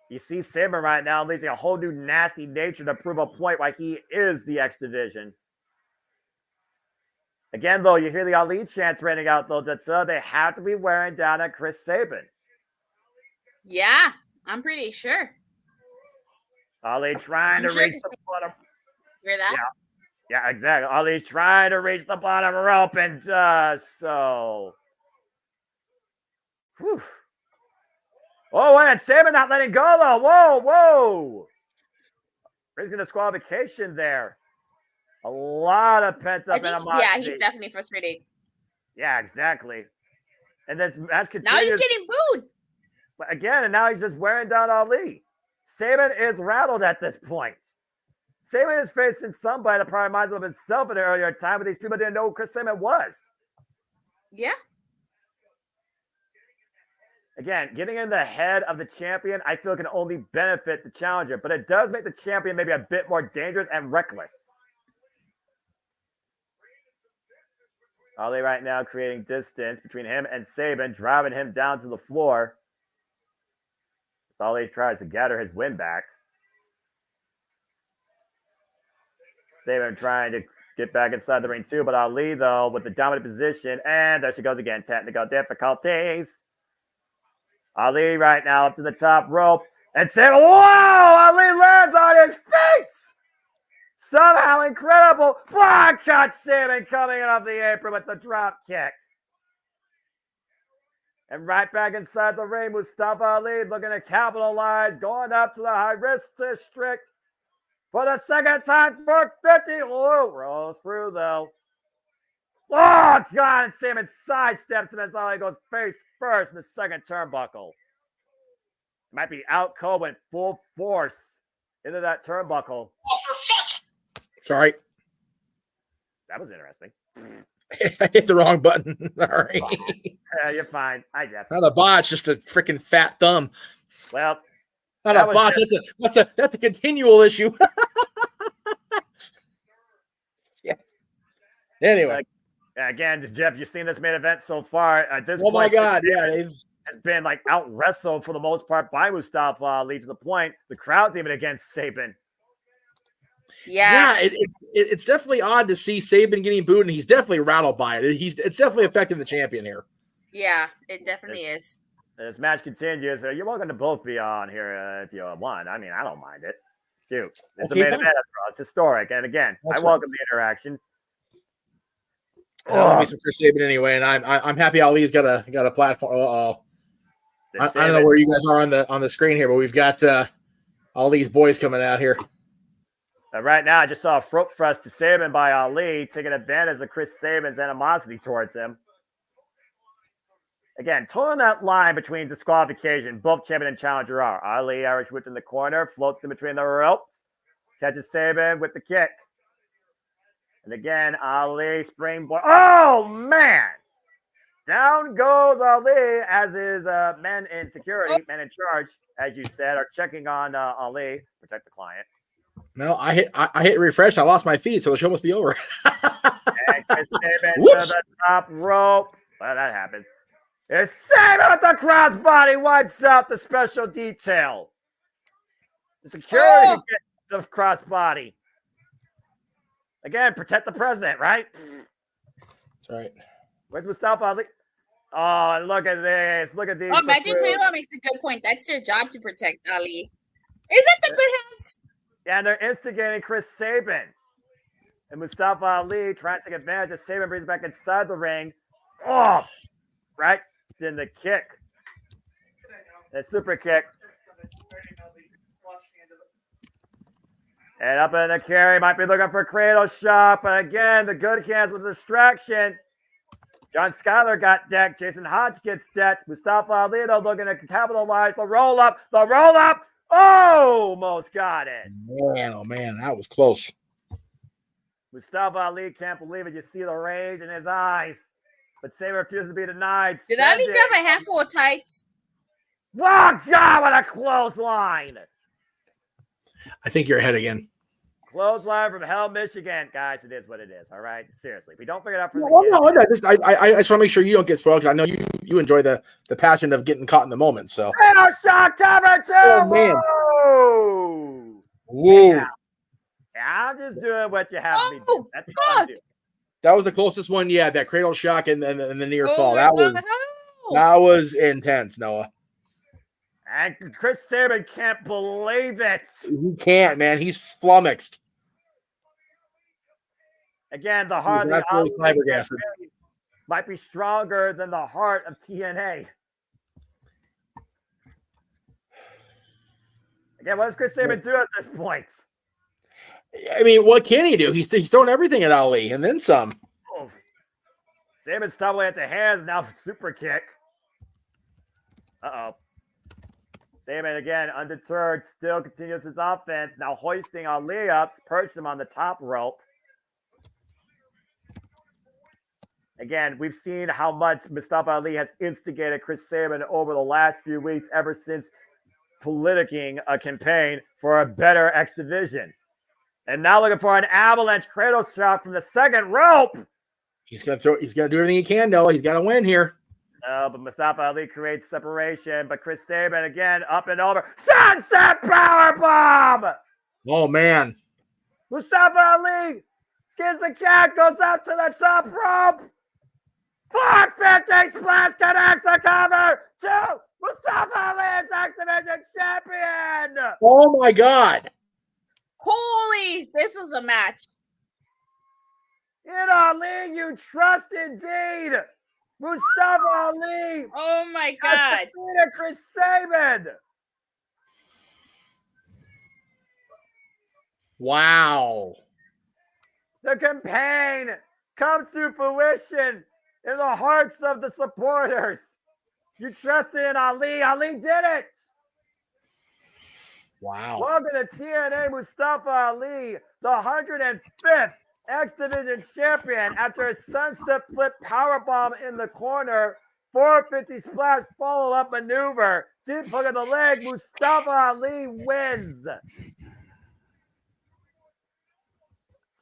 You see Sabin right now unleashing a whole new nasty nature to prove a point why he is the X Division. Again, though, you hear the Ali chants raining out, though, that they have to be wearing down at Chris Sabin. Yeah, I'm pretty sure. Ali trying to reach the bottom. Hear that? Yeah, exactly. Ali's trying to reach the bottom rope and does so. Whew. Oh, and Sabin not letting go, though. Whoa. Risking disqualification there. A lot of pent-up animosity. Yeah, he's definitely frustrated. Yeah, exactly. And this match continues. Now he's getting booed. But again, and now he's just wearing down Ali. Sabin is rattled at this point. Sabin is facing somebody that probably reminds him of himself at an earlier time, but these people didn't know who Chris Sabin was. Yeah. Again, getting in the head of the champion, I feel can only benefit the challenger, but it does make the champion maybe a bit more dangerous and reckless. Ali right now creating distance between him and Sabin, driving him down to the floor. Ali tries to gather his win back. Sabin trying to get back inside the ring too, but Ali, though, with the dominant position, and there she goes again, technical difficulties. Ali right now up to the top rope. And Sabin, whoa! Ali lands on his feet! Somehow incredible. Block cut Sabin coming in off the apron with the drop kick. And right back inside the ring, Mustafa Ali looking to capitalize, going up to the high-risk district for the second time for 50. Oh, rolls through, though. Oh, God, and Sabin sidesteps him as Ali goes face first in the second turnbuckle. Might be out cold, went full force into that turnbuckle. Sorry. That was interesting. I hit the wrong button. Sorry. Yeah, you're fine. Hi, Jeff. Not a botch, just a freaking fat thumb. Well, not a botch. That's a continual issue. Yeah. Anyway. Again, Jeff, you've seen this main event so far. At this point, my God, yeah, has been like out wrestled for the most part by Mustafa Ali to the point the crowd's even against Sabin. Yeah, it's definitely odd to see Sabin getting booed, and he's definitely rattled by it. It's definitely affecting the champion here. Yeah, it definitely is. This match continues. You're welcome to both be on here if you want. I mean, I don't mind it. Shoot. It's a main event after all. It's historic. And again, I welcome the interaction. I love me some Chris Sabin anyway, and I'm happy Ali's got a platform. I don't know where you guys are on the screen here, but we've got all these boys coming out here. Right now, I just saw a foot thrust to Sabin by Ali, taking advantage of Chris Sabin's animosity towards him. Again, towing that line between disqualification, both champion and challenger are. Ali, Irish whip in the corner, floats in between the ropes, catches Sabin with the kick. And again, Ali springboard. Oh, man! Down goes Ali as his men in security, men in charge, as you said, are checking on Ali, protect the client. No, I hit refresh. I lost my feed, so the show must be over. And Chris Sabin to the top rope. Well, that happens. It's Sabin with the crossbody, wipes out the special detail. The security gets the crossbody. Again, protect the president, right? That's right. Where's Mustafa Ali? Oh, look at this. Look at these. Oh, Magic Trader makes a good point. That's their job to protect Ali. Is it the good hands? Yeah, and they're instigating Chris Sabin. And Mustafa Ali trying to take advantage of Sabin, brings back inside the ring. Oh, right? Then the kick. The super kick. And up in the carry, might be looking for cradle shot, but again, the good hands with distraction. John Schuyler got decked. Jason Hodge gets decked. Mustafa Ali though looking to capitalize the roll up. The roll up. Almost got it. Man, oh man, that was close. Mustafa Ali can't believe it. You see the rage in his eyes. But Sabin refuses to be denied. Did Ali grab a handful of tights? Oh, God, what a clothesline. I think you're ahead again. Clothesline from Hell, Michigan. Guys, it is what it is, all right? Seriously. If we don't figure it out for the I just want to make sure you don't get spoiled because I know you enjoy the passion of getting caught in the moment. So. Cradle shot cover, too. Oh, man. Whoa. Yeah, I'm just doing what you have me do. That's what I'm doing. That was the closest one, yeah. That cradle shock and the near fall. That was intense, Noah. And Chris Sabin can't believe it. He can't, man. He's flummoxed. Again, the heart of the might be stronger than the heart of TNA. Again, what does Chris Sabin do at this point? I mean, what can he do? He's thrown everything at Ali and then some. Oh. Sabin's stumbling at the hands now. Super kick. Uh-oh. Sabin again, undeterred, still continues his offense. Now hoisting Ali up, perched him on the top rope. Again, we've seen how much Mustafa Ali has instigated Chris Sabin over the last few weeks, ever since politicking a campaign for a better X Division. And now looking for an avalanche cradle shot from the second rope. He's gonna do everything he can, Noah. He's got to win here. No, but Mustafa Ali creates separation. But Chris Sabin again up and over. Sunset powerbomb. Oh man. Mustafa Ali skins the cat, goes out to the top rope. 450 splash connects the cover to Mustafa Ali is X Division champion. Oh my God. Holy, this was a match. In Ali, you trust indeed. Mustafa Ali. Oh my God. Chris Sabin. Wow. The campaign comes to fruition in the hearts of the supporters. You trusted in Ali. Ali did it. Wow. Welcome to TNA Mustafa Ali, the 105th X Division champion after a sunset flip powerbomb in the corner, 450 splash follow-up maneuver, deep hook of the leg. Mustafa Ali wins.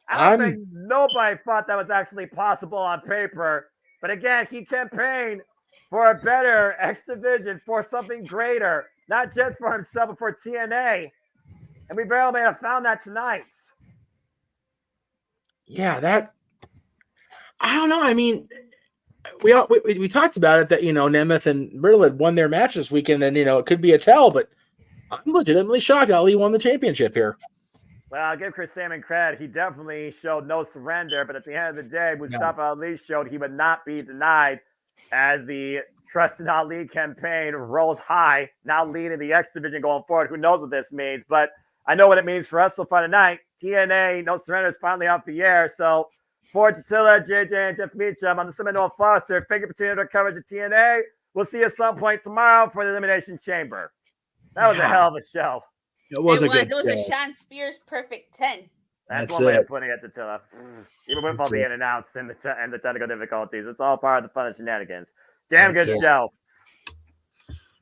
I don't think nobody thought that was actually possible on paper. But again, he campaigned for a better X Division, for something greater, not just for himself, but for TNA. And we barely may have found that tonight. Yeah, I don't know. I mean, we talked about it that Nemeth and Riddle had won their match this weekend, and it could be a tell, but I'm legitimately shocked Ali won the championship here. Well, I'll give Chris Salmon credit. He definitely showed no surrender, but at the end of the day, Mustafa Ali showed he would not be denied as the Trust in Ali campaign rolls high, now leading the X division going forward. Who knows what this means? But I know what it means for us so far tonight. TNA No Surrender is finally off the air. So for Tatilla, JJ, and Jeff Meacham, I'm the Seminole Foster. Thank you for tuning in to coverage of TNA. We'll see you at some point tomorrow for the Elimination Chamber. That was a hell of a show. It was a Sean Spears perfect 10. That's one way of putting it, Tatilla. Even with all the in and outs and the technical difficulties, it's all part of the fun of shenanigans. Damn good show.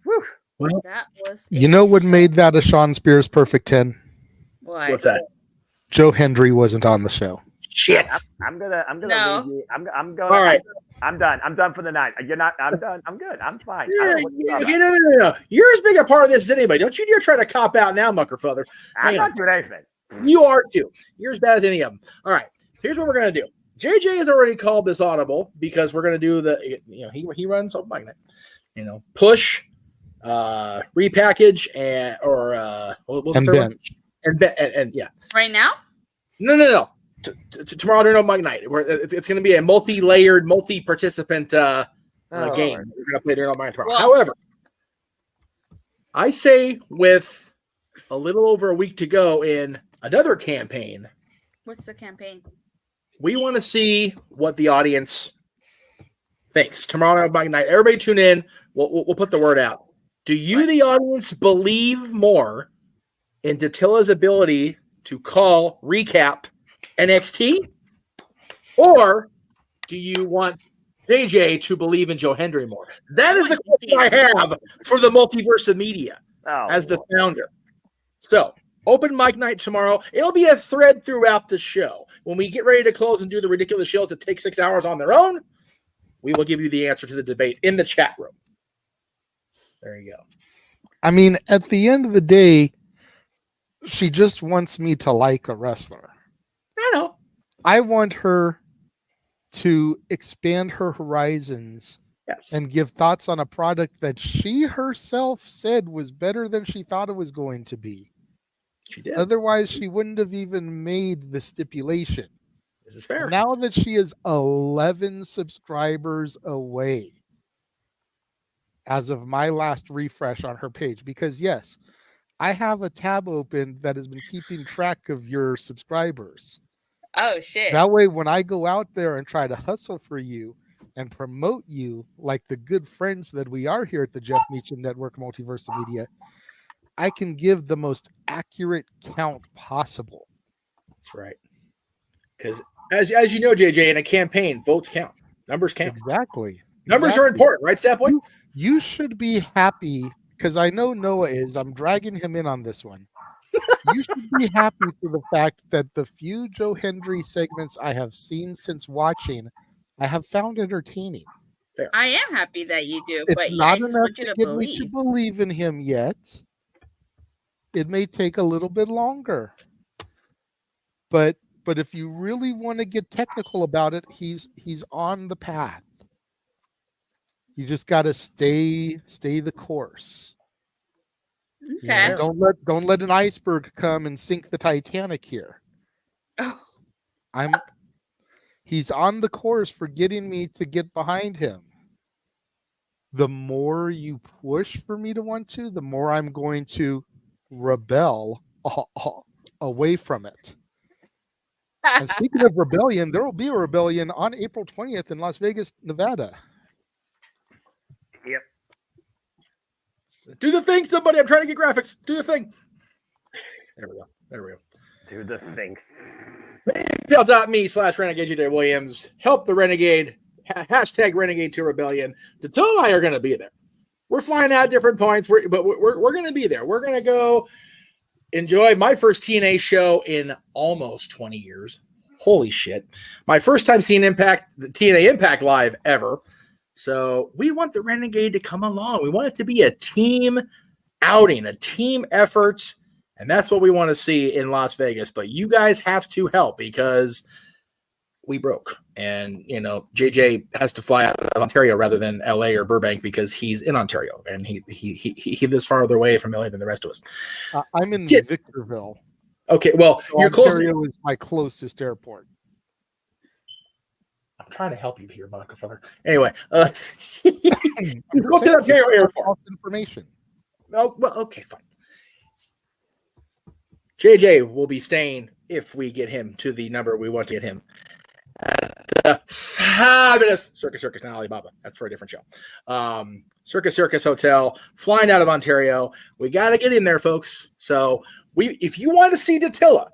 Whew. Well, that was. You know what made that a Sean Spears perfect 10? What's that? Joe Hendry wasn't on the show. Shit. I'm gonna No. leave you. I'm going. All right. I'm done. I'm done for the night. You're not. I'm done. I'm good. I'm fine. No. You're as big a part of this as anybody. Don't you dare try to cop out now, Muckerfather. I'm not doing anything. You are too. You're as bad as any of them. All right. Here's what we're gonna do. JJ has already called this audible because we're going to do he runs open mic night. Push, repackage, and bench. And yeah. Right now? No. Tomorrow during open mic night. It's going to be a multi-layered, multi-participant game. We're going to play during open mic tomorrow. However, I say with a little over a week to go in another campaign. What's the campaign? We want to see what the audience thinks. Tomorrow night, everybody tune in. We'll put the word out. Do you, the audience, believe more in Datilla's ability to call, recap NXT? Or do you want JJ to believe in Joe Hendry more? That is the question I have for the Multiverse of Media as the founder. So, open mic night tomorrow. It'll be a thread throughout the show. When we get ready to close and do the ridiculous shows that take 6 hours on their own, we will give you the answer to the debate in the chat room. There you go. I mean, at the end of the day, she just wants me to like a wrestler. I know. I want her to expand her horizons and give thoughts on a product that she herself said was better than she thought it was going to be. She did. Otherwise, she wouldn't have even made the stipulation. This is fair. Now that she is 11 subscribers away as of my last refresh on her page, because yes, I have a tab open that has been keeping track of your subscribers. Oh, shit. That way, when I go out there and try to hustle for you and promote you like the good friends that we are here at the Jeff Meacham Network Multiverse of Media, I can give the most accurate count possible. That's right. Because as you know, JJ, in a campaign, votes count. Numbers count. Exactly. Numbers are important, right, Stepboy? You should be happy, because I know Noah is. I'm dragging him in on this one. You should be happy for the fact that the few Joe Hendry segments I have seen since watching, I have found entertaining. Fair. I am happy that you do, It's but not I just enough want you to to get me to believe in him yet. It may take a little bit longer. But if you really want to get technical about it, he's on the path. You just got to stay the course. Okay. You know, don't let an iceberg come and sink the Titanic here. Oh. He's on the course for getting me to get behind him. The more you push for me to want to, the more I'm going to rebel away from it. And speaking of rebellion, there will be a rebellion on April 20th in Las Vegas, Nevada. Yep. Do the thing, somebody. I'm trying to get graphics. Do the thing. There we go. Do the thing. PayPal.me/Renegade JJ Williams. Help the Renegade. Hashtag Renegade to Rebellion. Tato and I are going to be there. We're flying out different points, but we're going to be there. We're going to go enjoy my first TNA show in almost 20 years. Holy shit. My first time seeing the TNA Impact live ever. So we want the Renegade to come along. We want it to be a team outing, a team effort. And that's what we want to see in Las Vegas. But you guys have to help because we broke. And, JJ has to fly out of Ontario rather than LA or Burbank because he's in Ontario and he lives farther away from LA than the rest of us. I'm in Victorville. Okay, well, so you're close. Ontario is my closest airport. I'm trying to help you here, motherfucker. Anyway, go to Ontario Airport. Information. Oh, well, okay, fine. JJ will be staying if we get him to the number we want to get him. Fabulous Circus in Alibaba. That's for a different show. Circus Hotel, flying out of Ontario. We got to get in there, folks. So if you want to see Dattila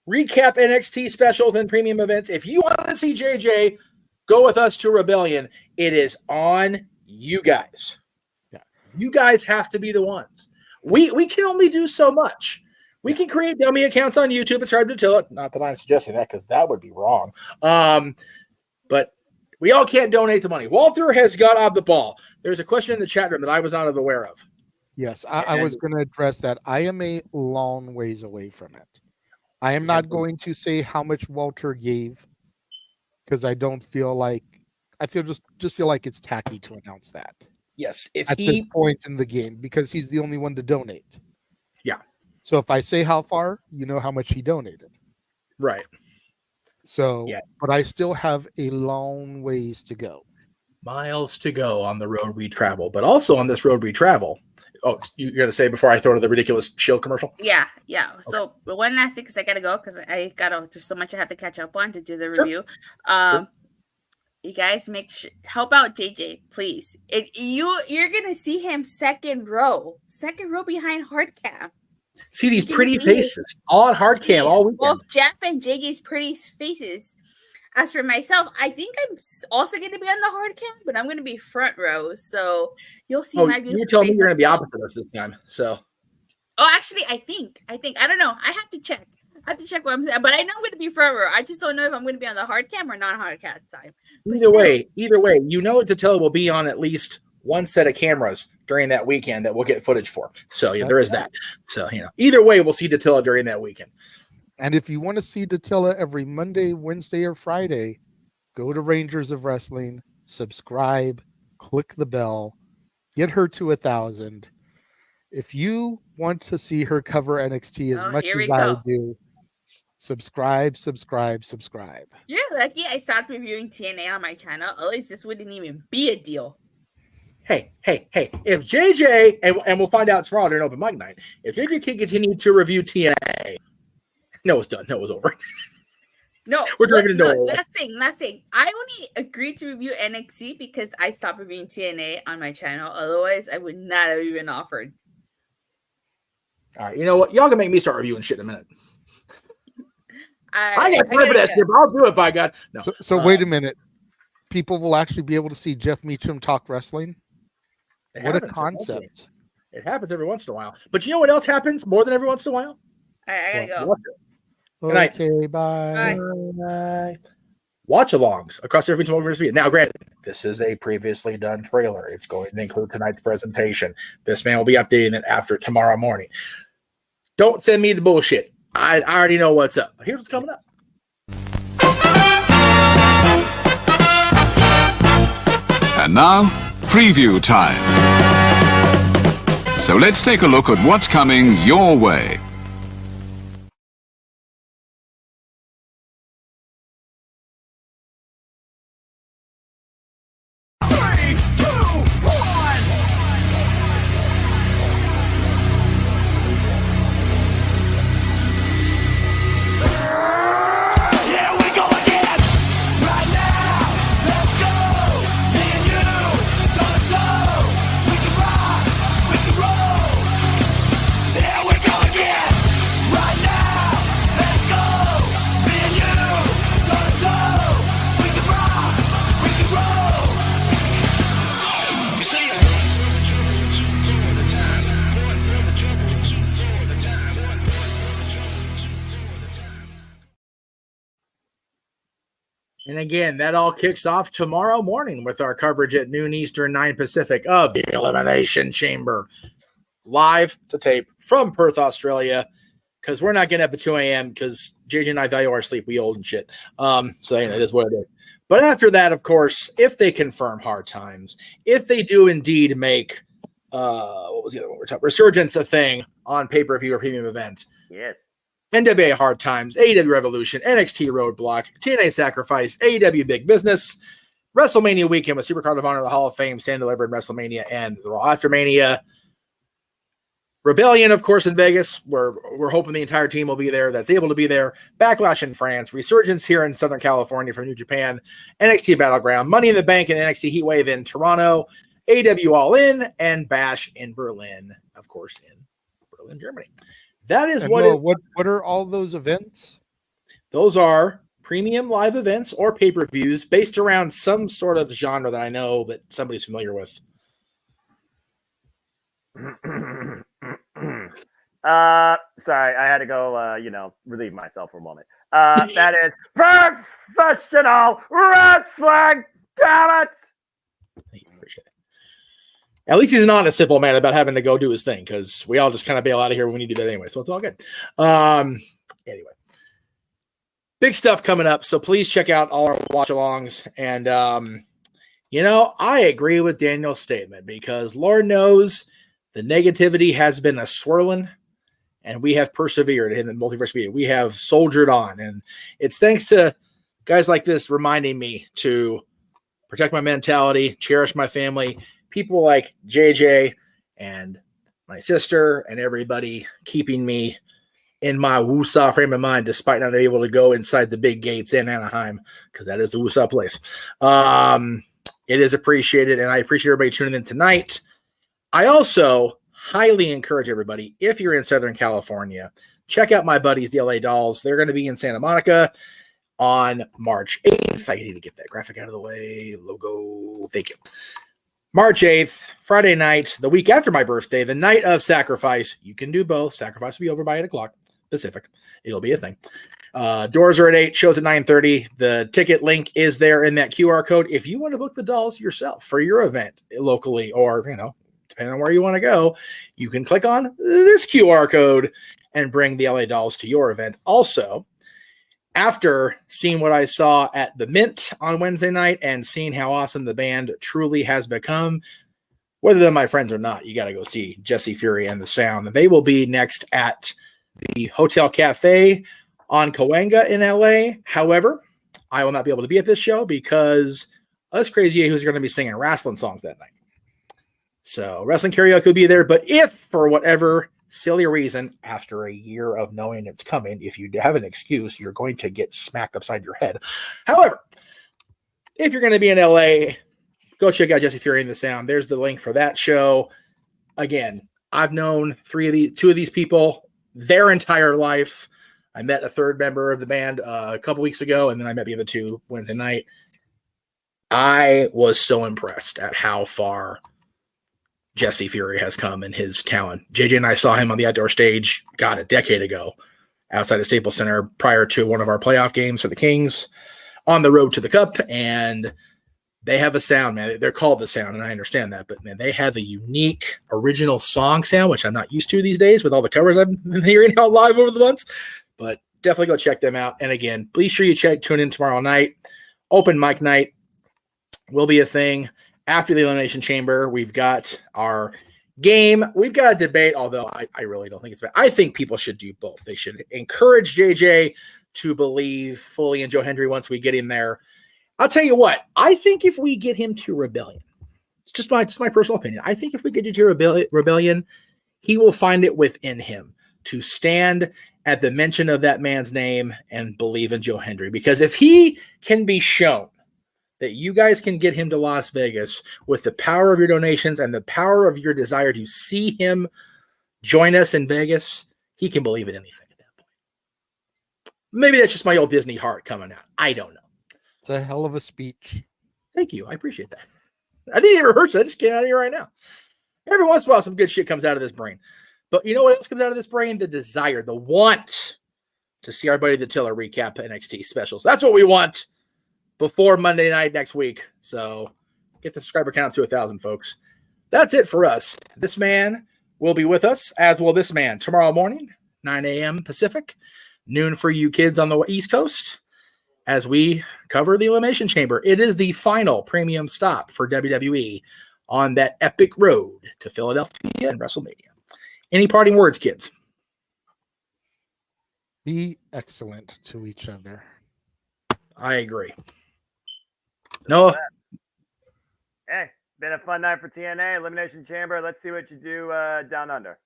recap NXT specials and premium events, if you want to see JJ go with us to Rebellion, it is on you guys. Yeah. You guys have to be the ones. We can only do so much. We can create dummy accounts on YouTube and subscribe to Dattila. Not that I'm suggesting that because that would be wrong. But we all can't donate the money. Walter has got off the ball. There's a question in the chat room that I was not aware of. Yes, I was going to address that. I am a long ways away from it. I am not going to say how much Walter gave because I don't feel like just feel like it's tacky to announce that. Yes, at this point in the game because he's the only one to donate. Yeah. So if I say how far, you know how much he donated. Right. So, but I still have a long ways to go. Miles to go on the road we travel, but also on this road we travel. Oh, you're going to say before I throw to the ridiculous Shield commercial? Yeah. So one last thing, because I got to go, because there's so much I have to catch up on to do the review. You guys help out JJ, please. You're going to see him second row behind Hardcam. See these pretty faces on hard cam all weekend. Both Jeff and JJ's pretty faces. As for myself, I think I'm also going to be on the hard cam, but I'm going to be front row. So you'll see my beautiful you're telling me face you're going to be as well. opposite us this time. So. Oh, actually, I think. I don't know. I have to check. What I'm saying. But I know I'm going to be front row. I just don't know if I'm going to be on the hard cam or non-hard cam side. Either way, Dattila will be on at least one set of cameras during that weekend that we'll get footage for. So there is that. So, either way, we'll see Dattila during that weekend. And if you want to see Dattila every Monday, Wednesday, or Friday, go to Rangers of Wrestling, subscribe, click the bell, get her to 1,000. If you want to see her cover NXT as much as I do, subscribe. Yeah, lucky I stopped reviewing TNA on my channel. Otherwise, this wouldn't even be a deal. Hey, if JJ, and we'll find out tomorrow during open mic night, if JJ can continue to review TNA, no, it's done. No, it's over. No, we're drinking no, last thing. I only agreed to review NXT because I stopped reviewing TNA on my channel. Otherwise, I would not have even offered. All right, you know what? Y'all can make me start reviewing shit in a minute. I got time for that shit, but I'll do it, by God. No. So wait a minute. People will actually be able to see Jeff Meacham talk wrestling? What a concept. It happens every once in a while. But you know what else happens more than every once in a while? I gotta go. Okay, bye. Watch-alongs across every Multiverse of Media. Now, granted, this is a previously done trailer. It's going to include tonight's presentation. This man will be updating it after tomorrow morning. Don't send me the bullshit. I already know what's up. But here's what's coming up. And now, preview time. So let's take a look at what's coming your way. And again, that all kicks off tomorrow morning with our coverage at noon Eastern, 9 Pacific of the Elimination Chamber. Live to tape from Perth, Australia. because we're not getting up at 2 a.m. because JJ and I value our sleep. We old and shit. So it is what it is. But after that, of course, if they confirm Hard Times, if they do indeed make what was the other one we're talking? Resurgence a thing on pay-per-view or premium event. Yes. NWA Hard Times, AEW Revolution, NXT Roadblock, TNA Sacrifice, AEW Big Business, WrestleMania weekend with Supercard of Honor, the Hall of Fame, Stand Delivered, WrestleMania, and the Raw After Mania. Rebellion, of course, in Vegas. We're hoping the entire team will be there that's able to be there. Backlash in France. Resurgence here in Southern California from New Japan. NXT Battleground. Money in the Bank and NXT Heatwave in Toronto. AW All In. And Bash in Berlin, of course, in Berlin, Germany. That is what are all those events? Those are premium live events or pay-per-views based around some sort of genre that I know that somebody's familiar with. Sorry, I had to go, relieve myself for a moment. That is professional wrestling. Damn it! At least he's not a simple man about having to go do his thing, because we all just kind of bail out of here when we do that anyway, so it's all good. Anyway, big stuff coming up, so please check out all our watch-alongs. And, I agree with Daniel's statement, because Lord knows the negativity has been a swirling, and we have persevered in the Multiverse Media. We have soldiered on, and it's thanks to guys like this reminding me to protect my mentality, cherish my family, people like JJ and my sister and everybody keeping me in my Woosah frame of mind, despite not able to go inside the big gates in Anaheim, because that is the Woosah place. It is appreciated, and I appreciate everybody tuning in tonight. I also highly encourage everybody, if you're in Southern California, check out my buddies, the LA Dolls. They're going to be in Santa Monica on March 8th. I need to get that graphic out of the way. Logo. Thank you. March 8th, Friday night, the week after my birthday, the night of Sacrifice. You can do both. Sacrifice will be over by 8 o'clock Pacific. It'll be a thing. Doors are at 8, shows at 9:30. The ticket link is there in that QR code. If you want to book the Dolls yourself for your event locally, or, depending on where you want to go, you can click on this QR code and bring the LA Dolls to your event. Also, after seeing what I saw at the Mint on Wednesday night and seeing how awesome the band truly has become, whether they're my friends or not, you got to go see Jesse Fury and the Sound. They will be next at the Hotel Cafe on Cahuenga in LA. However, I will not be able to be at this show because us crazy yahoos are going to be singing wrestling songs that night. So wrestling karaoke will be there. But if for whatever silly reason, after a year of knowing it's coming, if you have an excuse, you're going to get smacked upside your head. However, if you're going to be in LA, go check out Jesse Fury and the Sound. There's the link for that show. Again, I've known two of these people their entire life. I met a third member of the band a couple weeks ago, and then I met the other two Wednesday night. I was so impressed at how far Jesse Fury has come in his talent. JJ and I saw him on the outdoor stage, a decade ago, outside of Staples Center prior to one of our playoff games for the Kings on the road to the Cup. And they have a sound, man. They're called the Sound, and I understand that. But, man, they have a unique original song sound, which I'm not used to these days with all the covers I've been hearing out live over the months. But definitely go check them out. And, again, please sure you tune in tomorrow night. Open mic night will be a thing. After the Elimination Chamber, we've got our game. We've got a debate, although I really don't think it's bad. I think people should do both. They should encourage JJ to believe fully in Joe Hendry once we get him there. I'll tell you what. I think if we get him to Rebellion, it's just my personal opinion. I think if we get you to Rebellion, he will find it within him to stand at the mention of that man's name and believe in Joe Hendry. Because if he can be shown that you guys can get him to Las Vegas with the power of your donations and the power of your desire to see him join us in Vegas, he can believe in anything at that point. Maybe that's just my old Disney heart coming out. I don't know. It's a hell of a speech. Thank you. I appreciate that. I didn't even rehearse it. I just came out of here right now. Every once in a while, some good shit comes out of this brain. But you know what else comes out of this brain? The desire, the want to see our buddy the Tiller recap NXT specials. That's what we want before Monday night next week. So get the subscriber count to 1,000, folks. That's it for us. This man will be with us, as will this man, tomorrow morning, 9 a.m. Pacific, noon for you kids on the East Coast, as we cover the Elimination Chamber. It is the final premium stop for WWE on that epic road to Philadelphia and WrestleMania. Any parting words, kids? Be excellent to each other. I agree. Noah? Hey, been a fun night for TNA Elimination Chamber. Let's see what you do down under.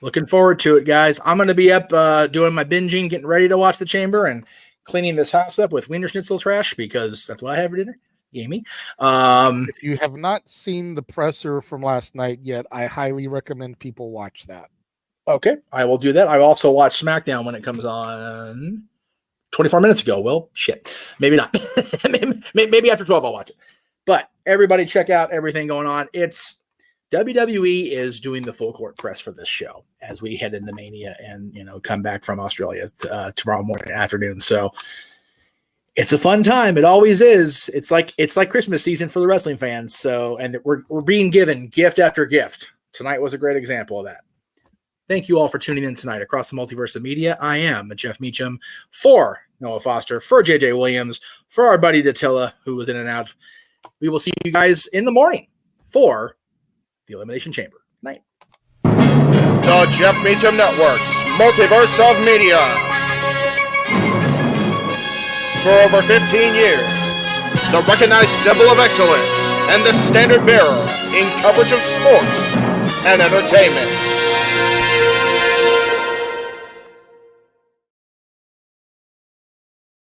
Looking forward to it, guys. I'm going to be up doing my binging, getting ready to watch the Chamber, and cleaning this house up with Wiener Schnitzel trash because that's what I have for dinner. Amy. If you have not seen the presser from last night yet, I highly recommend people watch that. Okay, I will do that. I also watched SmackDown when it comes on 24 minutes ago. Well, shit. Maybe not. maybe after 12 I'll watch it. But everybody check out everything going on. It's WWE is doing the full court press for this show as we head into Mania and, come back from Australia tomorrow morning afternoon. So it's a fun time. It always is. It's like Christmas season for the wrestling fans. So, and we're being given gift after gift. Tonight was a great example of that. Thank you all for tuning in tonight across the Multiverse of Media. I am Jeff Meacham for Noah Foster, for JJ Williams, for our buddy Dattila, who was in and out. We will see you guys in the morning for the Elimination Chamber. Night. The Jeff Meacham Network's Multiverse of Media. For over 15 years, the recognized symbol of excellence and the standard bearer in coverage of sports and entertainment.